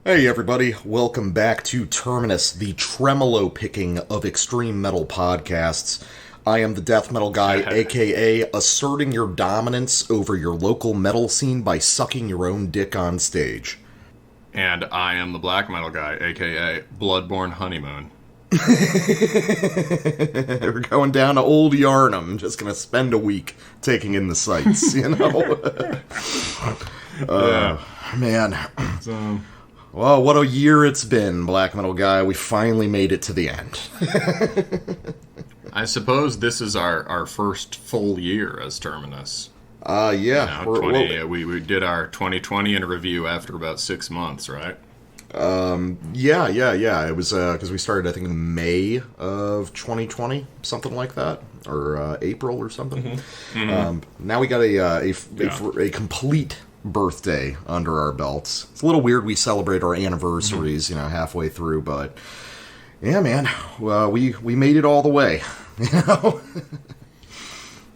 Hey everybody, welcome back to Terminus, the tremolo picking of extreme metal podcasts. I am the death metal guy, aka asserting your dominance over your local metal scene by sucking your own dick on stage. And I am the black metal guy, aka Bloodborne Honeymoon. We're going down to Old Yarnum, just gonna spend a week taking in the sights, you know? Man. Well, what a year it's been, black metal guy. We finally made it to the end. I suppose this is our first full year as Terminus. Yeah. We did our 2020 in review after about 6 months, right? Yeah. It was, because we started, I think, in May of 2020, something like that. Or April or something. Now we got a complete birthday under our belts. It's a little weird we celebrate our anniversaries, halfway through, but yeah, man, we made it all the way, you know?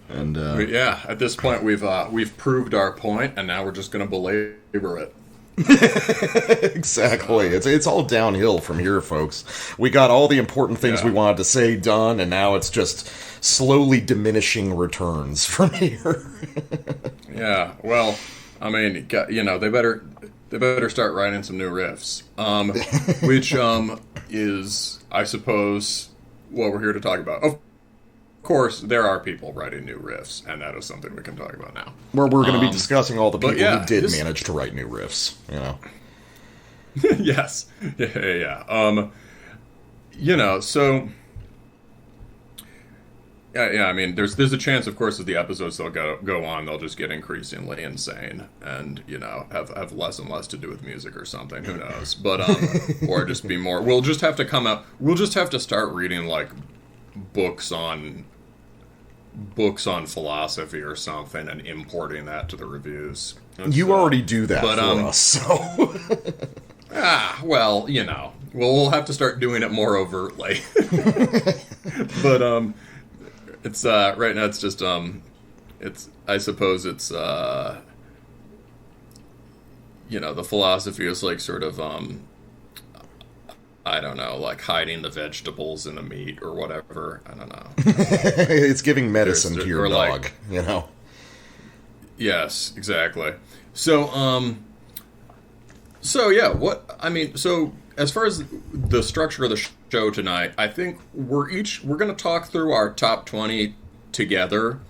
And at this point we've proved our point, and now we're just going to belabor it. Exactly. It's all downhill from here, folks. We got all the important things we wanted to say done, and now it's just slowly diminishing returns from here. Yeah, well, I mean, they better start writing some new riffs, which is, I suppose, what we're here to talk about. Of course, there are people writing new riffs, and that is something we can talk about now. We're going to be discussing all the people who did manage to write new riffs, you know. Yes. Yeah. So... Yeah, I mean, there's a chance, of course, as the episodes they'll go on, they'll just get increasingly insane and, have less and less to do with music or something. Who knows? But, or just be more... We'll just have to start reading, like, books on philosophy or something and importing that to the reviews. You already do that for us, so... Well, we'll have to start doing it more overtly. But, it's, right now it's just, I suppose it's, the philosophy is like sort of, I don't know, like hiding the vegetables in the meat or whatever. I don't know. It's giving medicine to your dog, Yes, exactly. So as far as the structure of the show tonight, I think we're going to talk through our top 20 together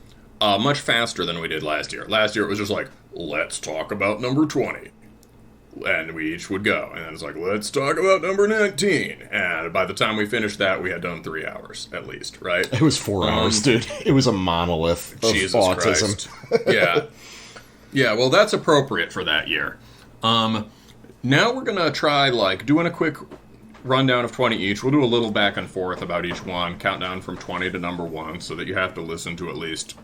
much faster than we did last year. Last year it was just like, let's talk about number 20. And we each would go. And then it's like, let's talk about number 19. And by the time we finished that, we had done 3 hours, at least, right? It was 4 hours, dude. It was a monolith of Jesus autism. Christ. Yeah, well, that's appropriate for that year. Now we're going to try, doing a quick rundown of 20 each. We'll do a little back and forth about each one, count down from 20 to number 1, so that you have to listen to at least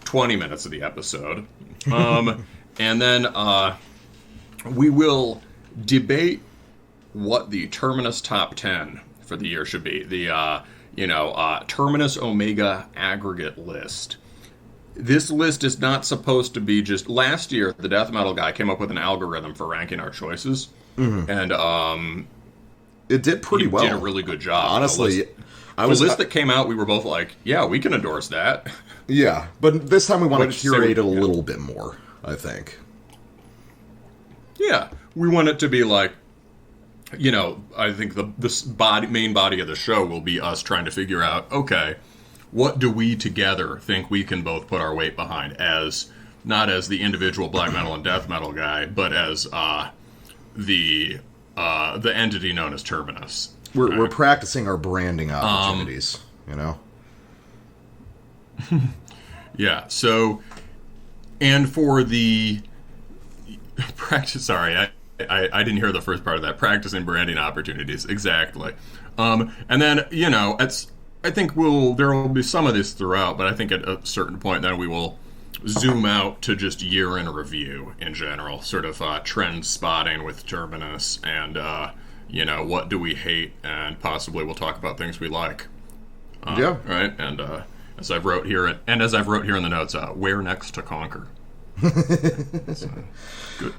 20 minutes of the episode. And then we will debate what the Terminus top 10 for the year should be. The, Terminus Omega Aggregate List. This list is not supposed to be just... Last year, the death metal guy came up with an algorithm for ranking our choices. Mm-hmm. And, it did pretty well. Did a really good job. Honestly, the list that came out, we were both like, yeah, we can endorse that. Yeah, but this time we want to curate it a little bit more, I think. Yeah, we want it to be like, I think the main body of the show will be us trying to figure out, okay, what do we together think we can both put our weight behind, as not as the individual black metal and death metal guy, but as the entity known as Terminus. We're practicing our branding opportunities, Yeah. So, and for the practice, sorry, I didn't hear the first part of that. Practicing branding opportunities, exactly. And then I think there will be some of this throughout, but I think at a certain point then we will zoom out to just year in review in general, sort of trend spotting with Terminus, and what do we hate, and possibly we'll talk about things we like. Yeah. Right. And as I've wrote here in the notes, where next to conquer. It's a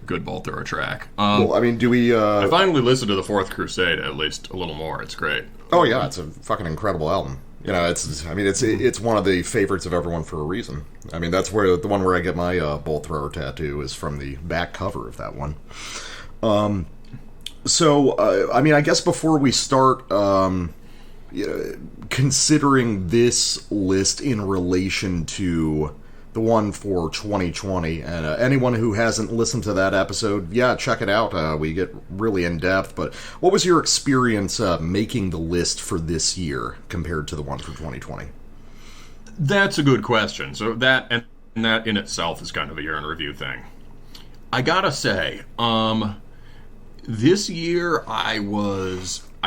good bolt thrower track. Well, I mean, do we... I finally listened to the Fourth Crusade at least a little more. It's great. Oh, yeah, it's a fucking incredible album. You know, it's one of the favorites of everyone for a reason. I mean, that's where the one where I get my bolt thrower tattoo is from the back cover of that one. So, I mean, I guess before we start considering this list in relation to the one for 2020, and anyone who hasn't listened to that episode, yeah, check it out. We get really in depth. But what was your experience making the list for this year compared to the one for 2020? That's a good question. So that in itself is kind of a year in review thing. I gotta say, this year I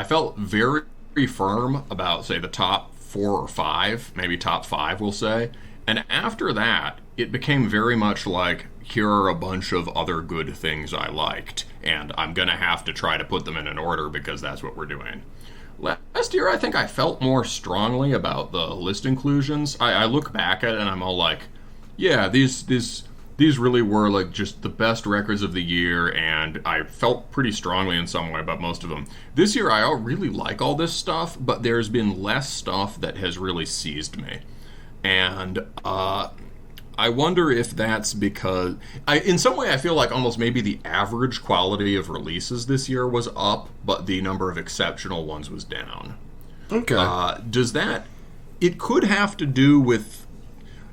felt very firm about, say, the top 4 or 5, maybe top 5, we'll say. And after that, it became very much like, here are a bunch of other good things I liked, and I'm going to have to try to put them in an order because that's what we're doing. Last year, I think I felt more strongly about the list inclusions. I look back at it and I'm all like, yeah, these really were like just the best records of the year, and I felt pretty strongly in some way about most of them. This year, I really like all this stuff, but there's been less stuff that has really seized me. And I wonder if that's because... in some way, I feel like almost maybe the average quality of releases this year was up, but the number of exceptional ones was down. Okay. Does that... It could have to do with...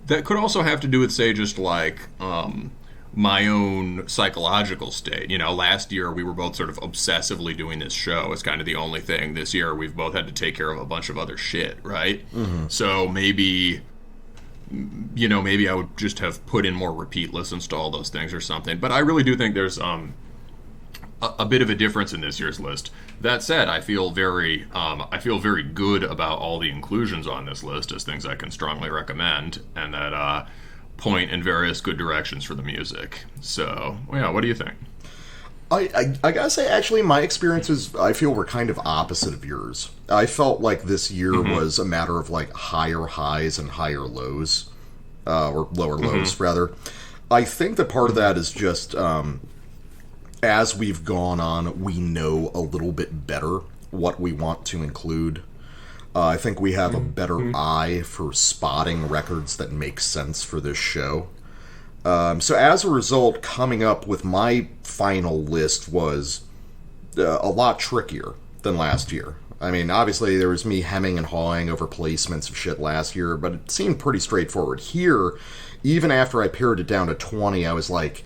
That could also have to do with, say, just like my own psychological state. You know, last year we were both sort of obsessively doing this show. It's kind of the only thing. This year we've both had to take care of a bunch of other shit, right? Mm-hmm. So maybe I would just have put in more repeat listens to all those things or something. But I really do think there's a bit of a difference in this year's list. That said, I feel very good about all the inclusions on this list as things I can strongly recommend, and that point in various good directions for the music. So, yeah, what do you think? I gotta say, actually, my experiences, I feel, were kind of opposite of yours. I felt like this year was a matter of, like, higher highs and higher lows, or lower lows, rather. I think that part of that is just, as we've gone on, we know a little bit better what we want to include. I think we have a better eye for spotting records that make sense for this show. So as a result, coming up with my final list was a lot trickier than last year. I mean, obviously there was me hemming and hawing over placements of shit last year, but it seemed pretty straightforward. Here, even after I pared it down to 20, I was like,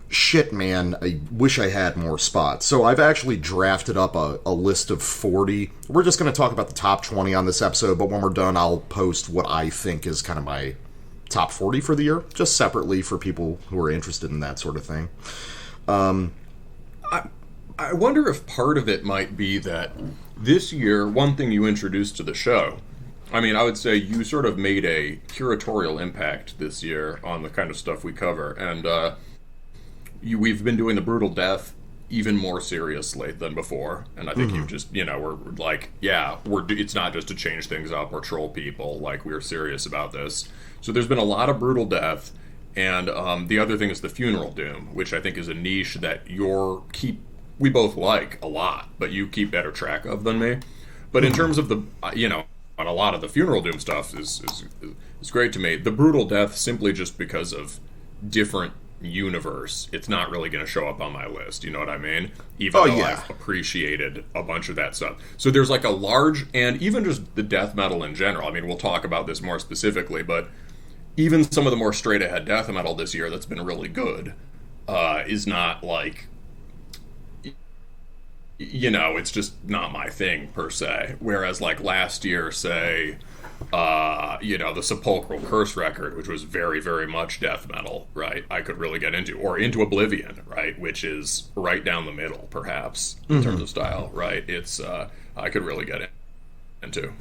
shit, man, I wish I had more spots. So I've actually drafted up a list of 40. We're just going to talk about the top 20 on this episode, but when we're done, I'll post what I think is kind of my top 40 for the year, just separately for people who are interested in that sort of thing. I wonder if part of it might be that this year, one thing you introduced to the show, I mean, I would say you sort of made a curatorial impact this year on the kind of stuff we cover, and we've been doing the brutal death even more seriously than before, and I think you've just, we're like, yeah, it's not just to change things up or troll people, like, we're serious about this. So there's been a lot of brutal death, and the other thing is the funeral doom, which I think is a niche that we both like a lot, but you keep better track of than me. But in terms of the, on a lot of the funeral doom stuff is great to me. The brutal death, simply just because of different universe, it's not really going to show up on my list, you know what I mean? Even though I've appreciated a bunch of that stuff. So there's like a large, and even just the death metal in general, I mean, we'll talk about this more specifically, but even some of the more straight ahead death metal this year that's been really good is not like, it's just not my thing per se. Whereas like last year, say, the Sepulchral Curse record, which was very, very much death metal, right? I could really get into, or into Oblivion, right? Which is right down the middle, perhaps, in terms of style, right? It's, I could really get into.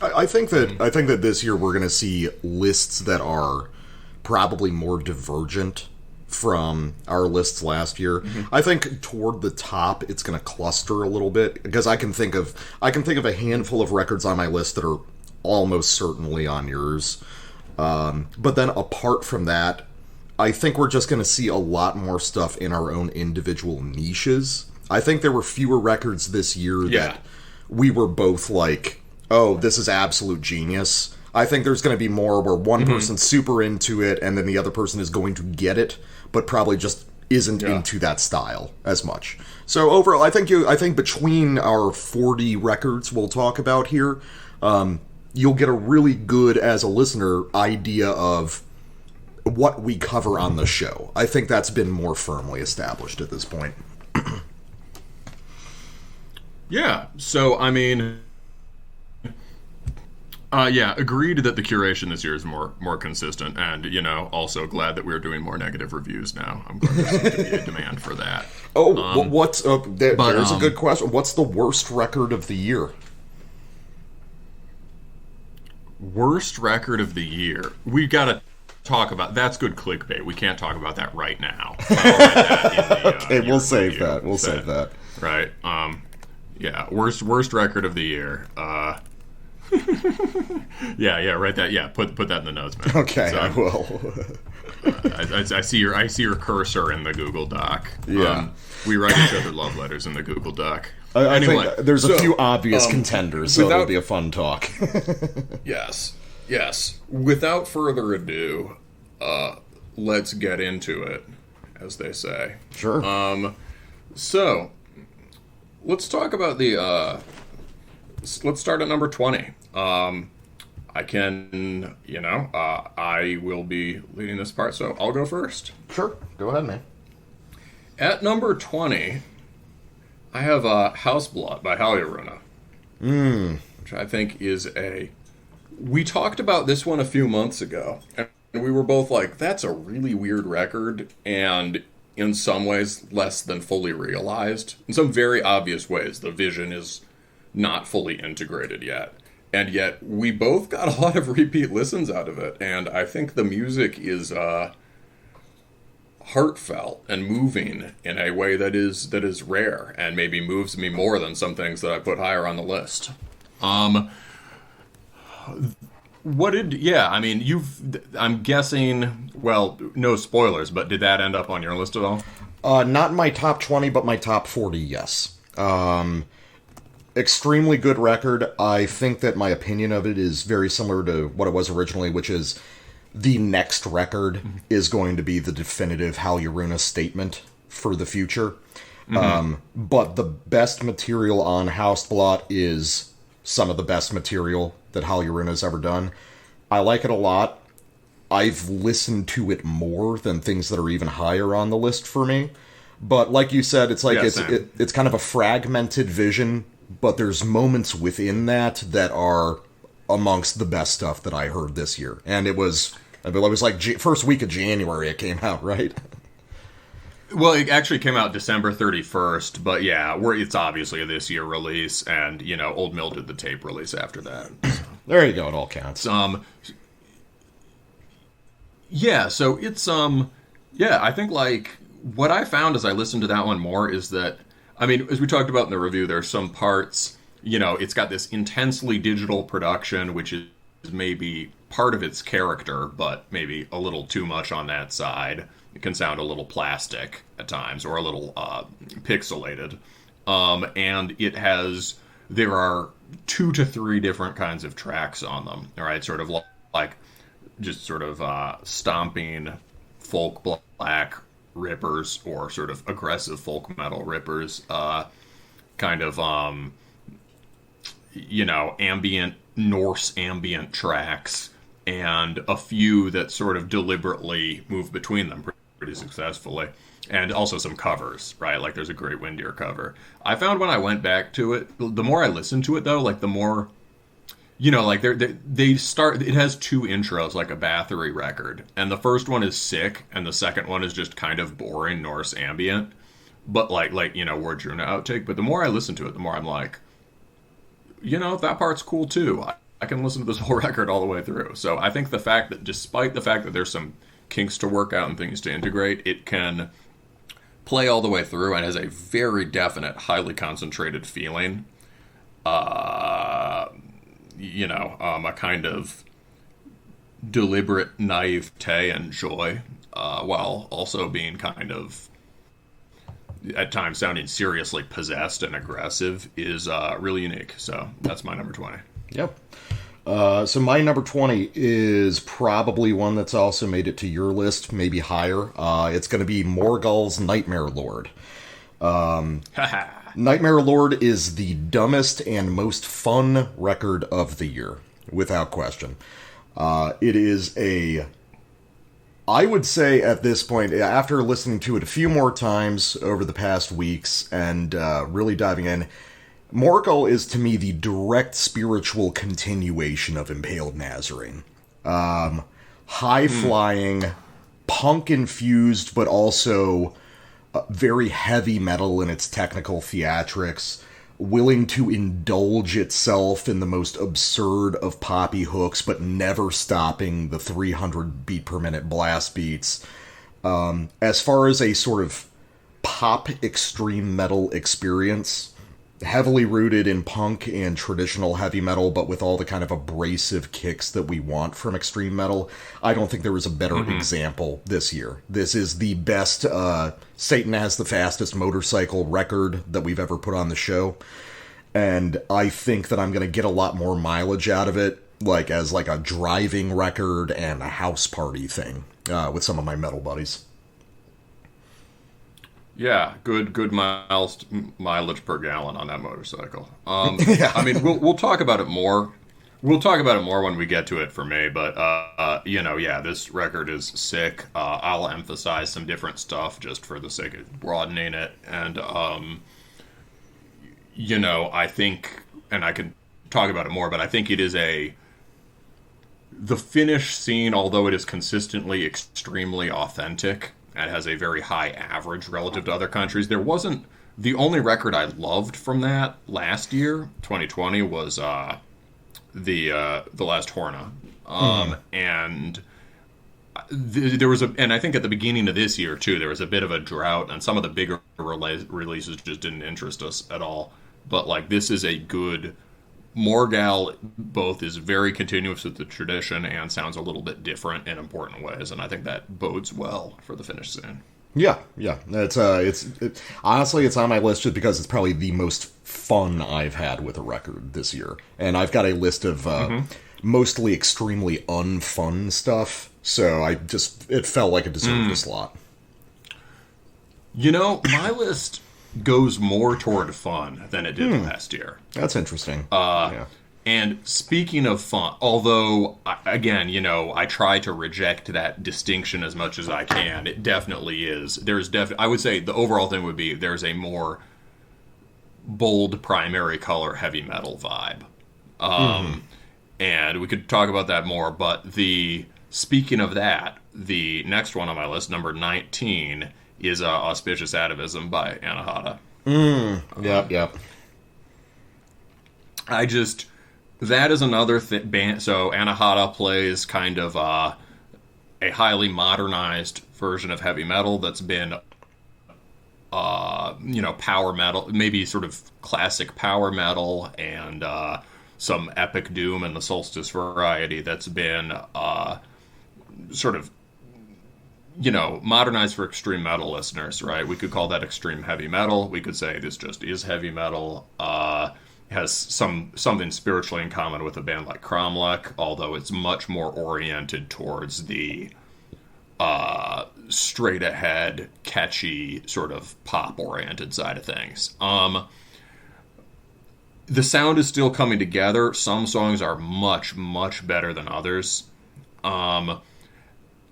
I think that this year we're going to see lists that are probably more divergent from our lists last year. I think toward the top it's going to cluster a little bit, because I can think of a handful of records on my list that are almost certainly on yours. But then apart from that, I think we're just going to see a lot more stuff in our own individual niches. I think there were fewer records this year that we were both like, oh, this is absolute genius. I think there's going to be more where one person's super into it and then the other person is going to get it, but probably just isn't into that style as much. So overall, I think between our 40 records we'll talk about here, you'll get a really good, as a listener, idea of what we cover on the show. I think that's been more firmly established at this point. Yeah, so, I mean... agreed that the curation this year is more consistent, and, you know, also glad that we're doing more negative reviews now. I'm glad there seems to be a demand for that. There's a good question. What's the worst record of the year? Worst record of the year? We gotta talk about... That's good clickbait. We can't talk about that right now. Okay, we'll save that. We'll save that. Right. Worst record of the year. Write that. Yeah, put that in the notes, man. Okay, so, I will. I see your cursor in the Google Doc. Yeah, we write each other love letters in the Google Doc. I think there's a few obvious contenders, so it'll be a fun talk. Yes. Without further ado, let's get into it, as they say. Sure. So let's talk about the. Let's start at number 20. I will be leading this part, so I'll go first. Sure, go ahead, man. At number 20, I have Hausblatt by Haljuruna. Which I think is we talked about this one a few months ago, and we were both like, that's a really weird record, and in some ways less than fully realized. In some very obvious ways, the vision is not fully integrated yet. And yet, we both got a lot of repeat listens out of it, and I think the music is heartfelt and moving in a way that is rare, and maybe moves me more than some things that I put higher on the list. I'm guessing, well, no spoilers, but did that end up on your list at all? Not in my top 20, but my top 40, yes. Extremely good record. I think that my opinion of it is very similar to what it was originally, which is the next record is going to be the definitive Haljuruna statement for the future. But the best material on Hausblatt is some of the best material that Haljuruna's ever done. I like it a lot. I've listened to it more than things that are even higher on the list for me. But like you said, it's like it's kind of a fragmented vision, but there's moments within that are amongst the best stuff that I heard this year. And it was like first week of January it came out, right? Well, it actually came out December 31st, but yeah, it's obviously a this year release, and, you know, Old Mill did the tape release after that. So. There you go, it all counts. So it's, I think, like, what I found as I listened to that one more is that, I mean, as we talked about in the review, there's some parts, you know, it's got this intensely digital production, which is maybe part of its character, but maybe a little too much on that side. It can sound a little plastic at times, or a little pixelated. And there are 2 to 3 different kinds of tracks on them, all right? Sort of like just sort of stomping folk black rippers, or sort of aggressive folk metal rippers, kind of ambient Norse ambient tracks, and a few that sort of deliberately move between them pretty successfully, and also some covers, right? Like there's a great Windeer cover. I found when I went back to it, the more I listened to it though, like the more, you know, like they start. It has 2 intros, like a Bathory record, and the first one is sick, and the second one is just kind of boring Norse ambient, but like Wardruna outtake. But the more I listen to it, the more I'm like, you know, that part's cool too. I can listen to this whole record all the way through. So I think the fact that, despite the fact that there's some kinks to work out and things to integrate, it can play all the way through and has a very definite, highly concentrated feeling. A kind of deliberate naivete and joy while also being kind of, at times, sounding seriously possessed and aggressive, is really unique. So that's my number 20. Yep. So my number 20 is probably one that's also made it to your list, maybe higher. It's going to be Morgul's Nightmare Lord. Nightmare Lord is the dumbest and most fun record of the year, without question. It is I would say at this point, after listening to it a few more times over the past weeks and really diving in, Morgul is to me the direct spiritual continuation of Impaled Nazarene. High-flying, punk-infused, but also very heavy metal in its technical theatrics, willing to indulge itself in the most absurd of poppy hooks, but never stopping the 300 beat per minute blast beats. As far as a sort of pop extreme metal experience, heavily rooted in punk and traditional heavy metal, but with all the kind of abrasive kicks that we want from extreme metal, I don't think there was a better example this year. This is the best Satan Has the Fastest Motorcycle record that we've ever put on the show, and I think that I'm going to get a lot more mileage out of it, as a driving record and a house party thing with some of my metal buddies. Yeah, good mileage per gallon on that motorcycle. Yeah. I mean, we'll talk about it more. We'll talk about it more when we get to it for me. But this record is sick. I'll emphasize some different stuff just for the sake of broadening it. And I think, and I could talk about it more, but I think it is the Finnish scene, although it is consistently extremely authentic. It has a very high average relative to other countries. There wasn't... The only record I loved from that last year, 2020, was the Last Horna. And there was and I think at the beginning of this year, too, there was a bit of a drought, and some of the bigger releases just didn't interest us at all. But, this is a good... Morgul both is very continuous with the tradition and sounds a little bit different in important ways, and I think that bodes well for the Finnish scene. Yeah. Honestly, it's on my list just because it's probably the most fun I've had with a record this year, and I've got a list of mostly extremely unfun stuff, so it felt like it deserved a slot. My list goes more toward fun than it did last year. That's interesting. And speaking of fun, although, again, I try to reject that distinction as much as I can, it definitely is. I would say the overall thing would be there's a more bold primary color heavy metal vibe. And we could talk about that more, but speaking of that, the next one on my list, number 19, is Auspicious Atavism by Anahata. Yep. That is another band. So Anahata plays kind of a highly modernized version of heavy metal that's been, power metal, maybe sort of classic power metal, and some epic doom and the Solstice variety that's been sort of, modernized for extreme metal listeners, right? We could call that extreme heavy metal. We could say this just is heavy metal. Has something spiritually in common with a band like Cromlech, although it's much more oriented towards the straight-ahead, catchy, sort of pop-oriented side of things. The sound is still coming together. Some songs are much, much better than others.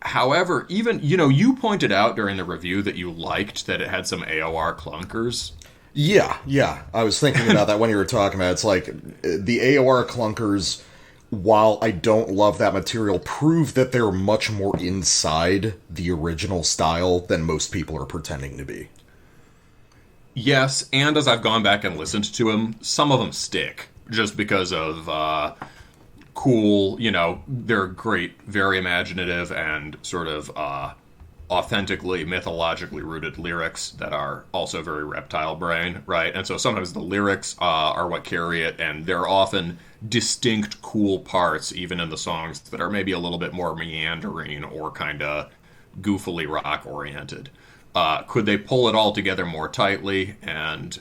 However, even, you pointed out during the review that you liked that it had some AOR clunkers. Yeah. I was thinking about that when you were talking about it. It's like the AOR clunkers, while I don't love that material, prove that they're much more inside the original style than most people are pretending to be. Yes, and as I've gone back and listened to them, some of them stick just because of cool, they're great, very imaginative, and sort of authentically, mythologically rooted lyrics that are also very reptile brain, right? And so sometimes the lyrics are what carry it, and there are often distinct, cool parts, even in the songs, that are maybe a little bit more meandering or kind of goofily rock oriented. Could they pull it all together more tightly and,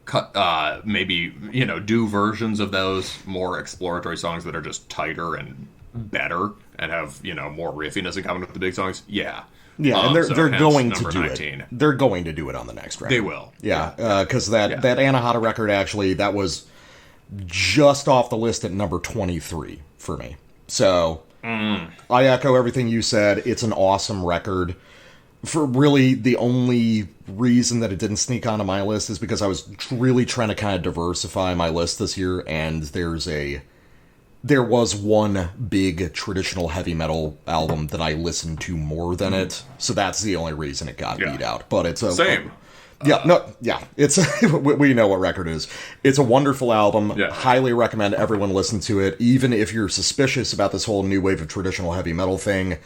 cut, maybe, do versions of those more exploratory songs that are just tighter and better and have, more riffiness in common with the big songs? Yeah. Yeah, and they're going to do 19. It. They're going to do it on the next record. They will. Yeah, because that Anahata record, actually, that was just off the list at number 23 for me. So, I echo everything you said. It's an awesome record. For really, the only reason that it didn't sneak onto my list is because I was really trying to kind of diversify my list this year, and there was one big traditional heavy metal album that I listened to more than it, so that's the only reason it got beat out. But it's a same. It's we know what record it is. It's a wonderful album. Yeah. Highly recommend everyone listen to it, even if you're suspicious about this whole new wave of traditional heavy metal thing.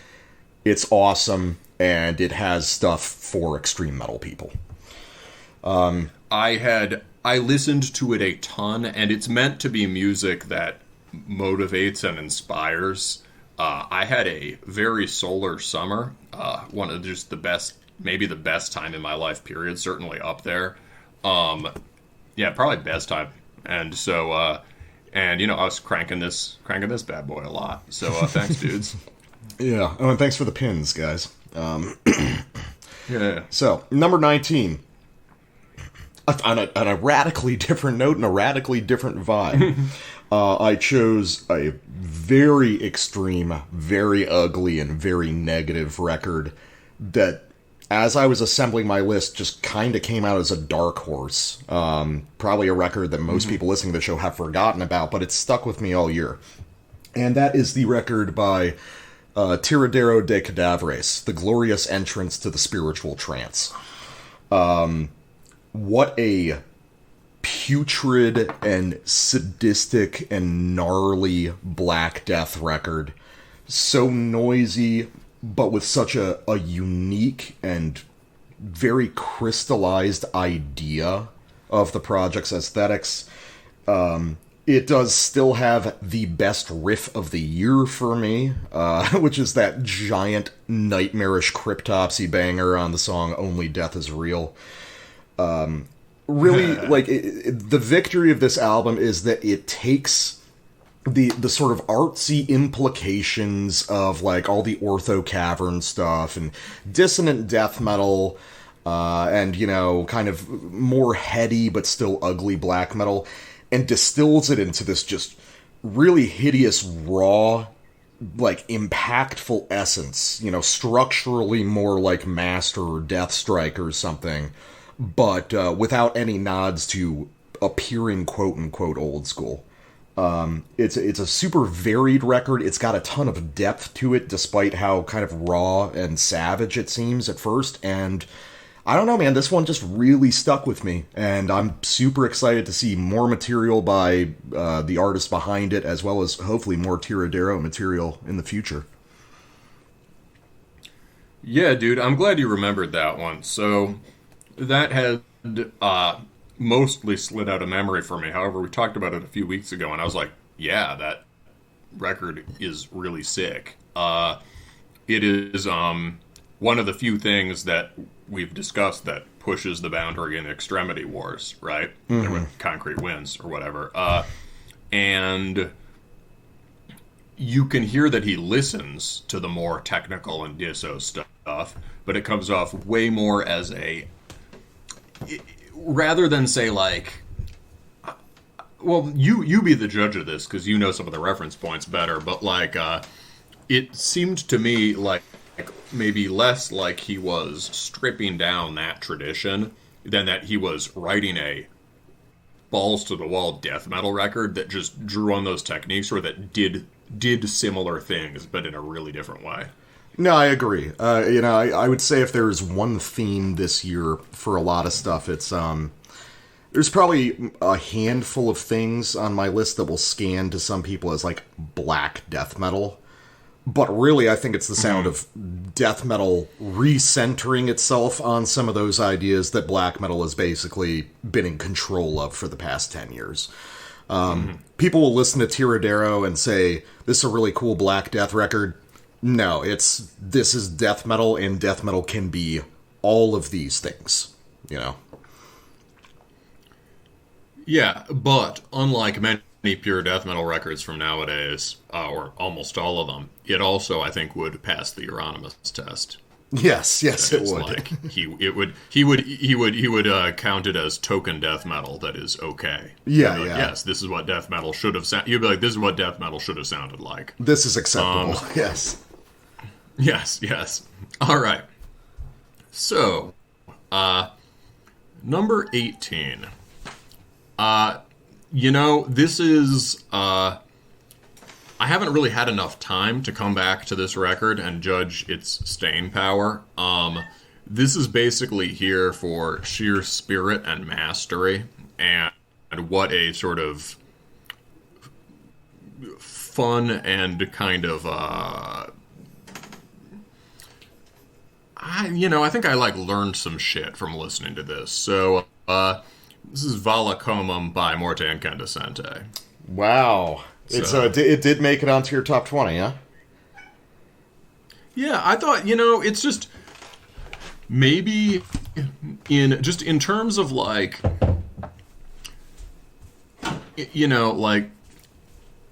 It's awesome, and it has stuff for extreme metal people. I listened to it a ton, and it's meant to be music that motivates and inspires. I had a very solar summer. One of just the best, maybe the best time in my life, period. Certainly up there. Probably best time. And so, I was cranking this bad boy a lot. So thanks, dudes. Yeah. Oh, and thanks for the pins, guys. Yeah. So, number 19. On a radically different note and a radically different vibe. I chose a very extreme, very ugly, and very negative record that, as I was assembling my list, just kind of came out as a dark horse. Probably a record that most people listening to the show have forgotten about, but it's stuck with me all year. And that is the record by Tiradero de Cadaveres, The Glorious Entrance to the Spiritual Trance. What a putrid and sadistic and gnarly Black Death record. So noisy, but with such a unique and very crystallized idea of the project's aesthetics. It does still have the best riff of the year for me, which is that giant, nightmarish cryptopsy banger on the song Only Death is Real. Really, the victory of this album is that it takes the sort of artsy implications of, all the Ortho Cavern stuff and dissonant death metal, and, kind of more heady but still ugly black metal, and distills it into this just really hideous, raw, impactful essence, structurally more like Master or Deathstrike or something, but without any nods to appearing quote-unquote old school. It's a super varied record. It's got a ton of depth to it, despite how kind of raw and savage it seems at first, and I don't know, man, this one just really stuck with me, and I'm super excited to see more material by the artist behind it, as well as hopefully more Tiradero material in the future. Yeah, dude, I'm glad you remembered that one. So, that had mostly slid out of memory for me. However, we talked about it a few weeks ago, and I was like, yeah, that record is really sick. It is one of the few things that we've discussed that pushes the boundary in Extremity Wars, right? Mm-hmm. With Concrete Winds or whatever. And you can hear that he listens to the more technical and disso stuff, but it comes off way more as rather than say well, you be the judge of this because you know some of the reference points better, but it seemed to me like maybe less like he was stripping down that tradition than that he was writing a balls to the wall death metal record that just drew on those techniques or that did similar things but in a really different way. No, I agree. I would say if there's one theme this year for a lot of stuff, it's there's probably a handful of things on my list that will scan to some people as black death metal. But really, I think it's the sound of death metal recentering itself on some of those ideas that black metal has basically been in control of for the past 10 years. People will listen to Tiradero and say, this is a really cool Black Death record. No, this is death metal, and death metal can be all of these things, you know? Yeah, but unlike many pure death metal records from nowadays, or almost all of them, it also, I think, would pass the Euronymous test. Yes, it would. Like he would count it as token death metal that is okay. Yeah, like, yeah. Yes, this is what death metal should have sounded. You'd be like, this is what death metal should have sounded like. This is acceptable. Yes. Yes. All right. So, number 18. This is, I haven't really had enough time to come back to this record and judge its staying power. This is basically here for sheer spirit and mastery, and what a sort of fun and kind of, I think I learned some shit from listening to this. So, this is Valacomum by Morte Incandescente. Wow. It did make it onto your top 20, huh? Yeah, I thought, it's just maybe in terms of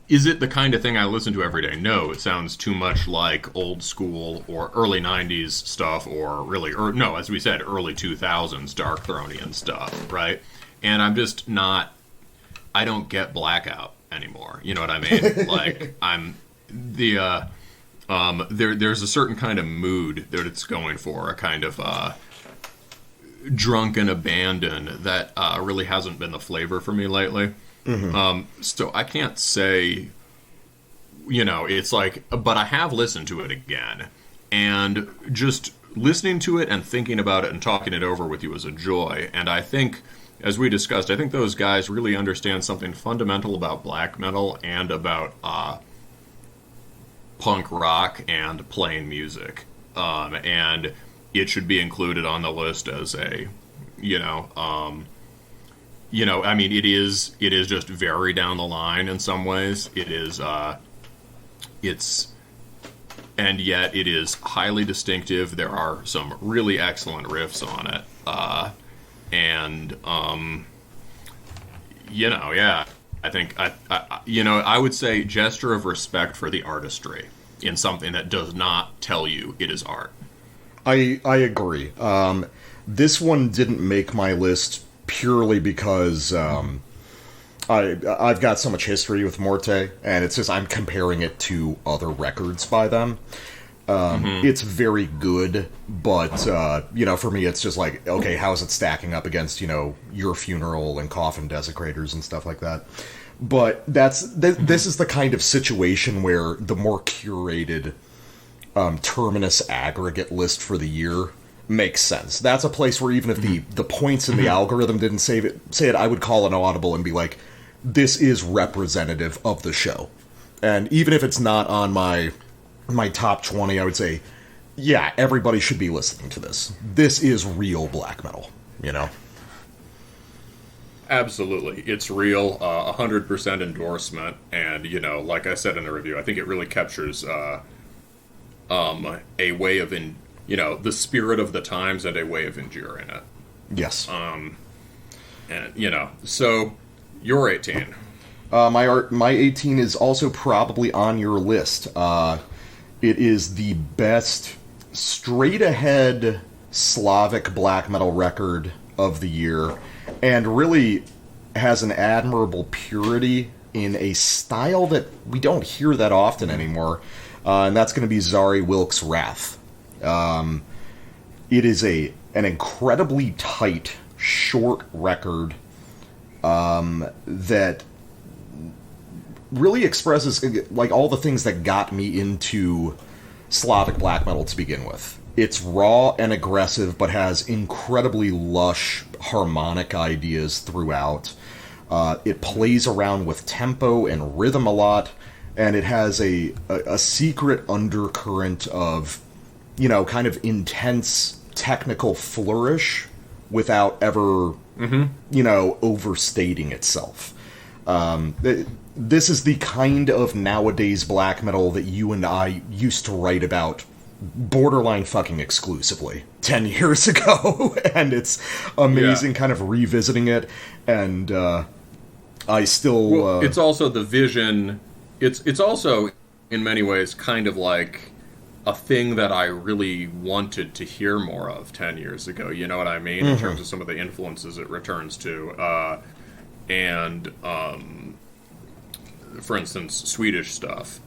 is it the kind of thing I listen to every day? No, it sounds too much like old school or early 90s stuff, or really, as we said, early 2000s Dark Thronian stuff, right? And I'm just not, I don't get Blackout anymore. You know what I mean? There's a certain kind of mood that it's going for, a kind of drunken abandon that really hasn't been the flavor for me lately. Mm-hmm. So I can't say, it's but I have listened to it again, and just listening to it and thinking about it and talking it over with you is a joy. And I think, as we discussed, I think those guys really understand something fundamental about black metal and about punk rock and playing music. And it should be included on the list as a, it is just very down the line in some ways. It is, and yet it is highly distinctive. There are some really excellent riffs on it. I think, I would say gesture of respect for the artistry in something that does not tell you it is art. I agree. This one didn't make my list purely because I've got so much history with Morte, and it's just I'm comparing it to other records by them. It's very good, but for me, it's just like, okay, how is it stacking up against Your Funeral and Coffin Desecrators and stuff like that? But this is the kind of situation where the more curated Terminus Aggregate List for the year makes sense. That's a place where even if the points in the algorithm didn't say it, I would call an audible and be like, this is representative of the show. And even if it's not on my top 20, I would say, yeah, everybody should be listening to this. This is real black metal, Absolutely. It's real, 100% endorsement, and, like I said in the review, I think it really captures a way of, the spirit of the times and a way of enduring it. Yes. So, you're 18. My 18 is also probably on your list. It is the best straight-ahead Slavic black metal record of the year, and really has an admirable purity in a style that we don't hear that often anymore, and that's going to be Zari Wilk's Wrath. It is an incredibly tight, short record that really expresses all the things that got me into Slavic black metal to begin with. It's raw and aggressive, but has incredibly lush harmonic ideas throughout. It plays around with tempo and rhythm a lot, and it has a secret undercurrent of, kind of intense technical flourish without ever, overstating itself. This is the kind of nowadays black metal that you and I used to write about borderline fucking exclusively 10 years ago. And it's amazing kind of revisiting it. And I still... Well, it's also the vision... It's also, in many ways, kind of like a thing that I really wanted to hear more of 10 years ago. You know what I mean? In terms of some of the influences it returns to. And, for instance, Swedish stuff.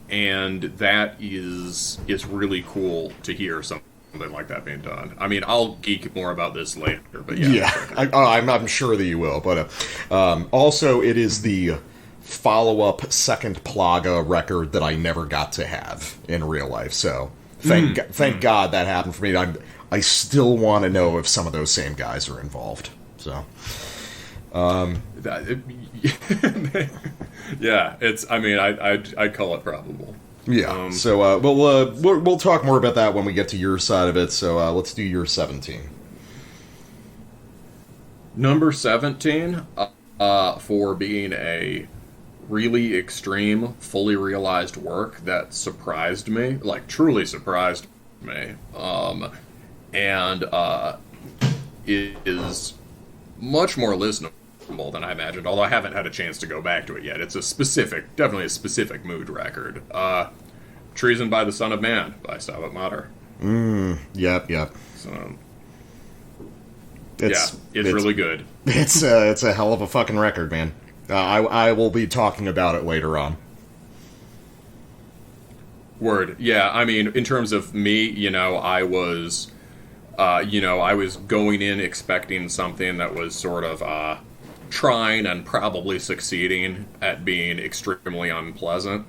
And that is really cool to hear something like that being done. I mean, I'll geek more about this later, but yeah. I'm sure that you will. But also, it is the follow-up second Plaga record that I never got to have in real life. So thank God that happened for me. I still want to know if some of those same guys are involved. So. Yeah, it's. I mean, I'd call it probable. Yeah. So we'll talk more about that when we get to your side of it. So let's do your 17. Number 17, for being a really extreme, fully realized work that surprised me, like truly surprised me, and it is much more listenable than I imagined, although I haven't had a chance to go back to it yet. It's definitely a specific mood record. Treason by the Son of Man by Stabat Mater. Yep. So, it's really good. It's a hell of a fucking record, man. I will be talking about it later on. Word. Yeah, I mean, in terms of me, I was going in expecting something that was sort of trying and probably succeeding at being extremely unpleasant.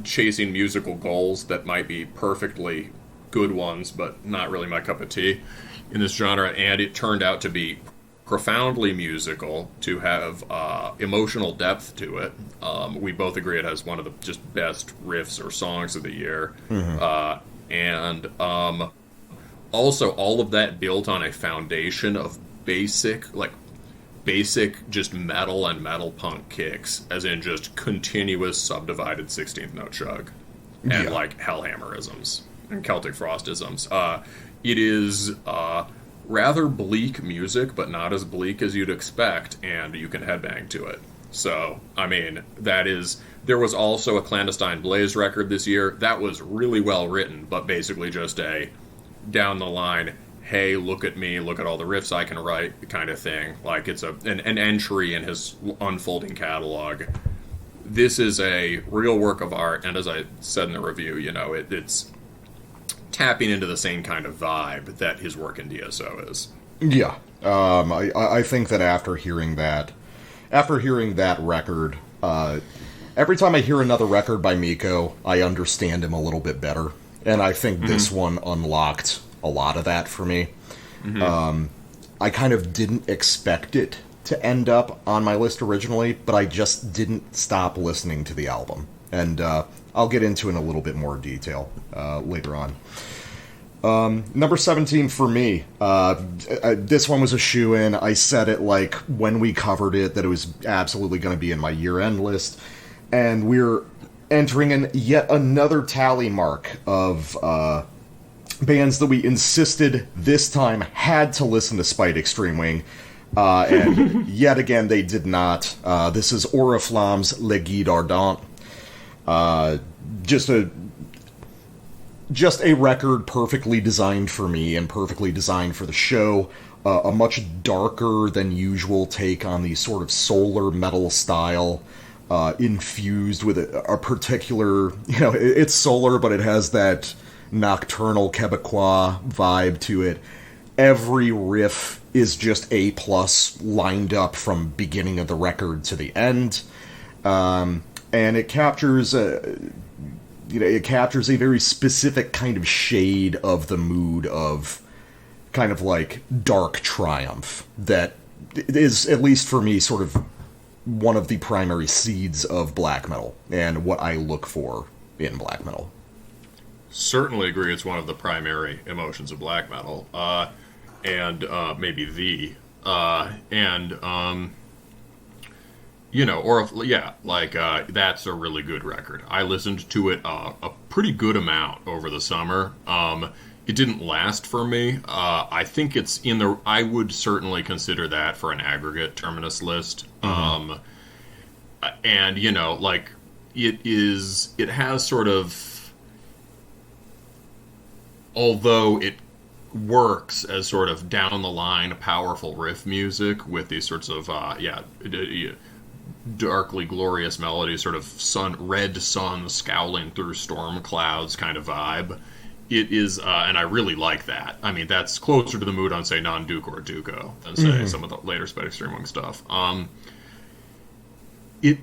Chasing musical goals that might be perfectly good ones, but not really my cup of tea in this genre. And it turned out to be profoundly musical, to have emotional depth to it. We both agree it has one of the just best riffs or songs of the year. And also all of that built on a foundation of basic just metal and metal punk kicks, as in just continuous subdivided 16th note chug and like Hellhammerisms and Celtic Frostisms. It is rather bleak music, but not as bleak as you'd expect, and you can headbang to it. So, I mean, there was also a Clandestine Blaze record this year that was really well written, but basically just a down the line, hey, look at me, look at all the riffs I can write kind of thing. Like, it's an entry in his unfolding catalog. This is a real work of art, and as I said in the review, it's tapping into the same kind of vibe that his work in DSO is. Yeah. I think that after hearing that record, every time I hear another record by Mikko, I understand him a little bit better. And I think this one unlocked a lot of that for me. I kind of didn't expect it to end up on my list originally, but I just didn't stop listening to the album. And I'll get into in a little bit more detail later on. Number 17 for me. This one was a shoo-in. I said it like when we covered it that it was absolutely going to be in my year-end list. And we're entering in yet another tally mark of bands that we insisted this time had to listen to Spite Extreme Wing. And yet again, they did not. This is Oriflamme's Le Guide Ardent. Just a record perfectly designed for me and perfectly designed for the show. A much darker than usual take on the sort of solar metal style, infused with a particular, it's solar, but it has that nocturnal Quebecois vibe to it. Every riff is just A+ lined up from beginning of the record to the end. And it captures a very specific kind of shade of the mood of kind of like dark triumph that is, at least for me, sort of one of the primary seeds of black metal and what I look for in black metal. Certainly agree it's one of the primary emotions of black metal. And maybe the And you know, or if, yeah, like that's a really good record. I listened to it a pretty good amount over the summer. It didn't last for me. I think it's in the. I would certainly consider that for an aggregate Terminus list. And you know, like it is. It has sort of, although it works as sort of down the line powerful riff music with these sorts of darkly glorious melodies, sort of red sun scowling through storm clouds kind of vibe. It is, and I really like that. I mean, that's closer to the mood on, say, Non-Duke or Duco than, say, some of the later Sped Extreme stuff. It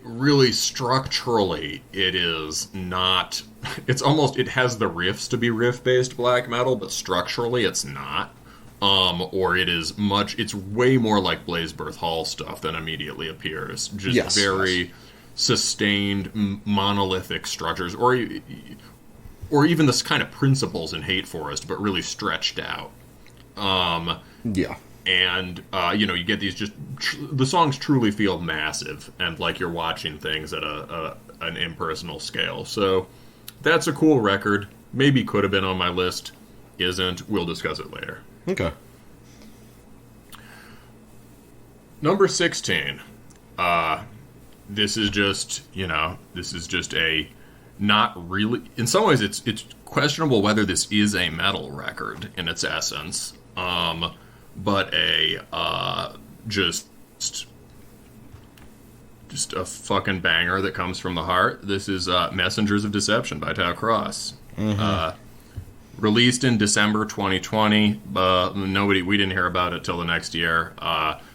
really structurally, it is not. It's almost, it has the riffs to be riff-based black metal, but structurally it's not. Or it is much. It's way more like Blazeberth Hall stuff than immediately appears. Just very sustained, monolithic structures, or even this kind of principles in Hate Forest, but really stretched out. And you know, you get these the songs truly feel massive and like you're watching things at an impersonal scale. So that's a cool record. Maybe could have been on my list. Isn't. We'll discuss it later. Okay. Number 16. This is just, you know, a not really. In some ways, it's questionable whether this is a metal record in its essence, but just a fucking banger that comes from the heart. This is Messengers of Deception by Tau Cross. Released in December 2020, but we didn't hear about it till the next year.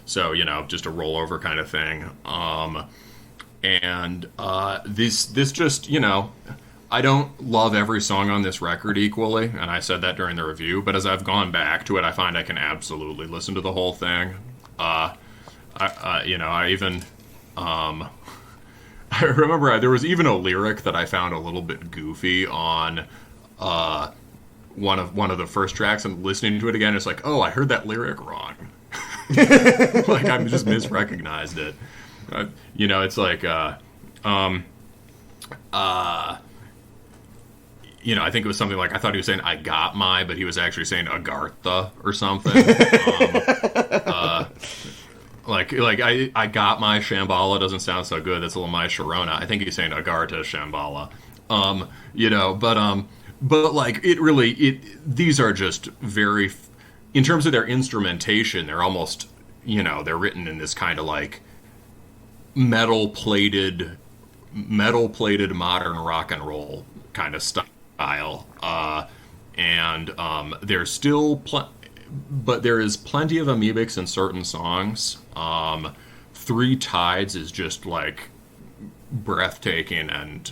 So, you know, just a rollover kind of thing. This just, you know, I don't love every song on this record equally, and I said that during the review, but as I've gone back to it, I find I can absolutely listen to the whole thing. I remember there was even a lyric that I found a little bit goofy on one of the first tracks, and listening to it again, it's like, oh, I heard that lyric wrong. Like I just misrecognized it. You know, it's like, you know, I think it was something like, I thought he was saying I got my, but he was actually saying Agartha or something. Like I got my Shambhala doesn't sound so good. That's a little my Sharona. I think he's saying Agartha Shambhala. You know, but like these are just very, in terms of their instrumentation, they're almost, you know, they're written in this kind of like metal plated modern rock and roll kind of style. And there's still but there is plenty of amoebics in certain songs. Three Tides is just like breathtaking and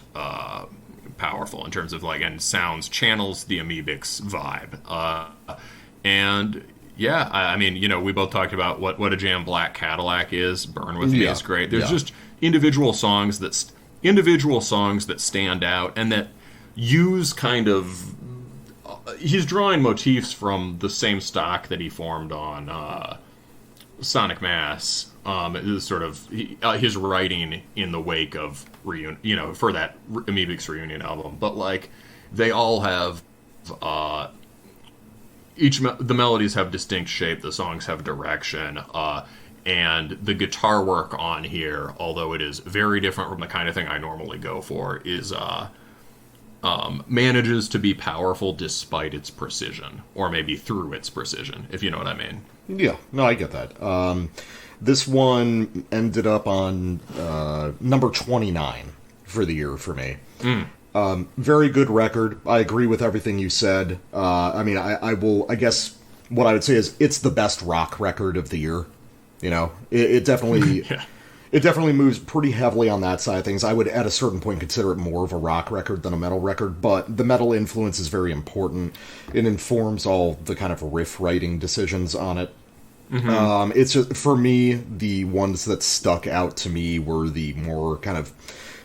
powerful in terms of like, and channels the amoebics vibe. And yeah, I mean, you know, we both talked about what a jam Black Cadillac is. Burn With Me is great. There's just individual songs that stand out and that use kind of. He's drawing motifs from the same stock that he formed on Sonic Mass. It is sort of his writing in the wake of you know, for that Amoebics reunion album. But like, they all have the melodies have distinct shape. The songs have direction. And the guitar work on here, although it is very different from the kind of thing I normally go for, is manages to be powerful despite its precision, or maybe through its precision, if you know what I mean. Yeah, no, I get that. This one ended up on number 29 for the year for me. Very good record. I agree with everything you said. I mean, I guess what I would say is it's the best rock record of the year. You know, it definitely... It definitely moves pretty heavily on that side of things. I would, at a certain point, consider it more of a rock record than a metal record, but the metal influence is very important. It informs all the kind of riff writing decisions on it. It's just, for me, the ones that stuck out to me were the more kind of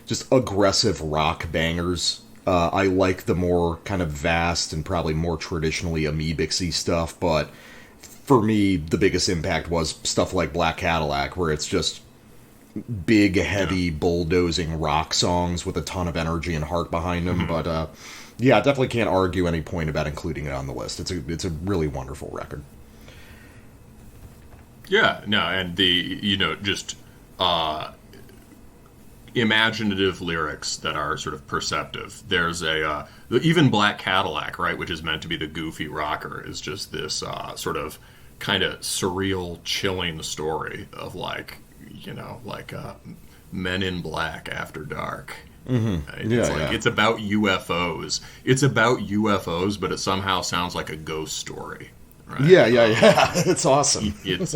just aggressive rock bangers. I like the more kind of vast and probably more traditionally amoebics-y stuff, but for me, the biggest impact was stuff like Black Cadillac, where it's just big, heavy, bulldozing rock songs with a ton of energy and heart behind them. But yeah, definitely can't argue any point about including it on the list. It's a really wonderful record. Yeah, no, and just imaginative lyrics that are sort of perceptive. There's even Black Cadillac, right, which is meant to be the goofy rocker, is just this sort of kind of surreal, chilling story of Men in Black after dark. Mm-hmm. It's about UFOs. It's about UFOs, but it somehow sounds like a ghost story. Right? Yeah. It's awesome. It's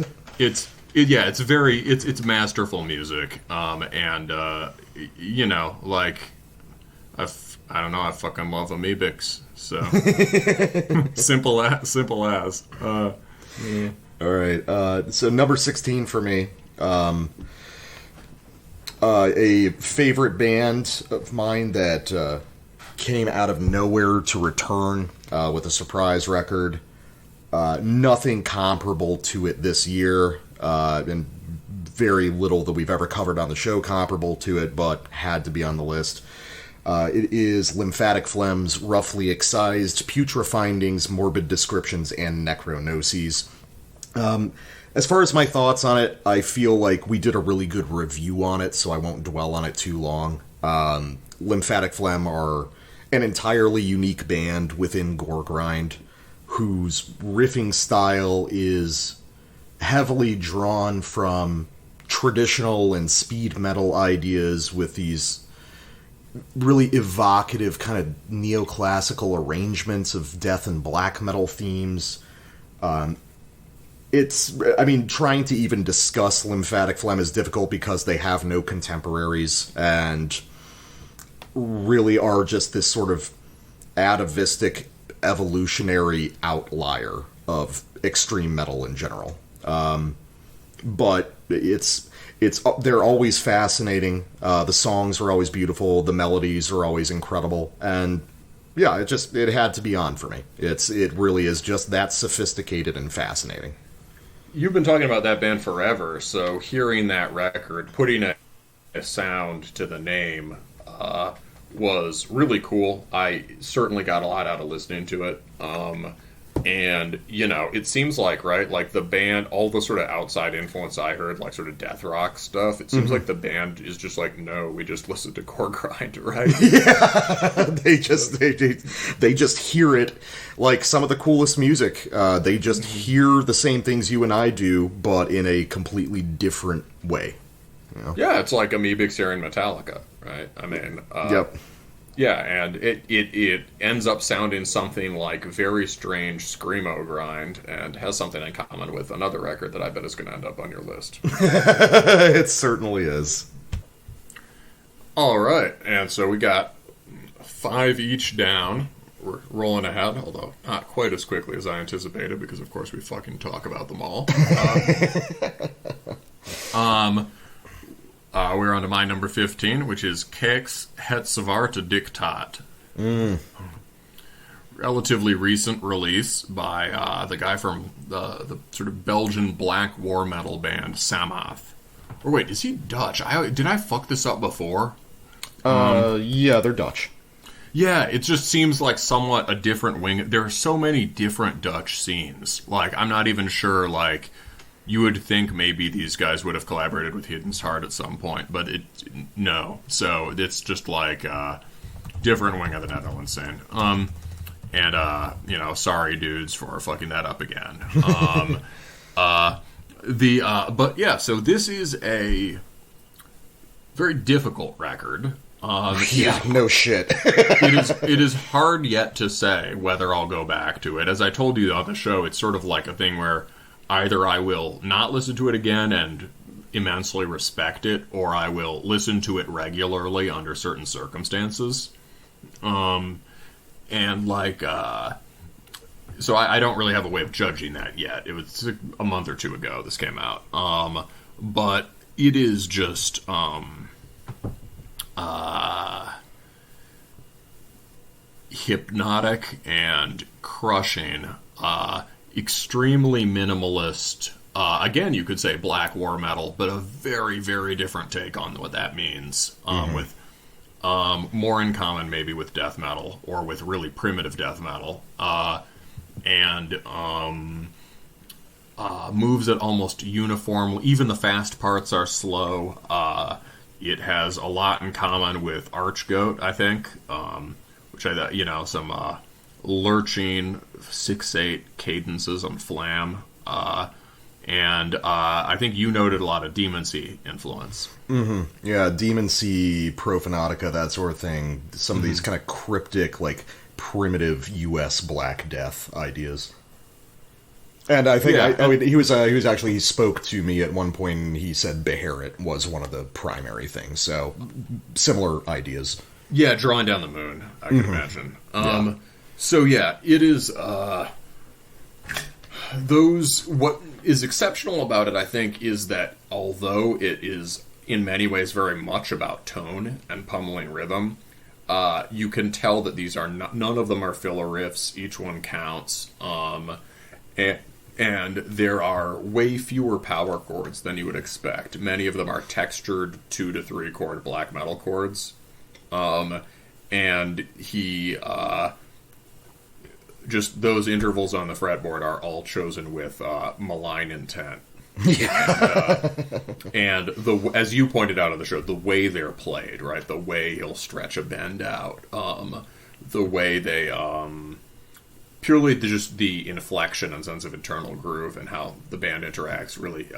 masterful music. I don't know, I fucking love amoebics. So simple as. Yeah. All right. So number 16 for me. A favorite band of mine that came out of nowhere to return with a surprise record. Nothing comparable to it this year, and very little that we've ever covered on the show comparable to it, but had to be on the list. It is Lymphatic Phlegm's roughly excised putrefindings, morbid descriptions, and necronoses. As far as my thoughts on it, I feel like we did a really good review on it, so I won't dwell on it too long. Lymphatic Phlegm are an entirely unique band within Goregrind, whose riffing style is heavily drawn from traditional and speed metal ideas with these really evocative kind of neoclassical arrangements of death and black metal themes. Trying to even discuss Lymphatic Phlegm is difficult because they have no contemporaries and really are just this sort of atavistic evolutionary outlier of extreme metal in general. But they're always fascinating. The songs are always beautiful. The melodies are always incredible. And yeah, it had to be on for me. It really is just that sophisticated and fascinating. You've been talking about that band forever, so hearing that record, putting a sound to the name, was really cool. I certainly got a lot out of listening to it. And, it seems like, right, like the band, all the sort of outside influence I heard, like sort of death rock stuff, it seems like the band is just like, no, we just listen to Goregrind, right? Yeah, they just hear it like some of the coolest music. They just hear the same things you and I do, but in a completely different way. Yeah, it's like amoebics hearing Metallica, right? I mean, yep. Yeah, and it ends up sounding something like very strange screamo grind, and has something in common with another record that I bet is going to end up on your list. It certainly is. All right, and so we got 5 each down. We're rolling ahead, although not quite as quickly as I anticipated, because of course we fucking talk about them all. We're on to my number 15, which is Keks het Zwarte Diktat. Relatively recent release by the guy from the sort of Belgian black war metal band Samhath. Or wait, is he Dutch? Did I fuck this up before? Yeah, they're Dutch. Yeah, it just seems like somewhat a different wing. There are so many different Dutch scenes. Like, I'm not even sure, like, you would think maybe these guys would have collaborated with Hidden's Heart at some point, but no. So it's just like different wing of the Netherlands scene. Sorry dudes for fucking that up again. But yeah, so this is a very difficult record. No shit. It is hard yet to say whether I'll go back to it. As I told you on the show, it's sort of like a thing where either I will not listen to it again and immensely respect it, or I will listen to it regularly under certain circumstances. So I don't really have a way of judging that yet. It was a month or two ago this came out. But it is just hypnotic and crushing. extremely minimalist, again, you could say black war metal, but a very, very different take on what that means, with more in common maybe with death metal, or with really primitive death metal, and moves it almost uniformly. Even the fast parts are slow. It has a lot in common with Archgoat, I think, which I, some lurching 6/8 cadences on Flam, and I think you noted a lot of Demon Sea influence. Mm-hmm. Yeah, Demon Sea, Profanatica, that sort of thing. Some of these kind of cryptic, like, primitive U.S. Black Death ideas. And I think he spoke to me at one point, and he said Beharit was one of the primary things. So similar ideas. Yeah, drawing down the moon, I can imagine. So yeah, it is. What is exceptional about it, I think, is that although it is in many ways very much about tone and pummeling rhythm, you can tell that these are none of them are filler riffs. Each one counts. And there are way fewer power chords than you would expect. Many of them are textured 2 to 3 chord black metal chords. And he, just those intervals on the fretboard are all chosen with malign intent. Yeah. And as you pointed out on the show, the way they're played, right? The way he'll stretch a bend out. The way they, purely just the inflection and sense of internal groove and how the band interacts really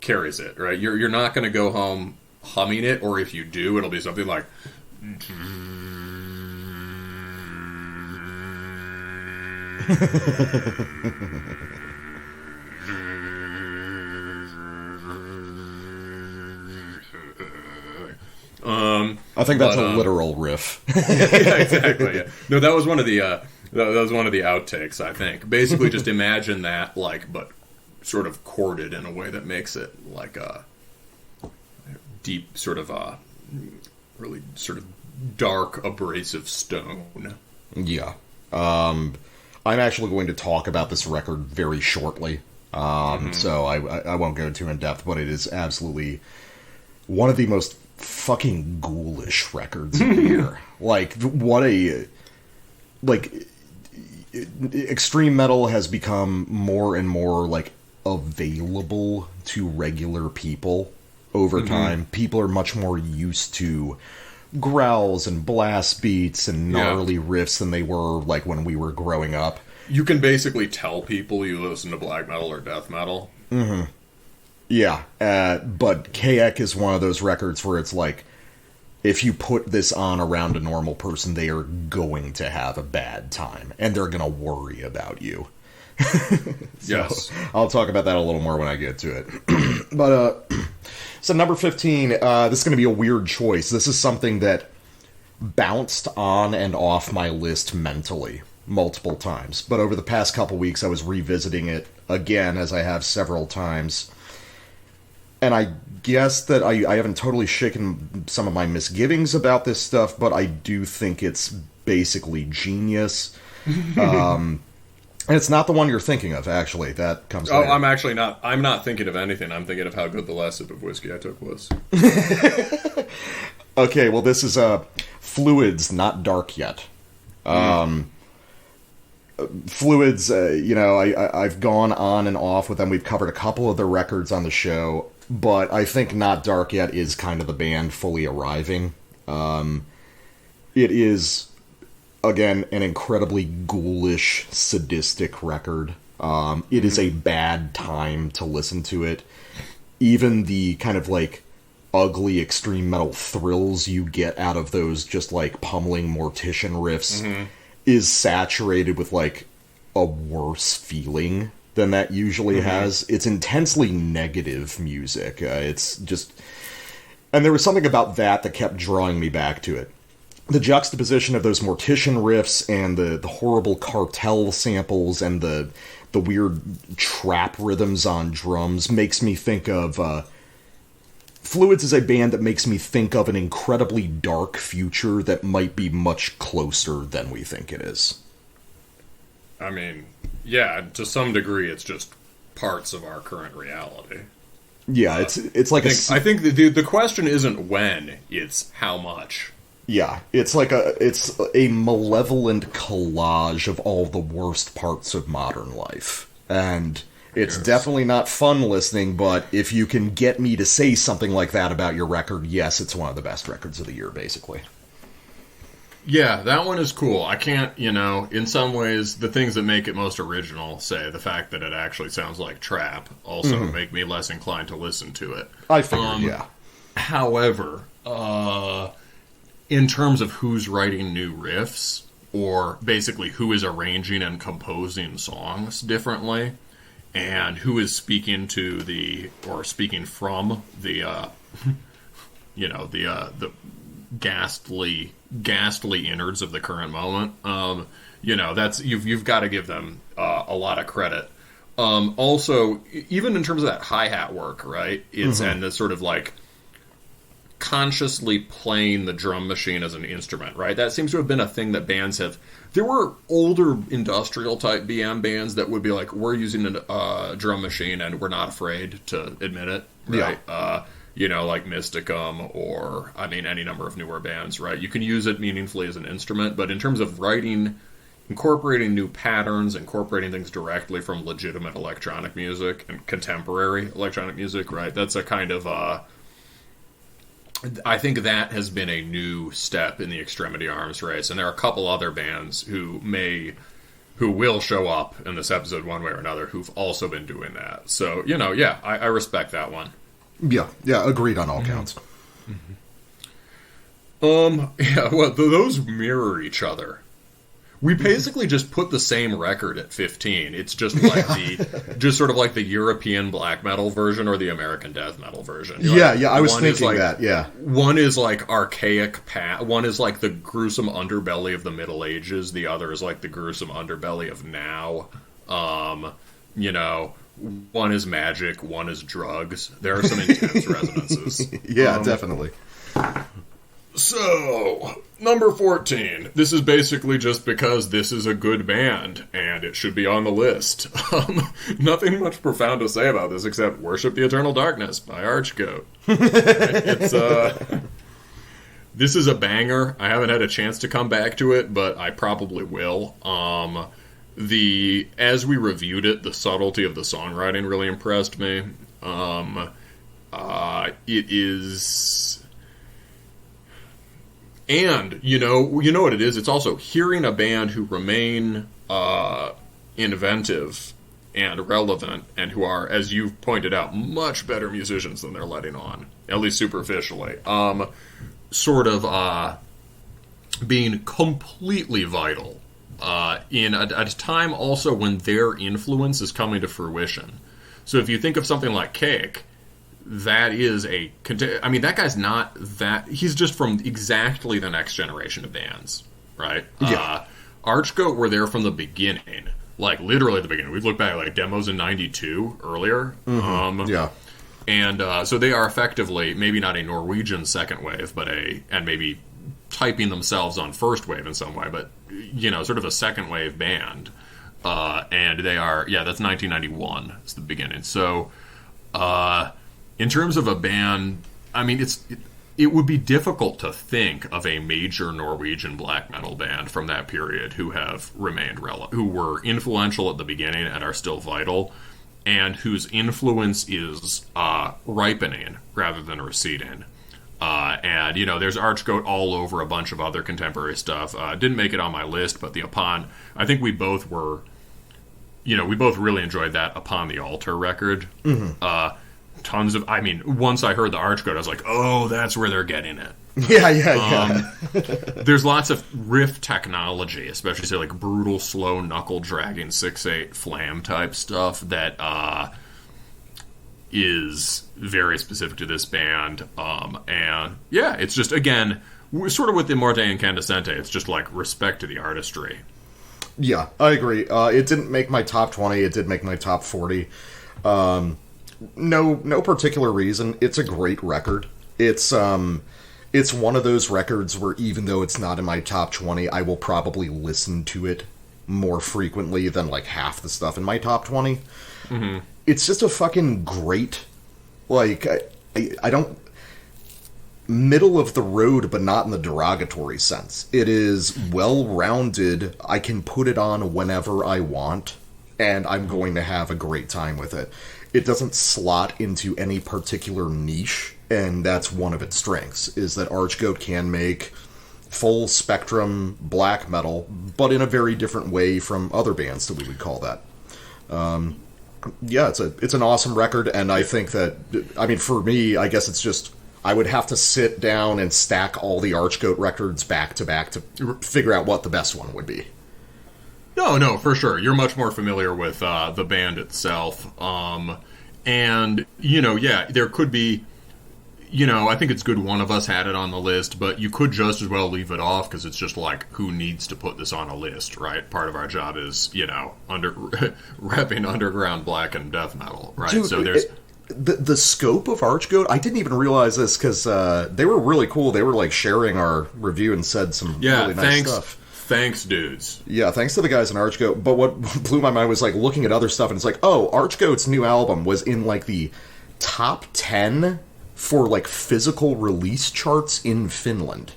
carries it, right? You're not going to go home humming it, or if you do, it'll be something like... I think that's a literal riff. Yeah, exactly. Yeah. No, that was one of the outtakes, I think. Basically, just imagine that, like, but sort of chorded in a way that makes it like a deep, sort of really sort of dark, abrasive stone. Yeah. I'm actually going to talk about this record very shortly, so I won't go too in depth, but it is absolutely one of the most fucking ghoulish records of the year. Like, extreme metal has become more and more, like, available to regular people over time. People are much more used to growls and blast beats and gnarly riffs than they were, like, when we were growing up. You can basically tell people you listen to black metal or death metal. Mm-hmm. Yeah, but Kayak is one of those records where it's like, if you put this on around a normal person, they are going to have a bad time, and they're going to worry about you. Yes. I'll talk about that a little more when I get to it. But, so number 15, this is going to be a weird choice. This is something that bounced on and off my list mentally multiple times. But over the past couple weeks, I was revisiting it again, as I have several times. And I guess that I haven't totally shaken some of my misgivings about this stuff, but I do think it's basically genius. And it's not the one you're thinking of, actually. That comes later. I'm actually not. I'm not thinking of anything. I'm thinking of how good the last sip of whiskey I took was. Okay, well, this is Fluids, Not Dark Yet. Fluids, I've gone on and off with them. We've covered a couple of the records on the show, but I think Not Dark Yet is kind of the band fully arriving. It is, again, an incredibly ghoulish, sadistic record. It is a bad time to listen to it. Even the kind of, like, ugly extreme metal thrills you get out of those just, like, pummeling mortician riffs is saturated with, like, a worse feeling than that usually has. It's intensely negative music. It's just... And there was something about that kept drawing me back to it. The juxtaposition of those mortician riffs and the horrible cartel samples and the weird trap rhythms on drums makes me think of... Fluids is a band that makes me think of an incredibly dark future that might be much closer than we think it is. I mean, yeah, to some degree, it's just parts of our current reality. Yeah, it's like I think the question isn't when, it's how much. Yeah, it's a malevolent collage of all the worst parts of modern life. And it's definitely not fun listening, but if you can get me to say something like that about your record, yes, it's one of the best records of the year, basically. Yeah, that one is cool. I can't, in some ways, the things that make it most original, say, the fact that it actually sounds like trap, also make me less inclined to listen to it. I figured, yeah. However, in terms of who's writing new riffs, or basically who is arranging and composing songs differently, and who is speaking speaking from the ghastly innards of the current moment. That's you've got to give them a lot of credit. Also, even in terms of that hi-hat work, right? It's and the sort of like consciously playing the drum machine as an instrument, right? That seems to have been a thing that bands have. There were older industrial type BM bands that would be like, we're using a drum machine and we're not afraid to admit it, right? Yeah. Like Mysticum or, any number of newer bands, right? You can use it meaningfully as an instrument, but in terms of writing, incorporating new patterns, incorporating things directly from legitimate electronic music and contemporary electronic music, right? That's a kind of, I think that has been a new step in the Extremity Arms race, and there are a couple other bands who will show up in this episode one way or another who've also been doing that. So, I respect that one. Yeah, agreed on all counts. Those mirror each other. We basically just put the same record at 15. It's just like sort of like the European black metal version or the American death metal version. I was thinking that, yeah. One is like archaic, one is like the gruesome underbelly of the Middle Ages, the other is like the gruesome underbelly of now. One is magic, one is drugs. There are some intense resonances. Yeah, definitely. So, number 14. This is basically just because this is a good band, and it should be on the list. Nothing much profound to say about this, except Worship the Eternal Darkness by Archgoat. This is a banger. I haven't had a chance to come back to it, but I probably will. As we reviewed it, the subtlety of the songwriting really impressed me. It is... And, you know what it is? It's also hearing a band who remain inventive and relevant, and who are, as you've pointed out, much better musicians than they're letting on, at least superficially. Sort of being completely vital in a time also when their influence is coming to fruition. So if you think of something like Cake, that is that guy's not that... He's just from exactly the next generation of bands, right? Yeah. Archgoat were there from the beginning. Like, literally the beginning. We've looked back at, like, demos in 92 earlier. Yeah. And so they are effectively, maybe not a Norwegian second wave, but and maybe typing themselves on first wave in some way, but, sort of a second wave band. And they are... Yeah, that's 1991 is the beginning. So... in terms of a band, it would be difficult to think of a major Norwegian black metal band from that period who have remained relevant, who were influential at the beginning and are still vital, and whose influence is ripening rather than receding. And there's Archgoat all over a bunch of other contemporary stuff. Didn't make it on my list, but I think we both were, we both really enjoyed that Upon the Altar record. Tons of... once I heard the Archgoat, I was like, oh, that's where they're getting it. Yeah. There's lots of riff technology, especially, say, like, brutal, slow, knuckle-dragging 6/8 flam type stuff that is very specific to this band. And, yeah, it's just, again, sort of with the Morte Incandescente, it's just, like, respect to the artistry. Yeah, I agree. It didn't make my top 20. It did make my top 40. No particular reason. It's a great record. It's one of those records where even though it's not in my top 20, I will probably listen to it more frequently than like half the stuff in my top 20. Mm-hmm. It's just a fucking great, like, I don't, middle of the road, but not in the derogatory sense. It is well-rounded. I can put it on whenever I want, and I'm going to have a great time with it. It doesn't slot into any particular niche, and that's one of its strengths, is that Archgoat can make full spectrum black metal, but in a very different way from other bands that we would call that. Yeah, it's an awesome record, and I think that, I mean, for me, I guess it's just, I would have to sit down and stack all the Archgoat records back to back to figure out what the best one would be. No, for sure. You're much more familiar with the band itself. And, there could be, I think it's good one of us had it on the list, but you could just as well leave it off, because it's just like, who needs to put this on a list, right? Part of our job is, repping underground black and death metal, right? Dude, so there's... The scope of Archgoat, I didn't even realize this, because they were really cool. They were, like, sharing our review and said some really nice stuff. Thanks, dudes. Yeah, thanks to the guys in Archgoat. But what blew my mind was, like, looking at other stuff, and it's like, oh, Archgoat's new album was in, like, the top 10 for, like, physical release charts in Finland.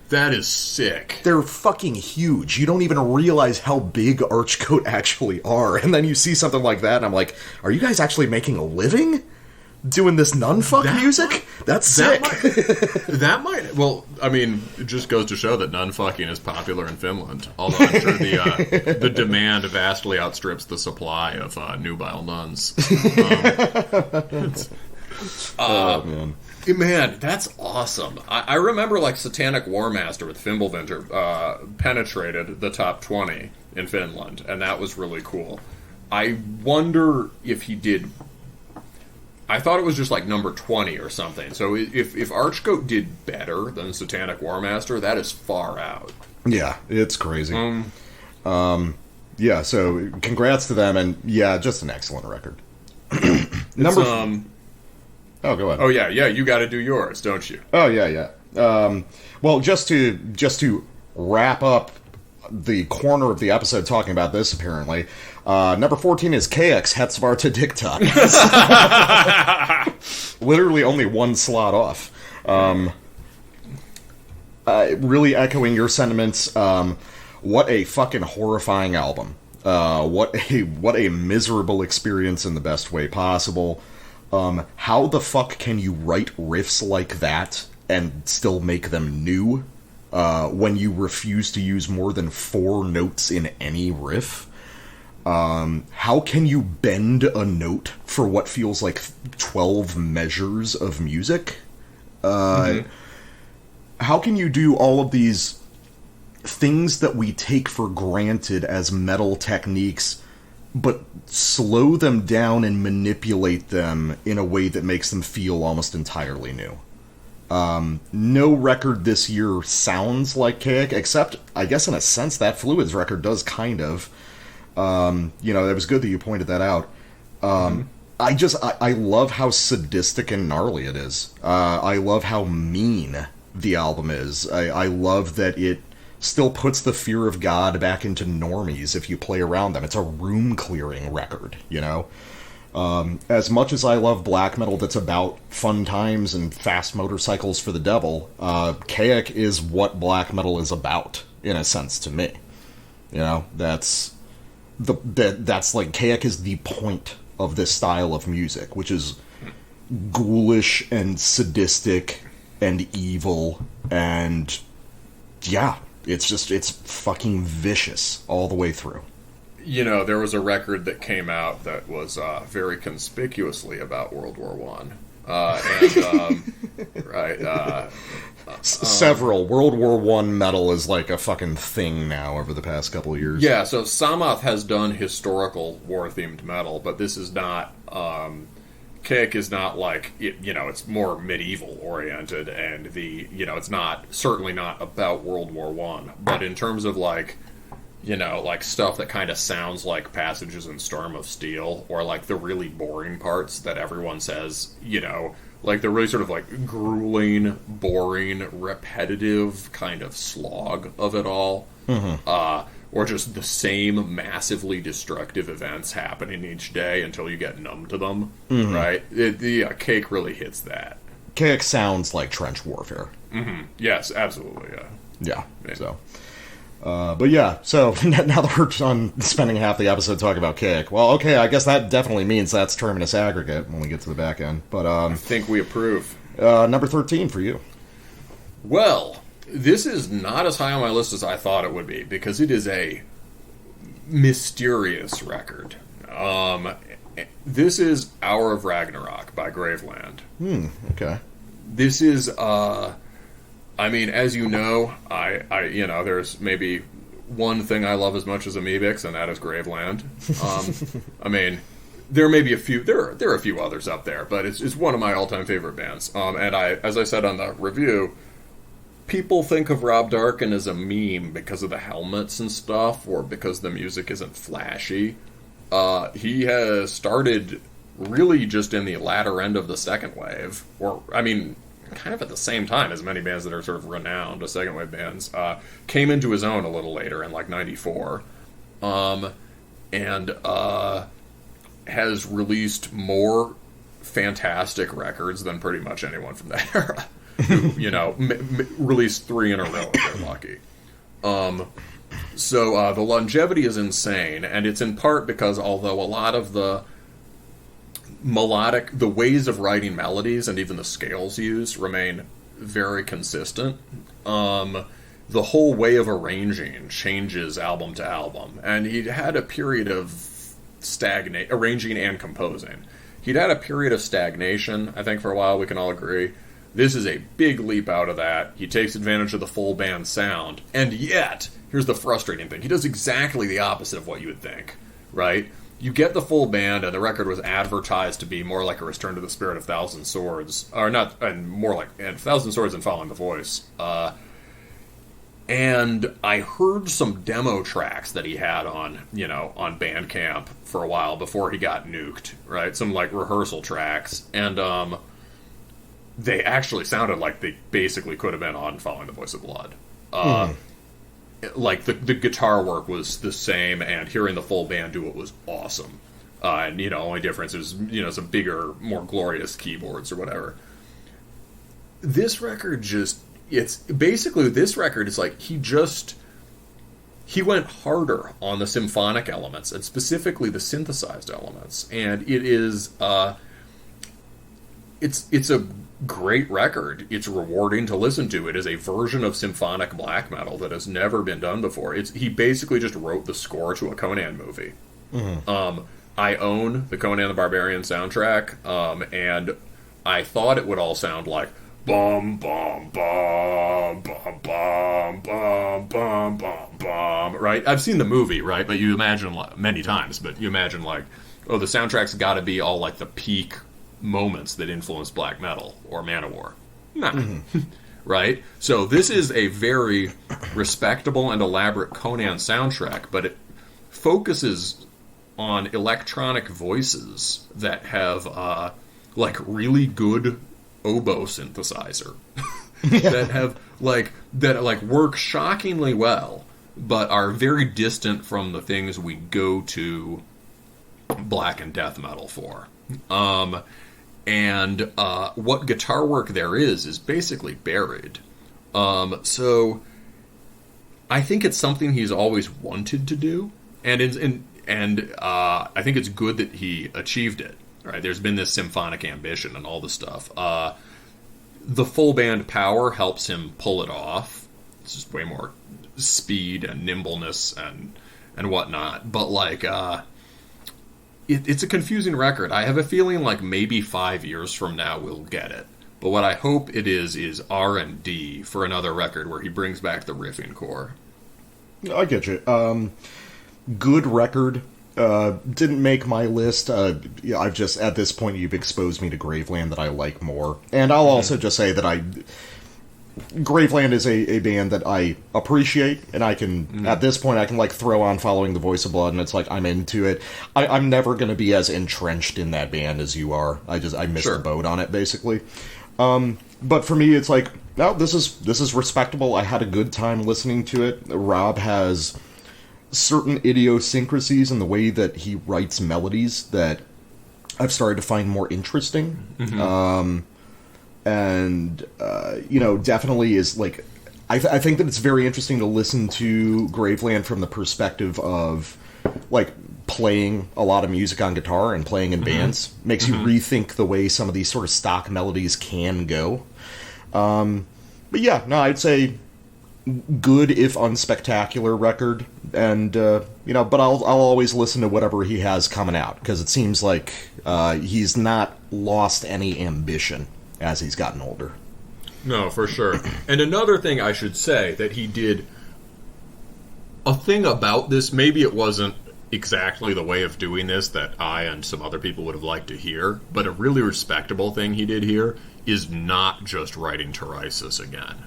That is sick. They're fucking huge. You don't even realize how big Archgoat actually are. And then you see something like that, and I'm like, are you guys actually making a living doing this nunfuck music? That's sick. That might... Well, I mean, it just goes to show that nunfucking is popular in Finland. Although I'm sure the demand vastly outstrips the supply of nubile nuns. Oh, man. Man, that's awesome. I remember, like, Satanic Warmaster with Fimbulvinter penetrated the top 20 in Finland, and that was really cool. I wonder if he did... I thought it was just, like, number 20 or something. So if Archgoat did better than Satanic Warmaster, that is far out. Yeah, it's crazy. Yeah, so congrats to them, and yeah, just an excellent record. Oh, go ahead. Oh, yeah, you got to do yours, don't you? Oh, yeah. Well, just to wrap up the corner of the episode talking about this, apparently, number 14 is KX Hetsvarta Diktat. Literally only one slot off. Really echoing your sentiments, what a fucking horrifying album. What a miserable experience in the best way possible. How the fuck can you write riffs like that and still make them new, when you refuse to use more than 4 notes in any riff? How can you bend a note for what feels like 12 measures of music? How can you do all of these things that we take for granted as metal techniques, but slow them down and manipulate them in a way that makes them feel almost entirely new? No record this year sounds like Caic, except, I guess in a sense, that Fluids record does kind of. It was good that you pointed that out. I love how sadistic and gnarly it is. I love how mean the album is. I love that it still puts the fear of God back into normies if you play around them. It's a room-clearing record, As much as I love black metal that's about fun times and fast motorcycles for the devil, Caic is what black metal is about, in a sense, to me. That's like, Caic is the point of this style of music, which is ghoulish and sadistic and evil, and yeah, it's fucking vicious all the way through. There was a record that came out that was very conspicuously about World War One. Several World War One metal is like a fucking thing now over the past couple of years. Yeah, so Samath has done historical war-themed metal, but this is not... Caic is not like, it's more medieval-oriented, and it's certainly not about World War One. But in terms of, like stuff that kind of sounds like passages in Storm of Steel, or like the really boring parts that everyone says, like the really sort of like grueling, boring, repetitive kind of slog of it all. or just the same massively destructive events happening each day until you get numb to them, right? Cake really hits that. Cake sounds like trench warfare. Mm-hmm. Yes, absolutely, Yeah, so... but yeah, so now that we're on spending half the episode talking about Cake, well, okay, I guess that definitely means that's Terminus Aggregate when we get to the back end. But I think we approve. Number 13 for you. Well, this is not as high on my list as I thought it would be, because it is a mysterious record. This is Hour of Ragnarok by Graveland. Okay. This is, I mean, as you know, I there's maybe one thing I love as much as Amoebics, and that is Graveland. I mean, there may be a few, there are a few others up there, but it's one of my all-time favorite bands. And as I said on the review, people think of Rob Darkin as a meme because of the helmets and stuff, or because the music isn't flashy. He has started really just in the latter end of the second wave, or, I mean, kind of at the same time as many bands that are sort of renowned as second wave bands, came into his own a little later in, like, 94, and has released more fantastic records than pretty much anyone from that era. Released 3 in a row if they're lucky. So the longevity is insane, and it's in part because although a lot of the ways of writing melodies and even the scales used remain very consistent, the whole way of arranging changes album to album. And he'd had a period of arranging and composing. He'd had a period of stagnation, I think, for a while, we can all agree. This is a big leap out of that. He takes advantage of the full band sound, and yet, here's the frustrating thing, he does exactly the opposite of what you would think, right? You get the full band, and the record was advertised to be more like a return to the spirit of Thousand Swords, or not, and more like Thousand Swords and Following the Voice. And I heard some demo tracks that he had on Bandcamp for a while before he got nuked, right? Some like rehearsal tracks, and they actually sounded like they basically could have been on Following the Voice of Blood. Like, the guitar work was the same, and hearing the full band do it was awesome. And, only difference is, some bigger, more glorious keyboards or whatever. This record this record is like, he went harder on the symphonic elements, and specifically the synthesized elements. And it is, it's a great record. It's rewarding to listen to. It is a version of symphonic black metal that has never been done before. He basically just wrote the score to a Conan movie. Mm-hmm. I own the Conan the Barbarian soundtrack, and I thought it would all sound like bum bum bum bum bum bum bum bum bum, right? I've seen the movie, right? But you imagine many times, but you imagine like, oh, the soundtrack's got to be all like the peak moments that influence black metal or Manowar. Nah. Mm-hmm. Right? So this is a very respectable and elaborate Conan soundtrack, but it focuses on electronic voices that have like really good oboe synthesizer that work shockingly well, but are very distant from the things we go to black and death metal for. And what guitar work there is basically buried. So I think it's something he's always wanted to do, and I think it's good that he achieved it. Right? There's been this symphonic ambition and all this stuff. The full band power helps him pull it off. It's just way more speed and nimbleness and whatnot. But like, it's a confusing record. I have a feeling like maybe 5 years from now we'll get it. But what I hope it is R&D for another record where he brings back the riffing core. I get you. Good record. Didn't make my list. I've just, at this point, you've exposed me to Graveland that I like more. And I'll also just say that Graveland is a band that I appreciate, and I can, at this point, I can like throw on Following the Voice of Blood, and it's like, I'm into it. I'm never going to be as entrenched in that band as you are. I missed the boat on it, basically. But for me, it's like, no, this is respectable. I had a good time listening to it. Rob has certain idiosyncrasies in the way that he writes melodies that I've started to find more interesting. Definitely is like... I think that it's very interesting to listen to Graveland from the perspective of, like, playing a lot of music on guitar and playing in bands. Makes you rethink the way some of these sort of stock melodies can go. But yeah, no, I'd say good if unspectacular record. And, but I'll always listen to whatever he has coming out, because it seems like he's not lost any ambition as he's gotten older. No, for sure. And another thing I should say that he did, a thing about this, maybe it wasn't exactly the way of doing this that I and some other people would have liked to hear, but a really respectable thing he did here is not just writing Tyrisus again.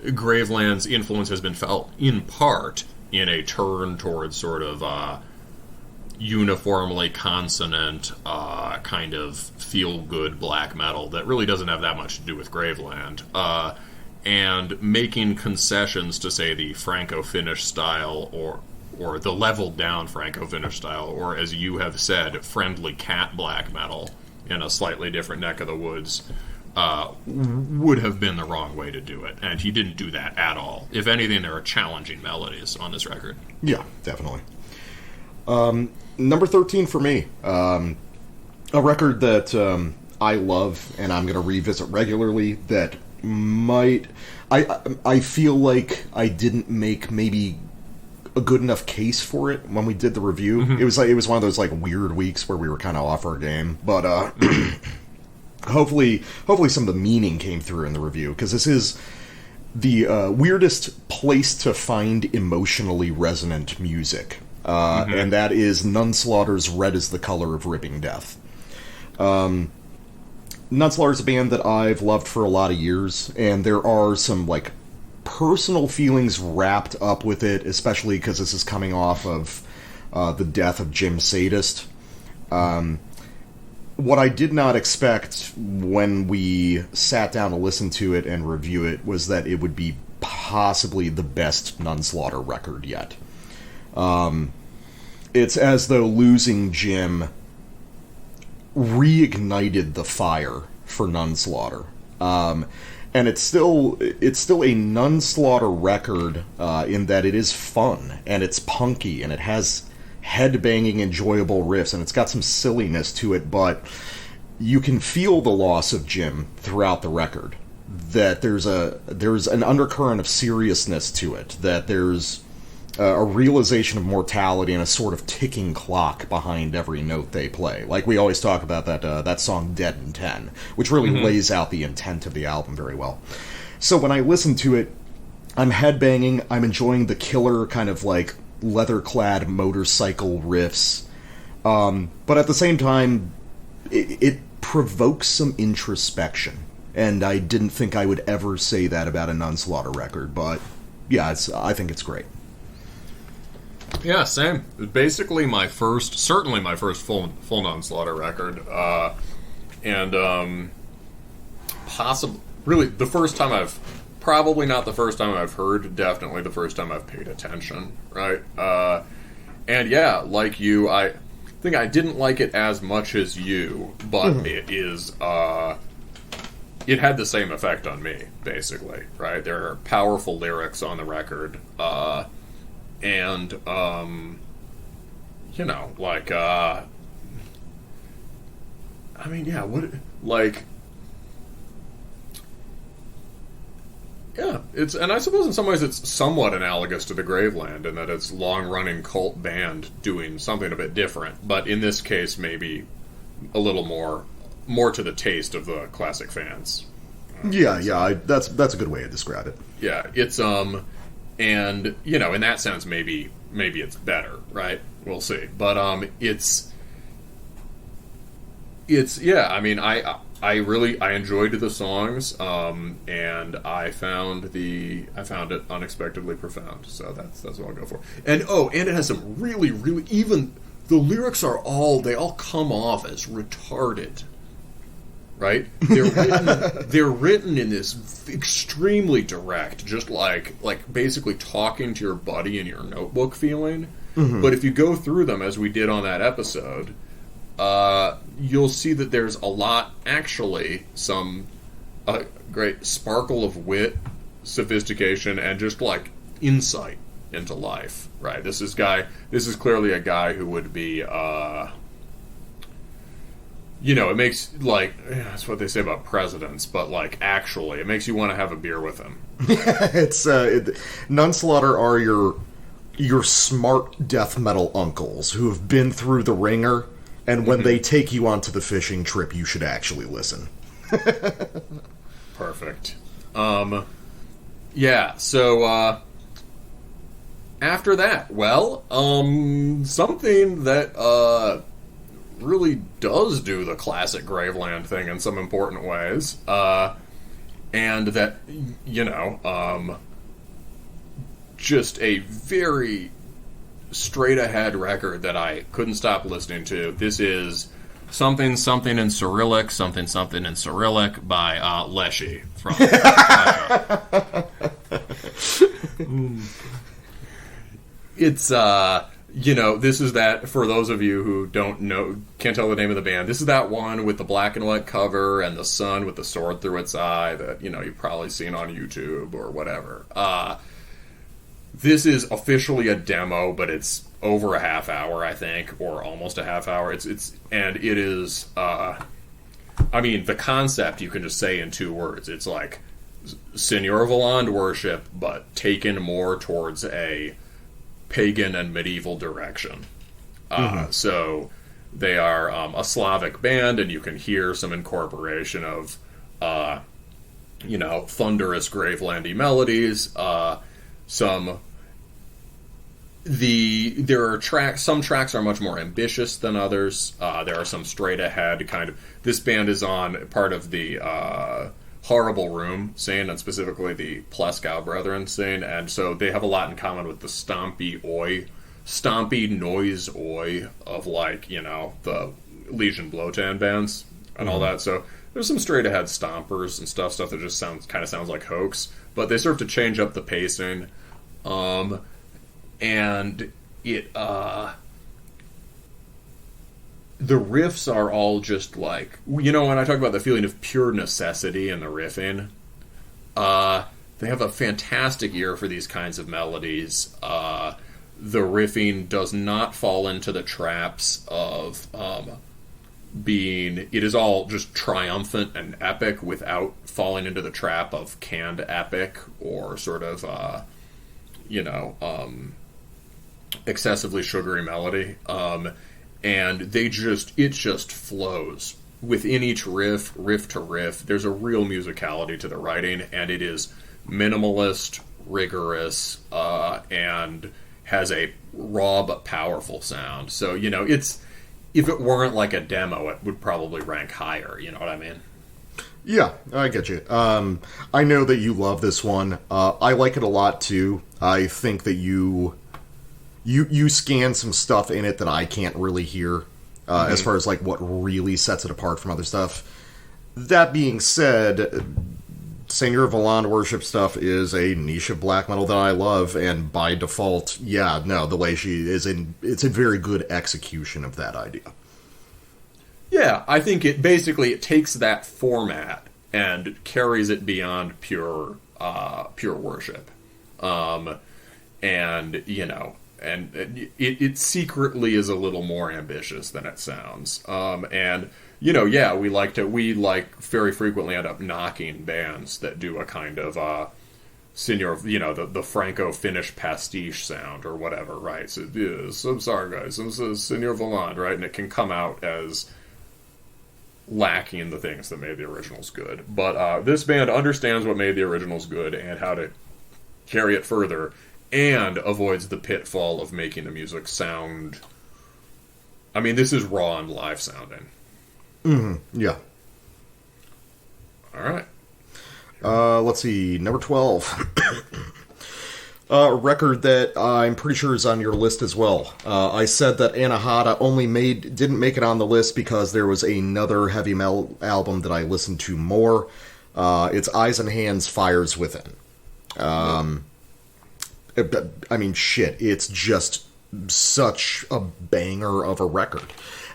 Graveland's influence has been felt, in part, in a turn towards sort of uniformly consonant, kind of feel-good black metal that really doesn't have that much to do with Graveland, and making concessions to, say, the Franco-Finnish style or the leveled-down Franco-Finnish style, or, as you have said, friendly cat black metal in a slightly different neck of the woods, would have been the wrong way to do it. And he didn't do that at all. If anything, there are challenging melodies on this record. Yeah, definitely. Number 13 for me. A record that I love and I'm going to revisit regularly that might... I feel like I didn't make maybe a good enough case for it when we did the review. It was one of those like weird weeks where we were kind of off our game, but hopefully some of the meaning came through in the review, because this is the weirdest place to find emotionally resonant music, and that is Nunslaughter's Red is the Color of Ripping Death. Nunslaughter is a band that I've loved for a lot of years, and there are some like personal feelings wrapped up with it, especially because this is coming off of the death of Jim Sadist. What I did not expect when we sat down to listen to it and review it was that it would be possibly the best Nunslaughter record yet. It's as though losing Jim reignited the fire for Nunslaughter. And it's still a Nunslaughter record in that it is fun, and it's punky, and it has head-banging, enjoyable riffs, and it's got some silliness to it, but you can feel the loss of Jim throughout the record. That there's an undercurrent of seriousness to it, that there's a realization of mortality and a sort of ticking clock behind every note they play. Like we always talk about that song Dead in 10, which really lays out the intent of the album very well. So when I listen to it, I'm headbanging, I'm enjoying the killer kind of like leather-clad motorcycle riffs, but at the same time, it provokes some introspection, and I didn't think I would ever say that about a Nunslaughter record, but yeah, I think it's great. Yeah, same. It was basically certainly my first full Nunslaughter record, and possibly, really, the first time probably not the first time I've heard, definitely the first time I've paid attention, right? And yeah, like you, I think I didn't like it as much as you, but it had the same effect on me, basically, right? There are powerful lyrics on the record, and, like, I mean, yeah, yeah, and I suppose in some ways it's somewhat analogous to the Graveland in that it's long-running cult band doing something a bit different, but in this case maybe a little more to the taste of the classic fans. That's a good way to describe it. Yeah, it's and in that sense maybe it's better, right? We'll see, but it's yeah. I mean, I enjoyed the songs, and I found it unexpectedly profound. So that's what I'll go for. And it has some really, really, even the lyrics they all come off as retarded, right? They're written in this extremely direct, just like basically talking to your buddy in your notebook feeling. Mm-hmm. But if you go through them, as we did on that episode, you'll see that there's a lot, actually, some great sparkle of wit, sophistication, and just like insight into life, right? This is clearly a guy who would be, it makes, like, that's what they say about presidents, but, like, actually, it makes you want to have a beer with him. It's, Nunslaughter are your smart death metal uncles who have been through the ringer, and when they take you onto the fishing trip, you should actually listen. Perfect. Yeah, so, after that, well, something that, really does do the classic Graveland thing in some important ways, and that, just a very straight-ahead record that I couldn't stop listening to. This is Something Something in Cyrillic, Something Something in Cyrillic by Leshy from Russia. It's, this is that, for those of you who can't tell the name of the band, this is that one with the black and white cover and the sun with the sword through its eye that, you've probably seen on YouTube or whatever. This is officially a demo, but it's over a half hour, I think, or almost a half hour. It is, the concept you can just say in 2 words. It's like Seigneur Voland worship, but taken more towards a pagan and medieval direction. So they are a Slavic band, and you can hear some incorporation of, thunderous Gravelandy melodies. There are tracks. Some tracks are much more ambitious than others. There are some straight ahead kind of. This band is on part of the Horrible Room scene, and specifically the Pleskow Brethren scene, and so they have a lot in common with the stompy noise oi of, like, the Legion Blotan bands and all that. So there's some straight ahead stompers and stuff that just sounds like Hoax, but they serve to change up the pacing, and it the riffs are all just like, when I talk about the feeling of pure necessity in the riffing, they have a fantastic ear for these kinds of melodies. The riffing does not fall into the traps of it is all just triumphant and epic without falling into the trap of canned epic or sort of, excessively sugary melody. And it just flows within each riff to riff. There's a real musicality to the writing, and it is minimalist, rigorous, and has a raw but powerful sound. So, if it weren't like a demo, it would probably rank higher. You know what I mean? Yeah, I get you. I know that you love this one. I like it a lot too. I think that you scan some stuff in it that I can't really hear, as far as like what really sets it apart from other stuff. That being said, Seigneur Voland worship stuff is a niche of black metal that I love, and by default, the Leshy it's a very good execution of that idea. Yeah, I think it takes that format and carries it beyond pure worship, and it secretly is a little more ambitious than it sounds. We like very frequently end up knocking bands that do a kind of Senior, the Franco-Finnish pastiche sound or whatever, right? So, I'm sorry, guys, this is Seigneur Voland, right? And it can come out as lacking the things that made the originals good. But this band understands what made the originals good and how to carry it further, and avoids the pitfall of making the music sound... I mean, this is raw and live sounding. Mm-hmm. Yeah. All right. Let's see. Number 12. A record that I'm pretty sure is on your list as well. I said that Anahata didn't make it on the list because there was another heavy metal album that I listened to more. It's Eyes and Hands, Fires Within. I mean, shit, it's just such a banger of a record.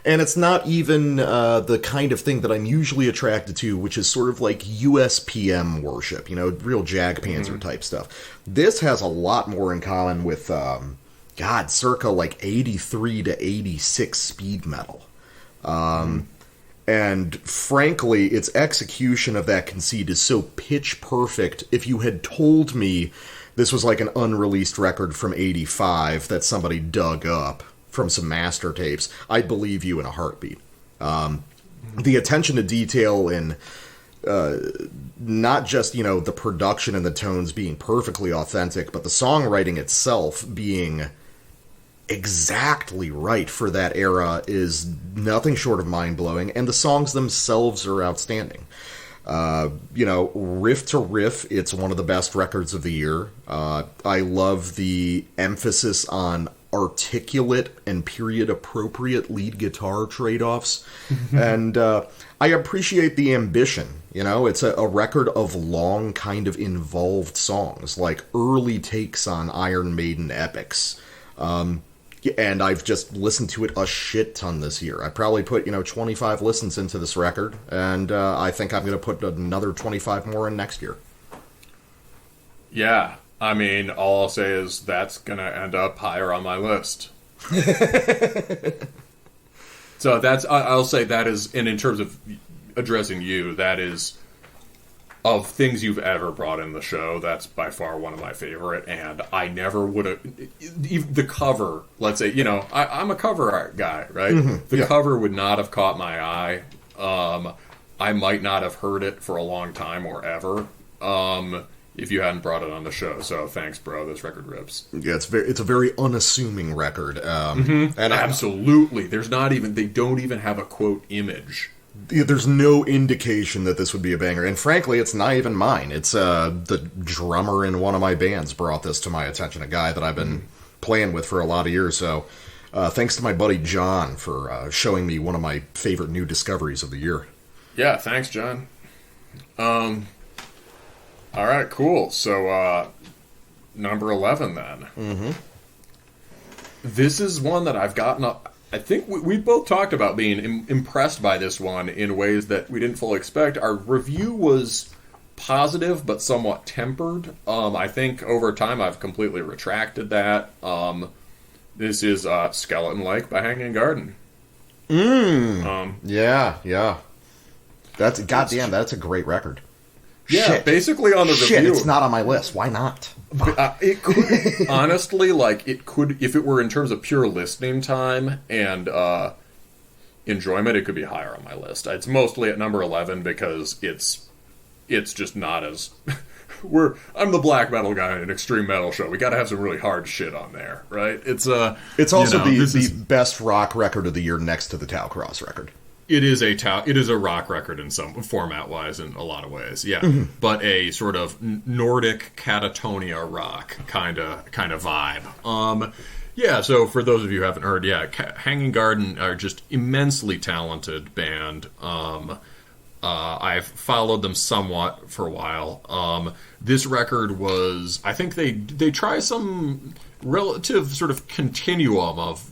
And it's not even the kind of thing that I'm usually attracted to, which is sort of like USPM worship, real Jag Panzer type stuff. This has a lot more in common with, circa like 83 to 86 speed metal. And frankly, its execution of that conceit is so pitch perfect. If you had told me this was like an unreleased record from 85 that somebody dug up from some master tapes, I'd believe you in a heartbeat. The attention to detail in not just, the production and the tones being perfectly authentic, but the songwriting itself being exactly right for that era is nothing short of mind-blowing, and the songs themselves are outstanding. Riff to riff, it's one of the best records of the year. I love the emphasis on articulate and period-appropriate lead guitar trade-offs. And I appreciate the ambition. It's a record of long, kind of involved songs, like early takes on Iron Maiden epics. And I've just listened to it a shit ton this year. I probably put, 25 listens into this record, and I think I'm going to put another 25 more in next year. Yeah. I mean, all I'll say is that's going to end up higher on my list. So I'll say that is, and in terms of addressing you, that is, of things you've ever brought in the show, that's by far one of my favorite, and I never would have, the cover, let's say, I'm a cover art guy, right? Mm-hmm. The cover would not have caught my eye. I might not have heard it for a long time or ever. If you hadn't brought it on the show. So thanks, bro. This record rips. Yeah, it's a very unassuming record. And absolutely. They don't even have a quote image. There's no indication that this would be a banger. And frankly, it's not even mine. It's the drummer in one of my bands brought this to my attention, a guy that I've been playing with for a lot of years. So thanks to my buddy John for showing me one of my favorite new discoveries of the year. Yeah, thanks, John. All right, cool. So, number 11 then. Mm-hmm. This is one that I've gotten up. I think we both talked about being impressed by this one in ways that we didn't fully expect. Our review was positive but somewhat tempered. I think over time I've completely retracted that. This is Skeleton Lake by Hanging Garden. Yeah. That's a great record. Yeah, Shit. Basically on the review. Shit, it's not on my list. Why not? It could, honestly, if it were in terms of pure listening time and enjoyment, it could be higher on my list. It's mostly at number 11 because it's just not as... I'm the black metal guy in an extreme metal show. We got to have some really hard shit on there, right? It's also the best rock record of the year next to the Tau Cross record. It is a rock record in some format-wise in a lot of ways, yeah. But a sort of Nordic catatonia rock kind of vibe. Yeah, so for those of you who haven't heard, Hanging Garden are just immensely talented band. I've followed them somewhat for a while. This record was, I think they try some relative sort of continuum of,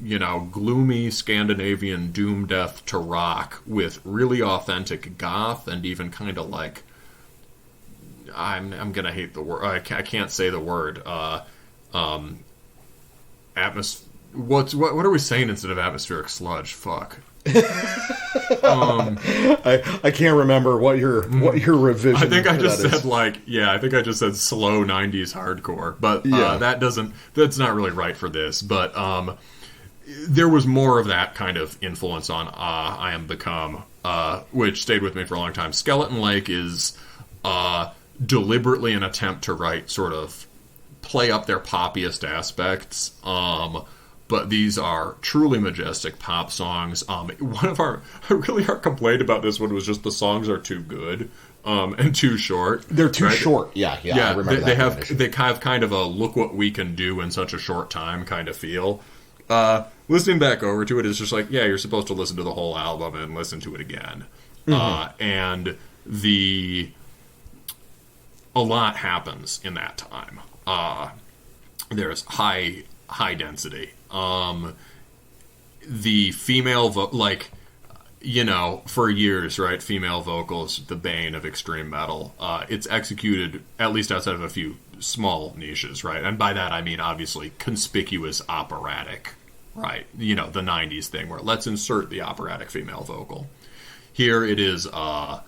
gloomy Scandinavian doom death to rock with really authentic goth and even kind of like, I'm gonna hate the word, I can't say the word, what are we saying instead of atmospheric sludge? Fuck. I can't remember what your revision. I think I just said slow 90s hardcore, but that's not really right for this. But there was more of that kind of influence on I Am Become, which stayed with me for a long time. Skeleton Lake is deliberately an attempt to write sort of play up their poppiest aspects. But these are truly majestic pop songs. Our complaint about this one was just the songs are too good. and too short. They're too short. Yeah. I remember that. They have kind of a look what we can do in such a short time kind of feel. Listening back over to it is just like, yeah, you're supposed to listen to the whole album and listen to it again. And a lot happens in that time. There's high density. The female for years, right? Female vocals, the bane of extreme metal. It's executed at least outside of a few small niches, right? And by that I mean obviously conspicuous operatic, right? The 90s thing where let's insert the operatic female vocal. Here it is a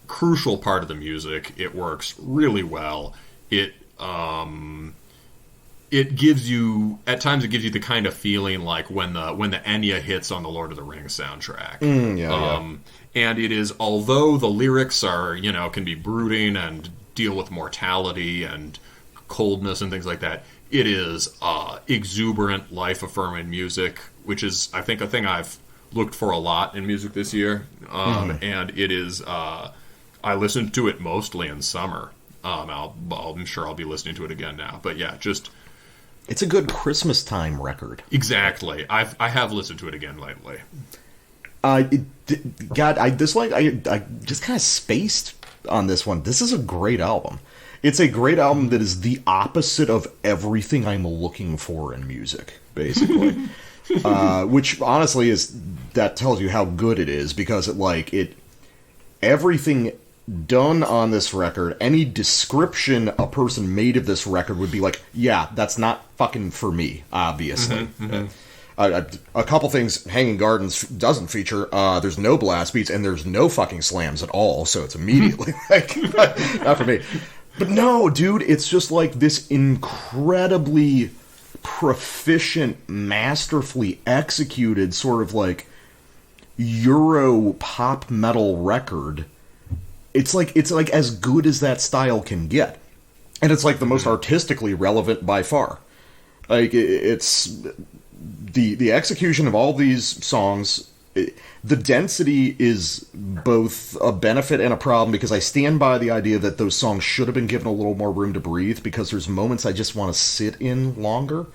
crucial part of the music. It works really well. It gives you, at times it gives you the kind of feeling like when the Enya hits on the Lord of the Rings soundtrack. And it is, although the lyrics are, can be brooding and deal with mortality and coldness and things like that, it is exuberant, life-affirming music, which is, I think, a thing I've looked for a lot in music this year. And it is, I listened to it mostly in summer. I'm sure I'll be listening to it again now. But yeah, it's a good Christmas time record. Exactly. I have listened to it again lately. I just kind of spaced on this one. This is a great album. It's a great album that is the opposite of everything I'm looking for in music, basically. Which honestly that tells you how good it is, because everything done on this record, any description a person made of this record would be like, yeah, that's not fucking for me, obviously. A couple things Hanging Gardens doesn't feature. There's no blast beats, and there's no fucking slams at all, so it's immediately not for me. But no, dude, it's just like this incredibly proficient, masterfully executed sort of like Euro pop metal record. It's like as good as that style can get. And it's like the most artistically relevant by far. Like, it's the execution of all these songs. The density is both a benefit and a problem, because I stand by the idea that those songs should have been given a little more room to breathe, because there's moments I just want to sit in longer.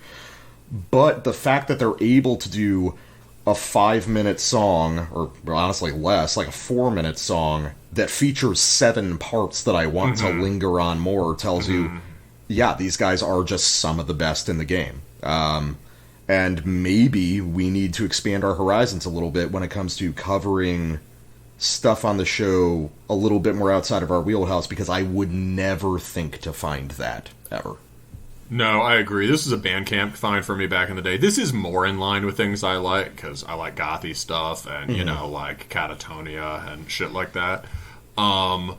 But the fact that they're able to do a 5-minute song, or honestly less, like a 4-minute song, that features 7 parts that I want to linger on more, tells you, yeah, these guys are just some of the best in the game. And maybe we need to expand our horizons a little bit when it comes to covering stuff on the show a little bit more outside of our wheelhouse, because I would never think to find that, ever. No, I agree. This is a Bandcamp find for me back in the day. This is more in line with things I like, because I like gothy stuff and, like Catatonia and shit like that. I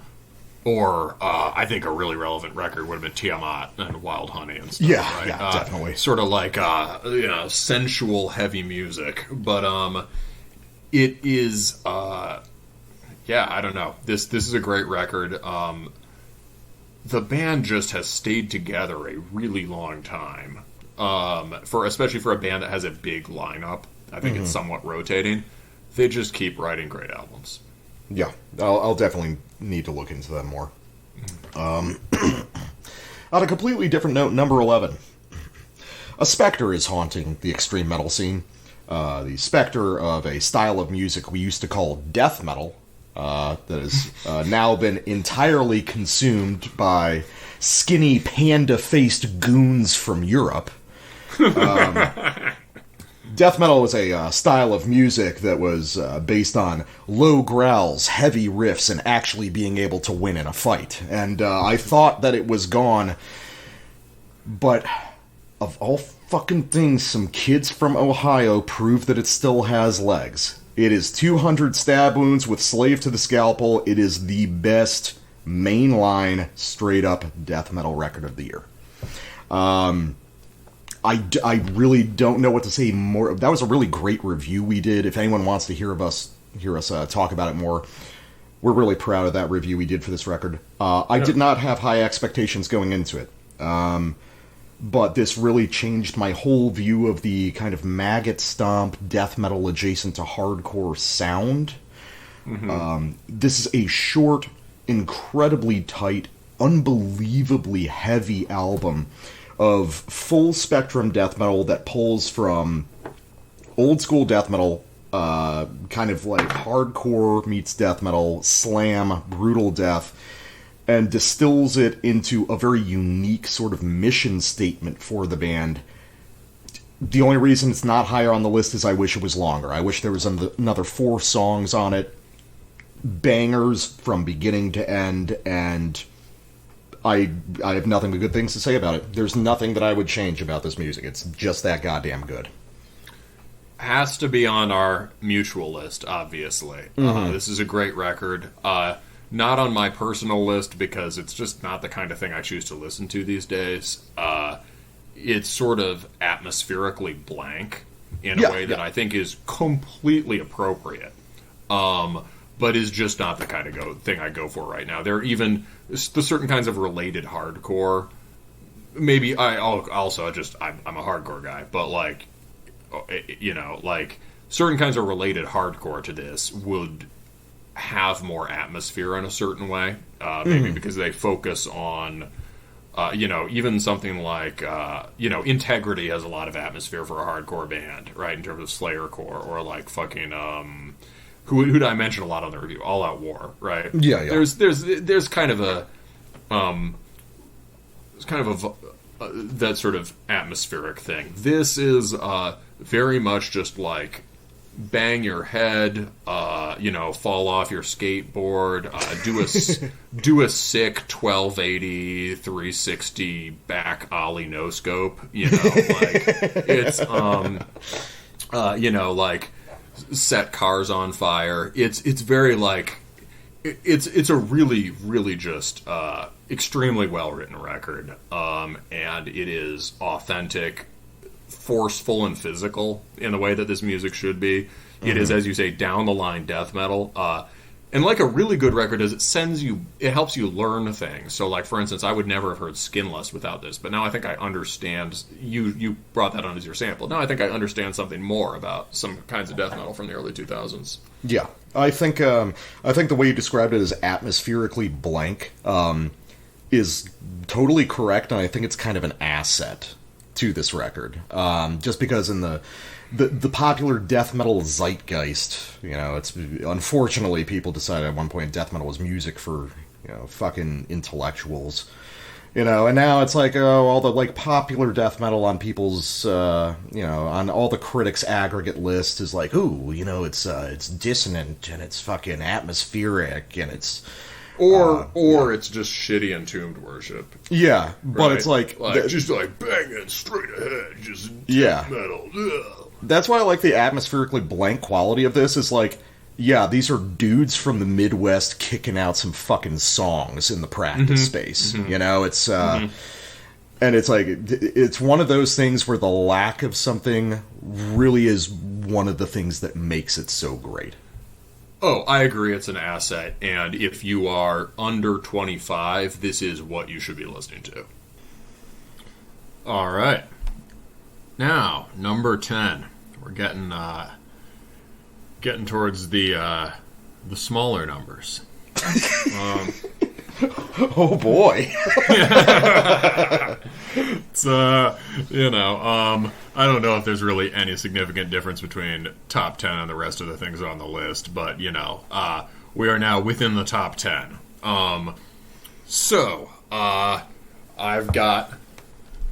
think a really relevant record would have been Tiamat and Wild Honey and stuff. Yeah, right? yeah, definitely. Sort of like, sensual, heavy music. But it is, I don't know. This is a great record. The band just has stayed together a really long time. Especially for a band that has a big lineup. I think it's somewhat rotating. They just keep writing great albums. Yeah, I'll definitely need to look into that more. On a completely different note, number 11. A specter is haunting the extreme metal scene. The specter of a style of music we used to call death metal, that has now been entirely consumed by skinny panda-faced goons from Europe. Death metal was a style of music that was based on low growls, heavy riffs, and actually being able to win in a fight. And I thought that it was gone, but of all fucking things, some kids from Ohio proved that it still has legs. It is 200 stab wounds with Slave to the Scalpel. It is the best mainline, straight-up death metal record of the year. I really don't know what to say more. That was a really great review we did. If anyone wants to hear us talk about it more, we're really proud of that review we did for this record. I did not have high expectations going into it. But this really changed my whole view of the kind of maggot stomp, death metal adjacent to hardcore sound This is a short, incredibly tight, unbelievably heavy album of full spectrum death metal that pulls from old school death metal, kind of like hardcore meets death metal, slam, brutal death, and distills it into a very unique sort of mission statement for the band. The only reason it's not higher on the list is I wish it was longer. I wish there was another 4 songs on it, bangers from beginning to end, and I have nothing but good things to say about it. There's nothing that I would change about this music. It's just that goddamn good. Has to be on our mutual list, obviously. This is a great record. Not on my personal list because it's just not the kind of thing I choose to listen to these days. It's sort of atmospherically blank in a way that I think is completely appropriate. But is just not the kind of thing I go for right now. There are even the certain kinds of related hardcore. Maybe I'm a hardcore guy, but like, you know, like certain kinds of related hardcore to this would have more atmosphere in a certain way. Maybe because they focus on, you know, even something like, you know, Integrity has a lot of atmosphere for a hardcore band, right? In terms of Slayercore or like fucking, who did I mention a lot on the review? All Out War, right? Yeah. There's kind of a, that sort of atmospheric thing. This is very much just like bang your head, you know, fall off your skateboard, do a sick 1280 360 back ollie no scope. You know, like it's you know, like set cars on fire. It's very like it's a really just extremely well written record, and it is authentic, forceful, and physical in the way that this music should be. It is, as you say, down the line death metal, and like a really good record is, it helps you learn things. So, like for instance, I would never have heard Skinless without this, but now I think I understand. You brought that on as your sample. Now I think I understand something more about some kinds of death metal from the early 2000s. Yeah, I think the way you described it as atmospherically blank is totally correct, and I think it's kind of an asset to this record. Just because in the popular death metal zeitgeist, you know, it's unfortunately people decided at one point death metal was music for, you know, fucking intellectuals, you know, and now it's like, oh, all the like popular death metal on people's, you know, on all the critics' aggregate list is like, ooh, you know, it's dissonant and it's fucking atmospheric and it's. Or it's just shitty entombed worship. Yeah, but right? It's like just like banging straight ahead, just metal. Ugh. That's why I like the atmospherically blank quality of this. Is like, yeah, these are dudes from the Midwest kicking out some fucking songs in the practice space. You know, it's and it's like it's one of those things where the lack of something really is one of the things that makes it so great. Oh, I agree it's an asset, and if you are under 25, this is what you should be listening to. All right. Now, number 10. We're getting towards the smaller numbers. Oh boy. It's you know, I don't know if there's really any significant difference between top 10 and the rest of the things on the list, but you know, we are now within the top 10. So I've got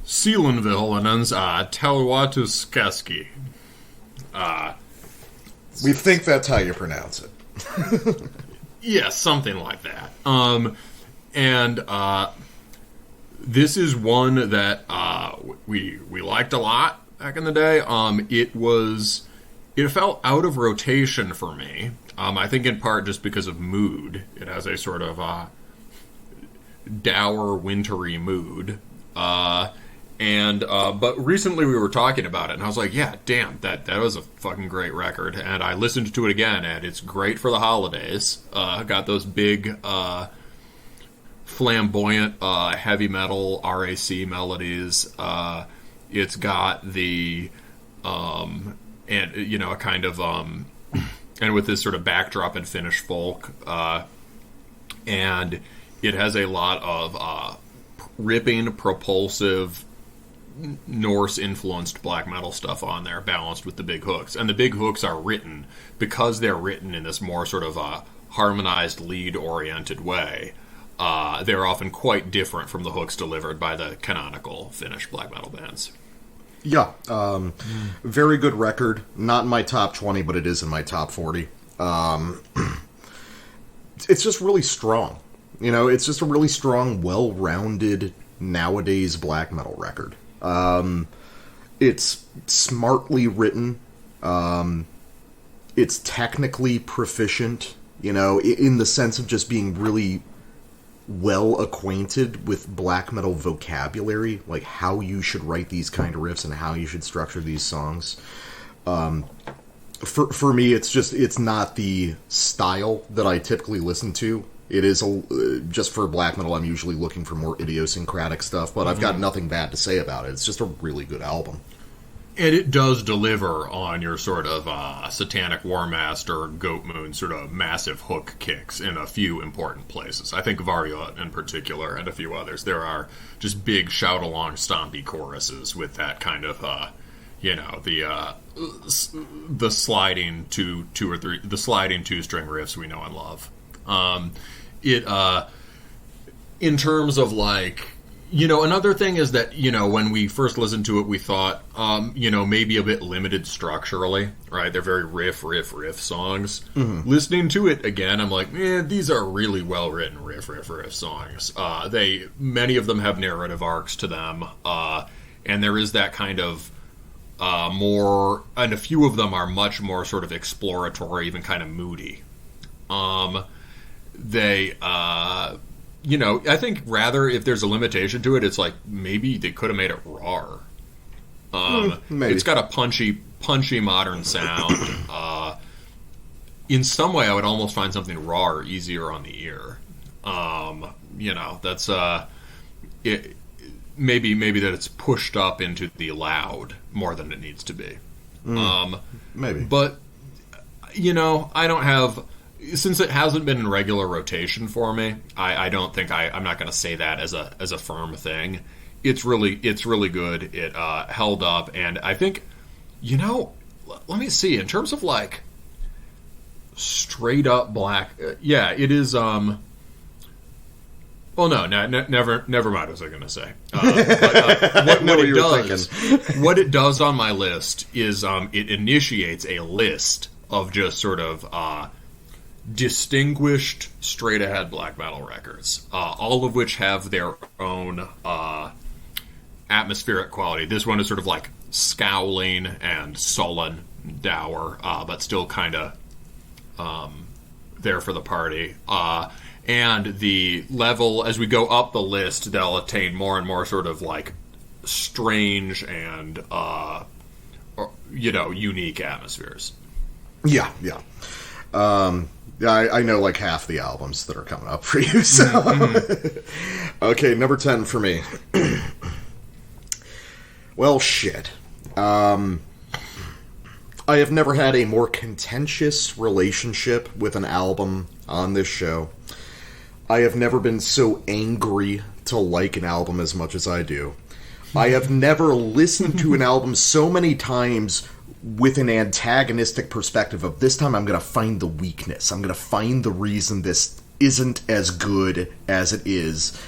Seelenvillenens Telwatuskaski. We think that's how you pronounce it. Yeah, something like that. And this is one that we liked a lot back in the day. It fell out of rotation for me. I think in part just because of mood. It has a sort of dour, wintry mood. But recently we were talking about it, and I was like, yeah, damn, that was a fucking great record. And I listened to it again, and it's great for the holidays. Got those big, flamboyant, heavy metal RAC melodies. It's got the, and you know, a kind of and with this sort of backdrop in Finnish folk, and it has a lot of ripping, propulsive, Norse-influenced black metal stuff on there, balanced with the big hooks. And the big hooks are written, because they're written in this more sort of harmonized, lead-oriented way, they're often quite different from the hooks delivered by the canonical Finnish black metal bands. Yeah, very good record. Not in my top 20, but it is in my top 40. It's just really strong. You know, it's just a really strong, well-rounded, nowadays black metal record. It's smartly written. It's technically proficient, you know, in the sense of just being really well acquainted with black metal vocabulary, like how you should write these kind of riffs and how you should structure these songs. For me, it's not the style that I typically listen to. It is just for black metal. I'm usually looking for more idiosyncratic stuff, but I've got nothing bad to say about it. It's just a really good album. And it does deliver on your sort of Satanic Warmaster, Goat Moon sort of massive hook kicks in a few important places. I think Varia in particular and a few others. There are just big shout-along stompy choruses with that kind of, the sliding the sliding two-string riffs we know and love. In terms of like, you know, another thing is that, you know, when we first listened to it, we thought, maybe a bit limited structurally, right? They're very riff songs. Mm-hmm. Listening to it again, I'm like, these are really well-written riff songs. Many of them have narrative arcs to them, and there is that kind of more, and a few of them are much more sort of exploratory, even kind of moody. I think rather if there's a limitation to it, it's like maybe they could have made it raw. It's got a punchy modern sound. In some way, I would almost find something raw easier on the ear. That's it. Maybe that it's pushed up into the loud more than it needs to be. Maybe, but I don't have. Since it hasn't been in regular rotation for me, I don't think I'm not going to say that as a firm thing. It's really good. It held up, and I think, let me see. In terms of like straight up black, it is. Well, no, never mind. What was I going to say? What it does on my list is it initiates a list of just sort of. Distinguished straight-ahead black metal records, all of which have their own atmospheric quality. This one is sort of like scowling and sullen, dour, but still kind of there for the party. And the level, as we go up the list, they'll attain more and more sort of like strange and unique atmospheres. Yeah. I know like half the albums that are coming up for you, so... Okay, number 10 for me. Well, shit. I have never had a more contentious relationship with an album on this show. I have never been so angry to like an album as much as I do. I have never listened to an album so many times with an antagonistic perspective of this time I'm going to find the weakness. I'm going to find the reason this isn't as good as it is.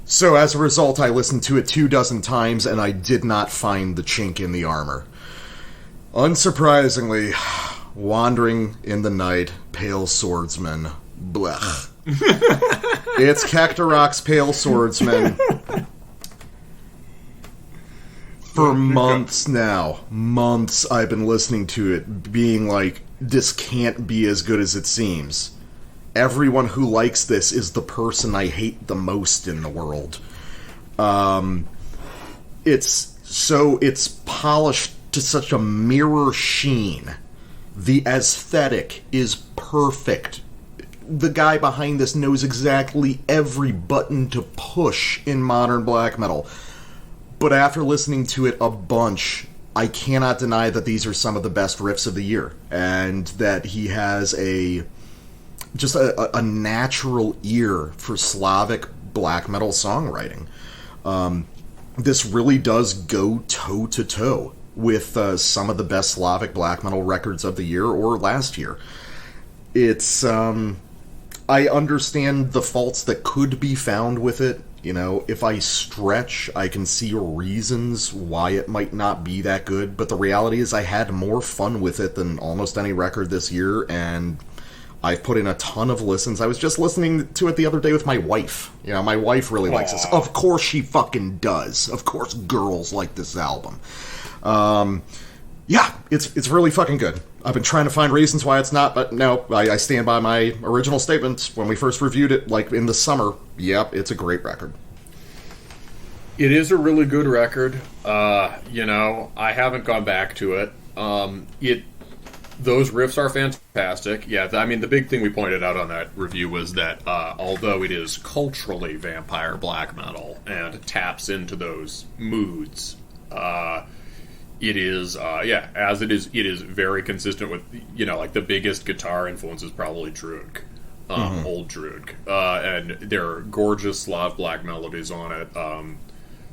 So as a result, I listened to it 24 times and I did not find the chink in the armor. Unsurprisingly, Wandering in the Night, Pale Swordsman, blech. It's Cactaroc's Pale Swordsman. For months I've been listening to it, being like, this can't be as good as it seems. Everyone who likes this is the person I hate the most in the world. It's polished to such a mirror sheen. The aesthetic is perfect. The guy behind this knows exactly every button to push in modern black metal. But after listening to it a bunch, I cannot deny that these are some of the best riffs of the year, and that he has a natural ear for Slavic black metal songwriting. This really does go toe-to-toe with some of the best Slavic black metal records of the year or last year. It's, I understand the faults that could be found with it. You know, if I stretch, I can see reasons why it might not be that good, but the reality is I had more fun with it than almost any record this year, and I've put in a ton of listens. I was just listening to it the other day with my wife. You know, my wife really likes this. Of course she fucking does. Of course girls like this album. Yeah, it's really fucking good. I've been trying to find reasons why it's not, but no, I stand by my original statement when we first reviewed it, like in the summer. Yep, it's a great record. It is a really good record. You know, I haven't gone back to it. Those riffs are fantastic. Yeah, I mean, the big thing we pointed out on that review was that although it is culturally vampire black metal and taps into those moods, it is, as it is very consistent with, you know, like the biggest guitar influence is probably Drudg, old Drudg. And there are gorgeous Slav black melodies on it.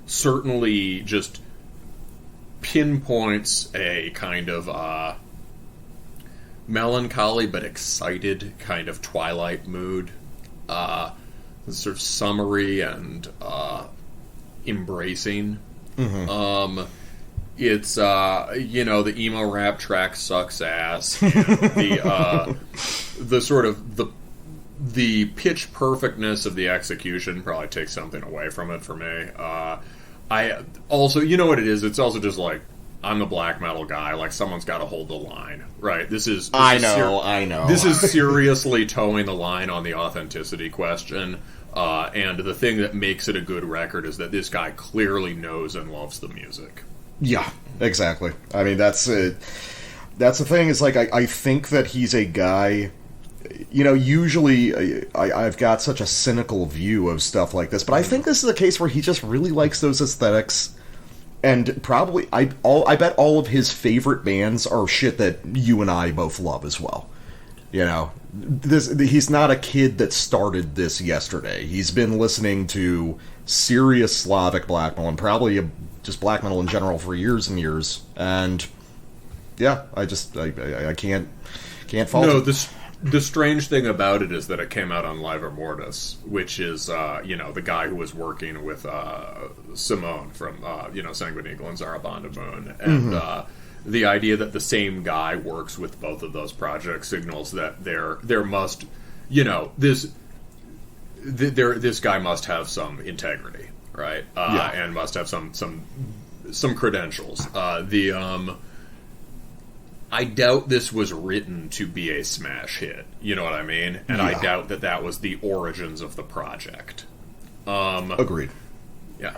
Certainly just pinpoints a kind of melancholy but excited kind of twilight mood. Sort of summery and embracing. It's, you know, the emo rap track sucks ass. The sort of, the pitch perfectness of the execution probably takes something away from it for me. I also, you know what it is? It's also just like, I'm the black metal guy. Like, someone's got to hold the line, right? I know. This is seriously towing the line on the authenticity question. And the thing that makes it a good record is that this guy clearly knows and loves the music. Yeah, exactly. I mean, that's the thing, is like, I think that he's a guy, you know, usually I've got such a cynical view of stuff like this, but I think this is a case where he just really likes those aesthetics, and probably, I bet all of his favorite bands are shit that you and I both love as well. You know, he's not a kid that started this yesterday. He's been listening to serious Slavic black metal, and probably just black metal in general for years and years, and yeah, I can't fault it. No, the strange thing about it is that it came out on Live Mortis, which is you know, the guy who was working with Simone from you know, Sanguine Eagle and Zarabanda Moon, and the idea that the same guy works with both of those projects signals that there must, you know, this guy must have some integrity, right? And must have some credentials. I doubt this was written to be a smash hit. You know what I mean? And I doubt that was the origins of the project. Agreed. Yeah.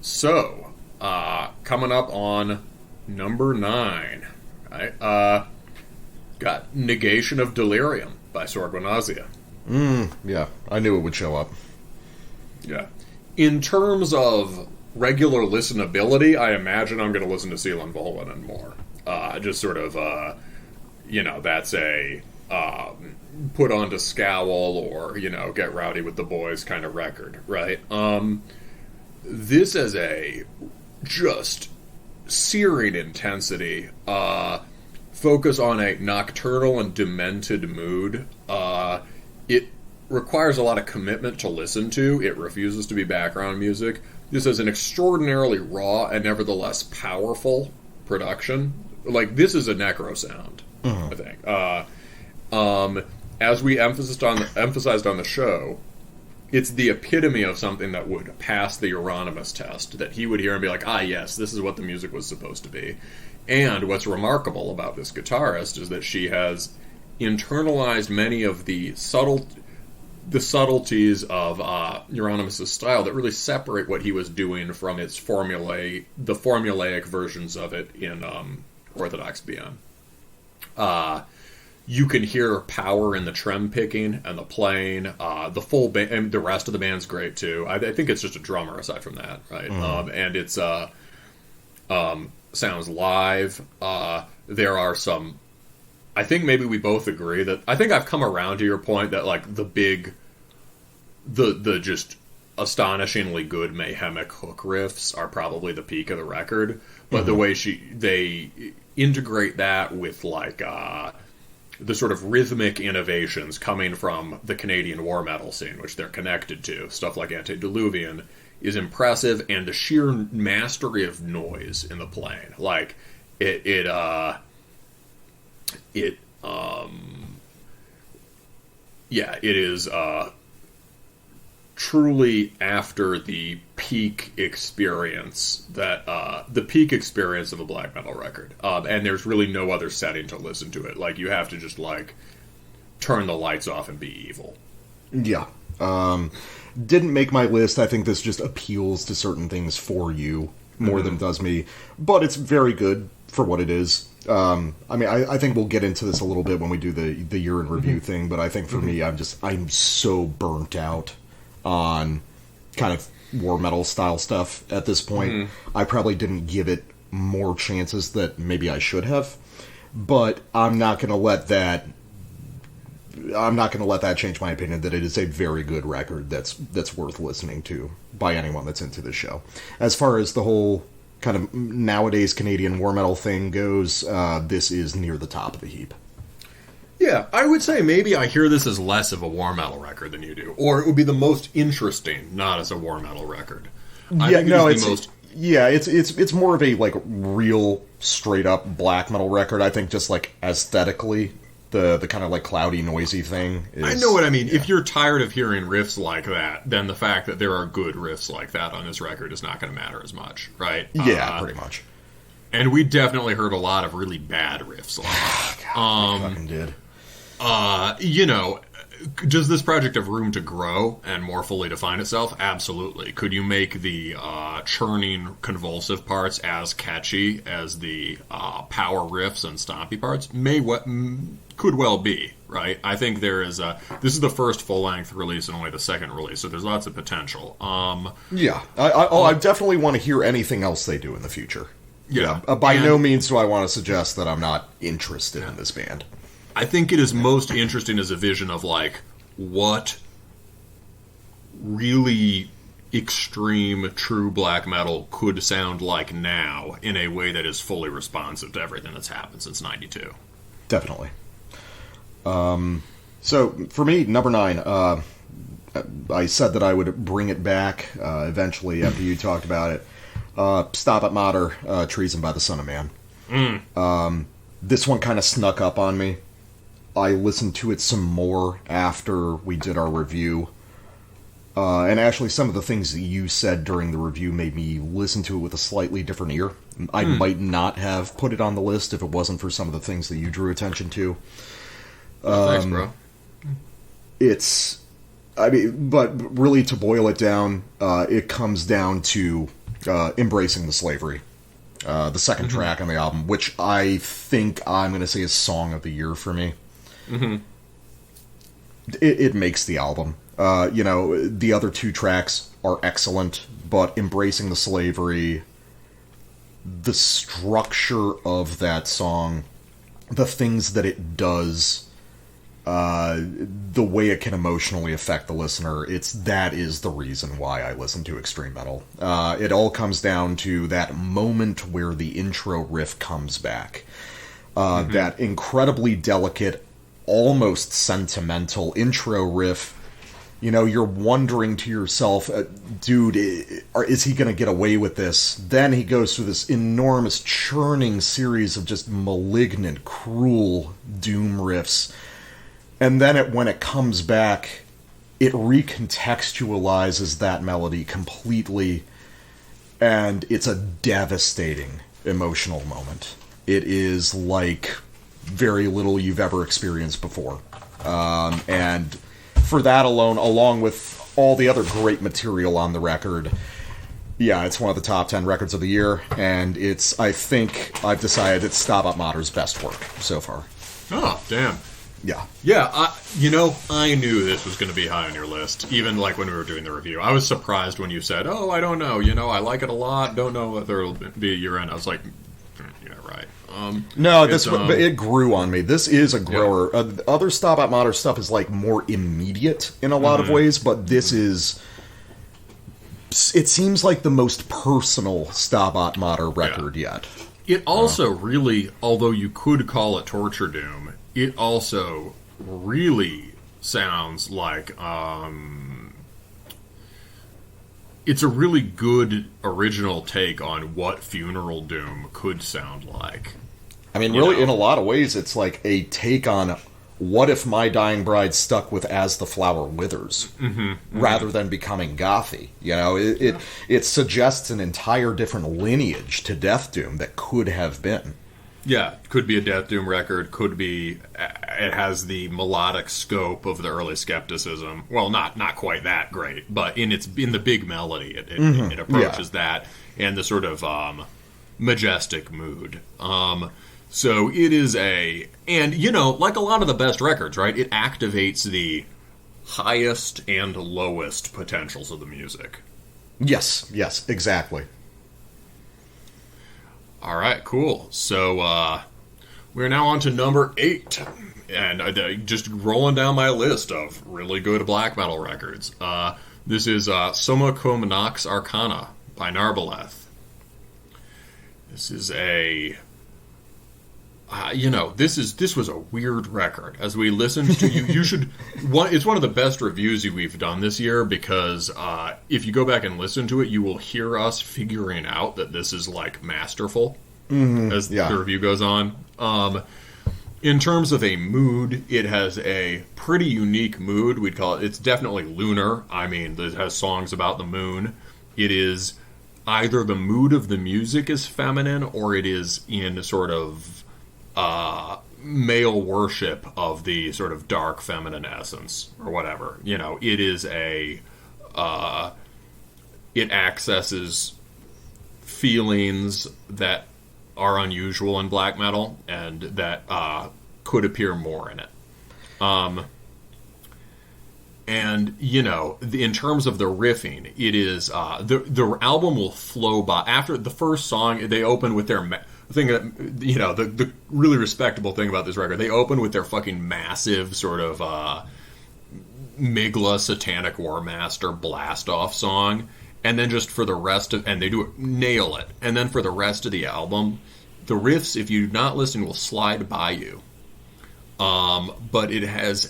So, coming up on number 9, right? Got Negation of Delirium by Sorgonazia. Yeah, I knew it would show up. Yeah. In terms of regular listenability, I imagine I'm going to listen to Seelan Volin and more. Just sort of, you know, that's a put on to scowl or, you know, get rowdy with the boys kind of record, right? This is a just searing intensity, focus on a nocturnal and demented mood. It requires a lot of commitment to listen to. It refuses to be background music. This is an extraordinarily raw and nevertheless powerful production. Like, this is a necro sound, I think. As we emphasized on the show, it's the epitome of something that would pass the Euronymous test, that he would hear and be like, yes, this is what the music was supposed to be. And what's remarkable about this guitarist is that she has internalized many of the subtleties of Euronymous' style that really separate what he was doing from the formulaic versions of it in Orthodox BM. You can hear power in the trem picking and the playing. The full band, and the rest of the band's great too. I think it's just a drummer aside from that, right? And it's sounds live. There are some... I think maybe we both agree that... I think I've come around to your point that, like, the just astonishingly good mayhemic hook riffs are probably the peak of the record. But the way they integrate that with, like, the sort of rhythmic innovations coming from the Canadian war metal scene, which they're connected to, stuff like Antediluvian, is impressive, and the sheer mastery of noise in the playing. Like, it is truly after the peak experience of a black metal record. And there's really no other setting to listen to it. Like, you have to just, like, turn the lights off and be evil. Yeah. Didn't make my list. I think this just appeals to certain things for you more than it does me. But it's very good for what it is. I mean, I think we'll get into this a little bit when we do the year in review thing, but I think for me, I'm so burnt out on kind of war metal style stuff at this point. I probably didn't give it more chances that maybe I should have, but I'm not going to let that change my opinion that it is a very good record that's worth listening to by anyone that's into this show. As far as the whole kind of nowadays Canadian war metal thing goes, this is near the top of the heap. Yeah, I would say maybe I hear this as less of a war metal record than you do, or it would be the most interesting, not as a war metal record. It's more of a, like, real straight up black metal record. I think just, like, aesthetically, the kind of, like, cloudy, noisy thing is... I know what I mean. Yeah. If you're tired of hearing riffs like that, then the fact that there are good riffs like that on this record is not going to matter as much, right? Yeah, pretty much. And we definitely heard a lot of really bad riffs like that. God, we fucking did. Does this project have room to grow and more fully define itself? Absolutely. Could you make the churning, convulsive parts as catchy as the power riffs and stompy parts? Could well be, right? I think there is this is the first full-length release and only the second release, so there's lots of potential. I definitely want to hear anything else they do in the future. Yeah. By no means do I want to suggest that I'm not interested in this band. I think it is most interesting as a vision of, like, what really extreme true black metal could sound like now in a way that is fully responsive to everything that's happened since 92. Definitely. So, for me, number 9, I said that I would bring it back eventually after you talked about it. Stop at Mater, Treason by the Son of Man. This one kind of snuck up on me. I listened to it some more after we did our review. And actually, some of the things that you said during the review made me listen to it with a slightly different ear. I might not have put it on the list if it wasn't for some of the things that you drew attention to. Thanks, bro. But really, to boil it down, it comes down to Embracing the Slavery. The second track on the album, which I think I'm going to say is Song of the Year for me. It makes the album. The other two tracks are excellent, but Embracing the Slavery, the structure of that song, the things that it does, the way it can emotionally affect the listener, that is the reason why I listen to extreme metal. It all comes down to that moment where the intro riff comes back. That incredibly delicate, almost sentimental intro riff. You're wondering to yourself, dude, is he going to get away with this? Then he goes through this enormous churning series of just malignant, cruel doom riffs. And then when it comes back, it recontextualizes that melody completely. And it's a devastating emotional moment. It is like very little you've ever experienced before. And for that alone, along with all the other great material on the record, yeah, it's one of the top 10 records of the year, and I think I've decided it's Stabat Mater's best work so far. Oh, damn. Yeah. Yeah, I knew this was going to be high on your list, even like when we were doing the review. I was surprised when you said, "Oh, I don't know. I like it a lot. Don't know whether it'll be a year end." I was like, "Yeah, right." No, but it grew on me. This is a grower. Yeah. Other Stabat Mater stuff is like more immediate in a lot of ways, but this is. It seems like the most personal Stabat Mater record yet. It also really, although you could call it torture doom, it also really sounds like it's a really good original take on what funeral doom could sound like. I mean, really, in a lot of ways, it's like a take on what if my dying bride stuck with As the Flower Withers, rather than becoming gothy. It suggests an entire different lineage to Death Doom that could have been. Yeah, could be a Death Doom record, could be... It has the melodic scope of the early Skepticism. Well, not quite that great, but in the big melody, it approaches that, and the sort of majestic mood. So it is and like a lot of the best records, right? It activates the highest and lowest potentials of the music. Yes, exactly. All right, cool. So we're now on to number 8, and just rolling down my list of really good black metal records. This is Summa Cum Nox Arcana by Narbaleth. This is this was a weird record. As we listened to you should. It's one of the best reviews we've done this year because if you go back and listen to it, you will hear us figuring out that this is like masterful as the review goes on. In terms of a mood, it has a pretty unique mood. We'd call it. It's definitely lunar. I mean, it has songs about the moon. It is either the mood of the music is feminine or it is in sort of male worship of the sort of dark feminine essence or whatever. It is it accesses feelings that are unusual in black metal and that could appear more in it. And in terms of the riffing, it is the album will flow by. After the first song, they open with their thing that the really respectable thing about this record. They open with their fucking massive sort of Migla Satanic War Master blast off song, and then just for the rest of, and they nail it. And then for the rest of the album, the riffs, if you do not listen, will slide by you. But it has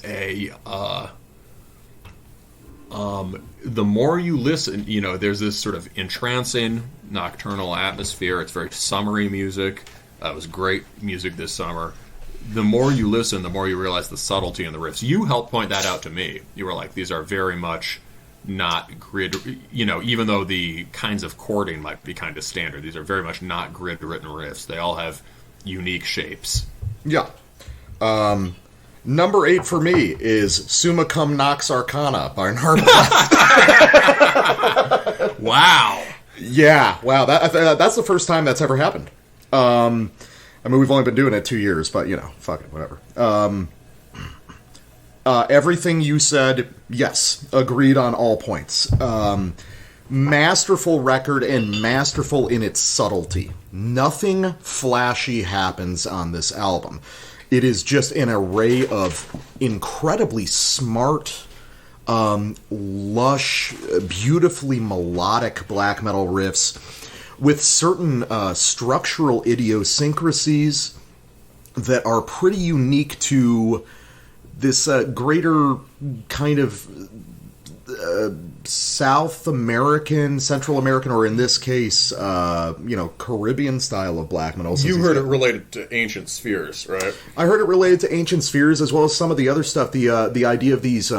the more you listen, there's this sort of entrancing nocturnal atmosphere. It's very summery music. It was great music this summer. The more you listen, the more you realize the subtlety in the riffs. You helped point that out to me. You were like, these are very much not grid, even though the kinds of chording might be kind of standard, these are very much not grid-written riffs. They all have unique shapes. Yeah. Number 8 for me is Summa Cum Nox Arcana by Narbaleth. Wow. Yeah, wow. That's the first time that's ever happened. I mean, we've only been doing it 2 years, but, fuck it, whatever. Everything you said, yes, agreed on all points. Masterful record and masterful in its subtlety. Nothing flashy happens on this album. It is just an array of incredibly smart, lush, beautifully melodic black metal riffs with certain structural idiosyncrasies that are pretty unique to this greater kind of South American, Central American, or in this case, Caribbean style of black metal. You heard it related to Ancient Spheres, right? I heard it related to Ancient Spheres as well as some of the other stuff. The idea of these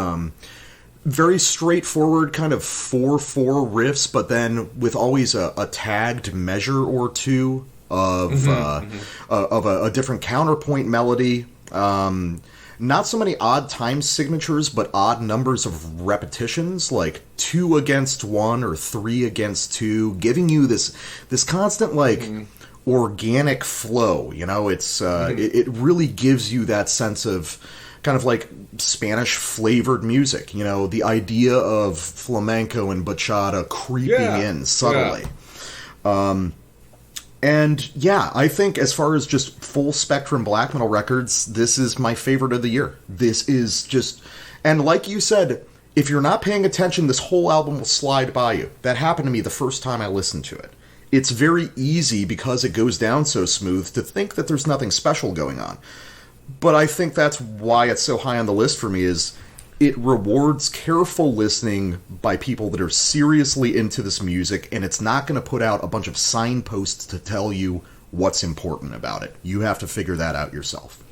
very straightforward kind of 4/4 riffs, but then with always a tagged measure or two of a different counterpoint melody. Not so many odd time signatures, but odd numbers of repetitions, like 2 against 1 or 3 against 2, giving you this constant organic flow. It's it really gives you that sense of kind of like Spanish flavored music. You know, the idea of flamenco and bachata creeping in subtly. Yeah. And yeah, I think as far as just full spectrum black metal records, this is my favorite of the year. This is just, and like you said, if you're not paying attention, this whole album will slide by you. That happened to me the first time I listened to it. It's very easy, because it goes down so smooth, to think that there's nothing special going on. But I think that's why it's so high on the list for me, is it rewards careful listening by people that are seriously into this music, and it's not going to put out a bunch of signposts to tell you what's important about it. You have to figure that out yourself.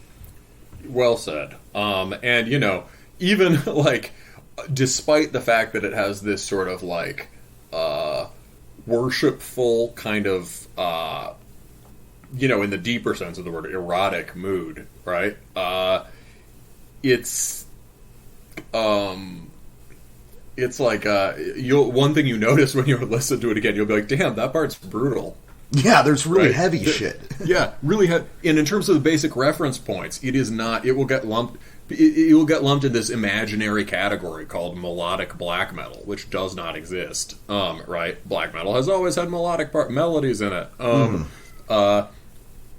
Well said. And, you know, even, like, despite the fact that it has this sort of, like, worshipful kind of, you know, in the deeper sense of the word, erotic mood, right? It's like one thing you notice when you listen to it again, you'll be like, damn, that part's brutal. Yeah, there's really heavy shit. Yeah, really heavy. And in terms of the basic reference points, it is not. It will get lumped. It will get lumped in this imaginary category called melodic black metal, which does not exist. Right? Black metal has always had melodic melodies in it.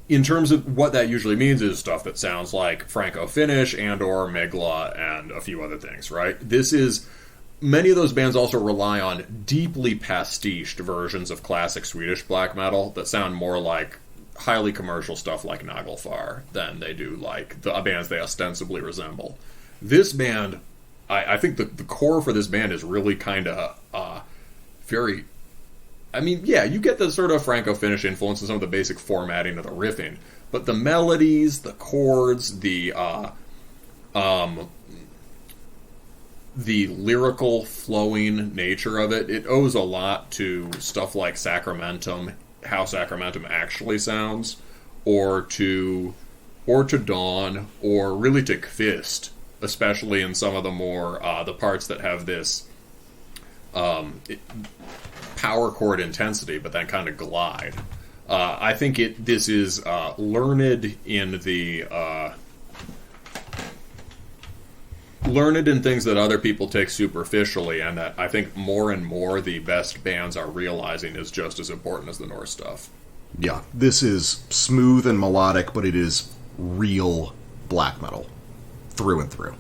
In terms of what that usually means, is stuff that sounds like Franco-Finnish and or Megla and a few other things, right? Many of those bands also rely on deeply pastiched versions of classic Swedish black metal that sound more like highly commercial stuff like Nagelfar than they do like the bands they ostensibly resemble. This band, I think the core for this band is really kind of very... I mean, yeah, you get the sort of Franco-Finnish influence in some of the basic formatting of the riffing, but the melodies, the chords, the lyrical flowing nature of it, it owes a lot to stuff like Sacramentum, how Sacramentum actually sounds, or to Dawn, or really to Kvist, especially in some of the more the parts that have this power chord intensity, but then kind of glide. I think this is learned in things that other people take superficially, and that I think more and more the best bands are realizing is just as important as the Norse stuff. Yeah, this is smooth and melodic, but it is real black metal through and through.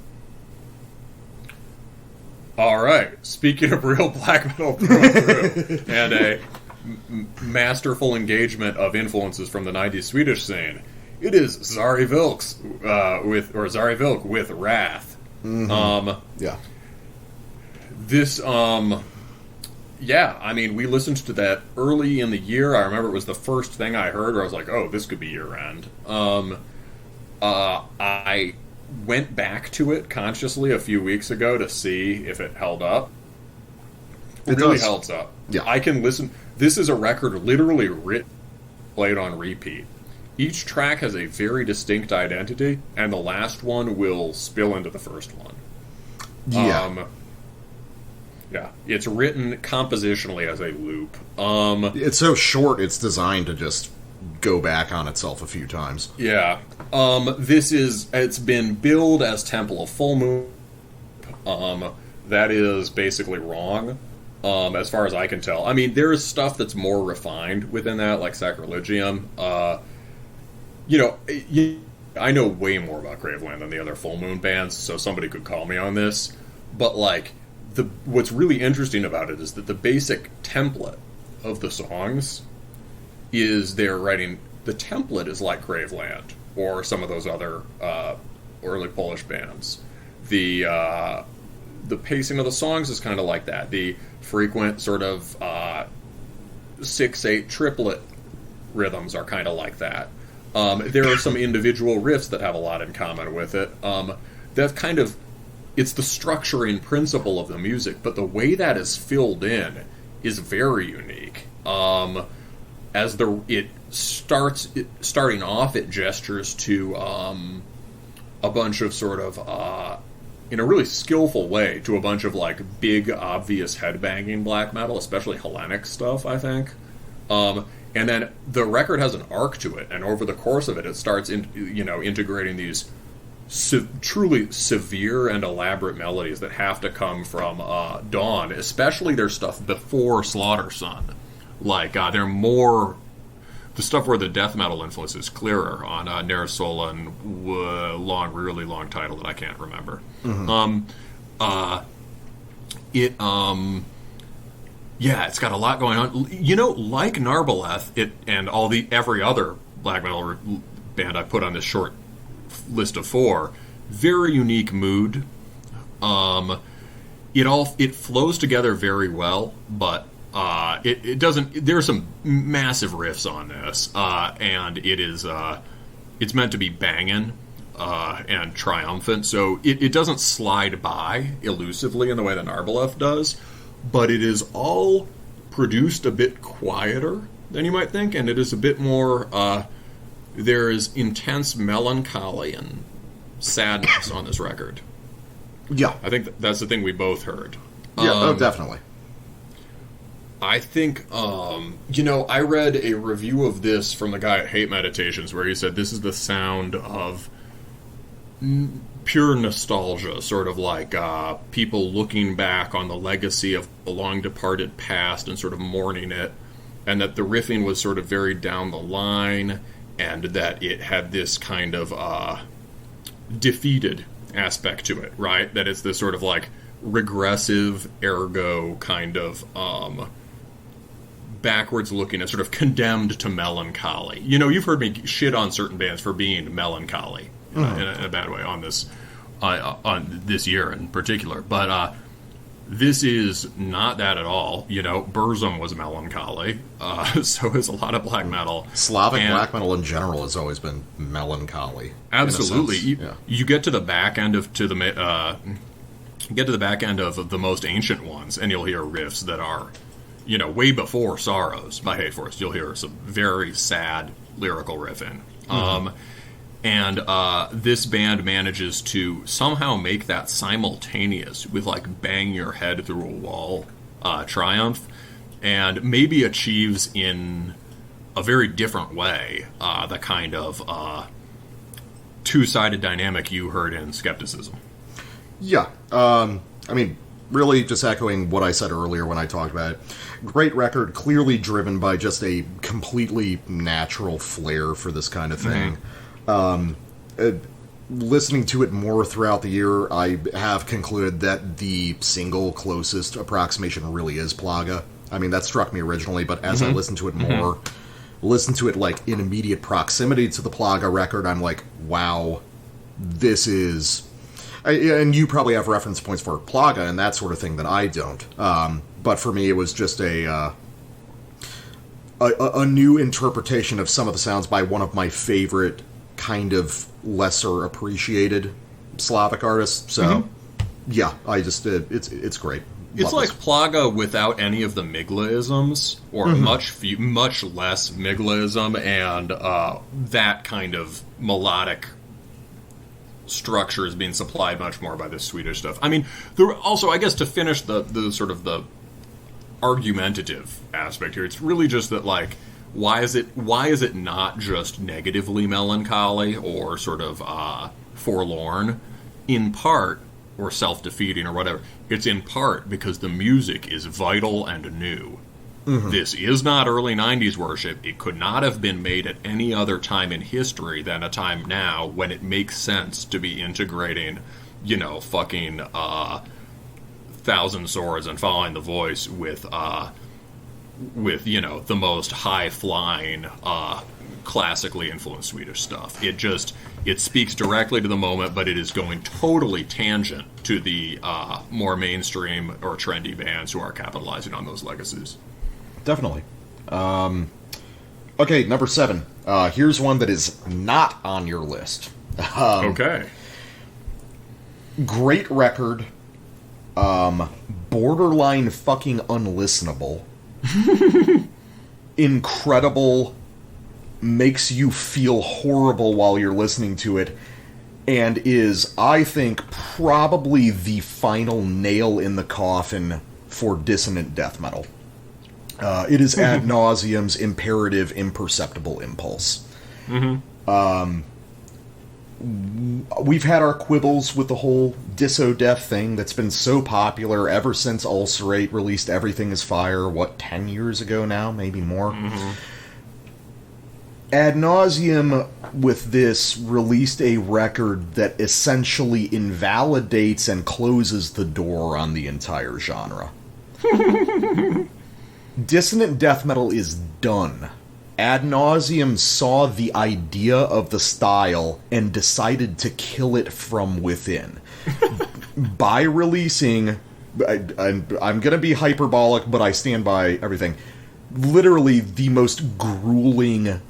All right. Speaking of real black metal through and through, and a masterful engagement of influences from the 90s Swedish scene, it is Zari Vilk with Wrath. Mm-hmm. Yeah. This, yeah, I mean, we listened to that early in the year. I remember it was the first thing I heard where I was like, oh, this could be year-end. I went back to it consciously a few weeks ago to see if it held up. It really holds up. Yeah. I can listen. This is a record literally played on repeat. Each track has a very distinct identity, and the last one will spill into the first one. Yeah. Yeah. It's written compositionally as a loop. It's so short, it's designed to just go back on itself a few times. Yeah. It's been billed as Temple of Full Moon. That is basically wrong, as far as I can tell. I mean, there is stuff that's more refined within that, like Sacrilegium. You know, I know way more about Graveland than the other Full Moon bands, so somebody could call me on this. But, like, what's really interesting about it is that the basic template of the songs is they're writing... The template is like Graveland, or some of those other early Polish bands. The pacing of the songs is kind of like that. The frequent sort of 6/8 triplet rhythms are kind of like that. There are some individual riffs that have a lot in common with it. That's kind of... It's the structuring principle of the music, but the way that is filled in is very unique. Starting off, it gestures to a bunch of sort of, in a really skillful way, to a bunch of like big, obvious headbanging black metal, especially Hellenic stuff, I think. And then the record has an arc to it, and over the course of it, it starts integrating these truly severe and elaborate melodies that have to come from Dawn, especially their stuff before Slaughter Sun. Like, they're more... The stuff where the death metal influence is clearer on Nersola and really long title that I can't remember. Mm-hmm. It's got a lot going on. You know, like Narbaleth, and every other black metal band I put on this short list of 4, very unique mood. It flows together very well, but it doesn't. There are some massive riffs on this, and it's meant to be banging and triumphant. So it doesn't slide by elusively in the way that Narbaleth does, but it is all produced a bit quieter than you might think, and it is a bit more. There is intense melancholy and sadness on this record. Yeah, I think that's the thing we both heard. Yeah, definitely. I think, I read a review of this from the guy at Hate Meditations where he said this is the sound of pure nostalgia, sort of like people looking back on the legacy of a long-departed past and sort of mourning it, and that the riffing was sort of very down the line, and that it had this kind of defeated aspect to it, right? That it's this sort of like regressive, ergo kind of backwards looking and sort of condemned to melancholy. You know, you've heard me shit on certain bands for being melancholy in a bad way on this year in particular, but this is not that at all. You know, Burzum was melancholy, so is a lot of black metal. Slavic black metal in general has always been melancholy. Absolutely. You get to the back end of the most ancient ones, and you'll hear riffs that are, you know, way before Sorrows by Headfirst. You'll hear some very sad lyrical riffing. And this band manages to somehow make that simultaneous with, like, bang your head through a wall triumph, and maybe achieves in a very different way the kind of two-sided dynamic you heard in Skepticism. Yeah. I mean, really just echoing what I said earlier when I talked about it. Great record, clearly driven by just a completely natural flair for this kind of thing. Listening to it more throughout the year, I have concluded that the single closest approximation really is Plaga. I mean, that struck me originally, but as I listened to it more, listened to it like in immediate proximity to the Plaga record, I'm like, wow, this is... and you probably have reference points for Plaga and that sort of thing that I don't. But for me, it was just a new interpretation of some of the sounds by one of my favorite kind of lesser appreciated Slavic artists. So, yeah, I just it's great. It's like Plaga without any of the Miglaisms, or much less Miglaism, and that kind of melodic structure is being supplied much more by this Swedish stuff. I mean, also, I guess to finish the sort of the argumentative aspect here, it's really just that, like, why is it not just negatively melancholy or sort of forlorn? In part, or self-defeating or whatever, it's in part because the music is vital and new. This is not early 90s worship. It could not have been made at any other time in history than a time now when it makes sense to be integrating, you know, fucking Thousand Swords and Following the Voice with you know, the most high-flying, classically influenced Swedish stuff. It speaks directly to the moment, but it is going totally tangent to the more mainstream or trendy bands who are capitalizing on those legacies. Definitely. Okay, number 7. Here's one that is not on your list. Okay. Great record. Borderline fucking unlistenable. Incredible. Makes you feel horrible while you're listening to it. And is, I think, probably the final nail in the coffin for dissonant death metal. It is ad nauseum's imperative, imperceptible impulse. we've had our quibbles with the whole Disso Death thing that's been so popular ever since Ulcerate released Everything is Fire, 10 years ago now? Maybe more? Mm-hmm. Ad Nauseam, with this, released a record that essentially invalidates and closes the door on the entire genre. Dissonant death metal is done. Ad Nauseam saw the idea of the style and decided to kill it from within. By releasing, I'm going to be hyperbolic, but I stand by everything, literally the most grueling,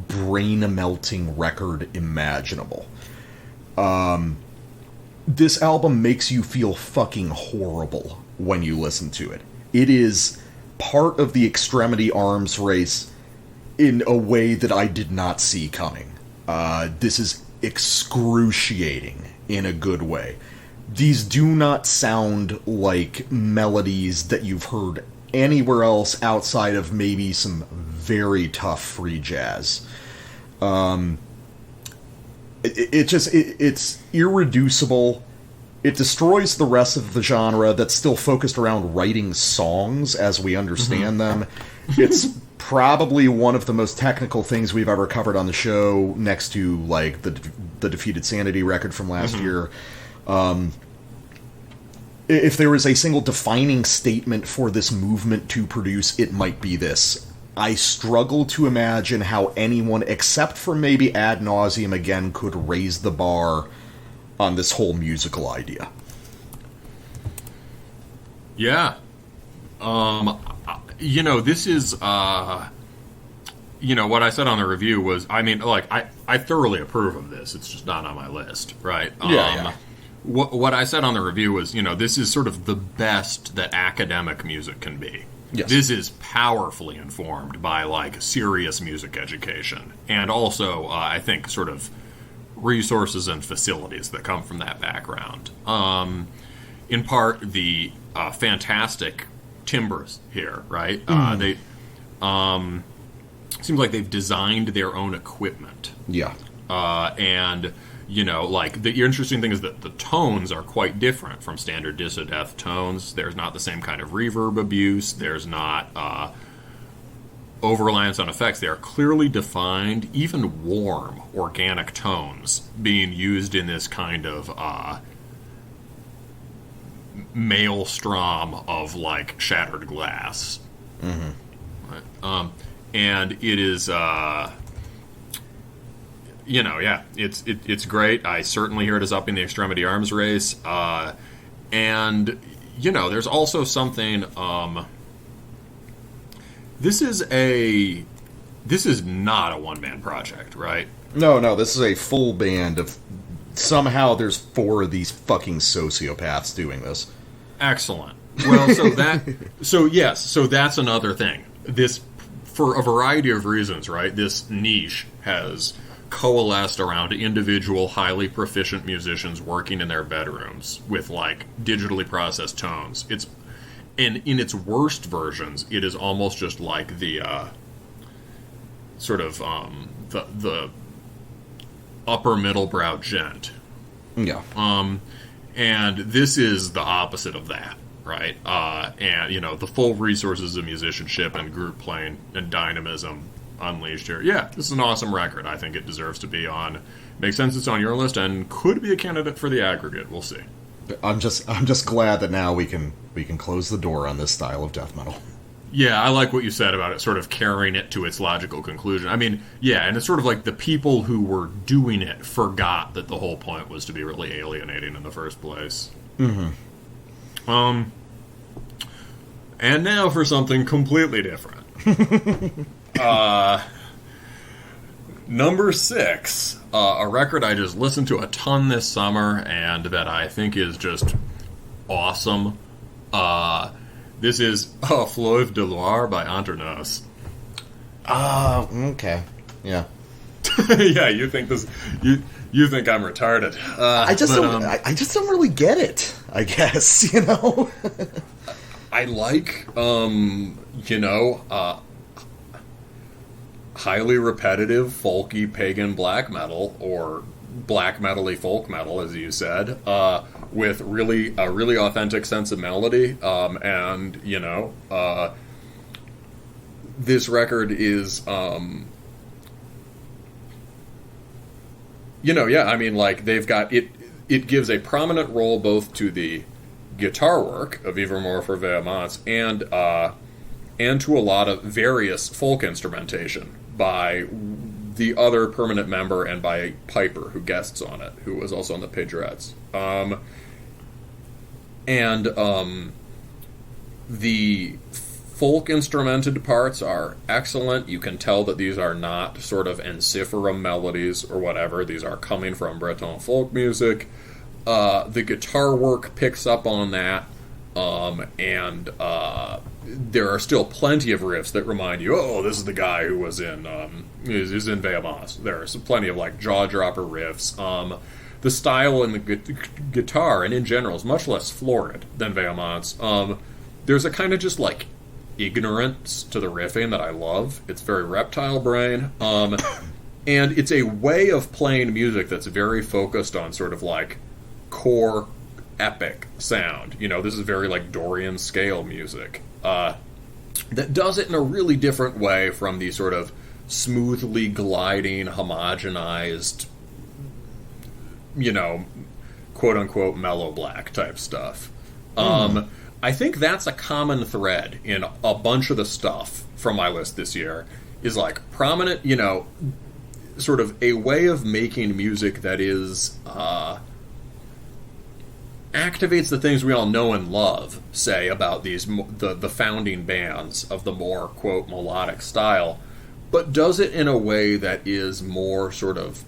brain-melting record imaginable. This album makes you feel fucking horrible when you listen to it. It is part of the Extremity arms race in a way that I did not see coming. This is excruciating in a good way. These do not sound like melodies that you've heard anywhere else outside of maybe some very tough free jazz. It's irreducible. It destroys the rest of the genre that's still focused around writing songs as we understand them. It's probably one of the most technical things we've ever covered on the show, next to the Defeated Sanity record from last year. If there is a single defining statement for this movement to produce, it might be this. I struggle to imagine how anyone, except for maybe Ad Nauseam again, could raise the bar on this whole musical idea. Yeah. This is, what I said on the review was, I thoroughly approve of this. It's just not on my list, right? Yeah. What I said on the review was, this is sort of the best that academic music can be. Yes. This is powerfully informed by, serious music education. And also, I think, sort of resources and facilities that come from that background. In part, the fantastic timbres here, right? They seems like they've designed their own equipment. Yeah. And, the interesting thing is that the tones are quite different from standard Disso Death tones. There's not the same kind of reverb abuse. There's not over-reliance on effects. They are clearly defined, even warm, organic tones being used in this kind of maelstrom of, shattered glass. Mm-hmm. And it is... it's great. I certainly hear it as up in the Extremity arms race. And, there's also something... This is not a one-man project, right? No, this is a full band of... Somehow there's 4 of these fucking sociopaths doing this. Excellent. Well, so that's another thing. This, for a variety of reasons, right, this niche has coalesced around individual, highly proficient musicians working in their bedrooms with, digitally processed tones. And in its worst versions, it is almost just like the the upper middle-brow gent. Yeah. And this is the opposite of that, right? And, the full resources of musicianship and group playing and dynamism unleashed here. Yeah, this is an awesome record. I think it deserves to be on. Makes sense it's on your list and could be a candidate for the aggregate. We'll see. I'm just glad that now we can close the door on this style of death metal. Yeah, I like what you said about it sort of carrying it to its logical conclusion. I mean, yeah, and it's sort of like the people who were doing it forgot that the whole point was to be really alienating in the first place. Mm-hmm. And now for something completely different. Number 6, a record I just listened to a ton this summer and that I think is just awesome. This is Fleuve de Loire by Anternos. Okay. Yeah. Yeah, you think this... You think I'm retarded. I just don't really get it, I guess, I like, highly repetitive, folky, pagan black metal, or black metal-y folk metal, as you said, with a really authentic sense of melody, and this record is, they've got it. It gives a prominent role both to the guitar work of Ivermore for Vehemence and to a lot of various folk instrumentation by the other permanent member and by Piper, who guests on it, who was also on the Pagerettes. The folk instrumented parts are excellent. You can tell that these are not sort of ensiferum melodies or whatever. These are coming from Breton folk music. The guitar work picks up on that, and there are still plenty of riffs that remind you, oh, this is the guy who was in is in Vehemence. There's plenty of like jaw dropper riffs. The style in the guitar and in general is much less florid than Vehemence. There's a kind of just like ignorance to the riffing that I love. It's very reptile brain, and it's a way of playing music that's very focused on sort of like core epic sound. This is very like Dorian scale music that does it in a really different way from the sort of smoothly gliding, homogenized, quote unquote mellow black type stuff. I think that's a common thread in a bunch of the stuff from my list this year, is like prominent, sort of a way of making music that is activates the things we all know and love, say, about the founding bands of the more, quote, melodic style, but does it in a way that is more sort of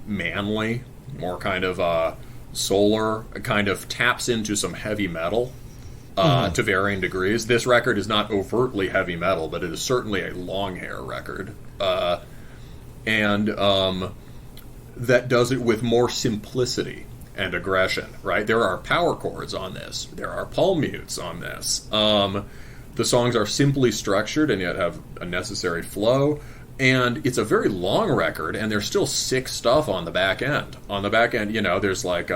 manly, more kind of solar, kind of taps into some heavy metal to varying degrees. This record is not overtly heavy metal, but it is certainly a long hair record. And that does it with more simplicity and aggression, right? There are power chords on this. There are palm mutes on this. The songs are simply structured and yet have a necessary flow. And it's a very long record, and there's still sick stuff on the back end. On the back end, there's like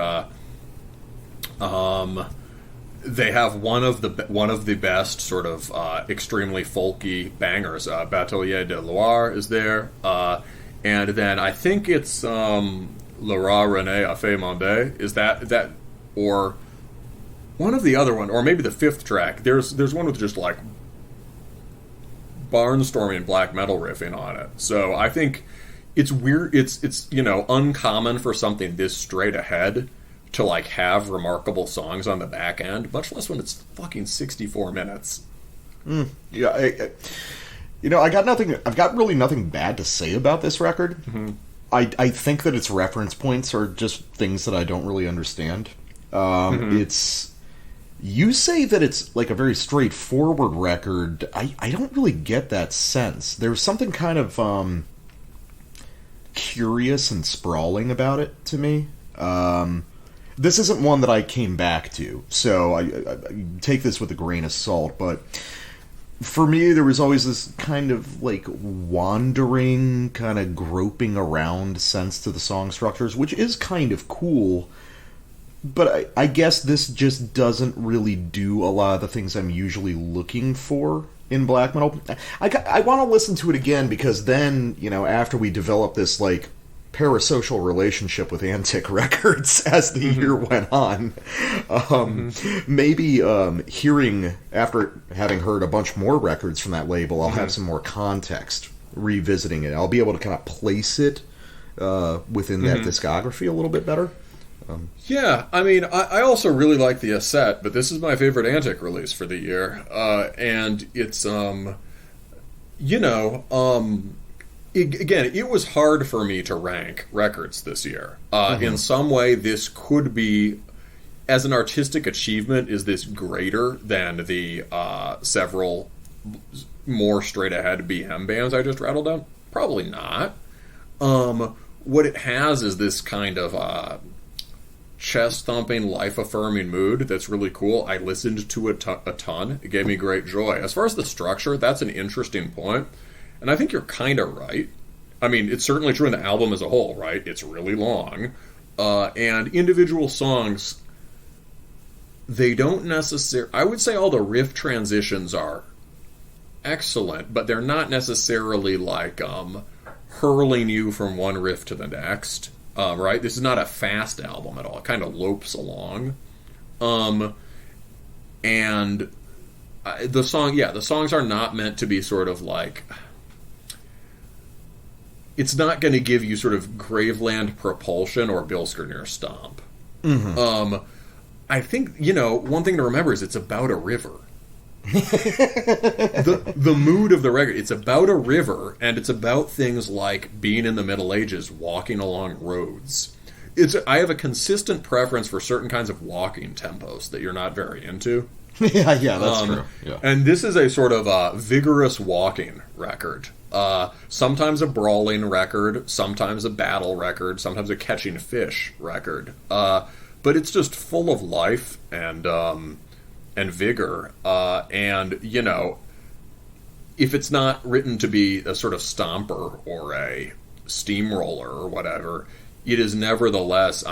they have one of the best sort of extremely folky bangers. Batelier de Loire is there, and then I think it's Le Roi René a fait Monde. Is that or one of the other one, or maybe the fifth track? There's one with just like barnstorming black metal riffing on it. So I think it's weird. It's uncommon for something this straight ahead to like have remarkable songs on the back end, much less when it's fucking 64 minutes. Yeah, I got nothing. I've got really nothing bad to say about this record. Mm-hmm. I think that its reference points are just things that I don't really understand. It's. You say that it's like a very straightforward record. I don't really get that sense. There's something kind of curious and sprawling about it to me. This isn't one that I came back to, so I take this with a grain of salt, but for me there was always this kind of like wandering, kind of groping around sense to the song structures, which is kind of cool. But I guess this just doesn't really do a lot of the things I'm usually looking for in black metal. I want to listen to it again because then, after we develop this, like, parasocial relationship with Antic Records as the year went on, maybe after having heard a bunch more records from that label, I'll have some more context revisiting it. I'll be able to kind of place it within that discography a little bit better. Yeah, I mean, I also really like the Asset, but this is my favorite Antic release for the year, and it's, again, it was hard for me to rank records this year. In some way, this could be, as an artistic achievement, is this greater than the several more straight-ahead BM bands I just rattled down? Probably not. What it has is this kind of chest-thumping, life-affirming mood that's really cool. I listened to it a ton. It gave me great joy. As far as the structure, that's an interesting point, and I think you're kind of right. I mean, it's certainly true in the album as a whole, right? It's really long. And individual songs, they don't necessarily... I would say all the riff transitions are excellent, but they're not necessarily like hurling you from one riff to the next, right? This is not a fast album at all. It kind of lopes along. And the songs are not meant to be sort of like... It's not going to give you sort of Graveland Propulsion or Bilskirnir Stomp. Mm-hmm. I think, one thing to remember is it's about a river. the mood of the record, it's about a river, and it's about things like being in the Middle Ages, walking along roads. I have a consistent preference for certain kinds of walking tempos that you're not very into. yeah, that's true. Yeah. And this is a sort of vigorous walking record. Sometimes a brawling record, sometimes a battle record, sometimes a catching fish record. But it's just full of life and vigor. And, if it's not written to be a sort of stomper or a steamroller or whatever, it is nevertheless,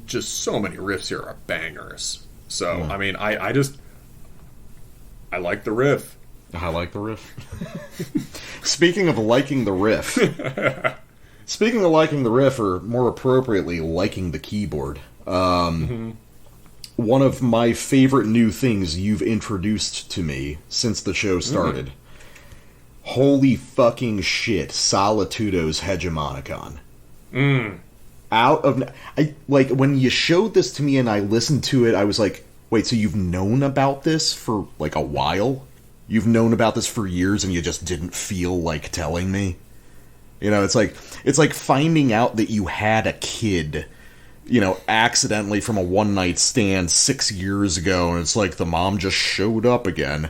just so many riffs here are bangers. So, I like the riff. I like the riff. Speaking of liking the riff. Speaking of liking the riff, or more appropriately, liking the keyboard. One of my favorite new things you've introduced to me since the show started. Mm-hmm. Holy fucking shit, Solitudo's Hegemonicon. When you showed this to me and I listened to it, I was like, wait, so you've known about this for, like, a while? You've known about this for years and you just didn't feel like telling me? It's like finding out that you had a kid, accidentally from a one-night stand 6 years ago, and it's like the mom just showed up again.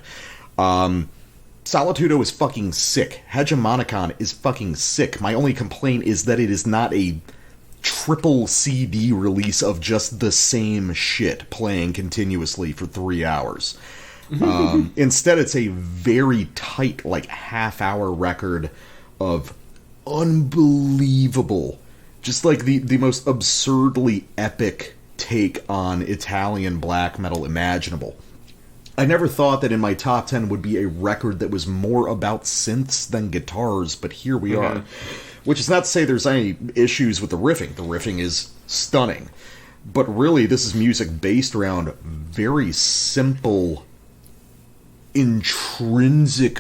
Solitudo is fucking sick. Hegemonicon is fucking sick. My only complaint is that it is not a triple CD release of just the same shit playing continuously for 3 hours. Instead, it's a very tight, like, half-hour record of unbelievable, just like the most absurdly epic take on Italian black metal imaginable. I never thought that in my top 10 would be a record that was more about synths than guitars, but here we are. Which is not to say there's any issues with the riffing. The riffing is stunning. But really, this is music based around very simple, intrinsic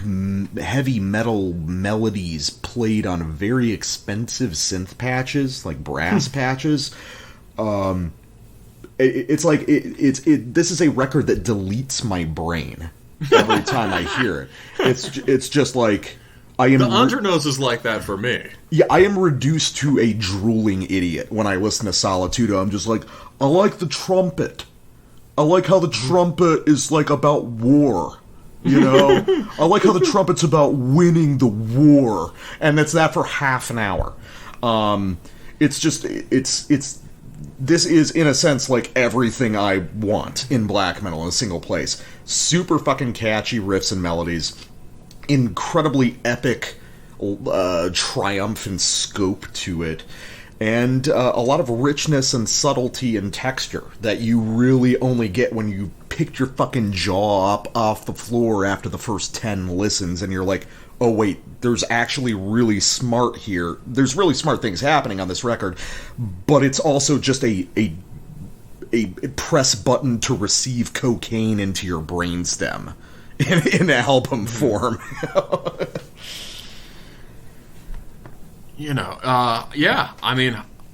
heavy metal melodies played on very expensive synth patches, like brass patches. This is a record that deletes my brain every time I hear it. It's just like I am. The Andronos is like that for me. Yeah, I am reduced to a drooling idiot when I listen to Solitudo. I'm just like, I like the trumpet. I like how the trumpet is like about war. I like how the trumpet's about winning the war, and that's that for half an hour. This is, in a sense, like everything I want in black metal in a single place. Super fucking catchy riffs and melodies, incredibly epic, triumphant scope to it, and a lot of richness and subtlety and texture that you really only get when you picked your fucking jaw up off the floor after the first 10 listens, and you're like, oh wait, there's actually really smart here. There's really smart things happening on this record, but it's also just a press button to receive cocaine into your brainstem in album form. Yeah.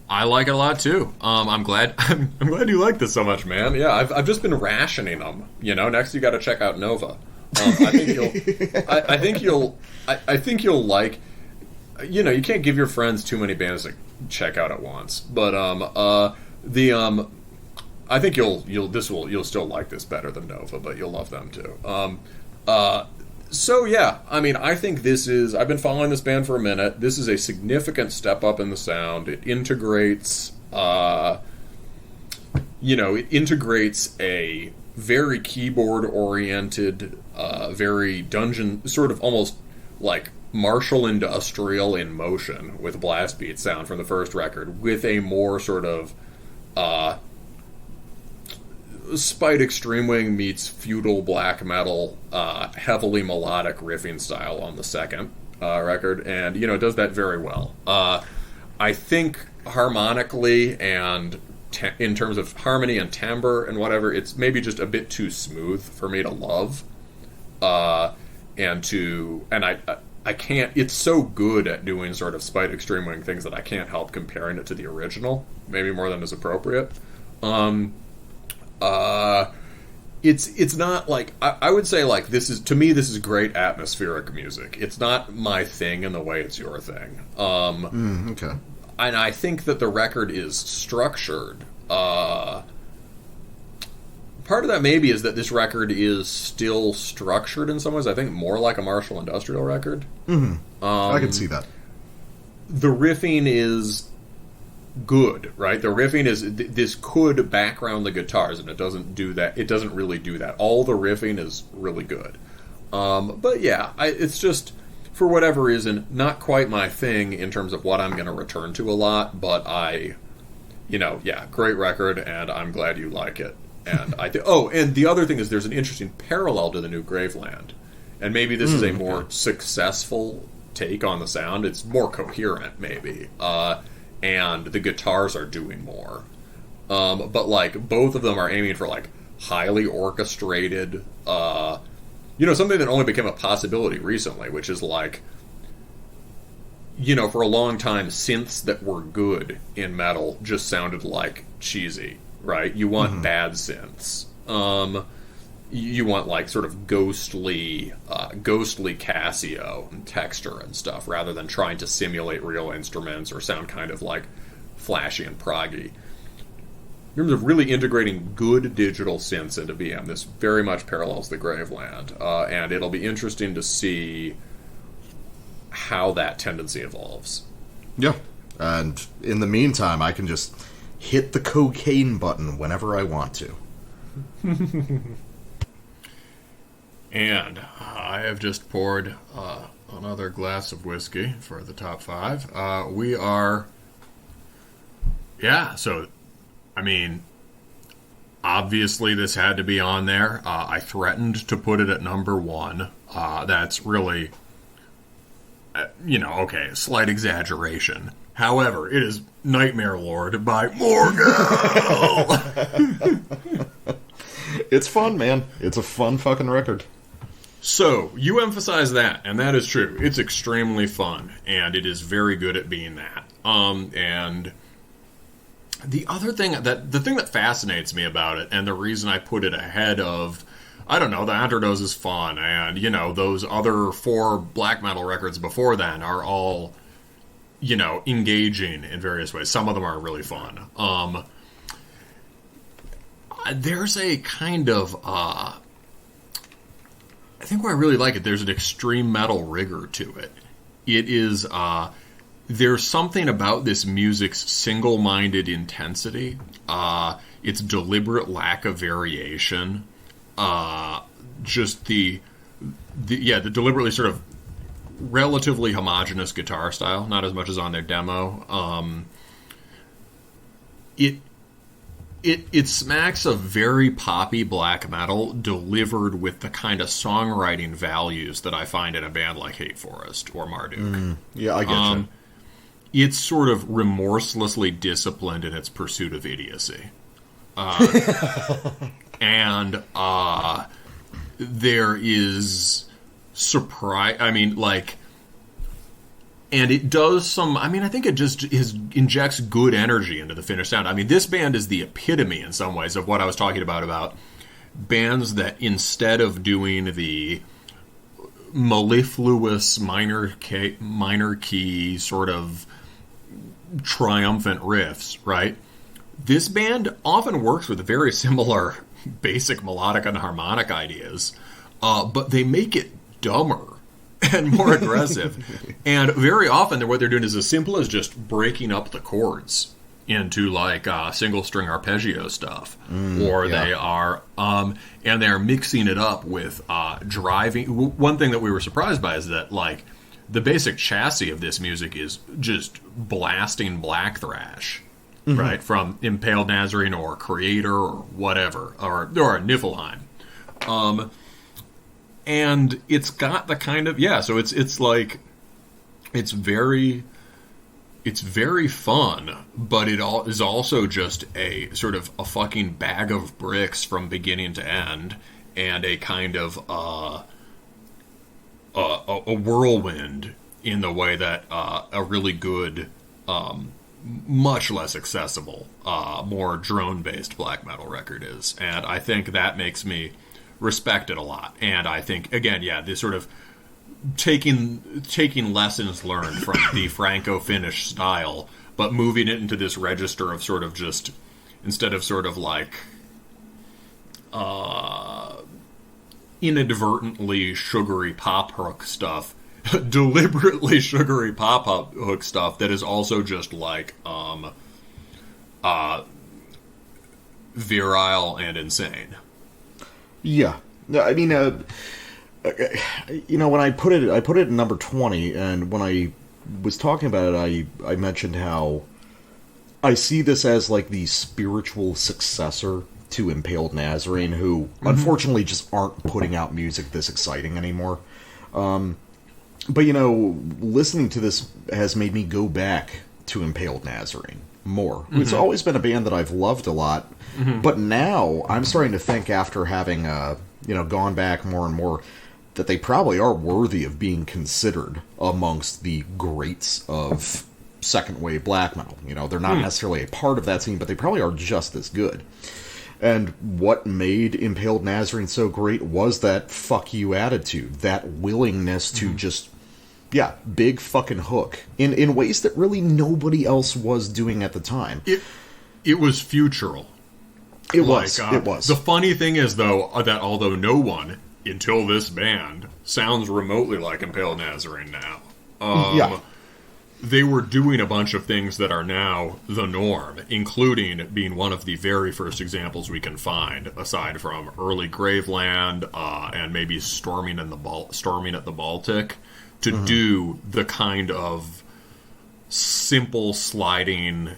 I like it a lot too. I'm glad you like this so much, man. Yeah, I've just been rationing them. Next you got to check out Nova. I think you'll like. You can't give your friends too many bands to check out at once, but I think you'll still like this better than Nova, but you'll love them too. So yeah, I think this is. I've been following this band for a minute. This is a significant step up in the sound. It integrates, it integrates a very keyboard oriented, very dungeon, sort of almost like martial industrial in motion with blast beat sound from the first record, with a more sort of Spite Extremewing meets feudal black metal, heavily melodic riffing style on the second record, and it does that very well. I think harmonically and in terms of harmony and timbre and whatever, it's maybe just a bit too smooth for me to love, and I can't. It's so good at doing sort of Spite Extremewing things that I can't help comparing it to the original, maybe more than is appropriate. It's not like I would say like this is great atmospheric music. It's not my thing in the way it's your thing. Okay. And I think that the record is structured. Part of that maybe is that this record is still structured in some ways. I think more like a martial industrial record. Mm-hmm. I can see that. The riffing is good, right? The riffing is this could background the guitars, and it doesn't do that. It doesn't really do that. All the riffing is really good. But yeah, it's just, for whatever reason, not quite my thing in terms of what I'm going to return to a lot, but great record, and I'm glad you like it. And and the other thing is there's an interesting parallel to the new Graveland, and maybe this is a more successful take on the sound. It's more coherent, maybe, and the guitars are doing more. But like both of them are aiming for like highly orchestrated, something that only became a possibility recently, which is like, for a long time, synths that were good in metal just sounded like cheesy, right? You want bad synths. You want like sort of ghostly Casio and texture and stuff, rather than trying to simulate real instruments or sound kind of like flashy and proggy. In terms of really integrating good digital synths into VM, this very much parallels the Graveland, and it'll be interesting to see how that tendency evolves. Yeah, and in the meantime, I can just hit the cocaine button whenever I want to. And I have just poured another glass of whiskey for the top five. We are... Yeah, so... I mean, obviously this had to be on there. I threatened to put it at number one. That's really, okay, slight exaggeration. However, it is Nightmare Lord by Morgul. It's fun, man. It's a fun fucking record. So, you emphasize that, and that is true. It's extremely fun, and it is very good at being that. And... the thing that fascinates me about it, and the reason I put it ahead of, I don't know, the Anterdose is fun, and, those other 4 black metal records before then are all, engaging in various ways. Some of them are really fun. There's a kind of, I think where I really like it, there's an extreme metal rigor to it. It is, there's something about this music's single-minded intensity, its deliberate lack of variation, just the deliberately sort of relatively homogeneous guitar style, not as much as on their demo. It smacks of very poppy black metal delivered with the kind of songwriting values that I find in a band like Hate Forest or Marduk. Yeah, I get you. It's sort of remorselessly disciplined in its pursuit of idiocy. And there is surprise... and it does some... I think it just injects good energy into the finished sound. This band is the epitome in some ways of what I was talking about bands that instead of doing the mellifluous minor key sort of triumphant riffs, right? This band often works with very similar basic melodic and harmonic ideas, but they make it dumber and more aggressive. And very often what they're doing is as simple as just breaking up the chords into like single string arpeggio stuff, they are and they're mixing it up with driving. One thing that we were surprised by is that like the basic chassis of this music is just blasting black thrash, right? From Impaled Nazarene or Creator or whatever, or Niflheim. And it's got the kind of, so it's like, it's very fun, but it is also just a sort of a fucking bag of bricks from beginning to end, and a kind of a whirlwind in the way that a really good, much less accessible, more drone-based black metal record is. And I think that makes me respect it a lot. And I think, again, this sort of taking lessons learned from the Franco-Finnish style, but moving it into this register of sort of just, instead of sort of like inadvertently sugary pop hook stuff, deliberately sugary pop hook stuff that is also just like virile and insane. Yeah, I mean, when I put it at number 20, and when I was talking about it, I mentioned how I see this as like the spiritual successor to Impaled Nazarene, who unfortunately just aren't putting out music this exciting anymore. But listening to this has made me go back to Impaled Nazarene more. It's always been a band that I've loved a lot, but now I'm starting to think, after having gone back more and more, that they probably are worthy of being considered amongst the greats of second wave black metal. They're not necessarily a part of that scene, but they probably are just as good. And what made Impaled Nazarene so great was that fuck you attitude, that willingness to just, big fucking hook in ways that really nobody else was doing at the time. It was futural. It was. The funny thing is, though, that although no one, until this band, sounds remotely like Impaled Nazarene now, they were doing a bunch of things that are now the norm, including being one of the very first examples we can find, aside from early Graveland and maybe Storming at the Baltic, to do the kind of simple sliding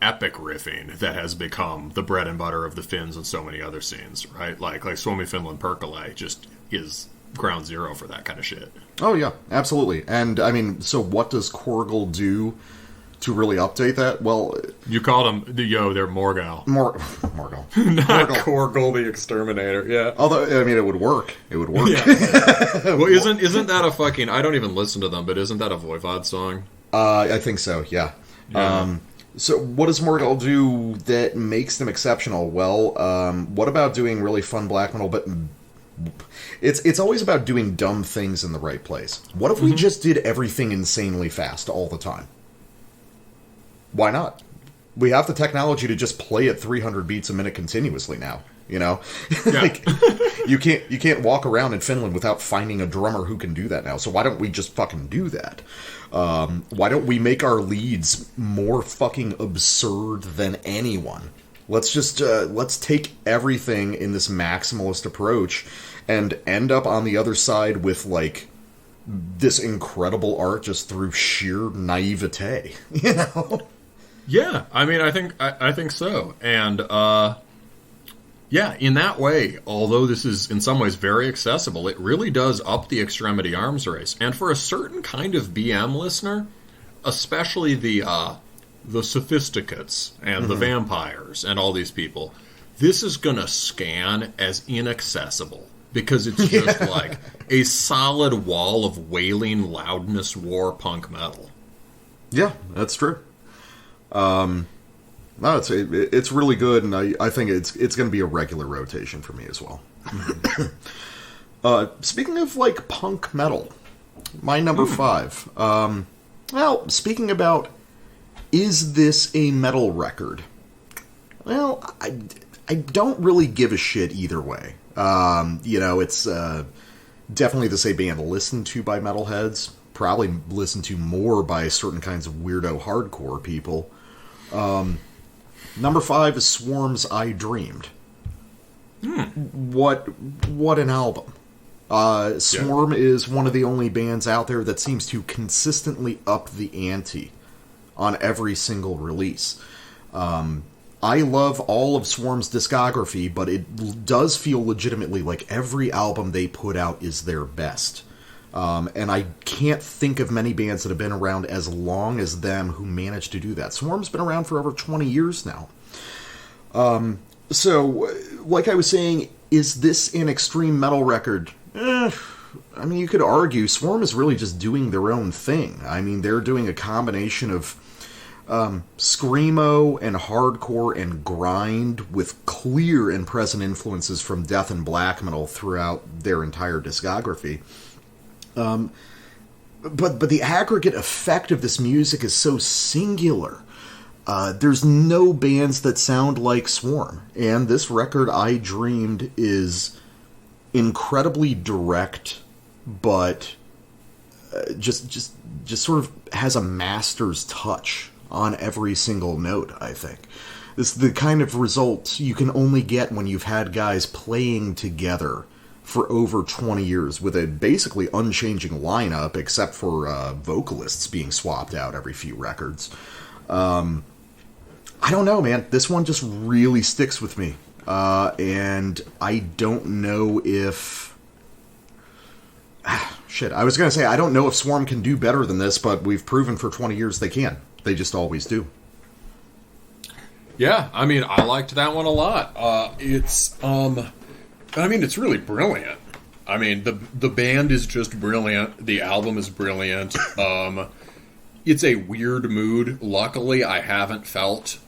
epic riffing that has become the bread and butter of the Finns and so many other scenes, right? Like Suomi Finland Perkele just is ground zero for that kind of shit. Oh yeah, absolutely. And I mean, so what does Korgel do to really update that? Well, you called them they're Morgal. Morgal. Not Korgel the Exterminator. Yeah. Although I mean, it would work. Yeah. Well, isn't that a fucking? I don't even listen to them, but isn't that a Voivod song? I think so. Yeah. So what does Morgal do that makes them exceptional? Well, what about doing really fun black metal, but it's always about doing dumb things in the right place. What if we just did everything insanely fast all the time? Why not? We have the technology to just play at 300 beats a minute continuously now. Like, you can't walk around in Finland without finding a drummer who can do that now. So why don't we just fucking do that? Why don't we make our leads more fucking absurd than anyone? Let's just let's take everything in this maximalist approach and end up on the other side with like this incredible art just through sheer naivete. Yeah, I mean, I think so, and in that way, although this is in some ways very accessible, it really does up the extremity arms race. And for a certain kind of BM listener, especially the sophisticates and the vampires and all these people, this is gonna scan as inaccessible because it's just like a solid wall of wailing loudness war punk metal. Yeah, that's true. No, it's really good, and I think it's going to be a regular rotation for me as well. Speaking of like punk metal, my number 5. Well, speaking about, is this a metal record? Well, I don't really give a shit either way. It's definitely the same band listened to by metalheads, probably listened to more by certain kinds of weirdo hardcore people. Number 5 is Swarm's I Dreamed. What an album. Swarm is one of the only bands out there that seems to consistently up the ante on every single release. I love all of Swarm's discography, but it does feel legitimately like every album they put out is their best. And I can't think of many bands that have been around as long as them who managed to do that. Swarm's been around for over 20 years now. So, like I was saying, is this an extreme metal record? I mean, you could argue Swarm is really just doing their own thing. I mean, they're doing a combination of screamo and hardcore and grind with clear and present influences from death and black metal throughout their entire discography. But the aggregate effect of this music is so singular. There's no bands that sound like Swarm, and this record, I Dreamed, is incredibly direct, but just sort of has a master's touch on every single note, I think. This is the kind of result you can only get when you've had guys playing together for over 20 years with a basically unchanging lineup, except for vocalists being swapped out every few records. I don't know, man. This one just really sticks with me. And I don't know if... Shit, I was going to say, I don't know if Swarm can do better than this, but we've proven for 20 years they can. They just always do. Yeah, I mean, I liked that one a lot. It's really brilliant. I mean, the band is just brilliant. The album is brilliant. It's a weird mood. Luckily, I haven't felt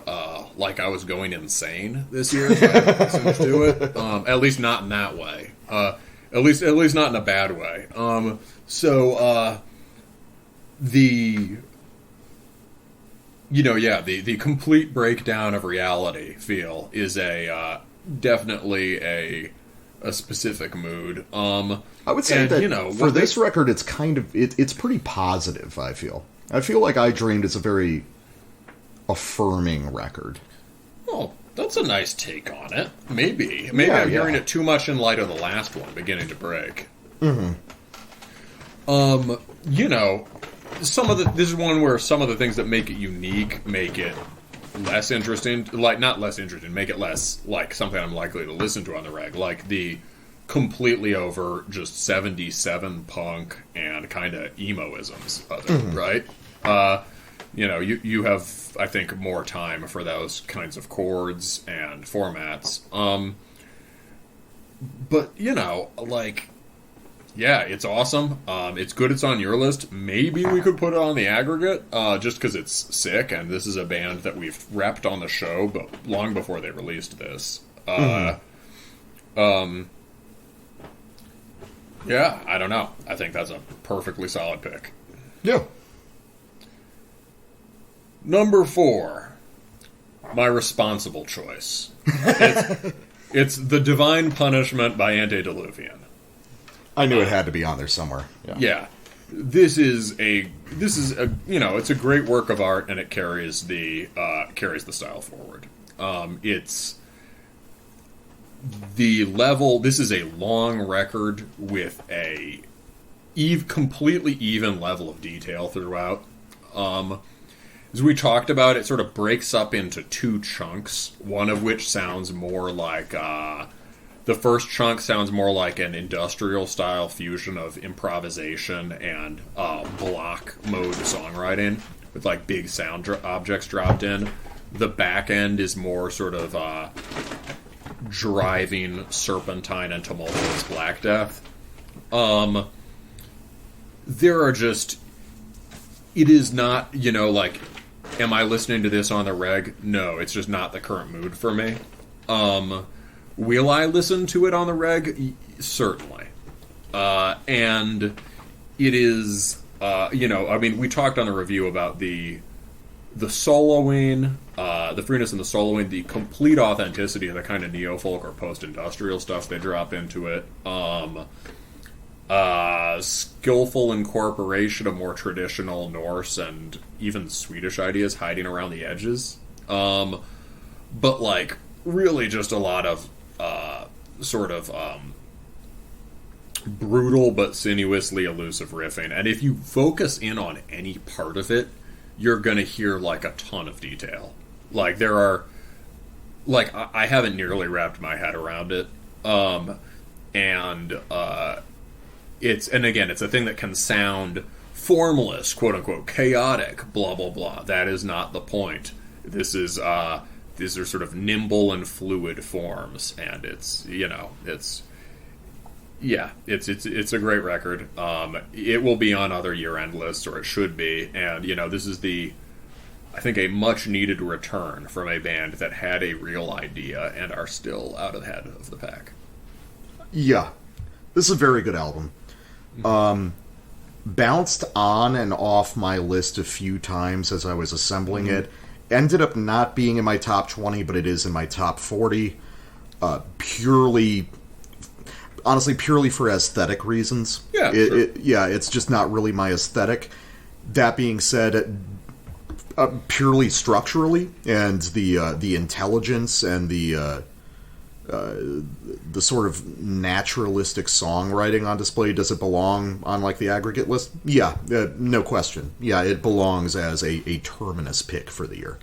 like I was going insane this year. So I haven't listened to it. At least not in that way. At least not in a bad way. The complete breakdown of reality feel is definitely a specific mood. I would say for this record, it's kind of it's pretty positive. I feel like I Dreamed is a very affirming record. Oh, that's a nice take on it. Maybe I'm hearing it too much in light of the last one, Beginning to Break. Mm-hmm. This is one where some of the things that make it unique make it less interesting. Like, not less interesting, make it less like something I'm likely to listen to on the reg. Like the completely over just 77 punk and kind of emo-isms of it, right? You have, I think, more time for those kinds of chords and formats. It's awesome. It's good it's on your list. Maybe we could put it on the aggregate, just because it's sick, and this is a band that we've repped on the show, but long before they released this. Yeah, I don't know. I think that's a perfectly solid pick. Yeah. Number 4, my responsible choice. It's The Divine Punishment by Antediluvian. I knew it had to be on there somewhere. Yeah. This is a it's a great work of art, and it carries the style forward. It's the level. This is a long record with a completely even level of detail throughout. As we talked about, it sort of breaks up into 2 chunks, one of which sounds more like... the first chunk sounds more like an industrial-style fusion of improvisation and block mode songwriting, with like big sound objects dropped in. The back end is more sort of driving serpentine and tumultuous Black Death. There are just... It is not, am I listening to this on the reg? No, it's just not the current mood for me. Will I listen to it on the reg? Certainly. And it is, we talked on the review about the soloing, the freeness in the soloing, the complete authenticity of the kind of neo-folk or post-industrial stuff they drop into it. Skillful incorporation of more traditional Norse and even Swedish ideas hiding around the edges. But, really just a lot of brutal but sinuously elusive riffing. And if you focus in on any part of it, you're going to hear, like, a ton of detail. Like, there are... Like, I haven't nearly wrapped my head around it. It's... And again, it's a thing that can sound formless, quote-unquote, chaotic, blah, blah, blah. That is not the point. This is... These are sort of nimble and fluid forms, and it's, you know, it's... Yeah, it's a great record. It will be on other year-end lists, or it should be, and, you know, this is I think, a much-needed return from a band that had a real idea and are still out of the head of the pack. Yeah, this is a very good album. Bounced on and off my list a few times as I was assembling it. Ended up not being in my top 20, but it is in my top 40. Honestly, purely for aesthetic reasons. Yeah, it's just not really my aesthetic. That being said, purely structurally, and the intelligence and the sort of naturalistic songwriting on display, does it belong on, like, the aggregate list? Yeah, no question. Yeah, it belongs as a Terminus pick for the year.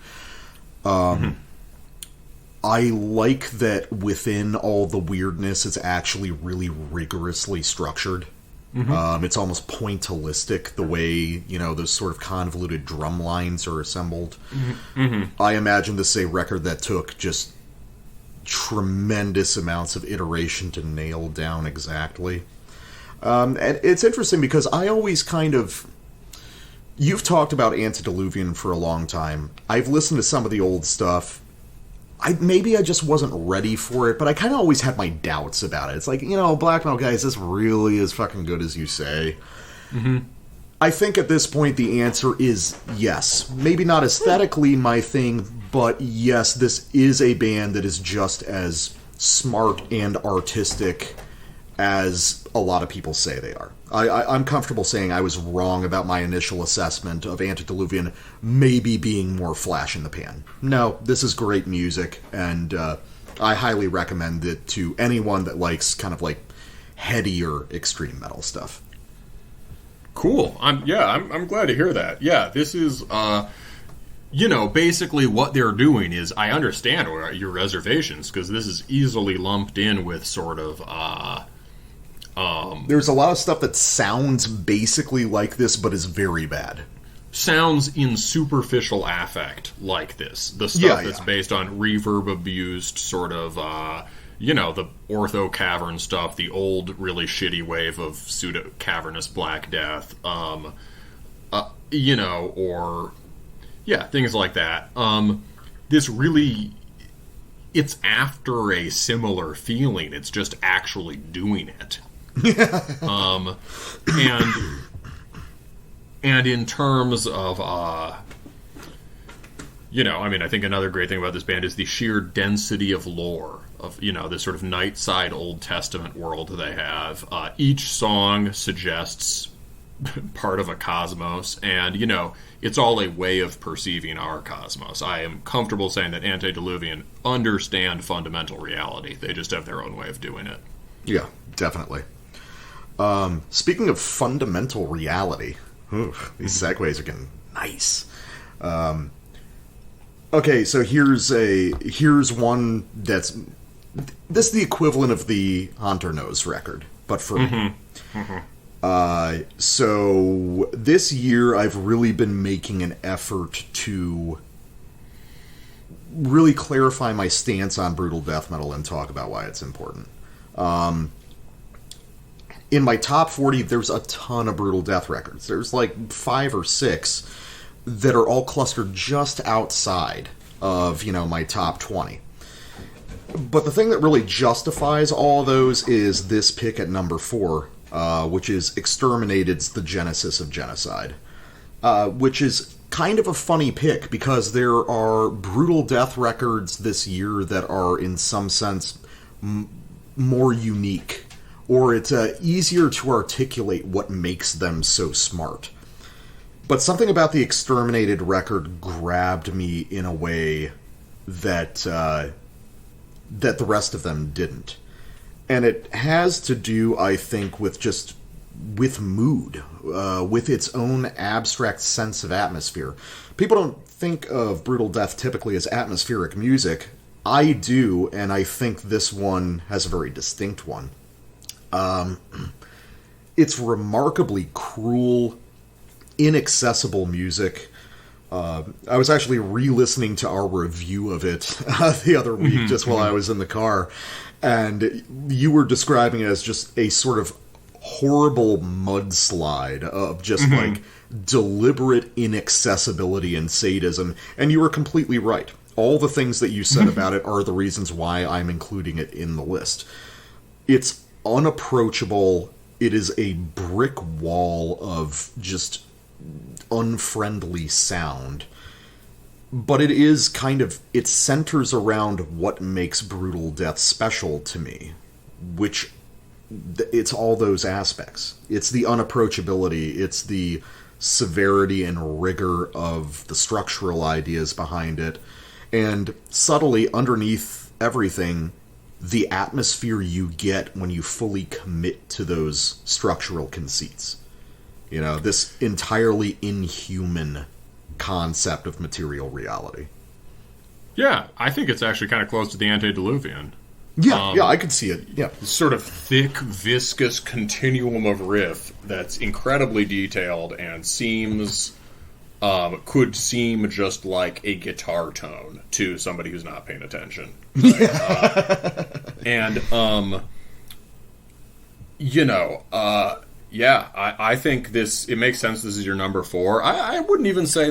I like that within all the weirdness, it's actually really rigorously structured. It's almost pointillistic, the way, you know, those sort of convoluted drum lines are assembled. I imagine this is a record that took just tremendous amounts of iteration to nail down exactly. And it's interesting because I always kind of... You've talked about Antediluvian for a long time. I've listened to some of the old stuff. Maybe I just wasn't ready for it, but I kind of always had my doubts about it. It's like, you know, black metal guys, this really is fucking good as you say. I think at this point the answer is yes. Maybe not aesthetically my thing, but yes, this is a band that is just as smart and artistic as a lot of people say they are. I'm comfortable saying I was wrong about my initial assessment of Antediluvian maybe being more flash in the pan. No, this is great music, and I highly recommend it to anyone that likes kind of like headier extreme metal stuff. Cool. I'm glad to hear that. Yeah, this is, you know, basically what they're doing is, I understand your reservations, because this is easily lumped in with sort of, there's a lot of stuff that sounds basically like this, but is very bad. Sounds in superficial affect like this. The stuff that's based on reverb-abused sort of, you know, the ortho cavern stuff, the old really shitty wave of pseudo-cavernous Black Death, you know, or, yeah, things like that. This really... It's after a similar feeling. It's just actually doing it. And in terms of, you know, I mean, I think another great thing about this band is the sheer density of lore, of, you know, this sort of Nightside Old Testament world they have. Each song suggests part of a cosmos, and, you know, it's all a way of perceiving our cosmos. I am comfortable saying that Antediluvian understand fundamental reality. They just have their own way of doing it. Yeah, definitely. Speaking of fundamental reality, these segues are getting nice. Okay, so here's one that's... This is the equivalent of the Hunter Nose record, but for me. So this year I've really been making an effort to really clarify my stance on brutal death metal and talk about why it's important. In my top 40, there's a ton of brutal death records. There's like 5 or 6 that are all clustered just outside of, you know, my top 20. But the thing that really justifies all of those is this pick at number 4, which is Exterminated's The Genesis of Genocide, which is kind of a funny pick because there are brutal death records this year that are, in some sense, more unique. Or it's easier to articulate what makes them so smart. But something about the Exterminated record grabbed me in a way that that the rest of them didn't. And it has to do, I think, with mood, with its own abstract sense of atmosphere. People don't think of Brutal Death typically as atmospheric music. I do, and I think this one has a very distinct one. It's remarkably cruel, inaccessible music. I was actually re-listening to our review of it the other week, just while I was in the car, and you were describing it as just a sort of horrible mudslide of just like deliberate inaccessibility and sadism, and you were completely right. All the things that you said about it are the reasons why I'm including it in the list. It's unapproachable. It is a brick wall of just unfriendly sound. But it is it centers around what makes Brutal Death special to me, which it's all those aspects. It's the unapproachability, it's the severity and rigor of the structural ideas behind it, and subtly underneath everything, the atmosphere you get when you fully commit to those structural conceits. You know, this entirely inhuman concept of material reality. Yeah, I think it's actually kind of close to the antediluvian. Yeah, I could see it. Yeah, this sort of thick, viscous continuum of riff that's incredibly detailed and could seem just like a guitar tone to somebody who's not paying attention. Right? I think it makes sense this is your number 4. I wouldn't even say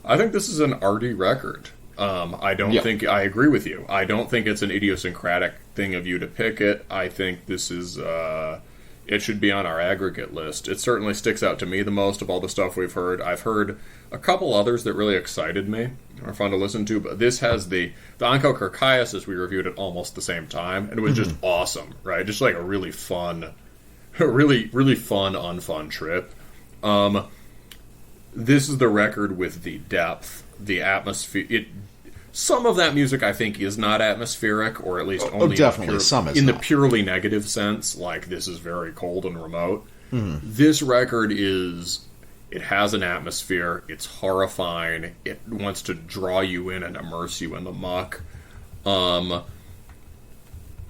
I think this is an arty record. I don't think, I agree with you. I don't think it's an idiosyncratic thing of you to pick it. I think this is, it should be on our aggregate list. It certainly sticks out to me the most of all the stuff we've heard. I've heard a couple others that really excited me, are fun to listen to, but this has the Onco Kirkiasis, we reviewed at almost the same time, and it was just awesome, right? Just like a really fun, really fun, unfun trip. This is the record with the depth, the atmosphere. Some of that music, I think, is not atmospheric, or at least only in the purely negative sense. Like, this is very cold and remote. This record it has an atmosphere. It's horrifying. It wants to draw you in and immerse you in the muck.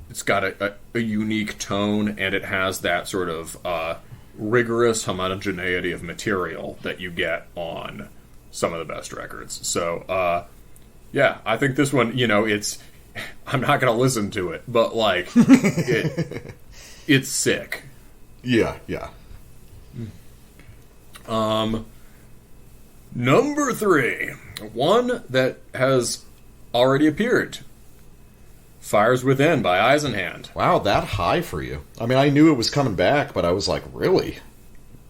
It's got a unique tone, and it has that sort of rigorous homogeneity of material that you get on some of the best records. So, I think this one, I'm not going to listen to it, but, like, it's sick. Yeah. Number 3, one that has already appeared. Fires Within by Eisenhand. Wow, that high for you. I mean, I knew it was coming back, but I was like, really?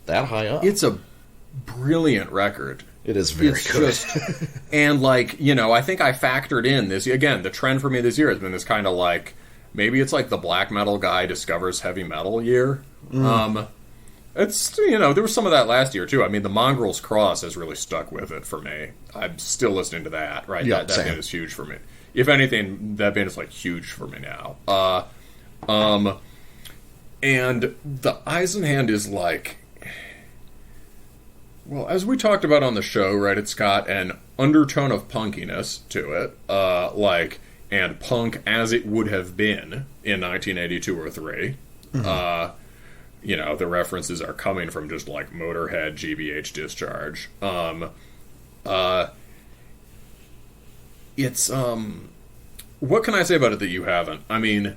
That high up? It's a brilliant record. It is very good. And, like, I think I factored in this. Again, the trend for me this year has been this kind of, like, maybe it's like the black metal guy discovers heavy metal year. It's, there was some of that last year, too. I mean, the Mongrel's Cross has really stuck with it for me. I'm still listening to that, right? Yeah, that band is huge for me. If anything, that band is, like, huge for me now. And the Eisenhand is, like... Well, as we talked about on the show, right, it's got an undertone of punkiness to it, and punk as it would have been in 1982 or 3. The references are coming from just, like, Motorhead, GBH Discharge. It's, what can I say about it that you haven't? I mean,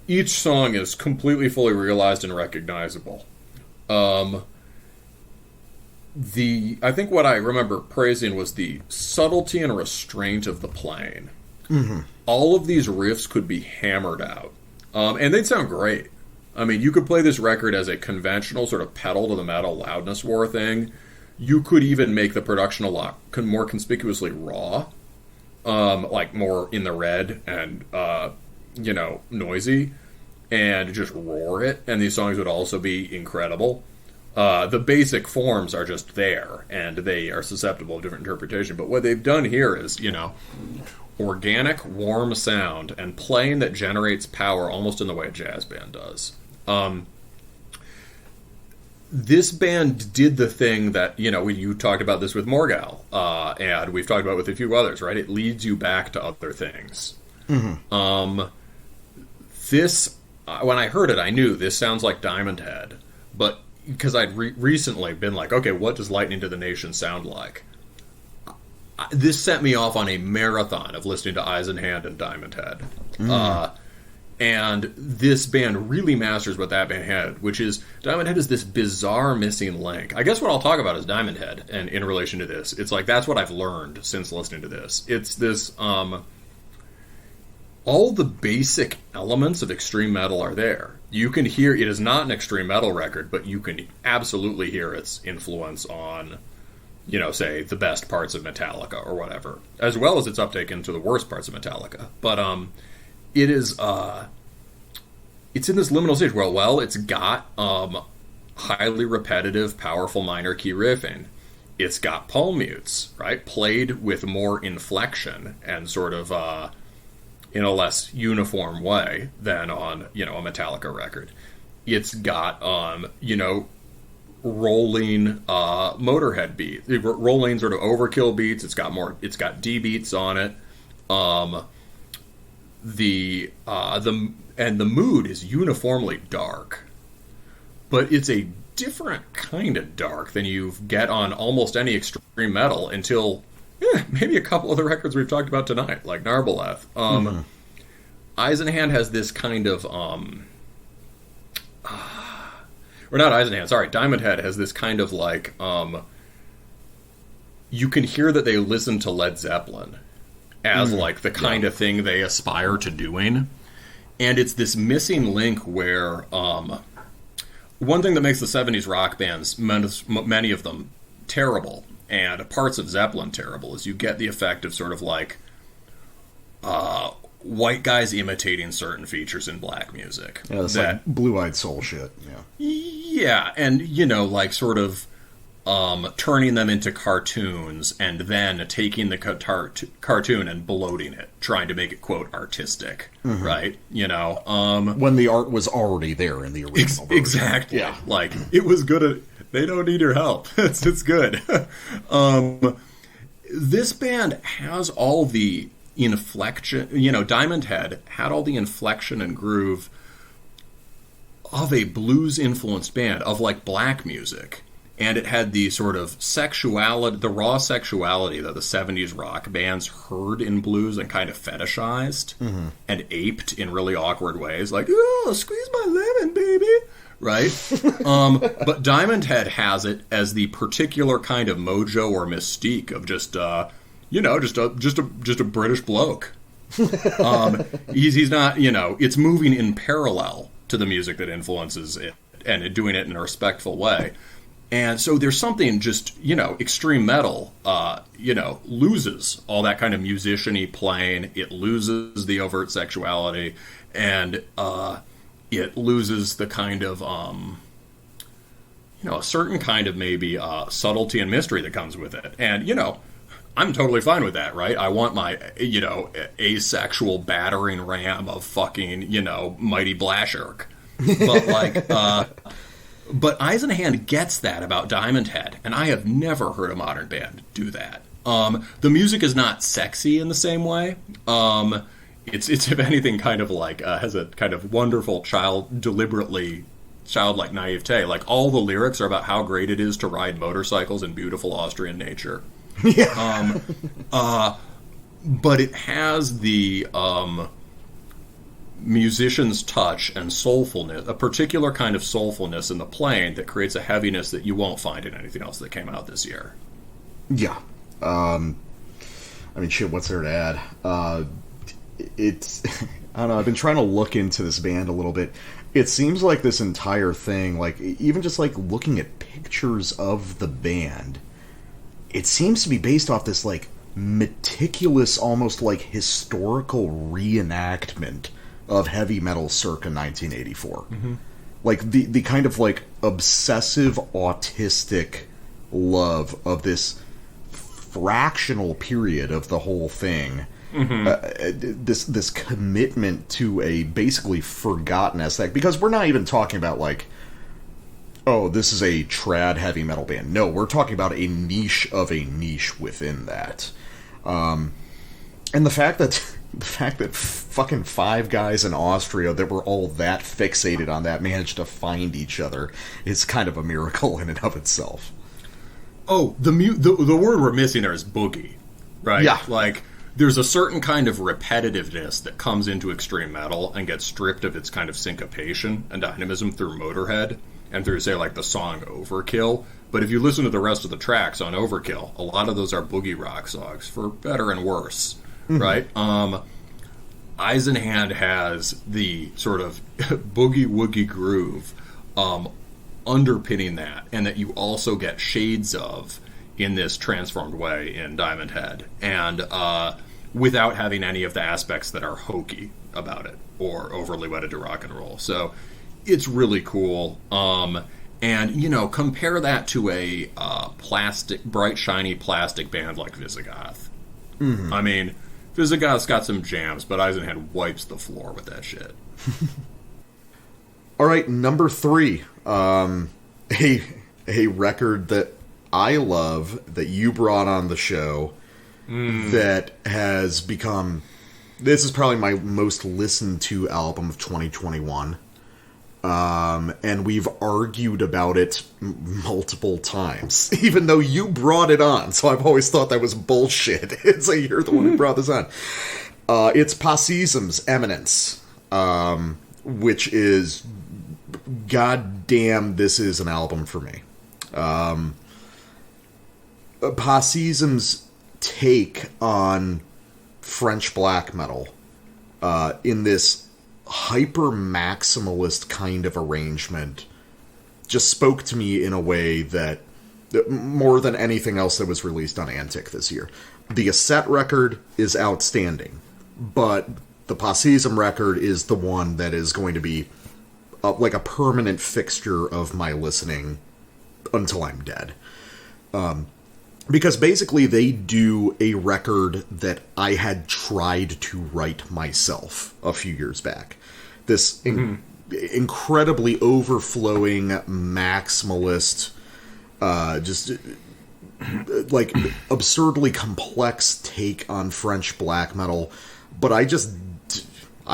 each song is completely fully realized and recognizable. I think what I remember praising was the subtlety and restraint of the playing. All of these riffs could be hammered out, and they'd sound great. I mean, you could play this record as a conventional sort of pedal to the metal loudness war thing. You could even make the production a lot more conspicuously raw, like more in the red and noisy, and just roar it. And these songs would also be incredible. The basic forms are just there, and they are susceptible of different interpretation. But what they've done here is, organic, warm sound and playing that generates power almost in the way a jazz band does. This band did the thing that, you talked about this with Morgal, and we've talked about with a few others, right? It leads you back to other things. Mm-hmm. This, when I heard it, I knew this sounds like Diamond Head, but because I'd recently been like, okay, what does Lightning to the Nation sound like? This sent me off on a marathon of listening to Eisenhand and Diamond Head. And this band really masters what that band had, which is Diamond Head is this bizarre missing link. I guess what I'll talk about is Diamond Head, and in relation to this, it's like that's what I've learned since listening to this. It's this, all the basic elements of extreme metal are there. You can hear, it is not an extreme metal record, but you can absolutely hear its influence on, say, the best parts of Metallica or whatever, as well as its uptake into the worst parts of Metallica. But, it is, it's in this liminal stage where, well, it's got highly repetitive, powerful minor key riffing. It's got palm mutes, right? Played with more inflection and sort of in a less uniform way than on, a Metallica record. It's got, rolling Motorhead beats, rolling sort of overkill beats. It's got D beats on it. The mood is uniformly dark, but it's a different kind of dark than you get on almost any extreme metal until maybe a couple of the records we've talked about tonight, like Narbaleth. Eisenhand has this kind of or not Eisenhand, sorry, Diamond Head has this kind of like you can hear that they listen to Led Zeppelin as like the kind of thing they aspire to doing. And it's this missing link where one thing that makes the 70s rock bands, many of them, terrible, and parts of Zeppelin terrible, is you get the effect of sort of like white guys imitating certain features in black music. Yeah, that's like blue-eyed soul shit. Yeah, and, like sort of turning them into cartoons and then taking the cartoon and bloating it, trying to make it, quote, artistic, right? When the art was already there in the original version. Exactly. Yeah. Like, it was good. They don't need your help. It's good. This band has all the inflection, Diamond Head had all the inflection and groove of a blues-influenced band, of, like, black music. And it had the sort of sexuality, the raw sexuality that the 70s rock bands heard in blues and kind of fetishized and aped in really awkward ways. Like, oh, squeeze my lemon, baby. Right? But Diamond Head has it as the particular kind of mojo or mystique of just, just a British bloke. He's not, it's moving in parallel to the music that influences it and doing it in a respectful way. And so there's something just, extreme metal, loses all that kind of musician-y playing. It loses the overt sexuality, and it loses the kind of, a certain kind of maybe subtlety and mystery that comes with it. And, I'm totally fine with that, right? I want my, asexual battering ram of fucking, Mighty Blashirk. But, like, but Eisenhand gets that about Diamond Head, and I have never heard a modern band do that. The music is not sexy in the same way. It's if anything kind of like has a kind of wonderful childlike naivete. Like all the lyrics are about how great it is to ride motorcycles in beautiful Austrian nature. Yeah. But it has the musician's touch and soulfulness, a particular kind of soulfulness in the playing that creates a heaviness that you won't find in anything else that came out this year. Yeah. Shit, what's there to add? It's, I don't know, I've been trying to look into this band a little bit. It seems like this entire thing, like, even just, like, looking at pictures of the band, it seems to be based off this, like, meticulous, almost, like, historical reenactment of heavy metal circa 1984. Like, the kind of, like, obsessive, autistic love of this fractional period of the whole thing. this commitment to a basically forgotten aesthetic. Because we're not even talking about like, oh, this is a trad heavy metal band. No, we're talking about a niche of a niche within that. And the fact that fucking 5 guys in Austria that were all that fixated on that managed to find each other is kind of a miracle in and of itself. Oh, the word we're missing there is boogie, right? Yeah. Like, there's a certain kind of repetitiveness that comes into extreme metal and gets stripped of its kind of syncopation and dynamism through Motorhead and through, say, like the song Overkill. But if you listen to the rest of the tracks on Overkill, a lot of those are boogie rock songs, for better and worse, right? Eisenhand has the sort of boogie-woogie groove underpinning that, and that you also get shades of in this transformed way in Diamond Head, and without having any of the aspects that are hokey about it or overly wedded to rock and roll. So it's really cool. And, you know, compare that to a bright, shiny plastic band like Visigoth. I mean, Visigoth's got some jams, but Eisenhand wipes the floor with that shit. All right, number 3. A record that I love, that you brought on the show, that has become... This is probably my most listened to album of 2021. And we've argued about it multiple times, even though you brought it on. So I've always thought that was bullshit. It's like, you're the one who brought this on. It's Passism's Eminence, which is, goddamn, this is an album for me. Passism's take on French black metal in this hyper maximalist kind of arrangement just spoke to me in a way that more than anything else that was released on Antic this year. The Asset record is outstanding, but the Passism record is the one that is going to be like a permanent fixture of my listening until I'm dead. Because basically they do a record that I had tried to write myself a few years back. This incredibly overflowing, maximalist, just like absurdly complex take on French black metal. But I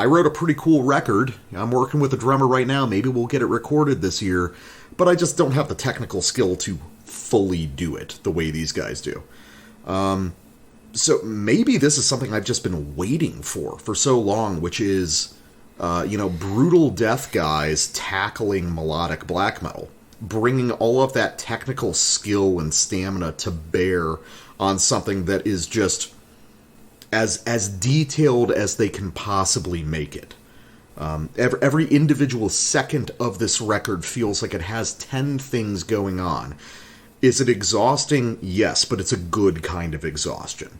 wrote a pretty cool record. I'm working with a drummer right now. Maybe we'll get it recorded this year. But I just don't have the technical skill to fully do it the way these guys do. So maybe this is something I've just been waiting for so long, which is, brutal death guys tackling melodic black metal, bringing all of that technical skill and stamina to bear on something that is just as detailed as they can possibly make it. Every individual second of this record feels like it has 10 things going on. Is it exhausting? Yes, but it's a good kind of exhaustion.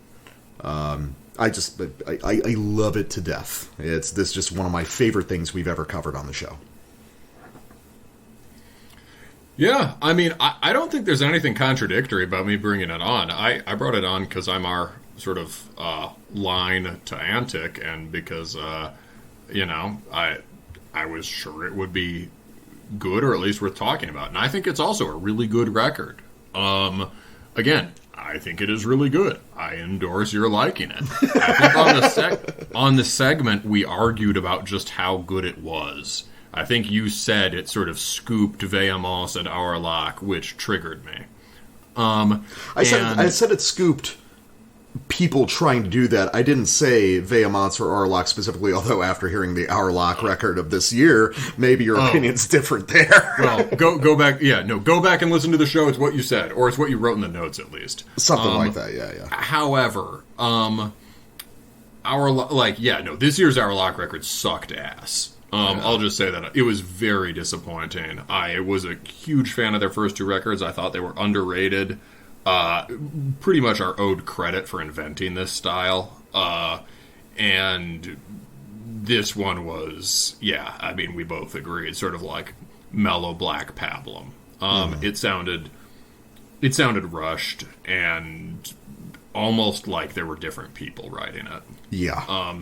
I love it to death. This is just one of my favorite things we've ever covered on the show. Yeah, I mean, I don't think there's anything contradictory about me bringing it on. I brought it on because I'm our sort of line to Antic, and because, I was sure it would be good, or at least worth talking about. And I think it's also a really good record. Again, I think it is really good. I endorse your liking it. I think on the segment, we argued about just how good it was. I think you said it sort of scooped Vehemence and Aurelach, which triggered me. I said it scooped people trying to do that. I didn't say Vehemence or Aurelach specifically, although after hearing the Aurelach record of this year, maybe your opinion's different there. Well, go back. Yeah, no, go back and listen to the show. It's what you said, or it's what you wrote in the notes, at least. Something like that, yeah. However, this year's Aurelach record sucked ass. I'll just say that. It was very disappointing. I was a huge fan of their first 2 records. I thought they were underrated. Pretty much are owed credit for inventing this style. And this one was, we both agreed, sort of like mellow black pablum. It sounded rushed, and almost like there were different people writing it. Yeah.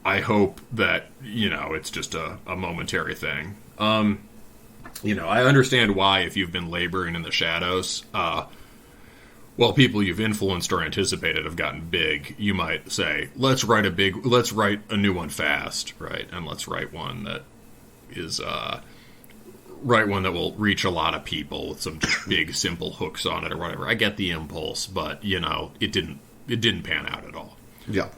I hope that, it's just a momentary thing. I understand why, if you've been laboring in the shadows, people you've influenced or anticipated have gotten big, you might say, let's write a new one fast, right? And let's write one that is, one that will reach a lot of people with some just big, simple hooks on it or whatever. I get the impulse, but, it didn't pan out at all. Yeah.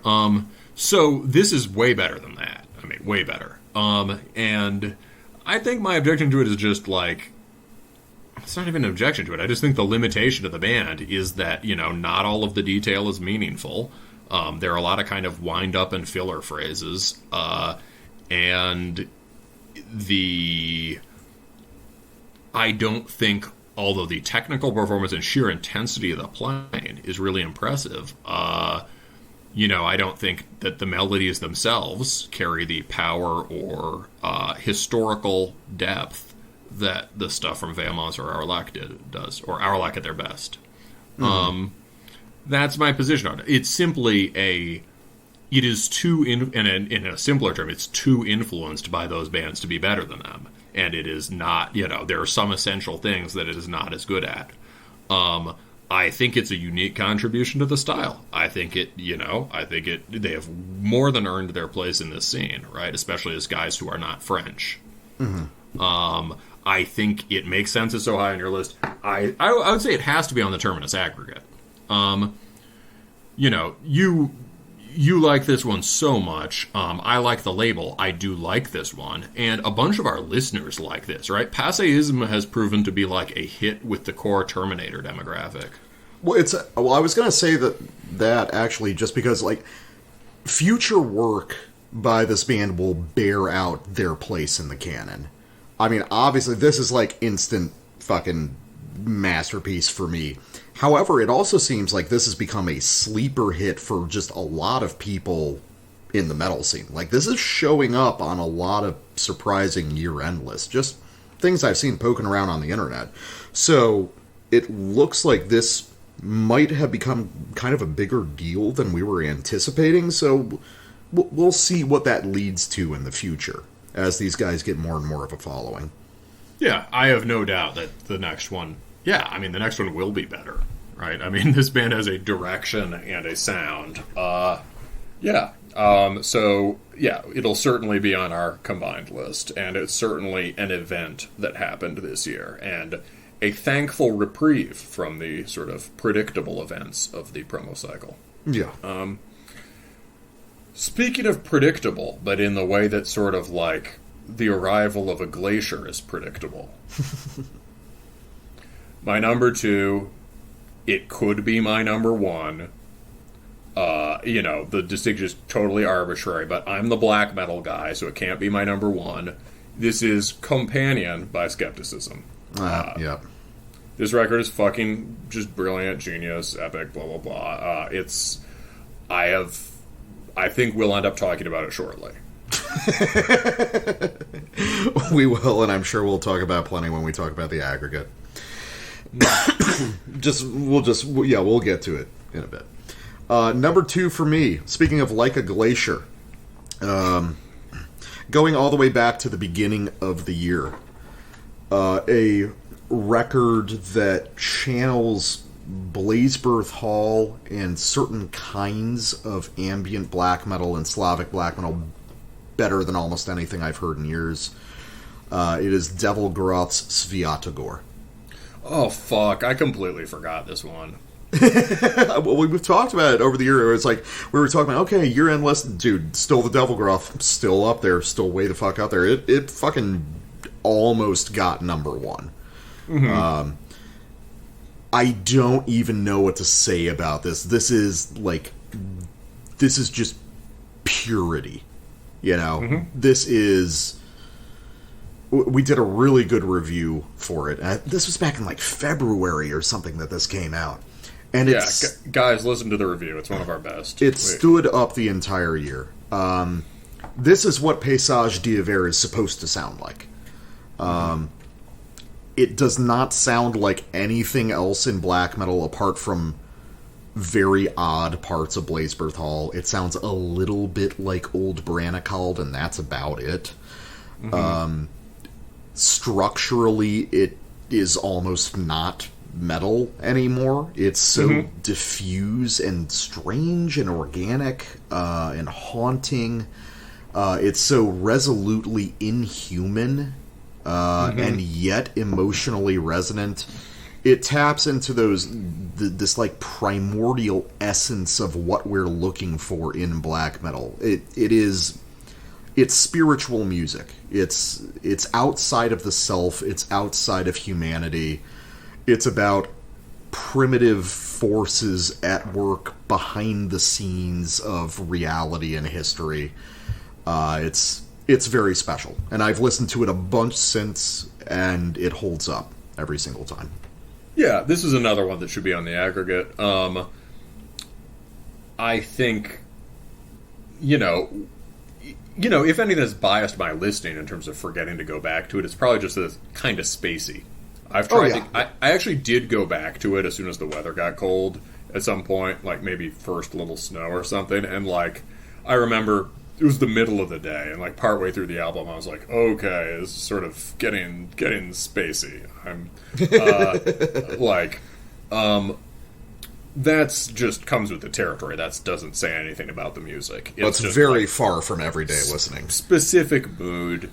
So this is way better than that. I mean, way better. And I think my objection to it is just like, it's not even an objection to it. I just think the limitation of the band is that, not all of the detail is meaningful. There are a lot of kind of wind up and filler phrases. And I don't think, although the technical performance and sheer intensity of the playing is really impressive, I don't think that the melodies themselves carry the power or historical depth that the stuff from Vehemence or Aurelac does, or Aurelac at their best. Mm-hmm. That's my position on it. It's simply it is too, in a simpler term, it's too influenced by those bands to be better than them. And it is not, there are some essential things that it is not as good at. I think it's a unique contribution to the style. I think they have more than earned their place in this scene, right? Especially as guys who are not French. Mm-hmm. I think it makes sense it's so high on your list. I would say it has to be on the Terminus Aggregate. You like this one so much. I like the label. I do like this one. And a bunch of our listeners like this, right? Passéism has proven to be like a hit with the core Terminator demographic. Well, I was going to say that actually, just because, like, future work by this band will bear out their place in the canon. I mean, obviously, this is, like, instant fucking masterpiece for me. However, it also seems like this has become a sleeper hit for just a lot of people in the metal scene. Like, this is showing up on a lot of surprising year-end lists. Just things I've seen poking around on the internet. So, it looks like this might have become kind of a bigger deal than we were anticipating. So, we'll see what that leads to in the future as these guys get more and more of a following. Yeah, I have no doubt that the next one... Yeah, I mean, the next one will be better, right? I mean, this band has a direction and a sound. So, it'll certainly be on our combined list, and it's certainly an event that happened this year, and a thankful reprieve from the sort of predictable events of the promo cycle. Yeah. Speaking of predictable, but in the way that sort of like the arrival of a glacier is predictable... My number 2, it could be my number 1. The distinction is totally arbitrary, but I'm the black metal guy, so it can't be my number 1. This is Companion by Skepticism. Yeah. This record is fucking just brilliant, genius, epic, blah, blah, blah. I think we'll end up talking about it shortly. We will, and I'm sure we'll talk about plenty when we talk about the aggregate. We'll get to it in a bit. Number 2 for me, speaking of Like a Glacier, going all the way back to the beginning of the year, a record that channels Blazebirth Hall and certain kinds of ambient black metal and Slavic black metal better than almost anything I've heard in years. It is Devil Groth's Sviatogor. Oh, fuck. I completely forgot this one. Well, we've talked about it over the year. It's like, we were talking about, okay, year-end list, dude, still the Devil Groth, still up there, still way the fuck out there. It fucking almost got number 1. Mm-hmm. I don't even know what to say about this. This is just purity. Mm-hmm. This is... We did a really good review for it. This was back in like February or something that this came out. And guys, listen to the review. It's one of our best. Stood up the entire year. This is what Paysage d'Hiver is supposed to sound like. It does not sound like anything else in black metal apart from very odd parts of Blazebirth Hall. It sounds a little bit like old Brannicald, and that's about it. Structurally, it is almost not metal anymore. It's so diffuse and strange and organic and haunting. It's so resolutely inhuman and yet emotionally resonant. It taps into this like primordial essence of what we're looking for in black metal. It's spiritual music. It's outside of the self. It's outside of humanity. It's about primitive forces at work behind the scenes of reality and history. It's very special, and I've listened to it a bunch since, and it holds up every single time. Yeah, this is another one that should be on the aggregate. I think, if anything has biased my listening in terms of forgetting to go back to it, it's probably just that it's kind of spacey. I've tried. I actually did go back to it as soon as the weather got cold at some point, like maybe first little snow or something, and like I remember it was the middle of the day, and like partway through the album, I was like, okay, this is sort of getting spacey. I'm that's just comes with the territory. That doesn't say anything about the music. It's just very far from everyday listening. Specific mood.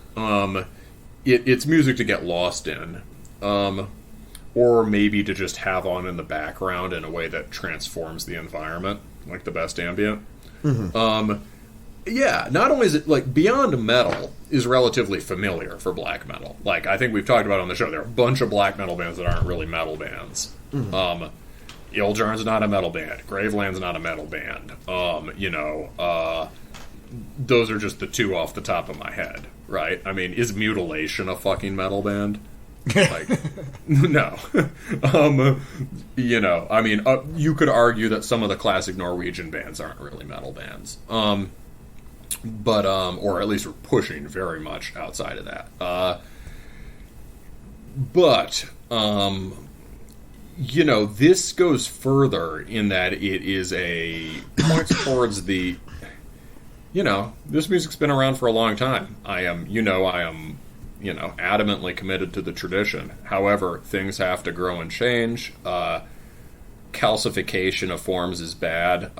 It's music to get lost in. Or maybe to just have on in the background in a way that transforms the environment, like the best ambient. Yeah, not only is it, like, Beyond Metal is relatively familiar for black metal. Like, I think we've talked about on the show, there are a bunch of black metal bands that aren't really metal bands. Ildjarn's not a metal band. Graveland's not a metal band. Those are just the two off the top of my head, right? I mean, is Mutilation a fucking metal band? Like, no. You could argue that some of the classic Norwegian bands aren't really metal bands. Or at least we're pushing very much outside of that. This goes further in that it is points towards the, this music's been around for a long time. I am adamantly committed to the tradition. However, things have to grow and change. Calcification of forms is bad.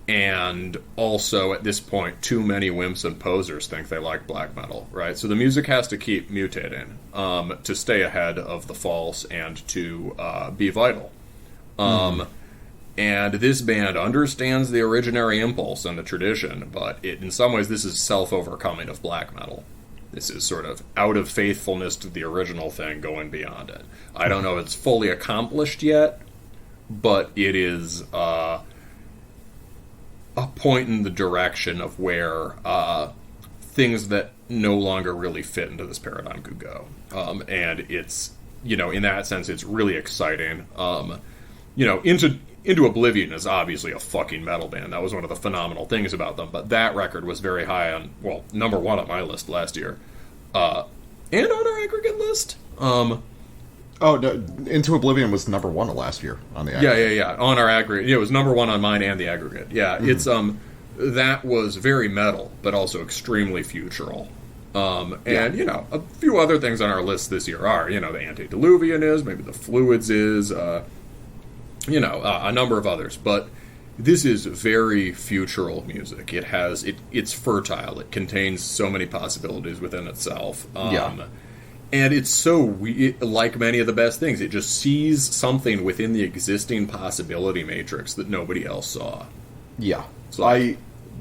And also, at this point, too many wimps and posers think they like black metal, right? So the music has to keep mutating to stay ahead of the false and to be vital. And this band understands the originary impulse and the tradition, but in some ways this is self-overcoming of black metal. This is sort of out of faithfulness to the original thing going beyond it. I don't know if it's fully accomplished yet, but it is a point in the direction of where things that no longer really fit into this paradigm could go. And it's, in that sense, it's really exciting. Into Oblivion is obviously a fucking metal band. That was one of the phenomenal things about them. But that record was very high on, number one on my list last year. And on our aggregate list. No, Into Oblivion was number one last year on the aggregate. Yeah. On our aggregate. Yeah, it was number one on mine and the aggregate. Yeah, it's that was very metal, but also extremely futural. And, a few other things on our list this year are, the Antediluvian is, maybe the Fluids is, a number of others. But this is very futural music. It's fertile. It contains so many possibilities within itself. And it's so, like many of the best things, it just sees something within the existing possibility matrix that nobody else saw. Yeah. So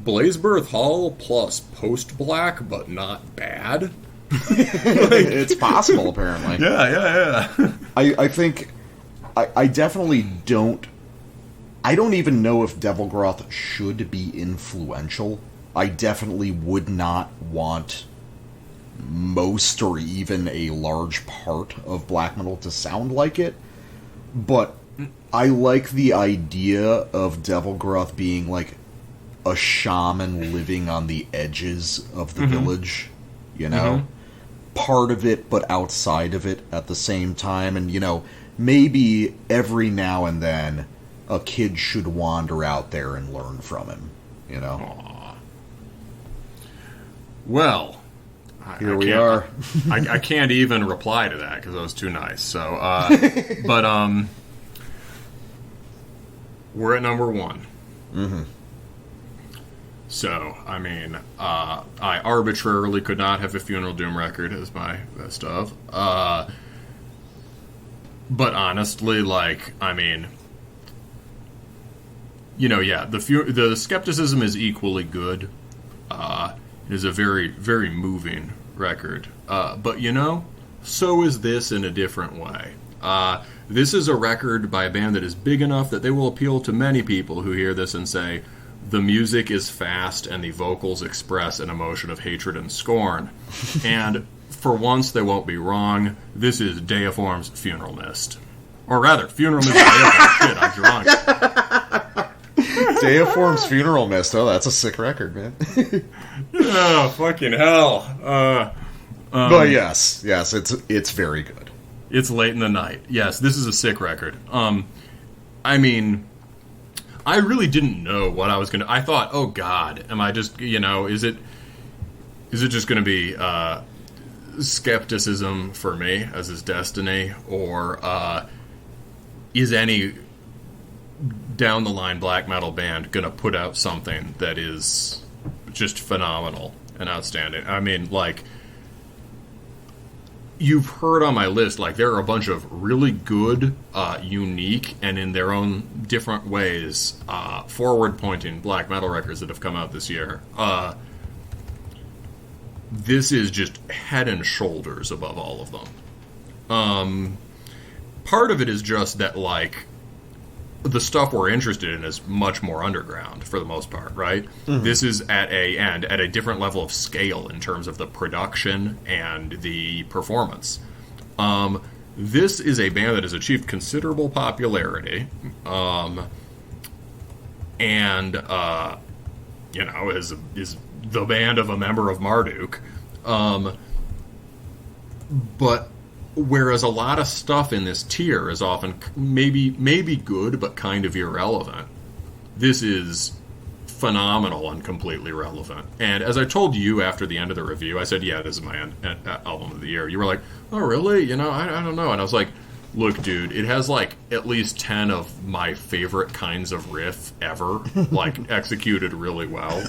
Blazebirth Hall plus post-black, but not bad. It's possible, apparently. Yeah. I think... I definitely don't... I don't even know if Devilgroth should be influential. I definitely would not want most or even a large part of black metal to sound like it. But I like the idea of Devilgroth being like a shaman living on the edges of the village, part of it but outside of it at the same time. And maybe every now and then a kid should wander out there and learn from him, you know? Aww. Well, here we are. I can't even reply to that because that was too nice. So, but we're at number 1. Mm-hmm. So, I mean, I arbitrarily could not have a Funeral Doom record as my best of. But honestly, like, I mean, you know, yeah, the skepticism is equally good. It is a very, very moving record. But, you know, so is this in a different way. This is a record by a band that is big enough that they will appeal to many people who hear this and say, the music is fast and the vocals express an emotion of hatred and scorn. And for once, they won't be wrong. This is Deiform's Funeral Mist. Or rather, Funeral Mist Deiform. Shit, I'm drunk. Deiform's Funeral Mist. Oh, that's a sick record, man. Oh, fucking hell. But yes, it's very good. It's late in the night. Yes, this is a sick record. I mean, I really didn't know what I was going to... I thought, oh, God, am I just, you know, is it just going to be skepticism for me, as is destiny, or is any down-the-line black metal band going to put out something that is just phenomenal and outstanding? I mean, like, you've heard on my list, like, there are a bunch of really good, unique, and in their own different ways, forward-pointing black metal records that have come out this year. This is just head and shoulders above all of them. Part of it is just that, like, the stuff we're interested in is much more underground for the most part, right? Mm-hmm. This is at a different level of scale in terms of the production and the performance. This is a band that has achieved considerable popularity, and you know, is the band of a member of Marduk, but whereas a lot of stuff in this tier is often maybe good but kind of irrelevant, this is phenomenal and completely relevant. And as I told you after the end of the review, I said, yeah, this is my album of the year. You were like, oh, really? You know, I don't know. And I was like, look, dude, it has, like, at least 10 of my favorite kinds of riff ever, like, executed really well.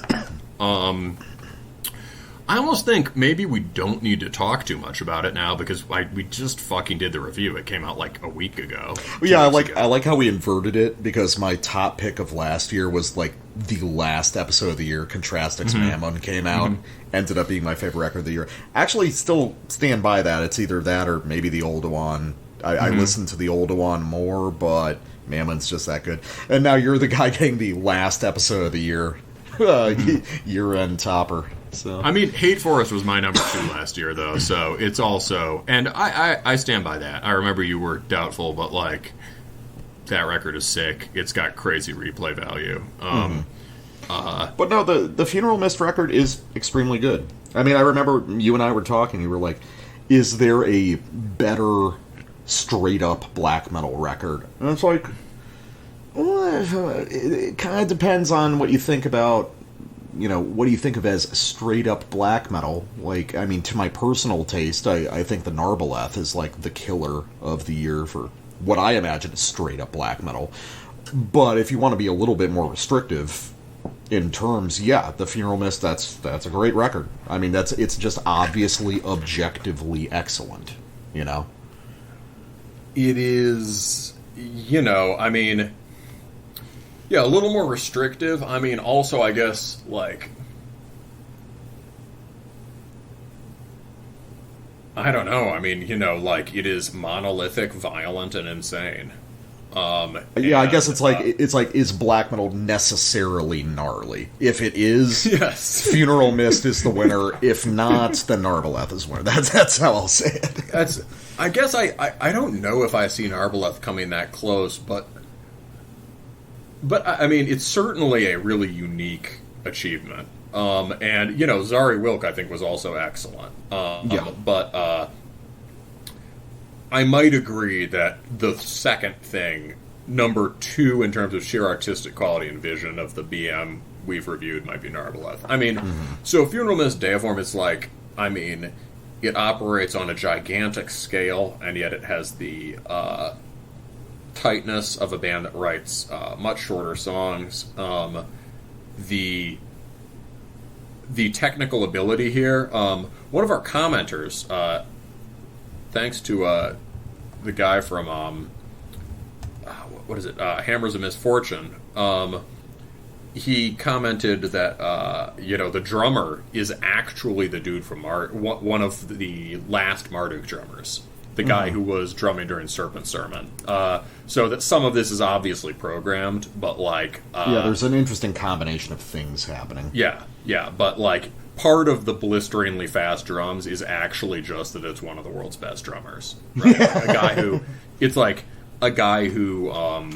I almost think maybe we don't need to talk too much about it now because we just fucking did the review. It came out like a week ago. Yeah, I like how we inverted it because my top pick of last year was like the last episode of the year. Contrastix Mammon came out, ended up being my favorite record of the year. Actually, still stand by that. It's either that or maybe the old one. I listened to the old one more, but Mammon's just that good. And now you're the guy getting the last episode of the year, year-end topper. So. I mean, Hate Forest was my number 2 last year, though, so it's also... And I stand by that. I remember you were doubtful, but, like, that record is sick. It's got crazy replay value. But no, the Funeral Mist record is extremely good. I mean, I remember you and I were talking, you were like, is there a better straight-up black metal record? And it's like, well, it kind of depends on what you think about... You know, what do you think of as straight-up black metal? Like, I mean, to my personal taste, I think the Narbaleth is, like, the killer of the year for what I imagine is straight-up black metal. But if you want to be a little bit more restrictive in terms, yeah, the Funeral Mist, that's a great record. I mean, it's just obviously objectively excellent, you know? It is, you know, I mean... Yeah, a little more restrictive. I mean, also, I guess, like... I don't know. I mean, you know, like, it is monolithic, violent, and insane. I guess it's like, is black metal necessarily gnarly? If it is, yes. Funeral Mist is the winner. If not, then Narbaleth is the winner. That's how I'll say it. I guess I don't know if I see Narbaleth coming that close, but I mean, it's certainly a really unique achievement. And, you know, Zari Wilk, I think, was also excellent. But I might agree that the second thing number 2 in terms of sheer artistic quality and vision of the BM we've reviewed might be Narbaleth. I mean, so Funeral Mist Deiform is like, I mean, it operates on a gigantic scale, and yet it has the tightness of a band that writes much shorter songs. The technical ability here. One of our commenters, thanks to the guy from what is it? Hammers of Misfortune. He commented that the drummer is actually the dude from one of the last Marduk drummers, the guy who was drumming during Serpent Sermon. So that some of this is obviously programmed, but like there's an interesting combination of things happening. Yeah, but like part of the blisteringly fast drums is actually just that it's one of the world's best drummers. Right? a guy who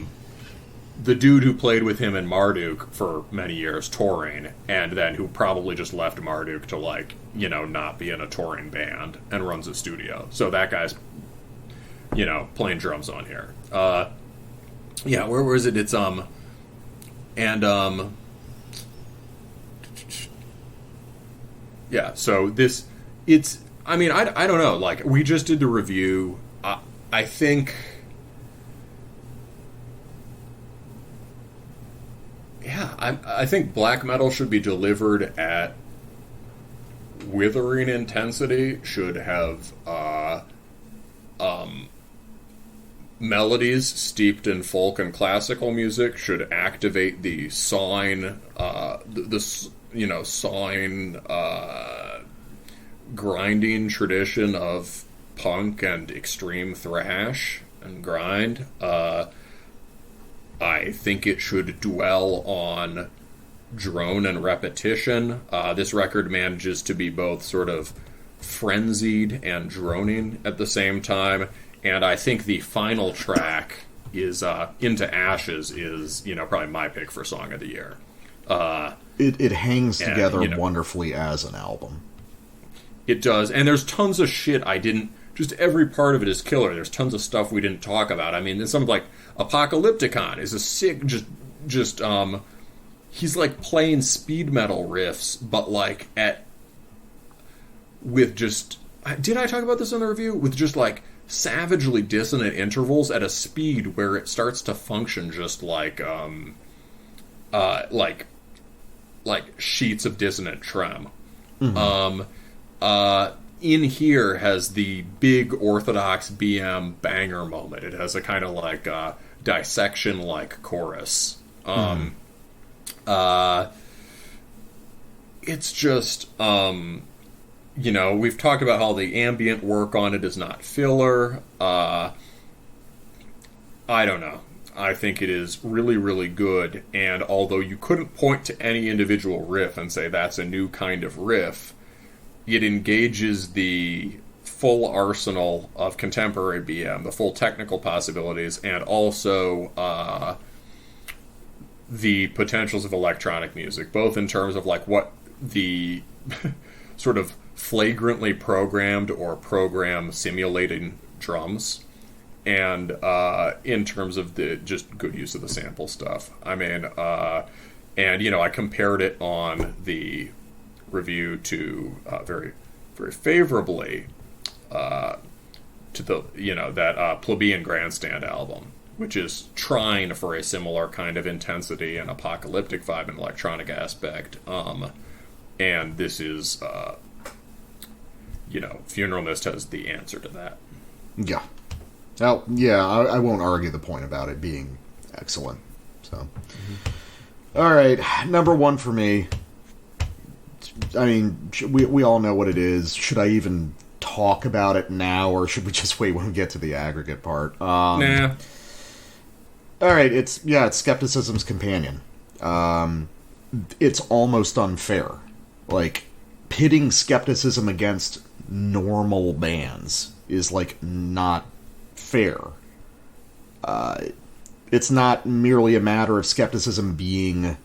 the dude who played with him in Marduk for many years touring, and then who probably just left Marduk to not be in a touring band and runs a studio. So that guy's playing drums on here. Where was it? It's so this, it's, I mean, I don't know, like, we just did the review. I think, I think black metal should be delivered at withering intensity, should have melodies steeped in folk and classical music, should activate the sawing, sawing, grinding tradition of punk and extreme thrash and grind. I think it should dwell on drone and repetition. This record manages to be both sort of frenzied and droning at the same time, and I think the final track is Into Ashes is, probably my pick for Song of the Year. It hangs together wonderfully as an album. It does, and there's tons of shit just every part of it is killer. There's tons of stuff we didn't talk about. I mean, there's something like Apocalypticon is a sick, he's like playing speed metal riffs, but like did I talk about this in the review? With just like savagely dissonant intervals at a speed where it starts to function just like sheets of dissonant trem. In here has the big orthodox BM banger moment. It has a kind of like dissection like chorus. It's just we've talked about how the ambient work on it is not filler. I don't know. I think it is really, really good, and although you couldn't point to any individual riff and say that's a new kind of riff, it engages the full arsenal of contemporary BM, the full technical possibilities, and also the potentials of electronic music, both in terms of like what the sort of flagrantly programmed or program simulating drums, and in terms of the just good use of the sample stuff. I mean, I compared it on the review to very, very favorably to the that Plebeian Grandstand album, which is trying for a similar kind of intensity and apocalyptic vibe and electronic aspect. And this is Funeral Mist has the answer to that. Yeah. Well, yeah, I won't argue the point about it being excellent. So, all right, number 1 for me. I mean, we all know what it is. Should I even talk about it now, or should we just wait when we get to the aggregate part? Nah. All right, it's Skepticism's Companion. It's almost unfair. Like, pitting Skepticism against normal bands is, like, not fair. It's not merely a matter of Skepticism being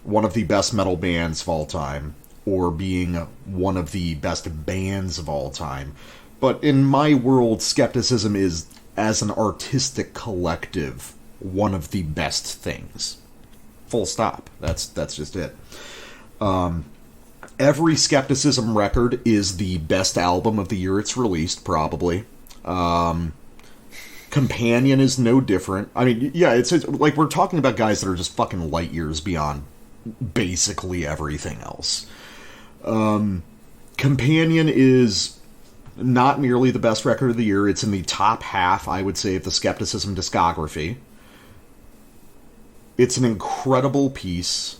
one of the best metal bands of all time, or being one of the best bands of all time. But in my world, Skepticism is, as an artistic collective, one of the best things. Full stop. That's just it. Every Skepticism record is the best album of the year it's released, probably. Companion is no different. I mean, yeah, it's like we're talking about guys that are just fucking light years beyond basically everything else. Companion is not merely the best record of the year. It's in the top half, I would say, of the Skepticism discography. It's an incredible piece.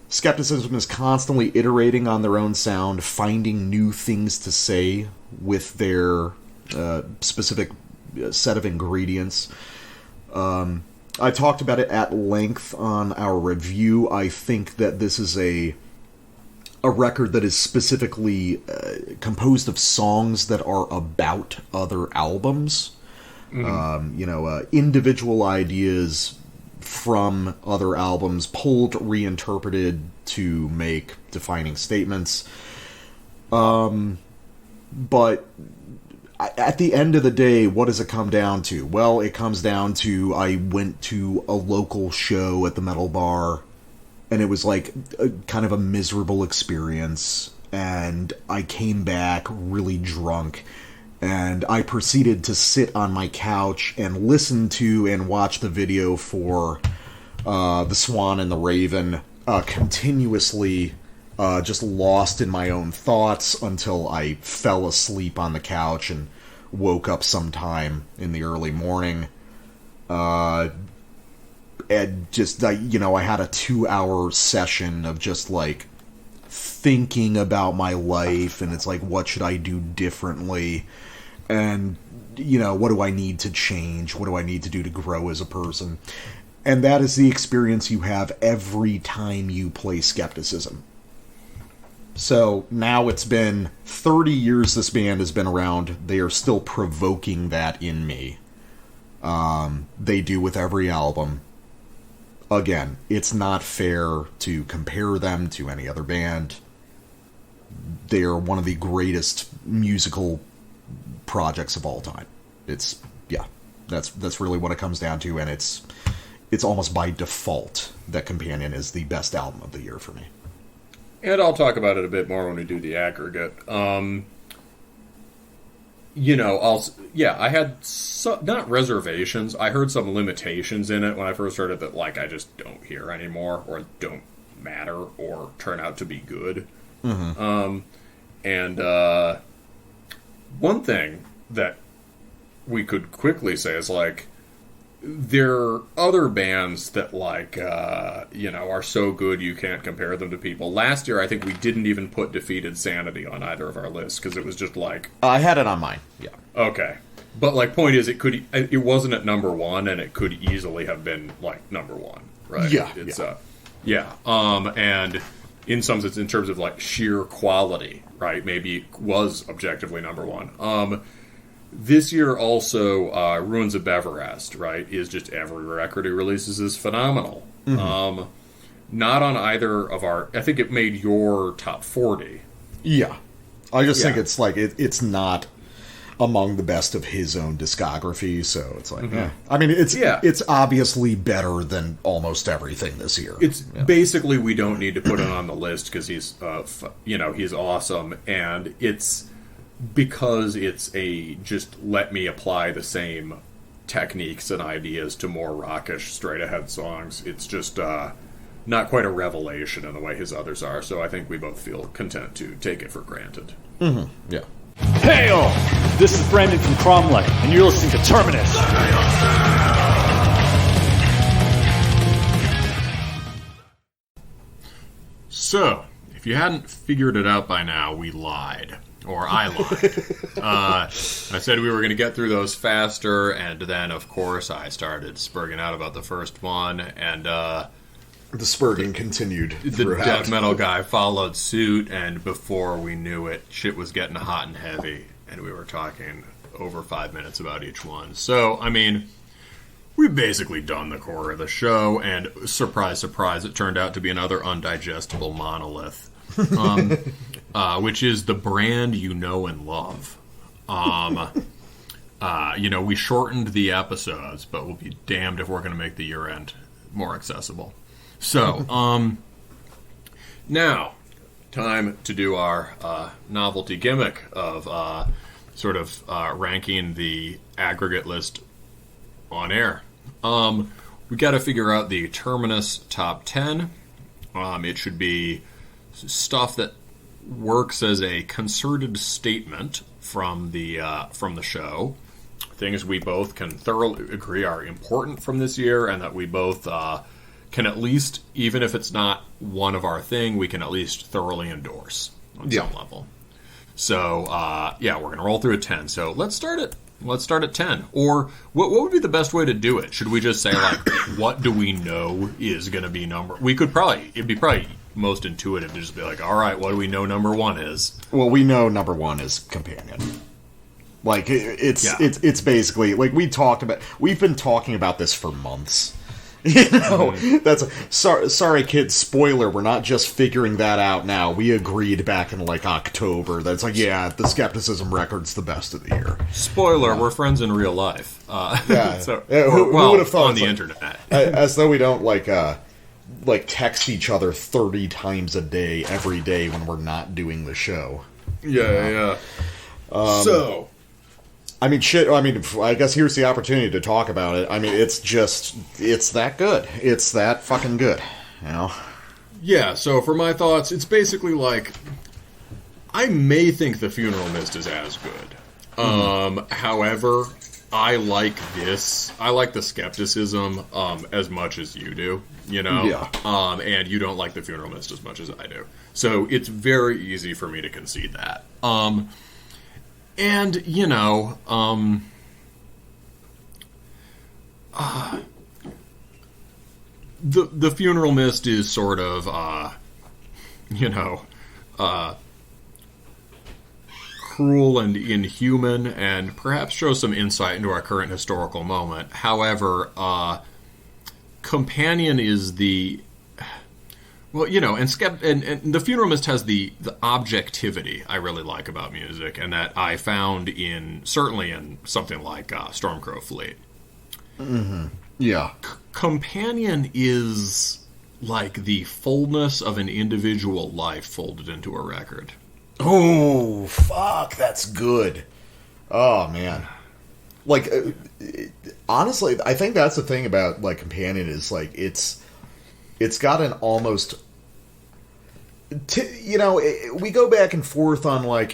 Skepticism is constantly iterating on their own sound, finding new things to say with their specific set of ingredients. I talked about it at length on our review. I think that this is a record that is specifically composed of songs that are about other albums. Individual ideas from other albums pulled, reinterpreted to make defining statements. But at the end of the day, what does it come down to? Well, it comes down to I went to a local show at the metal bar, and it was like kind of a miserable experience, and I came back really drunk, and I proceeded to sit on my couch and listen to and watch the video for The Swan and the Raven continuously, just lost in my own thoughts until I fell asleep on the couch and woke up sometime in the early morning. And just, I had a 2-hour session of just, like, thinking about my life, and it's like, what should I do differently? And, what do I need to change? What do I need to do to grow as a person? And that is the experience you have every time you play Skepticism. So now it's been 30 years this band has been around. They are still provoking that in me. They do with every album. Again, it's not fair to compare them to any other band. They are one of the greatest musical projects of all time. That's really what it comes down to, and it's almost by default that Companion is the best album of the year for me. And I'll talk about it a bit more when we do the aggregate. I had not reservations. I heard some limitations in it when I first heard it that, like, I just don't hear anymore, or don't matter, or turn out to be good. Mm-hmm. One thing that we could quickly say is, like, there are other bands that, like, are so good you can't compare them to people. Last year, I think we didn't even put Defeated Sanity on either of our lists, because it was just like... I had it on mine, yeah. Okay. But, like, point is, it wasn't at number one, and it could easily have been, like, number one, right? Yeah. And in some sense, in terms of, like, sheer quality, right, maybe it was objectively number one. This year also, Ruins of Beverest, right, is just every record he releases is phenomenal. Mm-hmm. Not on either of our... I think it made your top 40. Yeah. I just think it's like, it's not among the best of his own discography, so it's like, I mean, it's obviously better than almost everything this year. It's basically, we don't need to put it on the list because he's, he's awesome, and it's because it's just let me apply the same techniques and ideas to more rockish, straight-ahead songs. It's just not quite a revelation in the way his others are, so I think we both feel content to take it for granted. Mm-hmm. Yeah. Hey all! This is Brandon from Cromlech, and you're listening to Terminus. So, if you hadn't figured it out by now, we lied. Or I lied. I said we were going to get through those faster, and then, of course, I started spurging out about the first one, and the spurging continued throughout. The death metal guy followed suit, and before we knew it, shit was getting hot and heavy, and we were talking over 5 minutes about each one. So, I mean, we've basically done the core of the show, and surprise, surprise, it turned out to be another undigestible monolith. Which is the brand you know and love. We shortened the episodes, but we'll be damned if we're going to make the year-end more accessible. So, now, time to do our novelty gimmick of ranking the aggregate list on air. We got to figure out the Terminus top 10. It should be stuff that works as a concerted statement from the show. Things we both can thoroughly agree are important from this year, and that we both can at least, even if it's not one of our thing, we can at least thoroughly endorse on some level. So, we're going to roll through a 10. So let's start at 10. Or what would be the best way to do it? Should we just say, what do we know is going to be number? It'd be probably most intuitive to just be like, all right, what do we know number 1 is? Well, we know number 1 is Companion. It's basically, we've been talking about this for months. That's sorry, kids. Spoiler: we're not just figuring that out now. We agreed back in October. That's the Skepticism record's the best of the year. Spoiler: we're friends in real life. Who would have thought on the internet? As though we don't text each other 30 times a day every day when we're not doing the show. I guess here's the opportunity to talk about it. It's that good. It's that fucking good, Yeah, so for my thoughts, it's basically I may think The Funeral Mist is as good. However, I like this. I like the skepticism as much as you do, and you don't like The Funeral Mist as much as I do. So it's very easy for me to concede that. And, the Funeral Mist is sort of, cruel and inhuman, and perhaps shows some insight into our current historical moment. However, Companion is the... Well, and The Funeral Mist has the objectivity I really like about music, and that I found certainly in something like Stormcrow Fleet. Mm-hmm. Yeah. Companion is like the fullness of an individual life folded into a record. Oh, fuck, that's good. Oh, man. Honestly, I think that's the thing about Companion is it's got an almost... we go back and forth on,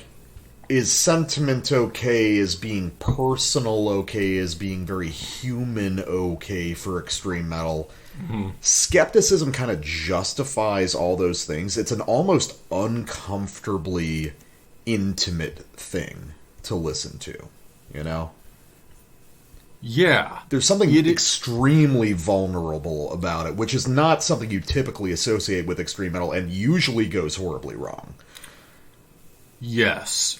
is sentiment okay, is being personal okay, is being very human okay for extreme metal. Mm-hmm. Skepticism kind of justifies all those things. It's an almost uncomfortably intimate thing to listen to, Yeah. There's something extremely vulnerable about it, which is not something you typically associate with extreme metal and usually goes horribly wrong. Yes.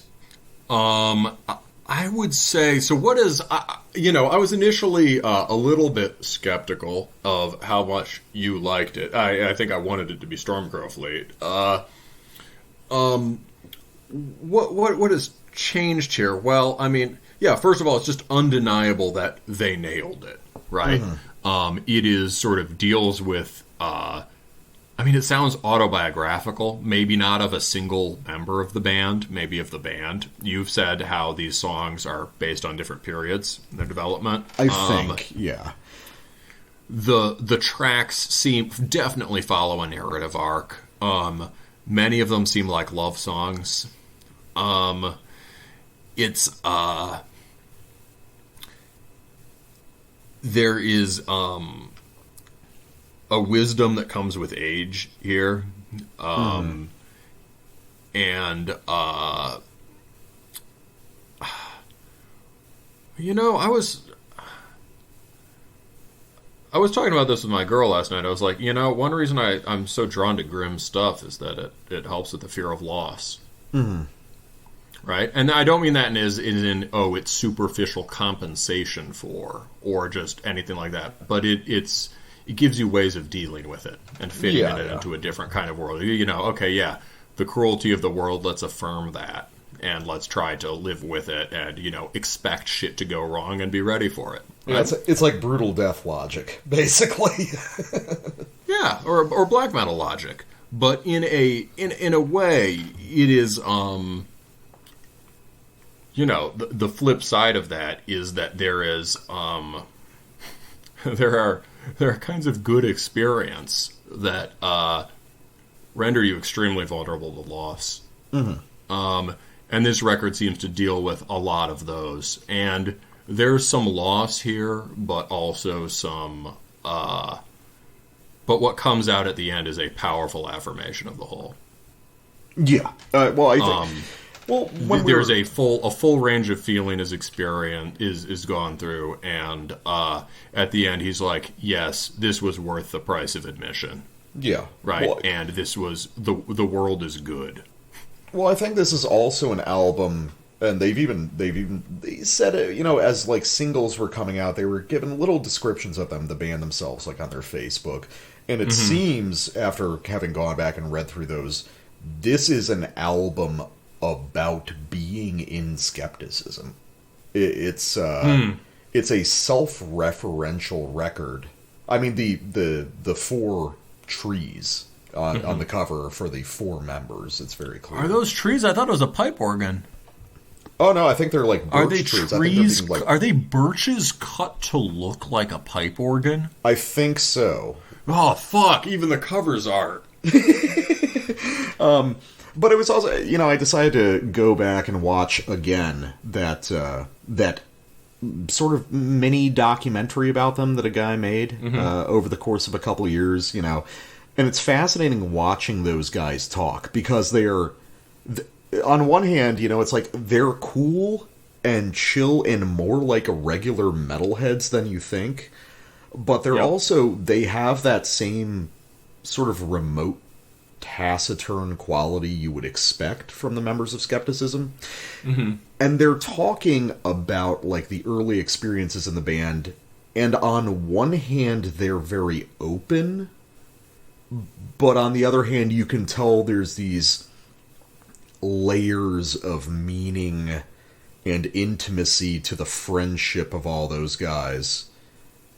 I would say, so what is, I was initially a little bit skeptical of how much you liked it. I think I wanted it to be Stormcrow Fleet. What has changed here? Well, yeah, first of all, it's just undeniable that they nailed it, right? Mm-hmm. It is sort of deals with, it sounds autobiographical, maybe not of a single member of the band, maybe of the band. You've said how these songs are based on different periods in their development. I think, yeah. The tracks definitely follow a narrative arc. Many of them seem like love songs. There is a wisdom that comes with age here, and I was talking about this with my girl last night. I was like, one reason I'm so drawn to grim stuff is that it helps with the fear of loss. Mm-hmm. Right? And I don't mean that it's superficial compensation for, or just anything like that. But it gives you ways of dealing with it and fitting it into a different kind of world. The cruelty of the world, let's affirm that. and let's try to live with it and, expect shit to go wrong and be ready for it. Yeah, it's like brutal death logic, basically. Yeah, or black metal logic. But in a way, it is, the flip side of that is that there is, there are kinds of good experience that render you extremely vulnerable to loss. Mm-hmm. And this record seems to deal with a lot of those. And there's some loss here, but also some... but what comes out at the end is a powerful affirmation of the whole. Yeah. Well, I think... when there's a full range of feeling is gone through, and at the end he's like, yes, this was worth the price of admission. Yeah. Right. Well, and this was the world is good. Well, I think this is also an album, and they said it, as like singles were coming out, they were given little descriptions of them, the band themselves, like on their Facebook. And it seems, after having gone back and read through those, this is an album about being in skepticism. It's a self-referential record. I mean, the four trees on the cover for the four members. It's very clear. Are those trees? I thought it was a pipe organ. Oh no, I think they're like birch are they trees. trees? Are they birches cut to look like a pipe organ? I think so. Oh fuck! Even the cover's art. But it was also, I decided to go back and watch again that sort of mini documentary about them that a guy made over the course of a couple of years, and it's fascinating watching those guys talk, because they're, on one hand, it's like they're cool and chill and more like regular metalheads than you think, but they're also, they have that same sort of remote, taciturn quality you would expect from the members of Skepticism. Mm-hmm. And they're talking about like the early experiences in the band, and on one hand they're very open, but on the other hand you can tell there's these layers of meaning and intimacy to the friendship of all those guys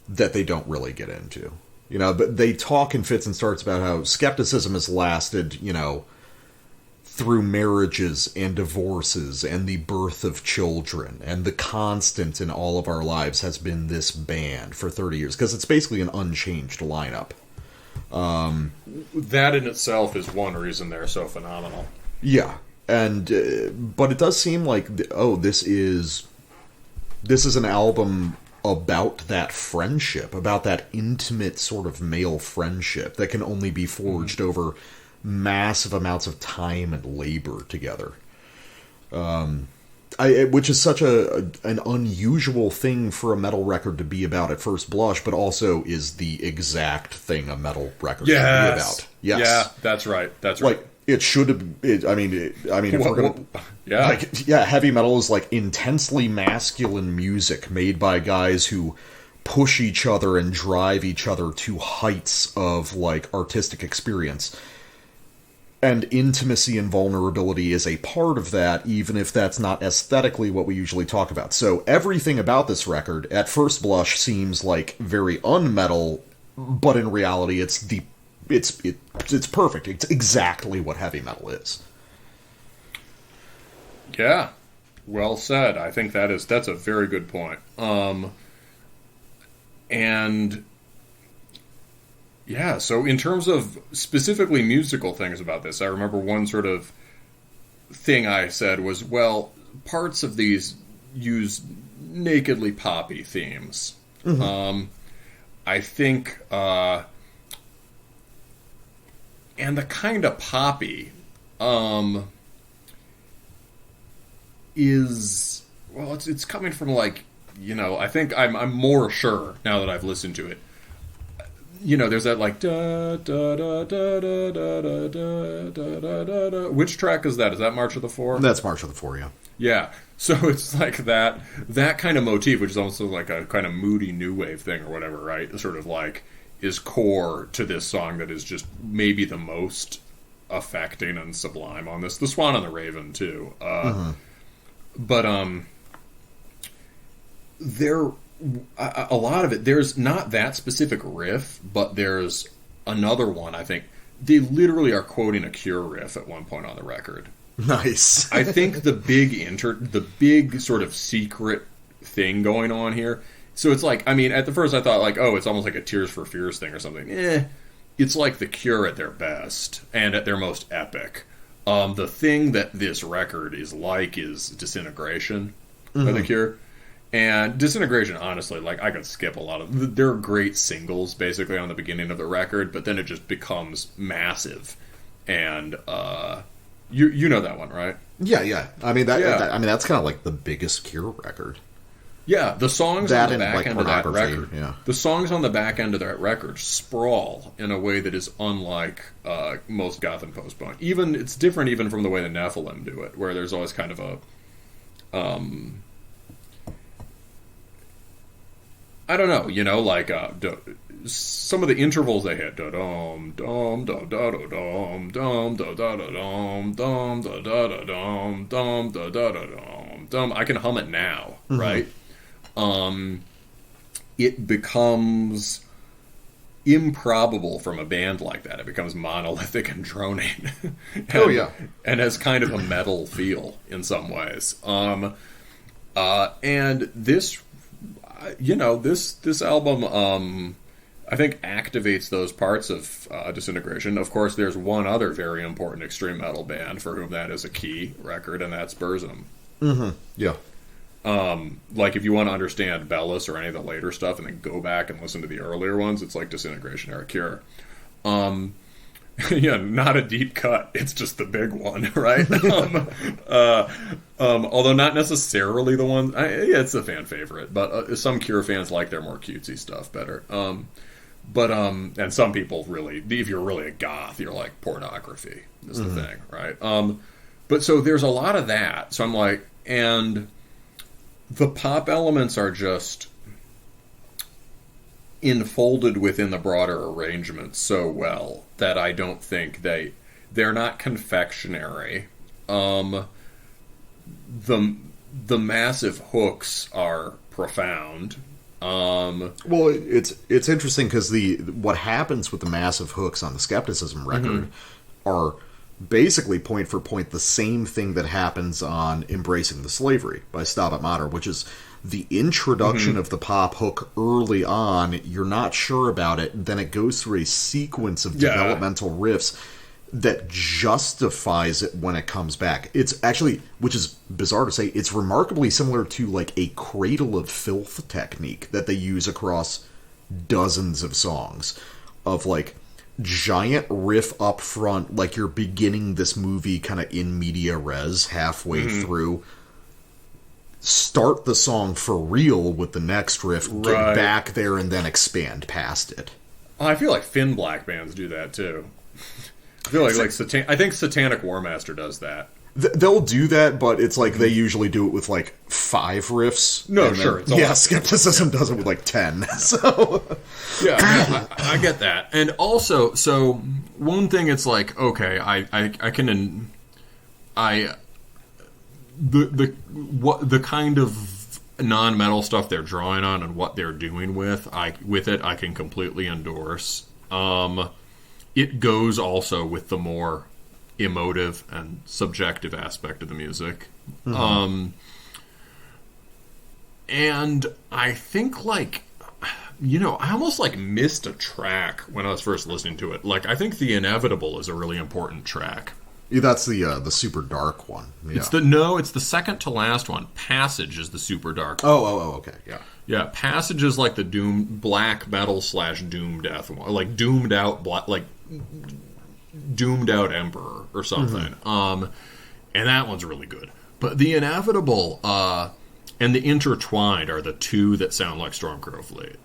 that they don't really get into. But they talk in fits and starts about how skepticism has lasted, through marriages and divorces and the birth of children, and the constant in all of our lives has been this band for 30 years, because it's basically an unchanged lineup. That in itself is one reason they're so phenomenal. Yeah, and but it does seem like, this is an album about that friendship, about that intimate sort of male friendship that can only be forged over massive amounts of time and labor together. Which is such an unusual thing for a metal record to be about at first blush, but also is the exact thing a metal record should be about. Yes. Yeah, that's right. That's right. Like, it should have. If we're gonna, heavy metal is like intensely masculine music made by guys who push each other and drive each other to heights of like artistic experience. And intimacy and vulnerability is a part of that, even if that's not aesthetically what we usually talk about. So everything about this record, at first blush, seems like very unmetal, but in reality, it's perfect. It's exactly what heavy metal is. Yeah, well said. I think that's a very good point. And yeah, so in terms of specifically musical things about this, I remember one sort of thing I said was, well, parts of these use nakedly poppy themes. Mm-hmm. I think, and the kind of poppy is, well, it's coming from like, I think I'm more sure now that I've listened to it. There's that like da da da da da da da da da da da. Which track is that? Is that March of the Four? That's March of the Four, yeah. Yeah. So it's like that kind of motif, which is also like a kind of moody new wave thing or whatever, right? Sort of like is core to this song that is just maybe the most affecting and sublime on this. The Swan and the Raven too, but there a lot of it. There's not that specific riff, but there's another one. I think they literally are quoting a Cure riff at one point on the record. Nice. I think the big sort of secret thing going on here. So it's like, I mean, at the first I thought like, oh, it's almost like a Tears for Fears thing or something. It's like the Cure at their best and at their most epic. The thing that this record is like is Disintegration by the Cure. And Disintegration, honestly, like, I could skip a lot of... There are great singles, basically, on the beginning of the record, but then it just becomes massive. And, you know that one, right? Yeah. I mean, that's kind of like the biggest Cure record. Yeah, the songs that on the back end of that record... Yeah. The songs on the back end of that record sprawl in a way that is unlike most goth and post-punk. It's different even from the way the Nephilim do it, where there's always kind of a... I don't know, like some of the intervals they hit. Da-dum, dum, da-da-da-dum, dum, da-da-da-dum, dum, da-da-da-dum, dum, da-da-da-dum, dum. I can hum it now, right? It becomes improbable from a band like that. It becomes monolithic and droning. And has kind of a metal feel in some ways. And this... this album, I think, activates those parts of Disintegration. Of course, there's one other very important extreme metal band for whom that is a key record, and that's Burzum. Yeah. Like, if you want to understand Bellis or any of the later stuff and then go back and listen to the earlier ones, it's like Disintegration or Cure. Yeah, not a deep cut. It's just the big one, right? Although not necessarily the one. It's a fan favorite, but some Cure fans like their more cutesy stuff better. And some people really, if you're really a goth, you're like pornography is the thing, right? But so there's a lot of that. So I'm like, and the pop elements are just enfolded within the broader arrangement so well that I don't think they're not confectionery. The massive hooks are profound. Well, it's interesting because what happens with the massive hooks on the Skepticism record are basically point for point the same thing that happens on Embracing the Slavery by Stabat Mater, which is the introduction of the pop hook early on. You're not sure about it, then it goes through a sequence of developmental riffs that justifies it when it comes back. It's actually, which is bizarre to say, it's remarkably similar to like a Cradle of Filth technique that they use across dozens of songs of like giant riff up front, like you're beginning this movie kind of in media res halfway through. Start the song for real with the next riff, get back there, and then expand past it. I feel like Finn Black bands do that too. I feel like I think Satanic Warmaster does that. They'll do that, but it's like they usually do it with like 5 riffs. No, sure. Skepticism does it with like 10. So yeah, I get that. And also, so one thing, it's like, okay, the kind of non-metal stuff they're drawing on and what they're doing with it, I can completely endorse. It goes also with the more emotive and subjective aspect of the music. And I think, like, I almost like missed a track when I was first listening to it. Like, I think The Inevitable is a really important track. Yeah, that's the super dark one. Yeah. It's the second to last one. Passage is the super dark one. Oh, okay, yeah. Yeah, Passage is like the black metal / doom death one, like doomed out Emperor or something. And that one's really good. But The Inevitable and The Intertwined are the two that sound like Stormcrow Fleet.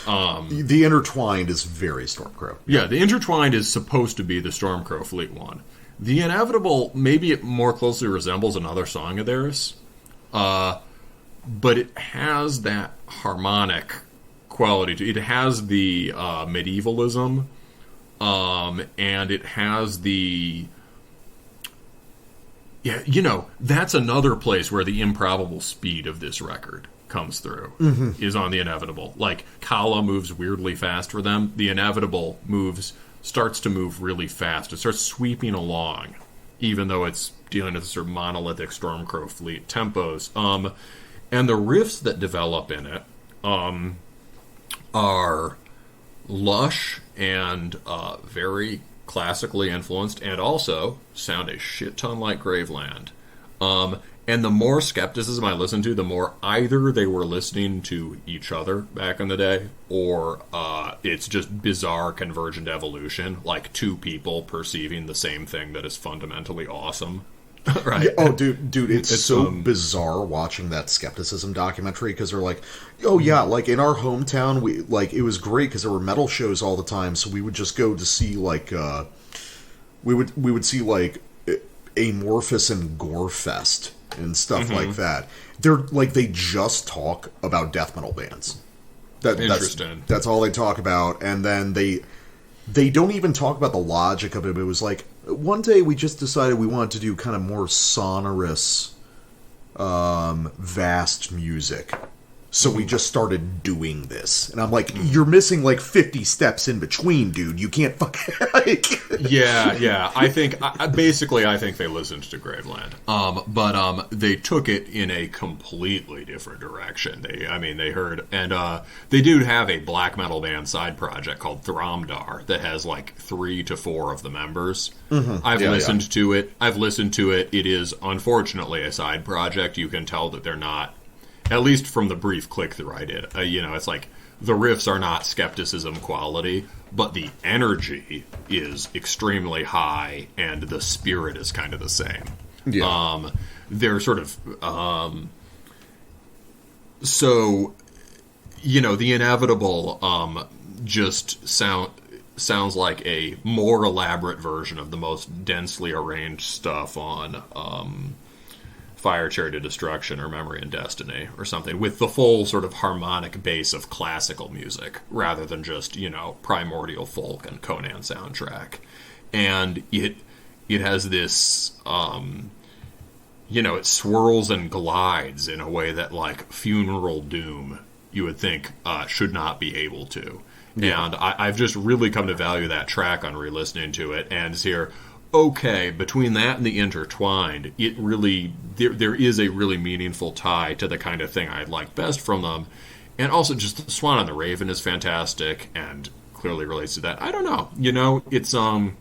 The Intertwined is very Stormcrow. Yeah, The Intertwined is supposed to be the Stormcrow Fleet one. The Inevitable, maybe it more closely resembles another song of theirs, but it has that harmonic quality to it. It has the medievalism, And it has the... Yeah, that's another place where the improbable speed of this record comes through, is on the Inevitable. Like, Kala moves weirdly fast for them. The Inevitable starts to move really fast. It starts sweeping along, even though it's dealing with sort of monolithic Stormcrow fleet tempos. And the riffs that develop in it are lush and very classically influenced, and also sound a shit ton like Graveland. And the more skepticism I listen to, the more either they were listening to each other back in the day, or it's just bizarre convergent evolution, like two people perceiving the same thing that is fundamentally awesome. Right? Yeah, oh, dude, it's so bizarre watching that skepticism documentary, because they're like, oh yeah, like in our hometown, it was great because there were metal shows all the time, so we would just go to see we would see like Amorphous and Gorefest and stuff like that. They're like, they just talk about death metal bands. Interesting. That's all they talk about, and then they don't even talk about the logic of it. It was like, one day we just decided we wanted to do kind of more sonorous, vast music. So we just started doing this. And I'm like, you're missing like 50 steps in between, dude. You can't fucking... Yeah. I think they listened to Graveland. But they took it in a completely different direction. They heard... And they do have a black metal band side project called Thromdar that has like 3 to 4 of the members. I've listened to it. It is, unfortunately, a side project. You can tell that they're not... At least from the brief click-through I did. It's like, the riffs are not skepticism quality, but the energy is extremely high, and the spirit is kind of the same. Yeah. They're sort of... the Inevitable just sounds like a more elaborate version of the most densely arranged stuff on... Fire Chariot of Destruction or Memory and Destiny or something, with the full sort of harmonic base of classical music rather than just, primordial folk and Conan soundtrack. And it has this, it swirls and glides in a way that, like, Funeral Doom, you would think, should not be able to. Yeah. And I've just really come to value that track on re-listening to it, and here... Okay, between that and the Intertwined, it really there is a really meaningful tie to the kind of thing I like best from them, and also just Swan on the Raven is fantastic and clearly relates to that. I don't know, it's and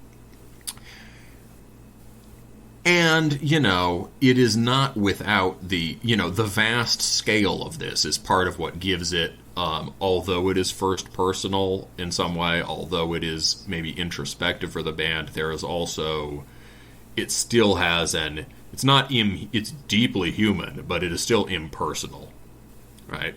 it is not without the the vast scale of this is part of what gives it. Although it is first personal in some way, although it is maybe introspective for the band, there is also, it still has it's deeply human, but it is still impersonal, right?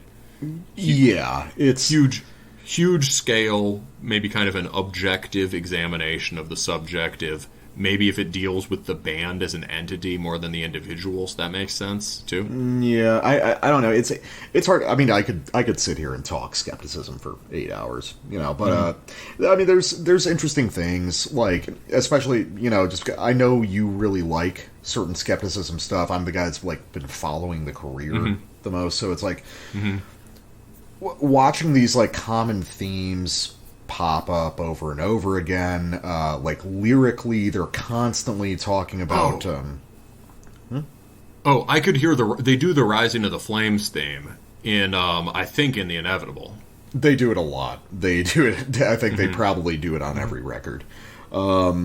Yeah, it's huge scale, maybe kind of an objective examination of the subjective. Maybe if it deals with the band as an entity more than the individuals, that makes sense too. Yeah, I don't know. It's hard. I mean, I could sit here and talk skepticism for 8 hours, But there's interesting things, like, especially just I know you really like certain skepticism stuff. I'm the guy that's like been following the career the most, so it's like watching these like common themes pop up over and over again. Like, lyrically, they're constantly talking about... I could hear they do the Rising of the Flames theme in, I think, in The Inevitable. They do it a lot. They do it... I think they probably do it on every record. But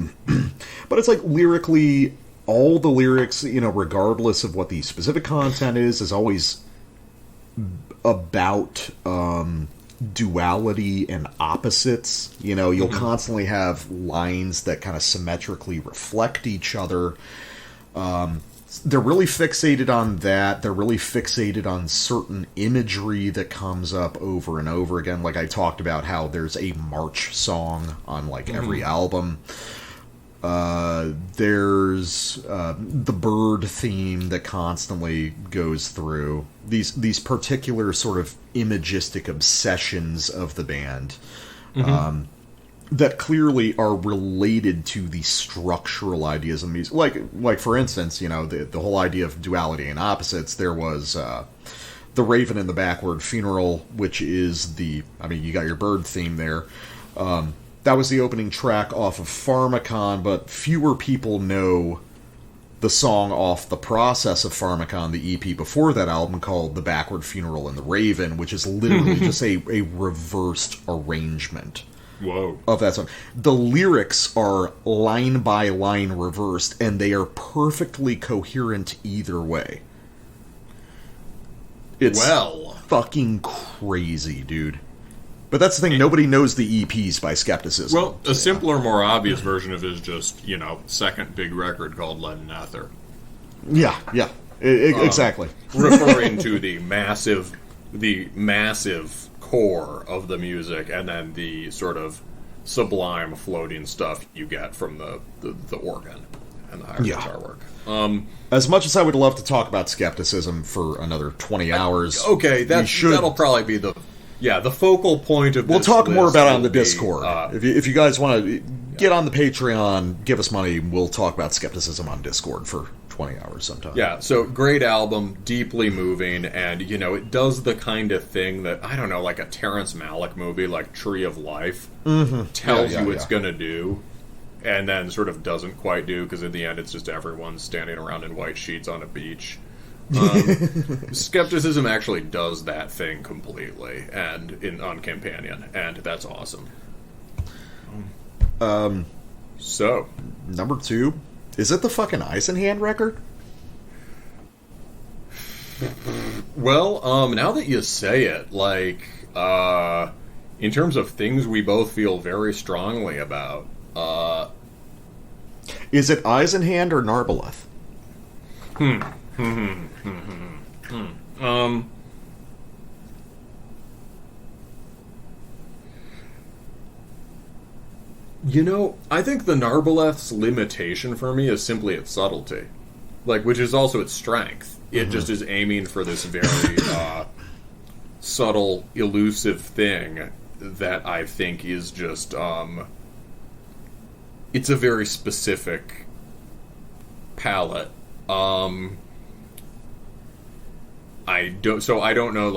it's like, lyrically, all the lyrics, regardless of what the specific content is always about... duality and opposites. You'll constantly have lines that kind of symmetrically reflect each other. They're really fixated on that. They're really fixated on certain imagery that comes up over and over again. Like I talked about how there's a march song on like every album. There's the bird theme that constantly goes through these particular sort of imagistic obsessions of the band. that clearly are related to the structural ideas of music. Like for instance, the whole idea of duality and opposites. There was the Raven in the Backward Funeral, which is you got your bird theme there. That was the opening track off of Pharmacon, but fewer people know the song off The Process of Pharmacon, the EP before that album, called The Backward Funeral and the Raven, which is literally just a reversed arrangement. Whoa. Of that song. The lyrics are line by line reversed, and they are perfectly coherent either way. It's fucking crazy, dude. But that's the thing, nobody knows the EPs by Skepticism. Well, a simpler, more obvious version of it is just, second big record called Lead and Ether. Yeah, exactly. Referring to the massive core of the music, and then the sort of sublime floating stuff you get from the organ and the higher guitar work. As much as I would love to talk about Skepticism for another 20 hours... Okay, that'll probably be the focal point of this. We'll talk more about it on the Discord. If you guys want to get on the Patreon, give us money, we'll talk about Skepticism on Discord for 20 hours sometime. Yeah, so great album, deeply moving, and, it does the kind of thing that, I don't know, like a Terrence Malick movie, like Tree of Life, tells you it's going to do, and then sort of doesn't quite do, because in the end it's just everyone standing around in white sheets on a beach. Skepticism actually does that thing completely, and on Companion, and that's awesome. So, number 2, is it the fucking Eisenhand record? Well, now that you say it, in terms of things we both feel very strongly about, is it Eisenhand or Narbaleth? I think the Narbaleth's limitation for me is simply its subtlety, which is also its strength. It just is aiming for this very subtle, elusive thing that I think is just it's a very specific palette. I don't know,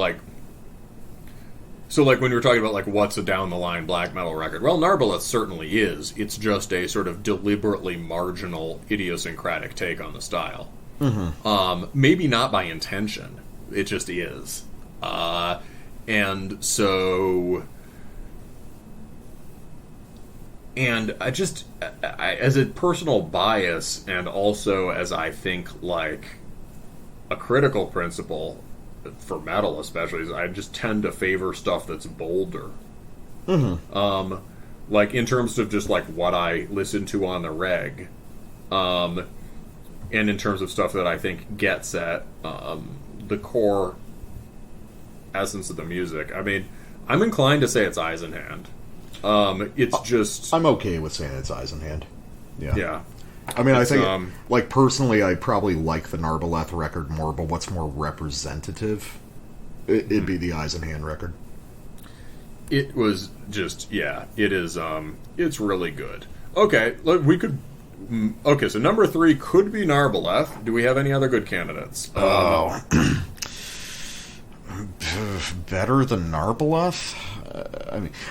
when we were talking about, what's a down-the-line black metal record, well, Narbaleth certainly is. It's just a sort of deliberately marginal, idiosyncratic take on the style. Maybe not by intention. It just is. And I as a personal bias, and also as I think, a critical principle for metal especially, is I just tend to favor stuff that's bolder. In terms of just what I listen to on the reg, and in terms of stuff that I think gets at the core essence of the music. I mean, I'm inclined to say it's Eisenhand. It's just... I'm okay with saying it's Eisenhand. Yeah. I mean, I think, personally, I probably like the Narbaleth record more, but what's more representative, it'd be the Eisenhand record. It was just, it is, it's really good. Okay, look, so number 3 could be Narbaleth. Do we have any other good candidates? Better than Narbaleth?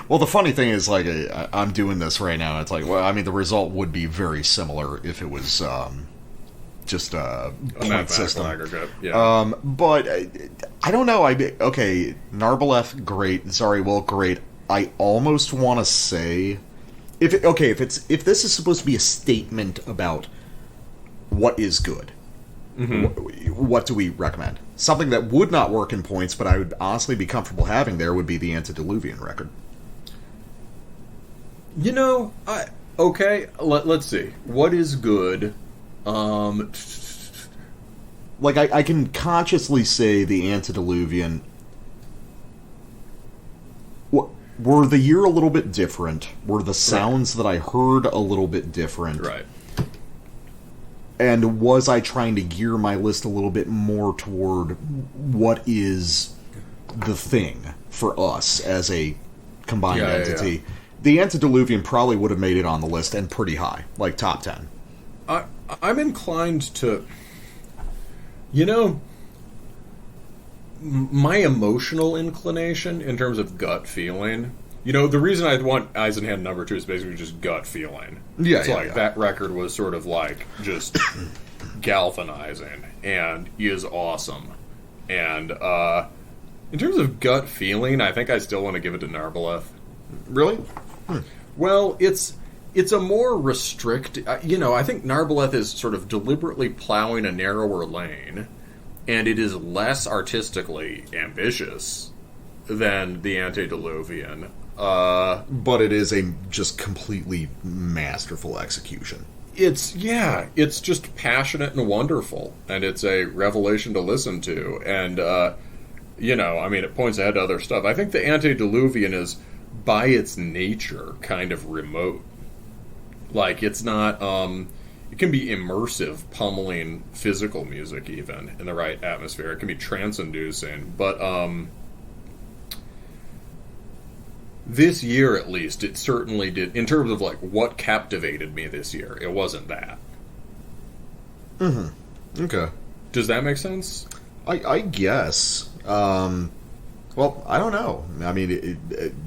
The funny thing is, I'm doing this right now, and it's the result would be very similar if it was just a point system. Aggregate. Yeah. But I don't know. Narbaleth, great. Zariel, great. I almost want to say, if this is supposed to be a statement about what is good, what do we recommend? Something that would not work in points, but I would honestly be comfortable having there, would be the Antediluvian record. Let's see. What is good? I can consciously say the Antediluvian. Were the year a little bit different? Were the sounds that I heard a little bit different? Right. And was I trying to gear my list a little bit more toward what is the thing for us as a combined entity? the Antediluvian probably would have made it on the list and pretty high, like top 10. I'm inclined to, my emotional inclination in terms of gut feeling. The reason I want Eisenhand number 2 is basically just gut feeling. Yeah, it's that record was sort of like just galvanizing and is awesome. And in terms of gut feeling, I think I still want to give it to Narbaleth. Really? Well, it's a more restricted... I think Narbaleth is sort of deliberately plowing a narrower lane, and it is less artistically ambitious than the Antediluvian. But it is a just completely masterful execution. It's just passionate and wonderful, and it's a revelation to listen to, and, it points ahead to other stuff. I think the Antediluvian is, by its nature, kind of remote. Like, it's not, it can be immersive, pummeling physical music, even, in the right atmosphere. It can be trance-inducing, but, this year, at least, it certainly did. In terms of, like, what captivated me this year, it wasn't that. Mm-hmm. Okay. Does that make sense? I guess. Well, I don't know. I mean,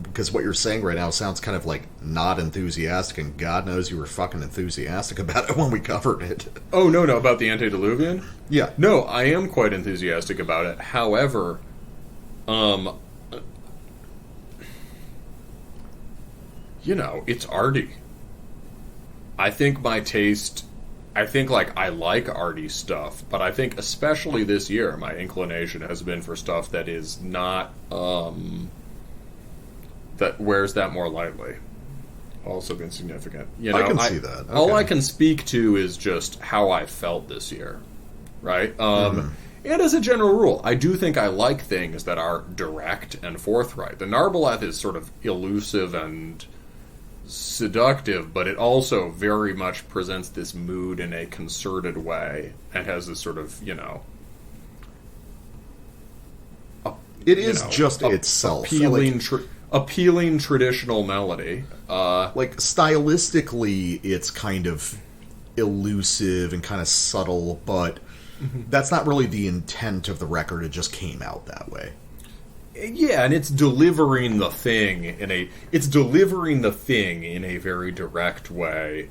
because what you're saying right now sounds kind of, like, not enthusiastic, and God knows you were fucking enthusiastic about it when we covered it. Oh, no, about the Antediluvian? Yeah. No, I am quite enthusiastic about it. However, it's arty. I think my taste... I like arty stuff, but I think especially this year, my inclination has been for stuff that is not, that wears that more lightly. Also been significant. I can see that. Okay. All I can speak to is just how I felt this year, right? And as a general rule, I do think I like things that are direct and forthright. The Narbaleth is sort of elusive and seductive, but it also very much presents this mood in a concerted way and has this sort of, it is just itself. Appealing traditional melody. Like, stylistically, it's kind of elusive and kind of subtle, but that's not really the intent of the record. It just came out that way. Yeah, and it's delivering the thing in a very direct way.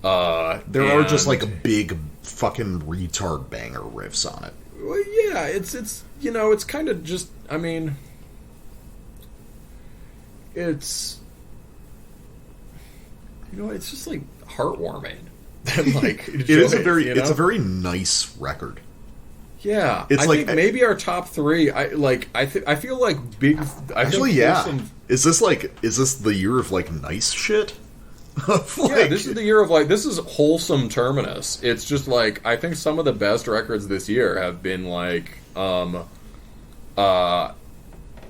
There are just like big fucking retard banger riffs on it. Well, yeah, it's kind of just, I mean, it's just like heartwarming. And like it's a very nice record. Yeah, it's I think maybe our top 3. I feel like big. Actually, yeah. Is this the year of like nice shit? Yeah, this is the year of like this is wholesome Terminus. It's just like I think some of the best records this year have been like, kind of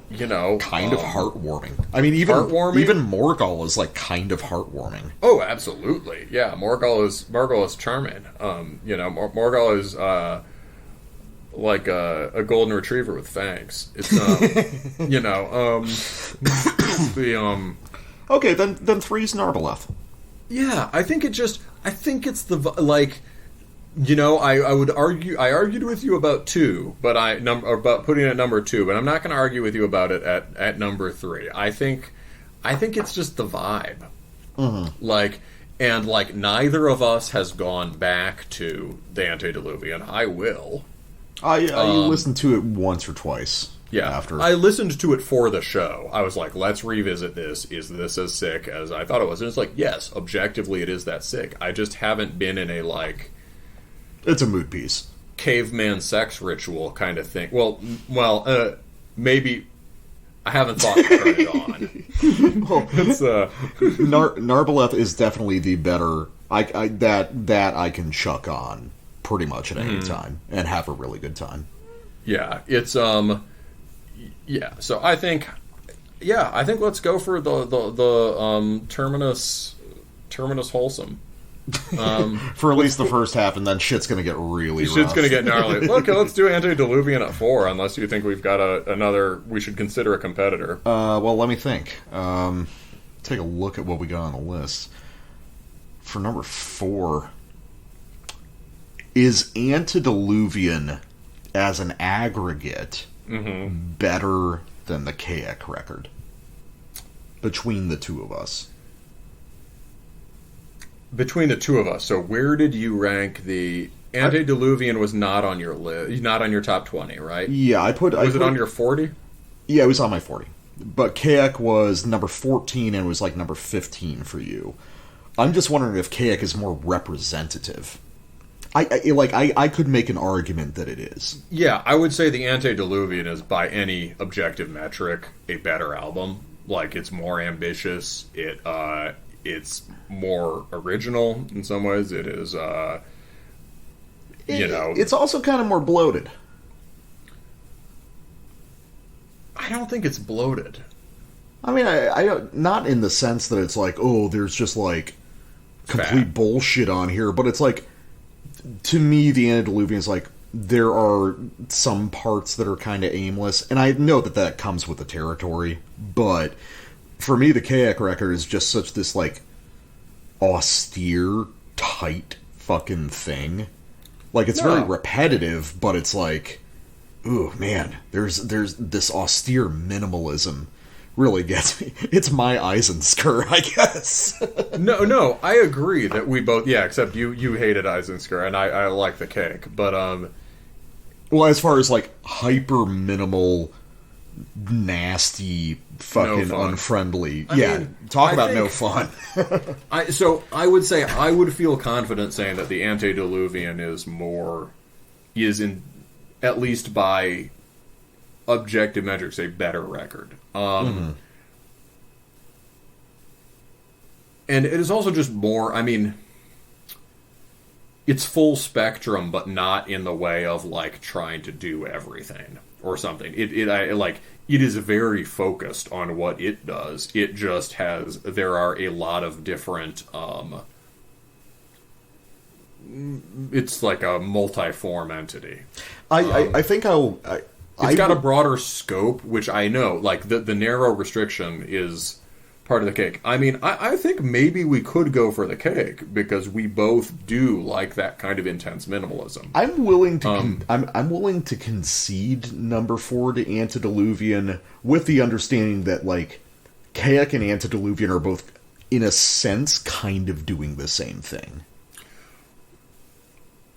heartwarming. I mean, even Morgul is like kind of heartwarming. Oh, absolutely. Yeah, Morgul is charming. Morgul is like a golden retriever with fangs. It's Okay, then 3's Narbaleth. Yeah, I think it's the like. I would argue. I argued with you about 2, but about putting it at number 2. But I'm not going to argue with you about it at number 3. I think it's just the vibe. Mm-hmm. Neither of us has gone back to the Antediluvian. I will. I listened to it once or twice. Yeah, after I listened to it for the show. I was like, let's revisit this. Is this as sick as I thought it was? And it's like, yes, objectively it is that sick. I just haven't been in a like... It's a mood piece. Caveman sex ritual kind of thing. Well, maybe... I haven't thought to turn it on. Well, it's, Narbaleth is definitely the better... that I can chuck on pretty much at any time and have a really good time. Yeah, it's... Yeah, so I think let's go for the Terminus wholesome. For at least the first half, and then shit's gonna get really rough. Shit's gonna get gnarly. Okay, let's do Antediluvian at 4, unless you think we've got another. We should consider a competitor. Well, let me think. take a look at what we got on the list. For number 4, is Antediluvian as an aggregate better than the Kayak record? Between the two of us. Between the two of us. So where did you rank the... Antediluvian was not on your list, not on your top 20, right? Yeah, Was it on your 40? Yeah, it was on my 40. But Kayak was number 14 and was like number 15 for you. I'm just wondering if Kayak is more representative. I could make an argument that it is. Yeah, I would say the Antediluvian is, by any objective metric, a better album. Like, it's more ambitious. It's more original in some ways. It is, It's also kind of more bloated. I don't think it's bloated. I mean, I don't, not in the sense that it's like, oh, there's just like complete bullshit on here, but it's like, to me, the Antediluvian is like, there are some parts that are kind of aimless, and I know that comes with the territory, but for me, the Kayak record is just such this like austere, tight fucking thing. Like, it's very repetitive, but it's like, ooh, man, there's this austere minimalism really gets me. It's my Eisensker, I guess. No, I agree that we both, except you hated Eisensker, and I like the Cake, but, well, as far as, like, hyper minimal, nasty, fucking unfriendly, I mean, talk about no fun. So I would say I would feel confident saying that the Antediluvian is in, at least by objective metrics, a better record. And it is also just more, I mean, it's full spectrum, but not in the way of, like, trying to do everything or something. It is very focused on what it does. It just there are a lot of different, it's like a multi-form entity. I think it's got a broader scope, which I know, like, the narrow restriction is part of the Cake. I mean, I think maybe we could go for the Cake, because we both do like that kind of intense minimalism. I'm willing to I'm willing to concede number 4 to Antediluvian, with the understanding that, like, Kayak and Antediluvian are both, in a sense, kind of doing the same thing.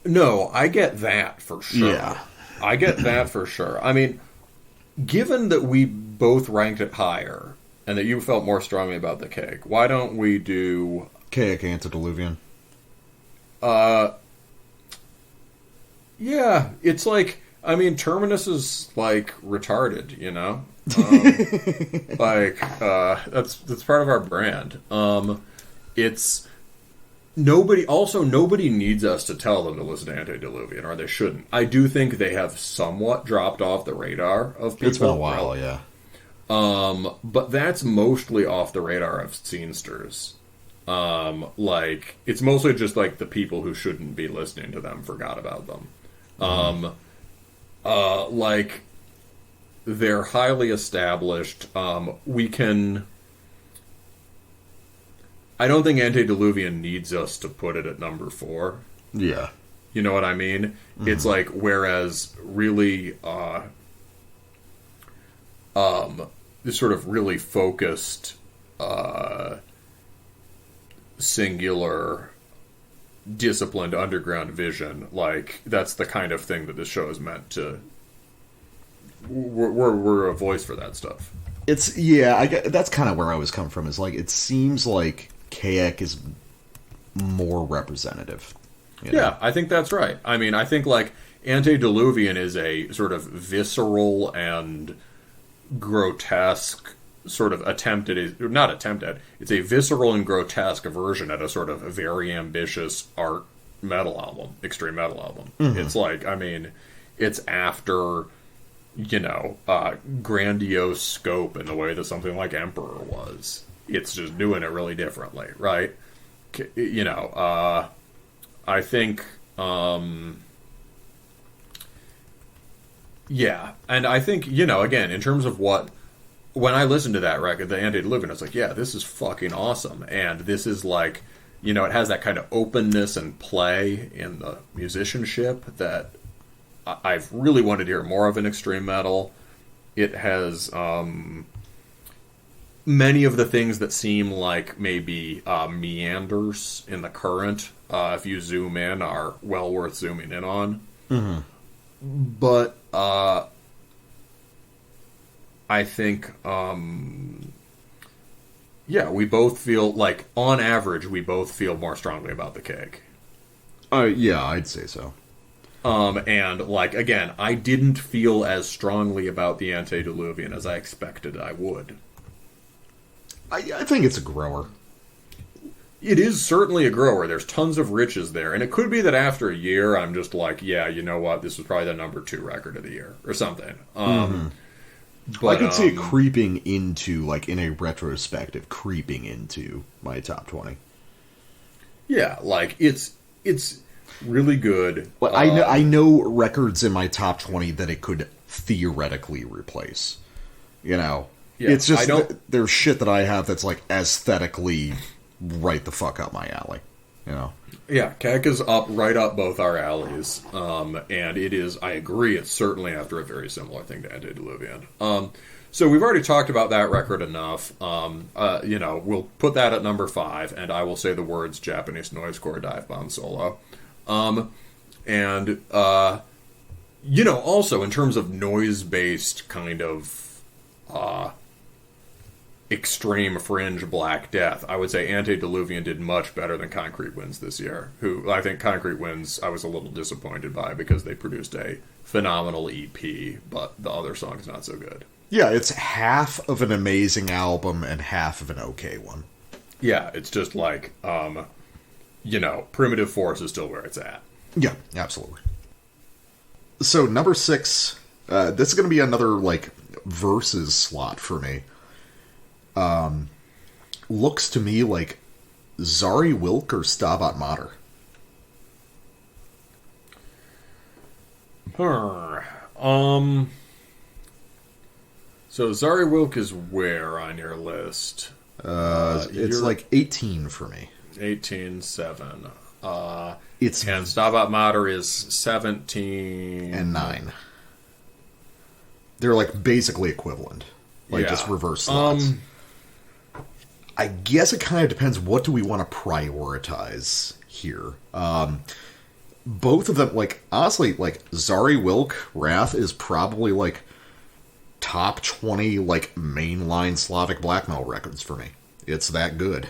No, I get that for sure. Yeah. I get that for sure. I mean, given that we both ranked it higher, and that you felt more strongly about the Cake, why don't we do... Kayak Antediluvian. Yeah, it's like... I mean, Terminus is, like, retarded, you know? That's part of our brand. It's... Nobody needs us to tell them to listen to Antediluvian, or they shouldn't. I do think they have somewhat dropped off the radar of people. It's been a while, yeah. But that's mostly off the radar of scenesters. Like, it's mostly just, like, the people who shouldn't be listening to them forgot about them. Like, they're highly established. We can... I don't think Antediluvian needs us to put it at number 4. Yeah. You know what I mean? Mm-hmm. It's like, whereas really, this sort of really focused, singular, disciplined underground vision, like, that's the kind of thing that this show is meant to... We're a voice for that stuff. It's, yeah, that's kind of where I was coming from, is like, it seems like Kayak is more representative. You know? Yeah, I think that's right. I mean, I think, like, Antediluvian is a sort of visceral and grotesque sort of it's a visceral and grotesque version at a sort of very ambitious art metal album, extreme metal album. Mm-hmm. It's like, I mean, it's after, you know, grandiose scope in the way that something like Emperor was. It's just doing it really differently, right? You know, I think, yeah, and I think, you know, again, in terms of what when I listened to that record, the Antediluvian, I was like, yeah, this is fucking awesome. And this is like, it has that kind of openness and play in the musicianship that I've really wanted to hear more of in extreme metal. It has many of the things that seem like maybe meanders in the current, if you zoom in, are well worth zooming in on. Mm-hmm. But I think, we both feel like, on average, we both feel more strongly about the Cake. Yeah, I'd say so. And, like, again, I didn't feel as strongly about the Antediluvian as I expected I would. I think it's a grower. It is certainly a grower. There's tons of riches there. And it could be that after a year, I'm just like, yeah, you know what? This was probably the number 2 record of the year. Or something. But, I could see it creeping into, like, in a retrospective, creeping into my top 20. Yeah, like, it's really good. Well, I know records in my top 20 that it could theoretically replace. Yeah, it's just there's shit that I have that's, like, aesthetically right the fuck up my alley. Yeah, Keck is right up both our alleys, and it is, I agree, it's certainly after a very similar thing to Antediluvian. So we've already talked about that record enough. We'll put that at number 5, and I will say the words Japanese Noisecore Dive Bomb Solo. Also in terms of noise-based kind of extreme fringe Black Death, I would say Antediluvian did much better than Concrete Winds this year, who I think Concrete Winds I was a little disappointed by because they produced a phenomenal EP, but the other song's not so good. Yeah, it's half of an amazing album and half of an okay one. Yeah, it's just like, Primitive Force is still where it's at. Yeah, absolutely. So, number 6, this is going to be another, like, versus slot for me. Looks to me like Zari Wilk or Stabat Mater. So Zari Wilk is where on your list? It's like 18 for me. 18-7. And Stabat Mater is 17... and 9. They're, like, basically equivalent. Like, just reverse slots. I guess it kind of depends, what do we want to prioritize here? Both of them, like, honestly, like, Zari Wilk Wrath is probably, like, top 20, like, mainline Slavic black metal records for me. It's that good.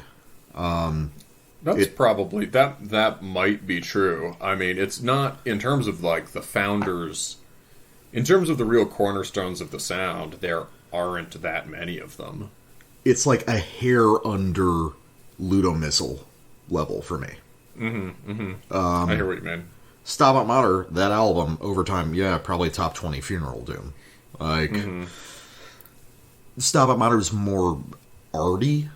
Probably, that might be true. I mean, it's not, in terms of, like, the founders, in terms of the real cornerstones of the sound, there aren't that many of them. It's like a hair under Ludo Missile level for me. I hear what you mean. Stabat Mater, that album, over time, probably top 20 Funeral Doom. Like, Stabat Mater is more arty.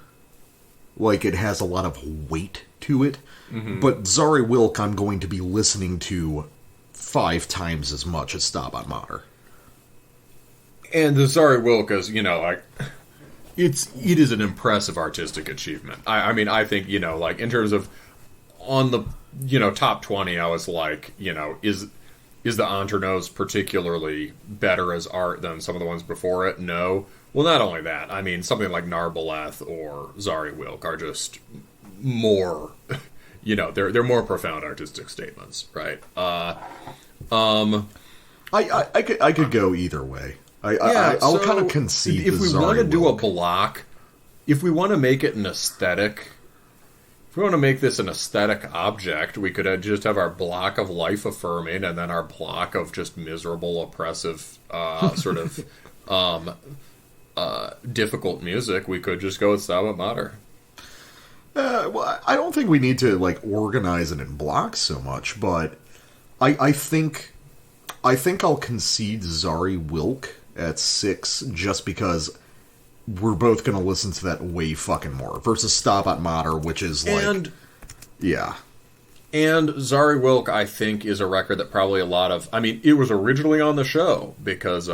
Like, it has a lot of weight to it. But Zari Wilk, I'm going to be listening to 5 times as much as Stabat Mater. And the Zari Wilk is, like... It is an impressive artistic achievement. I mean, I think, like, in terms of, on the, top 20, I was like, is the Entrenos particularly better as art than some of the ones before it? No. Well, not only that, I mean, something like Narboleth or Zari Wilk are just more, they're more profound artistic statements, right? I could go either way. I'll kind of concede. If we want to do a block, if we want to make it an aesthetic, if we want to make this an aesthetic object, we could just have our block of life affirming and then our block of just miserable, oppressive, sort of difficult music. We could just go with Stabat Mater. Well, I don't think we need to, like, organize it in blocks so much, but I think I'll concede Zari Wilk at 6 just because we're both going to listen to that way fucking more versus Stabat Mater, which is like... And Zari Wilk, I think, is a record that probably a lot of... I mean, it was originally on the show because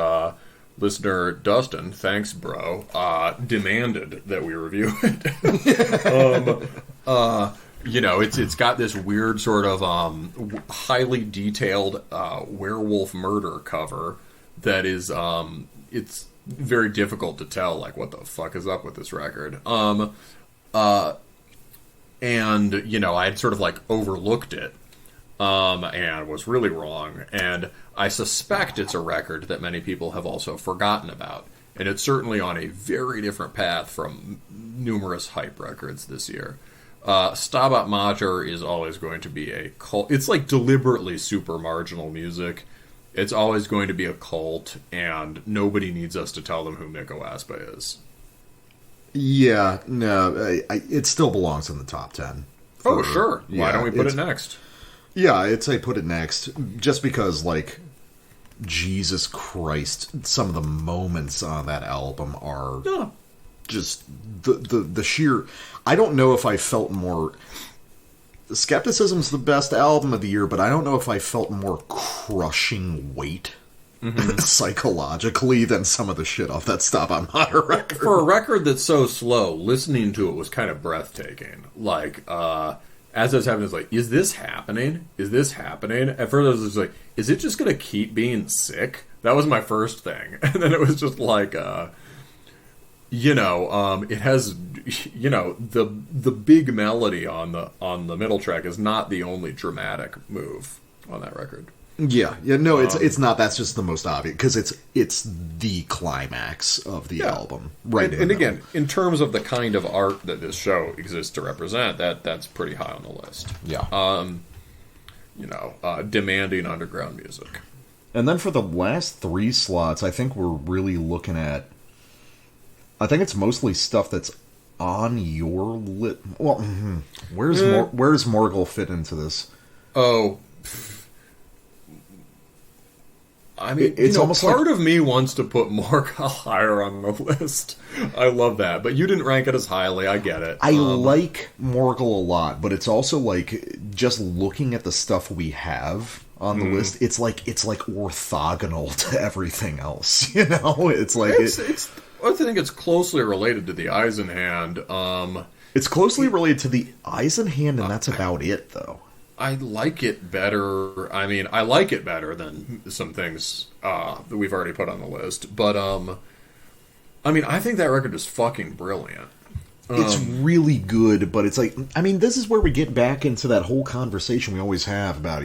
listener Dustin, thanks, bro, demanded that we review it. It's got this weird sort of highly detailed werewolf murder cover that is it's very difficult to tell like what the fuck is up with this record. And I had sort of like overlooked it and was really wrong, and I suspect it's a record that many people have also forgotten about, and it's certainly on a very different path from numerous hype records this year. Stabat Mater is always going to be a cult. It's like deliberately super marginal music. It's always going to be a cult, and nobody needs us to tell them who Miko Aspa is. Yeah, no, it still belongs in the top 10. Oh, sure. Why don't we put it next? Yeah, I'd say put it next, just because, like, Jesus Christ, some of the moments on that album are just the sheer... I don't know if I felt more... Skepticism's the best album of the year, but I don't know if I felt more crushing weight psychologically than some of the shit off that Stabat Mater record. For a record that's so slow, listening to it was kind of breathtaking. Like, as I was having this, like, is this happening? Is this happening? At first I was just like, is it just going to keep being sick? That was my first thing. And then it was just like, it has, the big melody on the middle track is not the only dramatic move on that record. Yeah, no, it's not. That's just the most obvious, because it's the climax of the album, right? And again, in terms of the kind of art that this show exists to represent, that's pretty high on the list. Yeah, demanding underground music. And then for the last 3 slots, I think we're really looking at. I think it's mostly stuff that's on your list. Well, where's Morgul fit into this? Oh. I mean, it's almost part of me wants to put Morgul higher on the list. I love that, but you didn't rank it as highly. I get it. I like Morgul a lot, but it's also like just looking at the stuff we have on the list. It's like orthogonal to everything else. It's like I think it's closely related to the Eisenhand. It's closely related to the Eisenhand, and that's about it, though. I like it better. I mean, I like it better than some things that we've already put on the list. But, I mean, I think that record is fucking brilliant. It's really good, but it's like, I mean, this is where we get back into that whole conversation we always have about,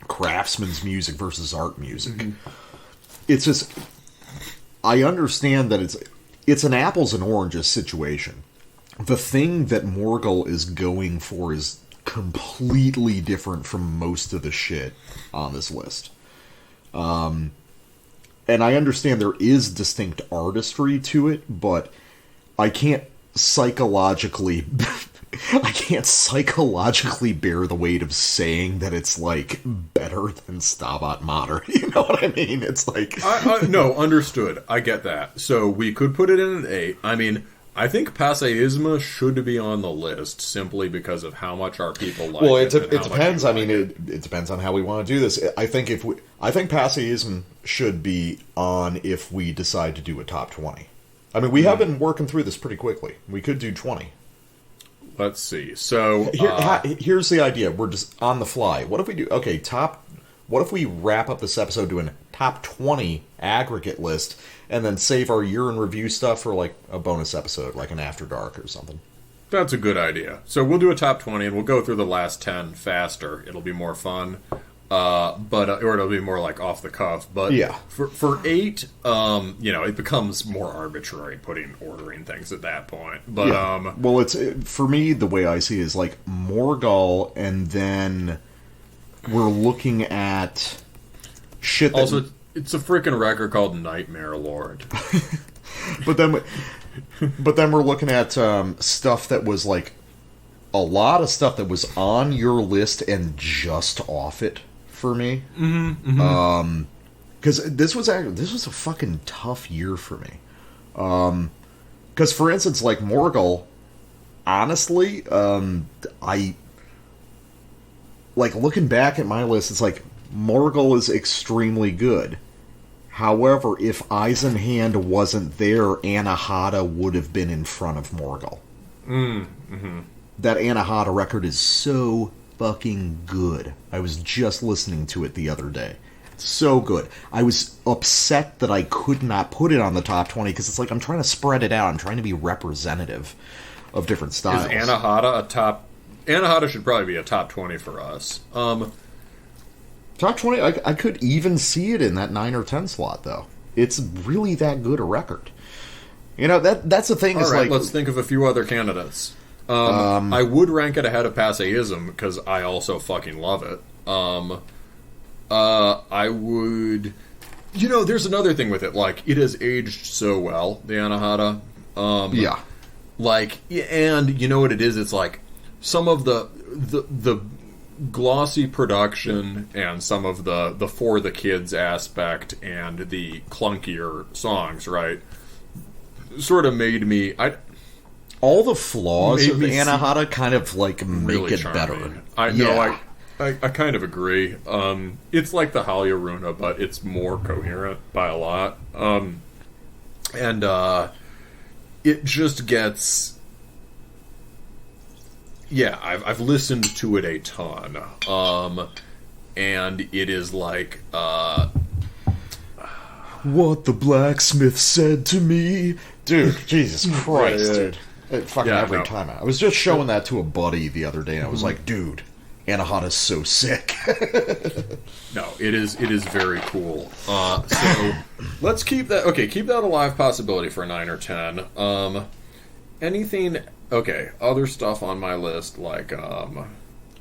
craftsman's music versus art music. Mm-hmm. It's just, I understand that it's an apples and oranges situation. The thing that Morgul is going for is completely different from most of the shit on this list. And I understand there is distinct artistry to it, but I can't psychologically bear the weight of saying that it's like better than Stabat Mater. You know what I mean? It's like no, understood. I get that. So we could put it in an 8. I mean, I think Passeisme should be on the list simply because of how much our people like it. Well, it depends. I mean, it depends on how we want to do this. I think Passeisme should be on if we decide to do a top 20. I mean, we have been working through this pretty quickly. We could do 20. Let's see. So here's the idea. We're just on the fly. What if we do? Okay, what if we wrap up this episode doing top 20 aggregate list, and then save our year in review stuff for like a bonus episode, like an After Dark or something? That's a good idea. So we'll do a top 20, and we'll go through the last 10 faster. It'll be more fun, or it'll be more like off the cuff. But yeah, for 8, it becomes more arbitrary ordering things at that point. But yeah. Well, it's for me, the way I see it is like Morgul, and then we're looking at shit that... Also, it's a freaking record called Nightmare Lord. but then we're looking at stuff that was like a lot of stuff that was on your list and just off it for me. Mm-hmm. Because this was a fucking tough year for me. Because for instance, like Morgul, honestly, I like looking back at my list. It's like Morgul is extremely good. However, if Eisenhand wasn't there, Anahata would have been in front of Morgul. That Anahata record is so fucking good. I was just listening to it the other day. So good. I was upset that I could not put it on the top 20 because it's like I'm trying to spread it out. I'm trying to be representative of different styles. Is Anahata a top... Anahata should probably be a top 20 for us. Top 20, I could even see it in that 9 or 10 slot, though. It's really that good a record. You know, that's the thing. All right, like, let's think of a few other candidates. I would rank it ahead of Passeism, because I also fucking love it. I would... You know, there's another thing with it. Like, it has aged so well, the Anahata. Yeah. Like, and you know what it is? It's like, some of the glossy production and some of the for the kids aspect and the clunkier songs, right, sort of made me... all the flaws of Anahata kind of like make really it charming. better. I kind of agree. It's like the Halyaruna, but it's more coherent by a lot. It just gets... Yeah, I've listened to it a ton. And it is like... What the blacksmith said to me. Dude, Jesus Christ, dude. Fucking every time. I was just showing that to a buddy the other day, and I was like, dude, Anahata's so sick. No, it is very cool. So let's keep that... Okay, keep that a live possibility for 9 or 10. Anything... Okay, other stuff on my list, like...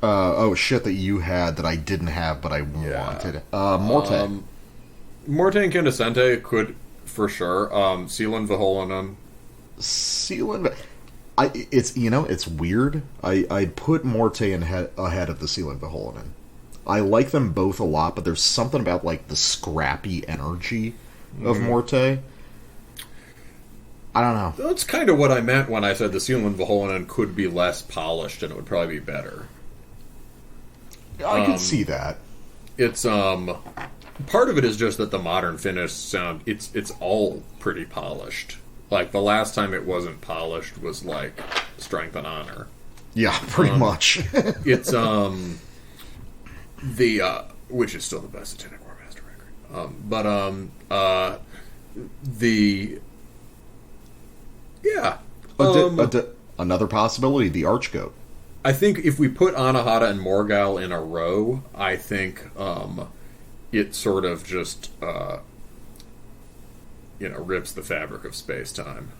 oh, shit that you had that I didn't have, but I wanted. Morte. Morte and Quintessente could, for sure. Sealand Viholanen. Sealand... it's, you know, it's weird. I'd put Morte ahead of the Sealand Viholanen. I like them both a lot, but there's something about, like, the scrappy energy of Morte. I don't know. That's kind of what I meant when I said the Sealand Viholanen could be less polished and it would probably be better. I can see that. It's, part of it is just that the modern Finnish sound, it's all pretty polished. Like, the last time it wasn't polished was, like, Strength and Honor. Yeah, pretty much. It's, which is still the best Satanic Warmaster record. Yeah. Another possibility, the Archgoat. I think if we put Anahata and Morgul in a row, I think it sort of just... rips the fabric of space-time.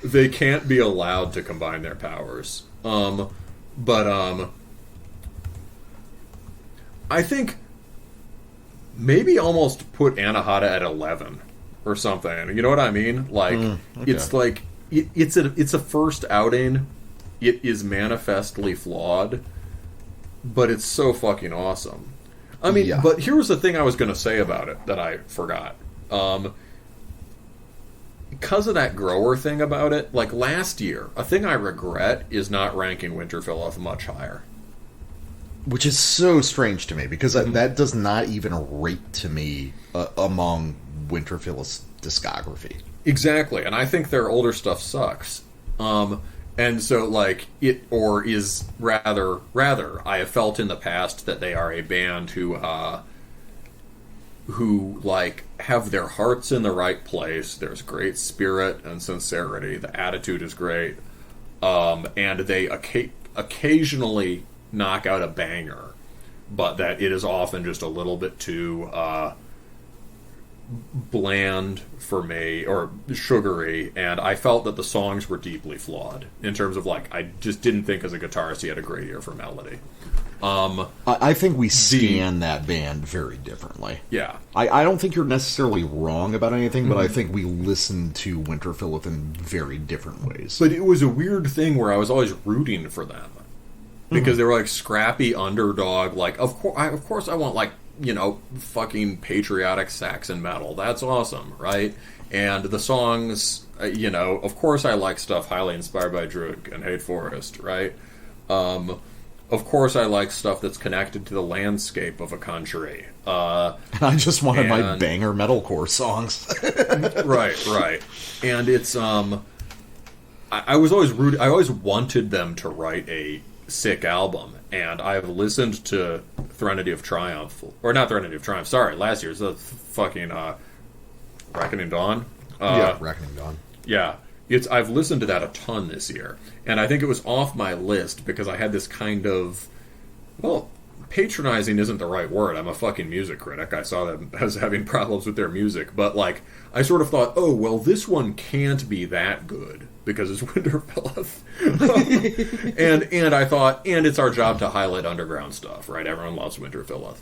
They can't be allowed to combine their powers. I think maybe almost put Anahata at 11 or something. You know what I mean? Like, okay. It's like it's a first outing. It is manifestly flawed, but it's so fucking awesome. I mean, but here was the thing I was going to say about it that I forgot. Because of that grower thing about it, like last year, a thing I regret is not ranking Winterfell much higher. Which is so strange to me, because that does not even rate to me among Winterfell's discography. Exactly, and I think their older stuff sucks. And so, like, I have felt in the past that they are a band who like have their hearts in the right place. There's great spirit and sincerity. The attitude is great, and they occasionally knock out a banger, but that it is often just a little bit too bland for me, or sugary, and I felt that the songs were deeply flawed in terms of, like, I just didn't think as a guitarist he had a great ear for melody. I think we scan that band very differently. Yeah. I don't think you're necessarily wrong about anything, but I think we listen to Winterfell in very different ways. But it was a weird thing where I was always rooting for them. Because they were, like, scrappy underdog, like, of course I want, like, you know, fucking patriotic Saxon metal. That's awesome, right? And the songs, you know, of course I like stuff highly inspired by Drug and Hate Forest, right? of course, I like stuff that's connected to the landscape of a country. I just wanted my banger metalcore songs. right. And it's I was always I always wanted them to write a sick album, and I've listened to Threnody of Triumph, or not Threnody of Triumph. Sorry, last year's the fucking Reckoning Dawn. Reckoning Dawn. Yeah, I've listened to that a ton this year, and I think it was off my list because I had this kind of, well, patronizing isn't the right word. I'm a fucking music critic. I saw them as having problems with their music, but like I sort of thought, oh well, this one can't be that good because it's Winterfelleth. and I thought, and it's our job to highlight underground stuff, right? Everyone loves Winterfelleth.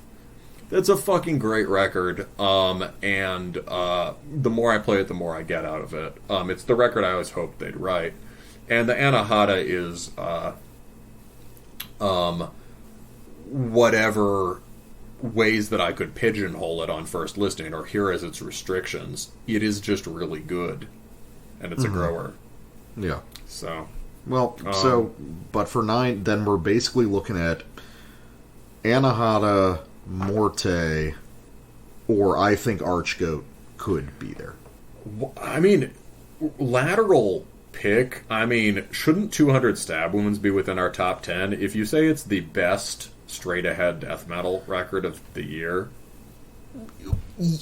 It's a fucking great record, and the more I play it, the more I get out of it. It's the record I always hoped they'd write. And the Anahata is whatever ways that I could pigeonhole it on first listening or hear as its restrictions. It is just really good, and it's a grower. Yeah. So. Well, but for 9, then we're basically looking at Anahata, Morte, or I think Archgoat could be there. I mean, lateral pick. I mean, shouldn't 200 Stab Wounds be within our top 10? If you say it's the best straight-ahead death metal record of the year,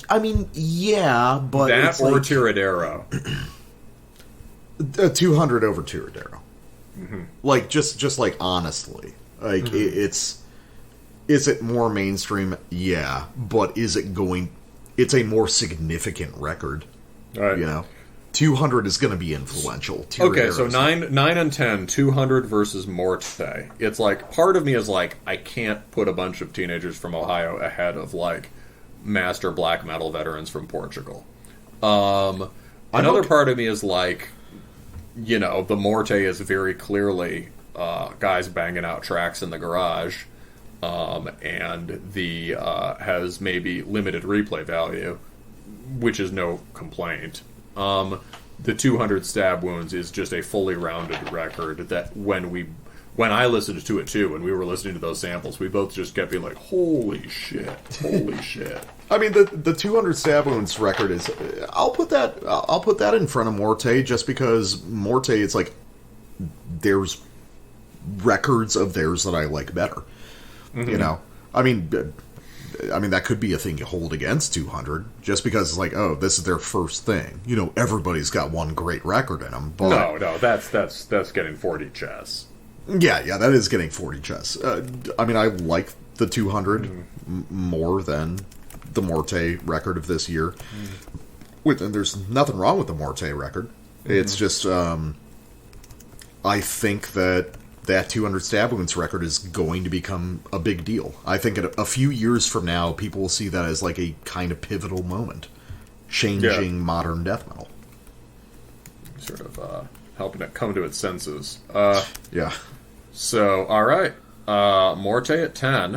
I mean, yeah, but that it's or like, Tiradero. 200 over Tiradero. Mm-hmm. Like just like honestly, like it's. Is it more mainstream? Yeah, but is it going... It's a more significant record. Right. You know? 200 is going to be influential. Okay, so 9 and 10, 200 versus Morte. It's like, part of me is like, I can't put a bunch of teenagers from Ohio ahead of, like, master black metal veterans from Portugal. Another part of me is like, you know, the Morte is very clearly guys banging out tracks in the garage. And the has maybe limited replay value, which is no complaint. The 200 Stab Wounds is just a fully rounded record that when I listened to it too, when we were listening to those samples, we both just kept being like, holy shit. I mean, the 200 Stab Wounds record is... I'll put that in front of Morte, just because Morte, it's like, there's records of theirs that I like better. Mm-hmm. You know, I mean, that could be a thing you hold against 200, just because it's like, oh, this is their first thing. You know, everybody's got one great record in them. But no, that's getting 40 chess. Yeah, that is getting 40 chess. I mean, I like the 200 more than the Morte record of this year. And there's nothing wrong with the Morte record. It's just, I think that 200 Stab Wounds record is going to become a big deal. I think a few years from now, people will see that as like a kind of pivotal moment, changing modern death metal. Sort of helping it come to its senses. Yeah. So, all right. Morte at 10,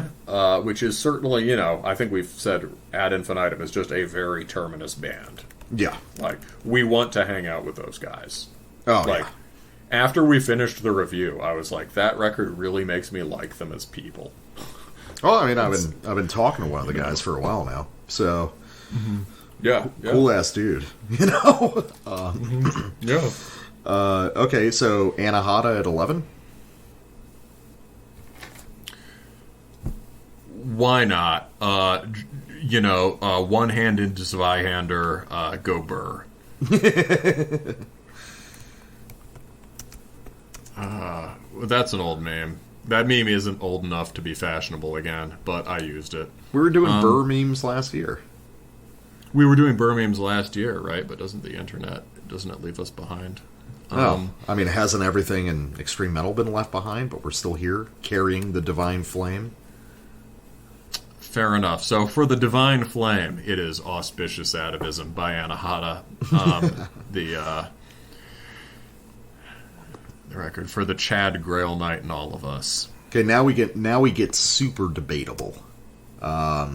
which is certainly, you know, I think we've said ad infinitum is just a very Terminus band. Yeah. Like, we want to hang out with those guys. Oh, like, yeah. After we finished the review, I was like, that record really makes me like them as people. Well, I mean, I've been talking to one of the guys for a while now, so yeah. Cool ass dude, you know. Yeah. Okay, so Anahata at 11. Why not? You know, one-handed Zweihander, go Burr. That's an old meme. That meme isn't old enough to be fashionable again, but I used it. We were doing Burr memes last year. We were doing Burr memes last year, right? But doesn't it leave us behind? I mean, hasn't everything in extreme metal been left behind, but we're still here, carrying the divine flame? Fair enough. So for the divine flame, it is Auspicious Atavism by Anahata. The record for the Chad Grail Knight and all of us. Okay, now we get super debatable. Let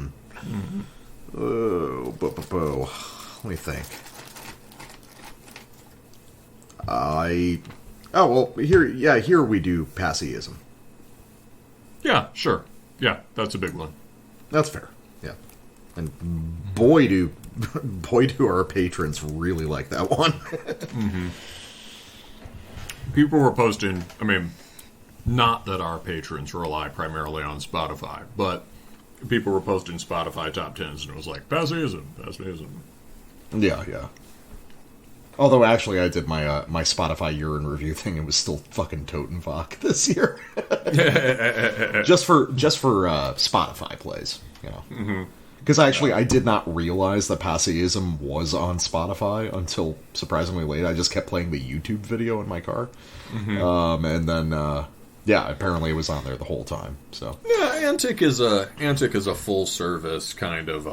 me think. Here we do Passeism. Yeah, sure. Yeah, that's a big one. That's fair. Yeah. And boy do our patrons really like that one. Mm-hmm. People were posting, I mean, not that our patrons rely primarily on Spotify, but people were posting Spotify top 10s, and it was like, Passism. Yeah. Although, actually, I did my Spotify year in review thing, it was still fucking Totenbach this year. just for Spotify plays, you know. Mm-hmm. Because actually, I did not realize that Passism was on Spotify until surprisingly late. I just kept playing the YouTube video in my car. Mm-hmm. And then, apparently it was on there the whole time. So yeah, Antic is a full service kind of,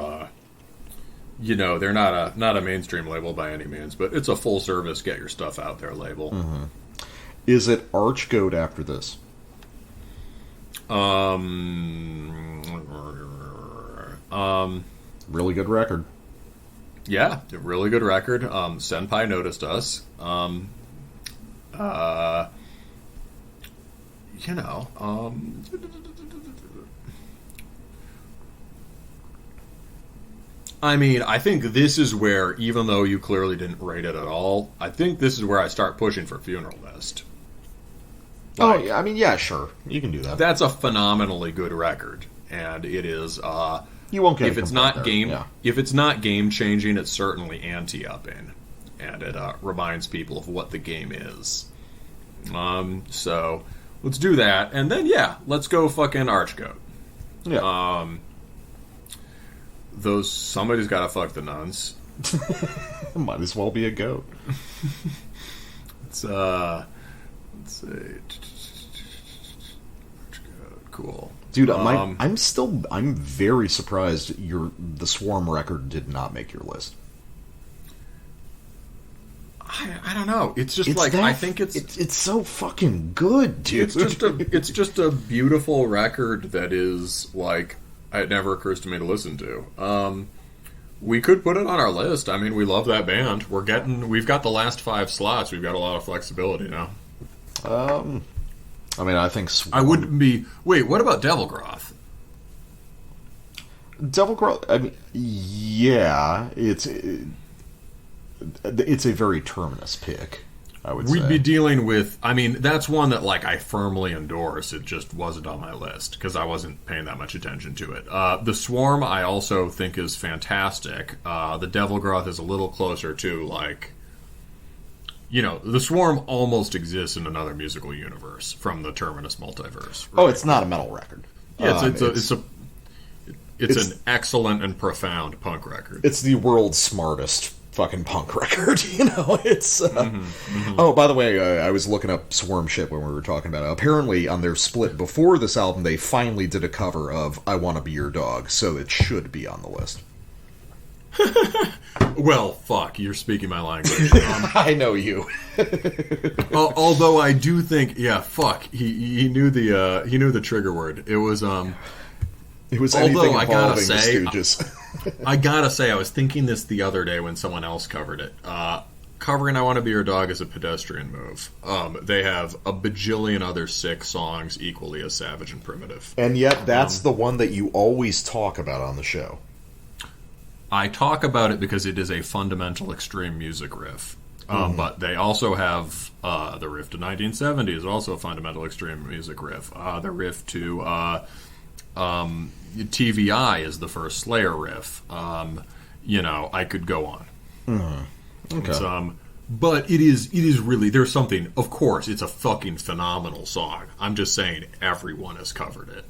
they're not a mainstream label by any means, but it's a full service get your stuff out there label. Mm-hmm. Is it Archgoat after this? Really good record. Yeah, a really good record. Senpai noticed us. I mean, I think this is where, even though you clearly didn't rate it at all, I think this is where I start pushing for Funeral List. Like, I mean, yeah, sure. You can do that. That's a phenomenally good record. And it is, you won't get if it's not game changing, it's certainly ante-upping. And it reminds people of what the game is. So let's do that. And then, let's go fucking Archgoat. Yeah. Somebody's got to fuck the nuns. Might as well be a goat. Let's see. Cool. Dude, I'm very surprised the Swarm record did not make your list. I don't know. It's just I think it's so fucking good, dude. It's just a beautiful record that is like it never occurs to me to listen to. We could put it on our list. I mean, we love that band. We've got the last 5 slots. We've got a lot of flexibility now. I mean, I think Swarm... I wouldn't be... Wait, what about Devilgroth? Devilgroth, I mean, yeah, it's a very Terminus pick, I would say. We'd be dealing with... I mean, that's one that, I firmly endorse. It just wasn't on my list, because I wasn't paying that much attention to it. The Swarm, I also think is fantastic. The Devilgroth is a little closer to, the Swarm almost exists in another musical universe from the Terminus multiverse. Right? Oh, it's not a metal record. Yeah, it's an excellent and profound punk record. It's the world's smartest fucking punk record, It's. Oh, by the way, I was looking up Swarm shit when we were talking about it. Apparently, on their split before this album, they finally did a cover of "I Want to Be Your Dog," so it should be on the list. Well, fuck, you're speaking my language. I know you. Although I do think, fuck, he knew the trigger word. It was anything involving the Stooges. I gotta say, I was thinking this the other day when someone else covered it. Covering "I Want to Be Your Dog" is a pedestrian move. They have a bajillion other sick songs equally as savage and primitive. And yet, that's the one that you always talk about on the show. I talk about it because it is a fundamental extreme music riff. But they also have the riff to 1970 is also a fundamental extreme music riff. The riff to TVI is the first Slayer riff. I could go on. Okay. But it is really, there's something, of course, it's a fucking phenomenal song. I'm just saying everyone has covered it.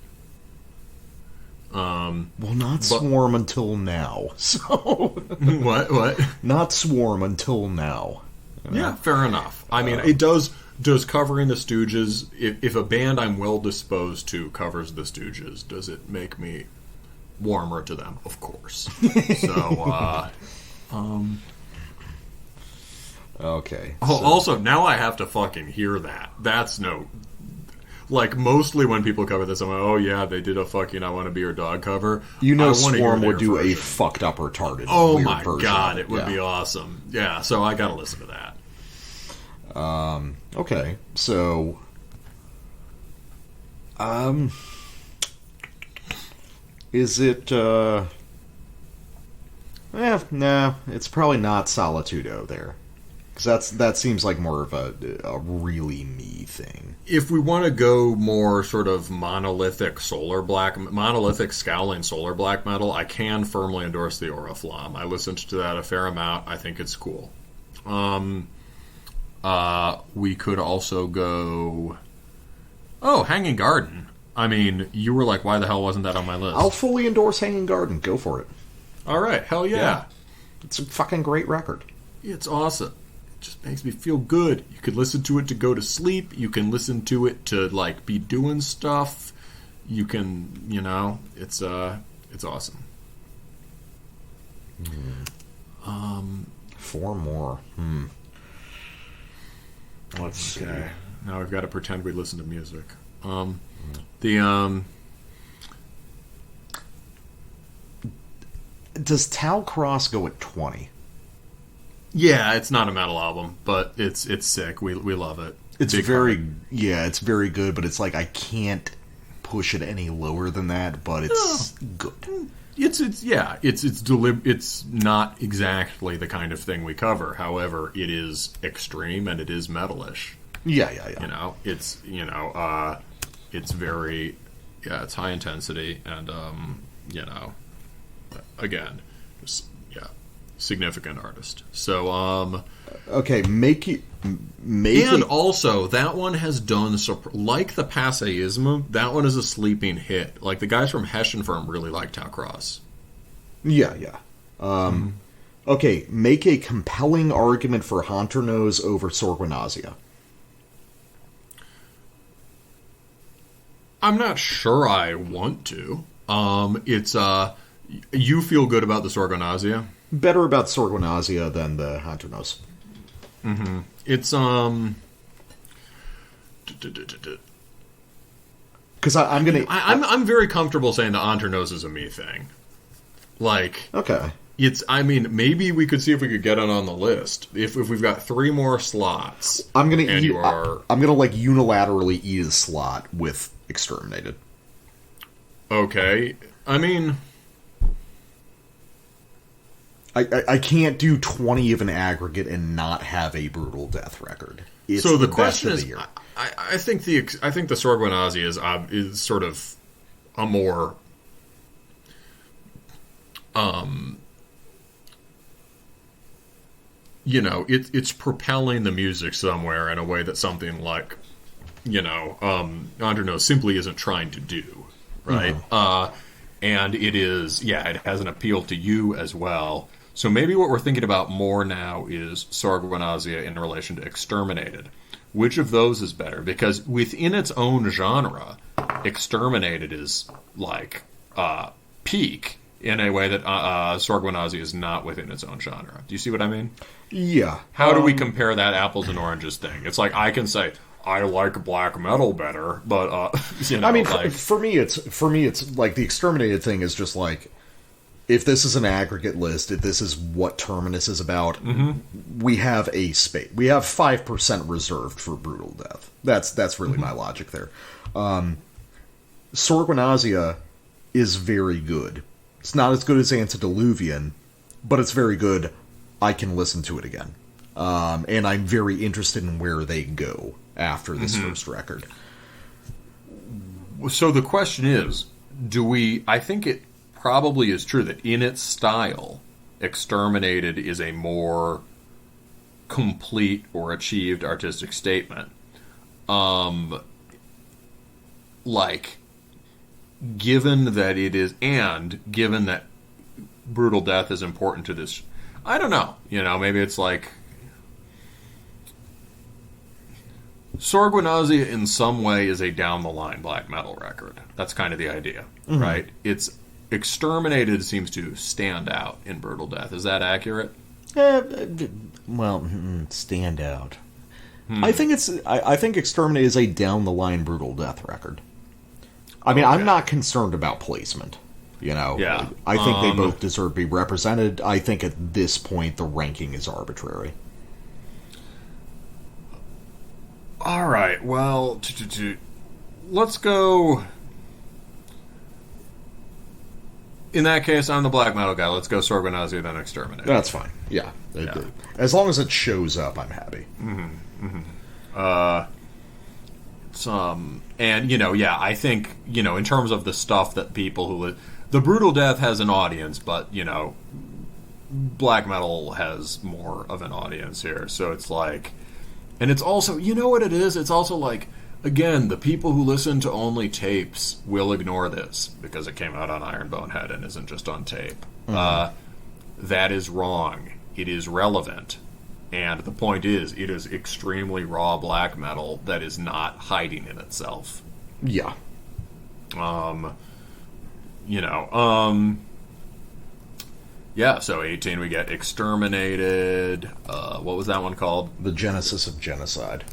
Not Swarm until now. So what? Not Swarm until now. Yeah, fair enough. I mean, it does covering the Stooges. If a band I'm well disposed to covers the Stooges, does it make me warmer to them? Of course. So, okay. Also, now I have to fucking hear that. That's no. Mostly when people cover this, I'm like, oh yeah, they did a fucking "I Want to Be Your Dog" cover. Swarm would do a fucked up, retarded. Oh my version. God, it would be awesome. Yeah, so I gotta listen to that. Okay, so, Is it, no, it's probably not Solitudo there. Because that seems like more of a really me thing. If we want to go more sort of monolithic scowling solar black metal, I can firmly endorse the Oriflamme. I listened to that a fair amount. I think it's cool. We could also go... Oh, Hanging Garden. I mean, you were like, why the hell wasn't that on my list? I'll fully endorse Hanging Garden. Go for it. All right, hell yeah. It's a fucking great record. It's awesome. It just makes me feel good. You could listen to it to go to sleep. You can listen to it to, like, be doing stuff. You can, it's awesome. Four more. Let's see. Now we've got to pretend we listen to music. Does Tau Cross go at 20? Yeah, it's not a metal album, but it's sick. We love it. It's it's very good, but it's like I can't push it any lower than that, but it's good. It's not exactly the kind of thing we cover. However, it is extreme and it is metalish. Yeah. It's very it's high intensity and again, just significant artist. So okay, also that one has done like the Passeism. That one is a sleeping hit. Like the guys from Hessianfirm really like Tau Cross. Yeah. Okay, make a compelling argument for Haunter-Nose over Sorguinazia. I'm not sure I want to. It's you feel good about the Sorguinazia? Better about Sorguinazia than the Haunter-Nose. Mm-hmm. It's because I'm very comfortable saying the Haunter-Nose is a me thing. Like, okay, maybe we could see if we could get it on the list. If we've got 3 more slots, I'm gonna like unilaterally eat a slot with Exterminated. Okay, I mean, I can't do 20 of an aggregate and not have a brutal death record. So the question is, I think the Sorguinazia is sort of a more it's propelling the music somewhere in a way that something like Haunter-Nose simply isn't trying to do, right? Mm-hmm. And it has an appeal to you as well. So maybe what we're thinking about more now is Sorguinazia in relation to Exterminated. Which of those is better? Because within its own genre, Exterminated is like peak in a way that Sorguinazia is not within its own genre. Do you see what I mean? Yeah. How do we compare that apples and oranges thing? It's like I can say I like black metal better, but I mean, for me, it's like the Exterminated thing is just like, if this is an aggregate list, if this is what Terminus is about, we have a space. We have 5% reserved for brutal death. That's really my logic there. Sorguinazia is very good. It's not as good as Antediluvian, but it's very good. I can listen to it again. And I'm very interested in where they go after this first record. So the question is, I think it probably is true that in its style, Exterminated is a more complete or achieved artistic statement. Given that it is, and given that brutal death is important to this, I don't know. Maybe it's like Sorguinazia in some way is a down-the-line black metal record. That's kind of the idea, right? It's Exterminated seems to stand out in brutal death. Is that accurate? Stand out. I think Exterminated is a down-the-line brutal death record. I mean, I'm not concerned about placement. Yeah. I think they both deserve to be represented. I think at this point the ranking is arbitrary. All right. Well, let's go. In that case, I'm the black metal guy. Let's go Sorganazi, then Exterminate. That's fine. Yeah. As long as it shows up, I'm happy. And, I think, in terms of the stuff that people who... The Brutal Death has an audience, but, black metal has more of an audience here. So it's like... And it's also... You know what it is? It's also like... Again, the people who listen to only tapes will ignore this because it came out on Iron Bonehead and isn't just on tape. That is wrong. It is relevant. And the point is, it is extremely raw black metal that is not hiding in itself. Yeah. Yeah, so 18 we get Exterminated. What was that one called? The Genesis of Genocide.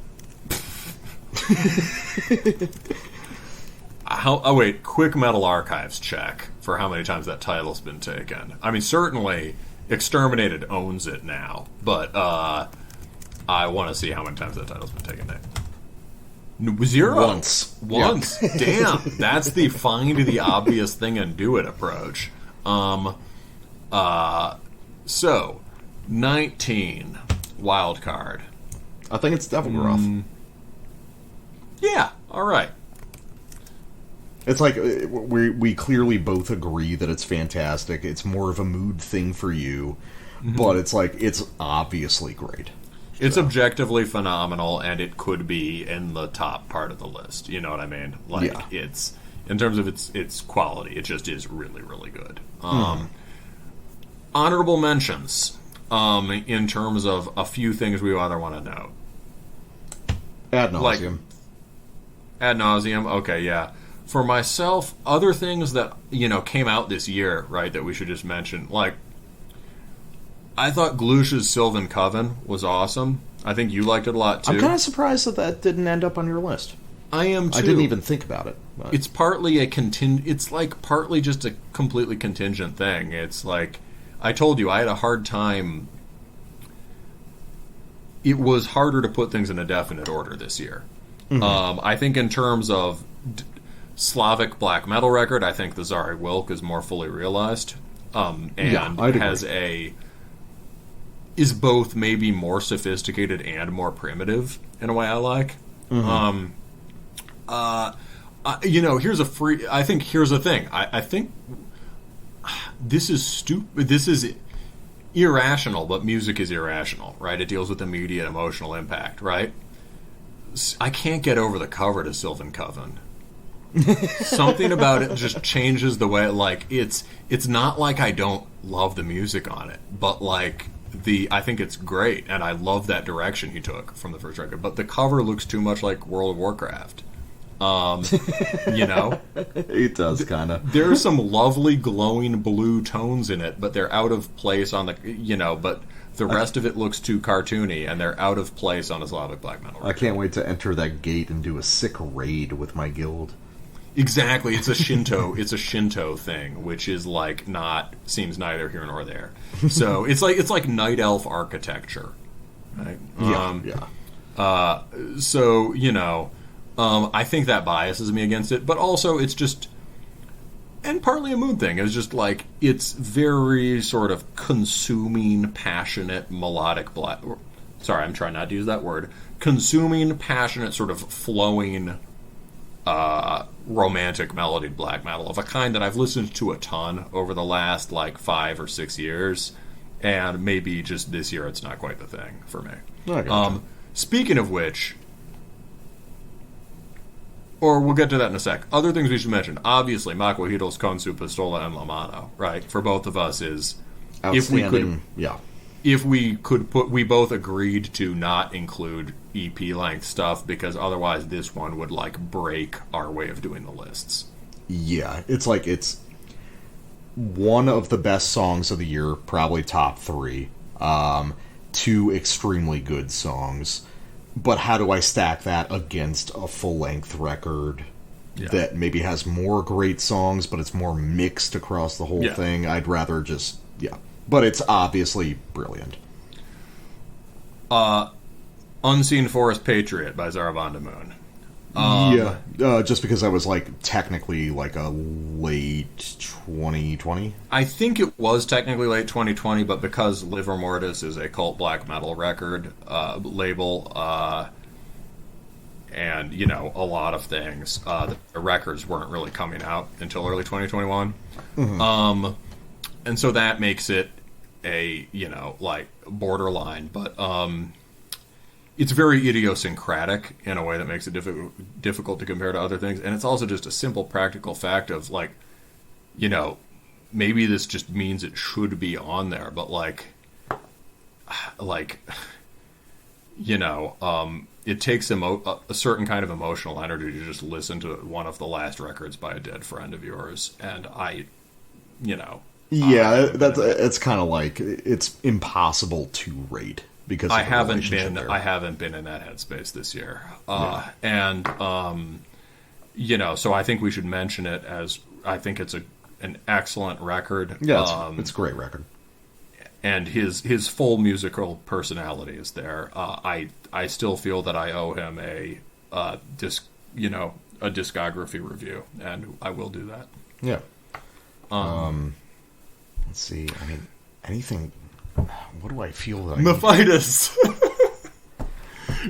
Wait, quick Metal Archives check for how many times that title's been taken. I mean, certainly Exterminated owns it now, but I want to see how many times that title's been taken now. 0. Once. Yeah. Damn, that's the find the obvious thing and do it approach. So 19 wild card. I think it's Devil Gruff. Yeah, all right. It's like we clearly both agree that it's fantastic. It's more of a mood thing for you, but it's like it's obviously great. It's objectively phenomenal, and it could be in the top part of the list. You know what I mean? Like it's in terms of its quality, it just is really, really good. Honorable mentions in terms of a few things we either want to note. Ad nauseum. Ad nauseum. Okay, yeah. For myself, other things that came out this year, right? That we should just mention. Like, I thought Glush's Sylvan Coven was awesome. I think you liked it a lot too. I'm kind of surprised that didn't end up on your list. I am too. I didn't even think about it. But. It's partly It's like partly just a completely contingent thing. It's like I told you, I had a hard time. It was harder to put things in a definite order this year. I think in terms of Slavic black metal record, I think the Zari Wilk is more fully realized, and is both maybe more sophisticated and more primitive in a way I like. Here's the thing. I think this is stupid. This is irrational, but music is irrational, right? It deals with immediate emotional impact, right? I can't get over the cover to Sylvan Coven. Something about it just changes the way, like, it's not like I don't love the music on it, but like I think it's great, and I love that direction he took from the first record. But the cover looks too much like World of Warcraft. It does kind of. There's some lovely glowing blue tones in it, but they're out of place on the but the rest of it looks too cartoony, and they're out of place on a Slavic black metal record. I can't wait to enter that gate and do a sick raid with my guild. Exactly, it's a Shinto thing, which is like seems neither here nor there. So it's like night elf architecture, right? I think that biases me against it, but also it's just, and partly a mood thing. It's just like it's very sort of consuming, passionate, melodic black. Sorry, I'm trying not to use that word. Consuming, passionate, sort of flowing, romantic melodied black metal of a kind that I've listened to a ton over the last 5 or 6 years, and maybe just this year it's not quite the thing for me. Speaking of which, or we'll get to that in a sec. Other things we should mention. Obviously, Makuhitos, Konsu, Pistola, and La Mano, right? For both of us is outstanding. If we both agreed to not include EP length stuff because otherwise this one would break our way of doing the lists. Yeah, it's one of the best songs of the year, probably top 3. 2 extremely good songs. But how do I stack that against a full-length record that maybe has more great songs, but it's more mixed across the whole thing? I'd rather just... But it's obviously brilliant. Unseen Forest Patriot by Zaravanda Moon. Just because I was like technically like a late 2020. I think it was technically late 2020, but because Livor Mortis is a cult black metal record label, and a lot of things, the records weren't really coming out until early 2021, and so that makes it a like borderline, but it's very idiosyncratic in a way that makes it difficult to compare to other things. And it's also just a simple practical fact of, like, maybe this just means it should be on there, but it takes a certain kind of emotional energy to just listen to one of the last records by a dead friend of yours. And it's kind of like it's impossible to rate. Because I haven't been in that headspace this year, and so I think we should mention it, as I think it's an excellent record. Yeah, it's a great record, and his full musical personality is there. I still feel that I owe him a discography review, and I will do that. Yeah. Let's see. I mean, anything. What do I feel like? Mephitis.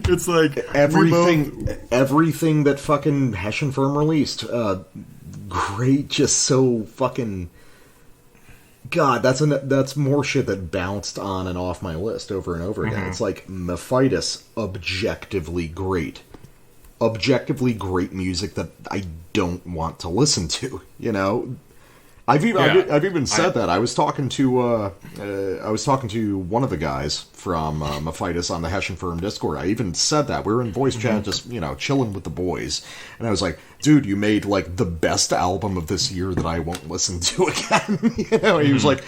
It's like everything that fucking Hessian Firm released. Great, just so fucking. God, that's more shit that bounced on and off my list over and over again. It's like Mephitis, objectively great music that I don't want to listen to. I've even said that. I was talking to one of the guys from Mephitis on the Hessian Firm Discord. I even said that. We were in voice chat, just chilling with the boys, and I was like, "Dude, you made like the best album of this year that I won't listen to again." He was like,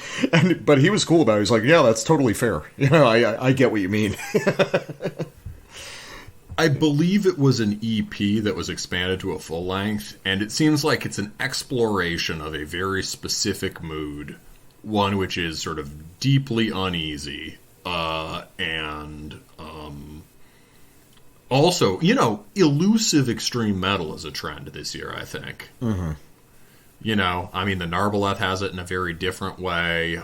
but he was cool about it. He was like, "Yeah, that's totally fair. I get what you mean." I believe it was an EP that was expanded to a full length, and it seems like it's an exploration of a very specific mood, one which is sort of deeply uneasy, and also, elusive extreme metal is a trend this year, I think. I mean, the Narboleth has it in a very different way.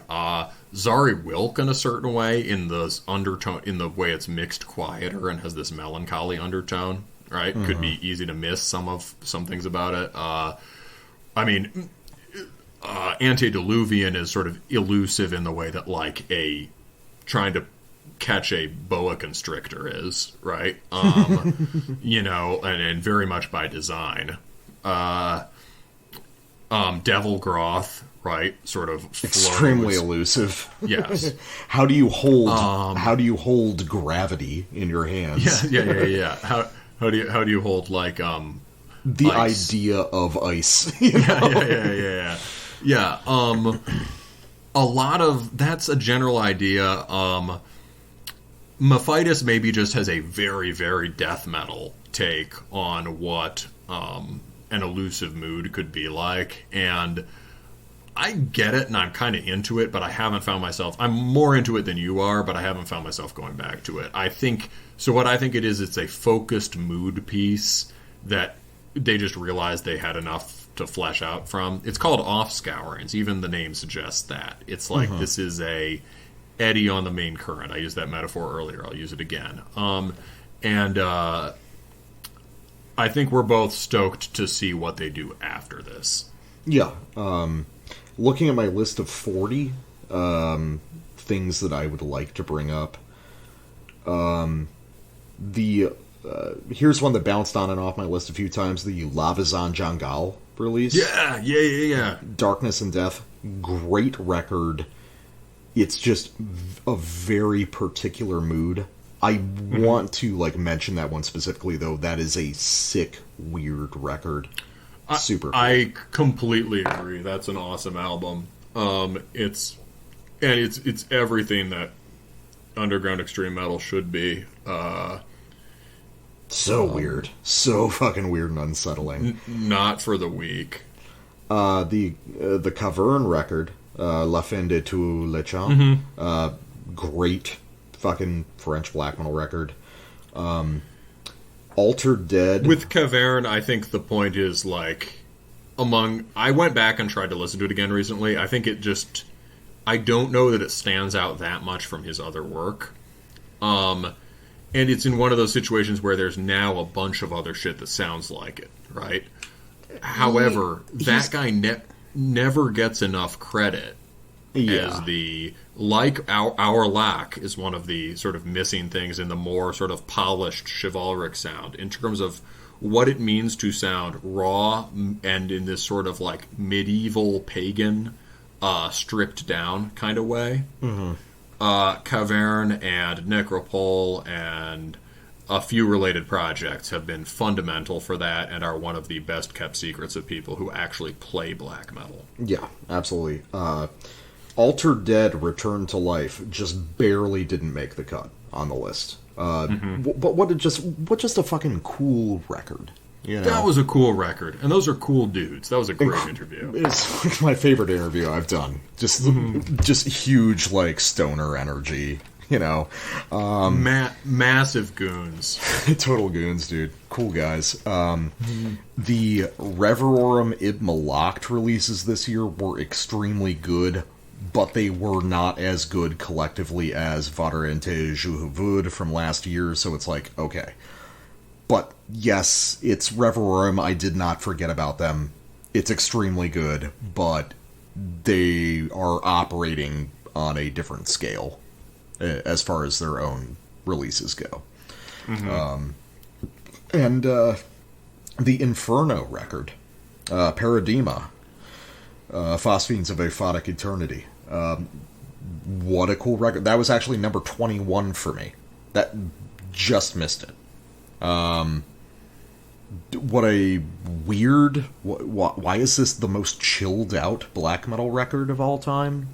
Zari Wilk in a certain way, in the undertone, in the way it's mixed quieter and has this melancholy undertone, right? Could be easy to miss some things about it. I mean, Antediluvian is sort of elusive in the way that, like, trying to catch a boa constrictor is, right? And very much by design. Devil Groth, right? Sort of extremely elusive. Yes. How do you hold gravity in your hands? Yeah. How do you hold like the ice? Idea of ice? Yeah. A lot of that's a general idea. Mephitis maybe just has a very, very death metal take on what an elusive mood could be like, and I get it, and I'm kind of into it, but I haven't found myself. I'm more into it than you are, but I haven't found myself going back to it. I think so. What I think it is, it's a focused mood piece that they just realized they had enough to flesh out from. It's called Off Scourings. Even the name suggests that. It's like this is a eddy on the main current. I used that metaphor earlier. I'll use it again. I think we're both stoked to see what they do after this. Yeah. Looking at my list of 40 things that I would like to bring up, here's one that bounced on and off my list a few times, the Lavazan Jangal release. Yeah. Darkness and Death. Great record. It's just a very particular mood. I want to mention that one specifically, though. That is a sick, weird record. Super cool. I completely agree. That's an awesome album. It's everything that underground extreme metal should be. So weird, so fucking weird and unsettling. Not for the weak. The Cavern record, La Fin de Tout le Champ, great. Fucking French black metal record. Altered Dead. With Cavern, I think the point is, like, I went back and tried to listen to it again recently. I think it just... I don't know that it stands out that much from his other work. And it's in one of those situations where there's now a bunch of other shit that sounds like it, right? However, that guy never gets enough credit as the... Like Our Lack is one of the sort of missing things in the more sort of polished chivalric sound in terms of what it means to sound raw and in this sort of like medieval pagan stripped down kind of way. Cavern and Necropole and a few related projects have been fundamental for that and are one of the best kept secrets of people who actually play black metal. Yeah, absolutely. Altered Dead Return to Life just barely didn't make the cut on the list. But what just a fucking cool record. You know? That was a cool record, and those are cool dudes. That was a great interview. It's my favorite interview I've done. Just huge, like, stoner energy, you know. Massive goons. Total goons, dude. Cool guys. The Reverorum Ib Malakt releases this year were extremely good, but they were not as good collectively as Vadarente Juhuvud from last year, so it's like, okay. But, yes, it's Reverorum. I did not forget about them. It's extremely good, but they are operating on a different scale as far as their own releases go. And the Inferno record, Paradigma, Phosphenes of Aphotic Eternity. What a cool record. That was actually number 21 for me. That just missed it. What a weird... Why is this the most chilled out black metal record of all time?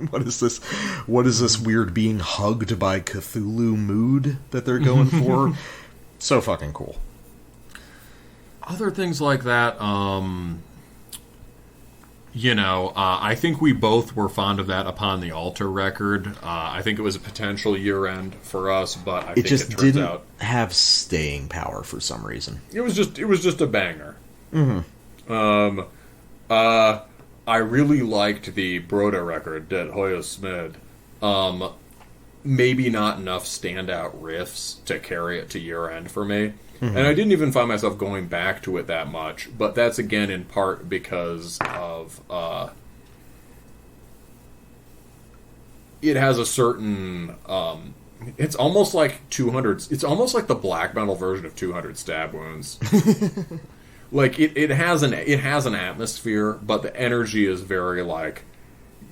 What is this? What is this weird being hugged by Cthulhu mood that they're going for? So fucking cool. Other things like that, I think we both were fond of that Upon the Altar record. I think it was a potential year-end for us, but I think it turns didn't out have staying power for some reason. It was just a banger. I really liked the Broda record, Det Hoya Smid. Maybe not enough standout riffs to carry it to year-end for me. And I didn't even find myself going back to it that much, but that's again in part because of it has a certain it's almost like 200. It's almost like the black metal version of 200 Stab Wounds. Like it has an atmosphere, but the energy is very like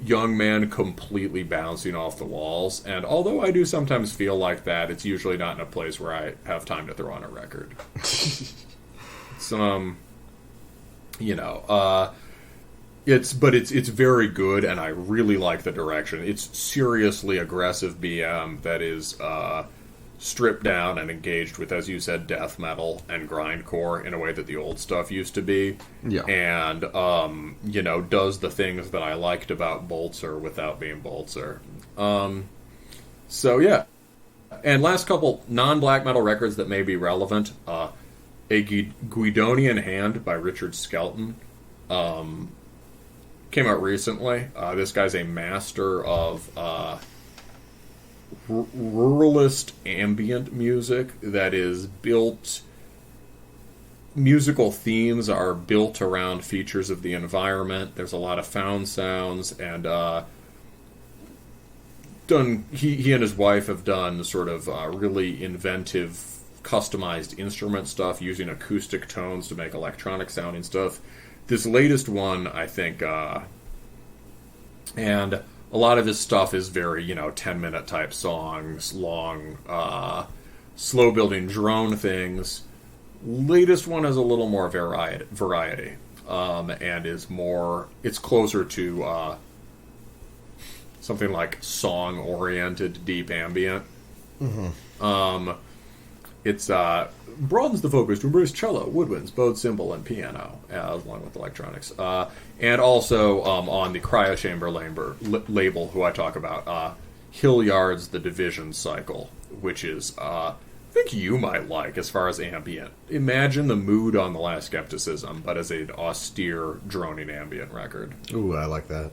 young man completely bouncing off the walls. And although I do sometimes feel like that, it's usually not in a place where I have time to throw on a record. It's very good, and I really like the direction. It's seriously aggressive BM that is stripped down and engaged with, as you said, death metal and grindcore in a way that the old stuff used to be. Yeah. And, does the things that I liked about Bolzer without being Bolzer. So, yeah. And last couple non-black metal records that may be relevant. A Guidonian Hand by Richard Skelton came out recently. This guy's a master of ruralist ambient music that is built... Musical themes are built around features of the environment. There's a lot of found sounds, and he and his wife have done sort of really inventive, customized instrument stuff using acoustic tones to make electronic sounding stuff. This latest one, I think, and a lot of his stuff is very, 10-minute type songs, long, slow-building drone things. Latest one has a little more variety, and is more... It's closer to something like song-oriented deep ambient. It's broadens the focus to embrace cello, woodwinds, bowed cymbal, and piano, along with electronics. And also on the Cryo Chamber label, who I talk about, Hilliard's The Division Cycle, which is think you might like as far as ambient. Imagine the mood on The Last Skepticism, but as an austere, droning ambient record. Ooh, I like that.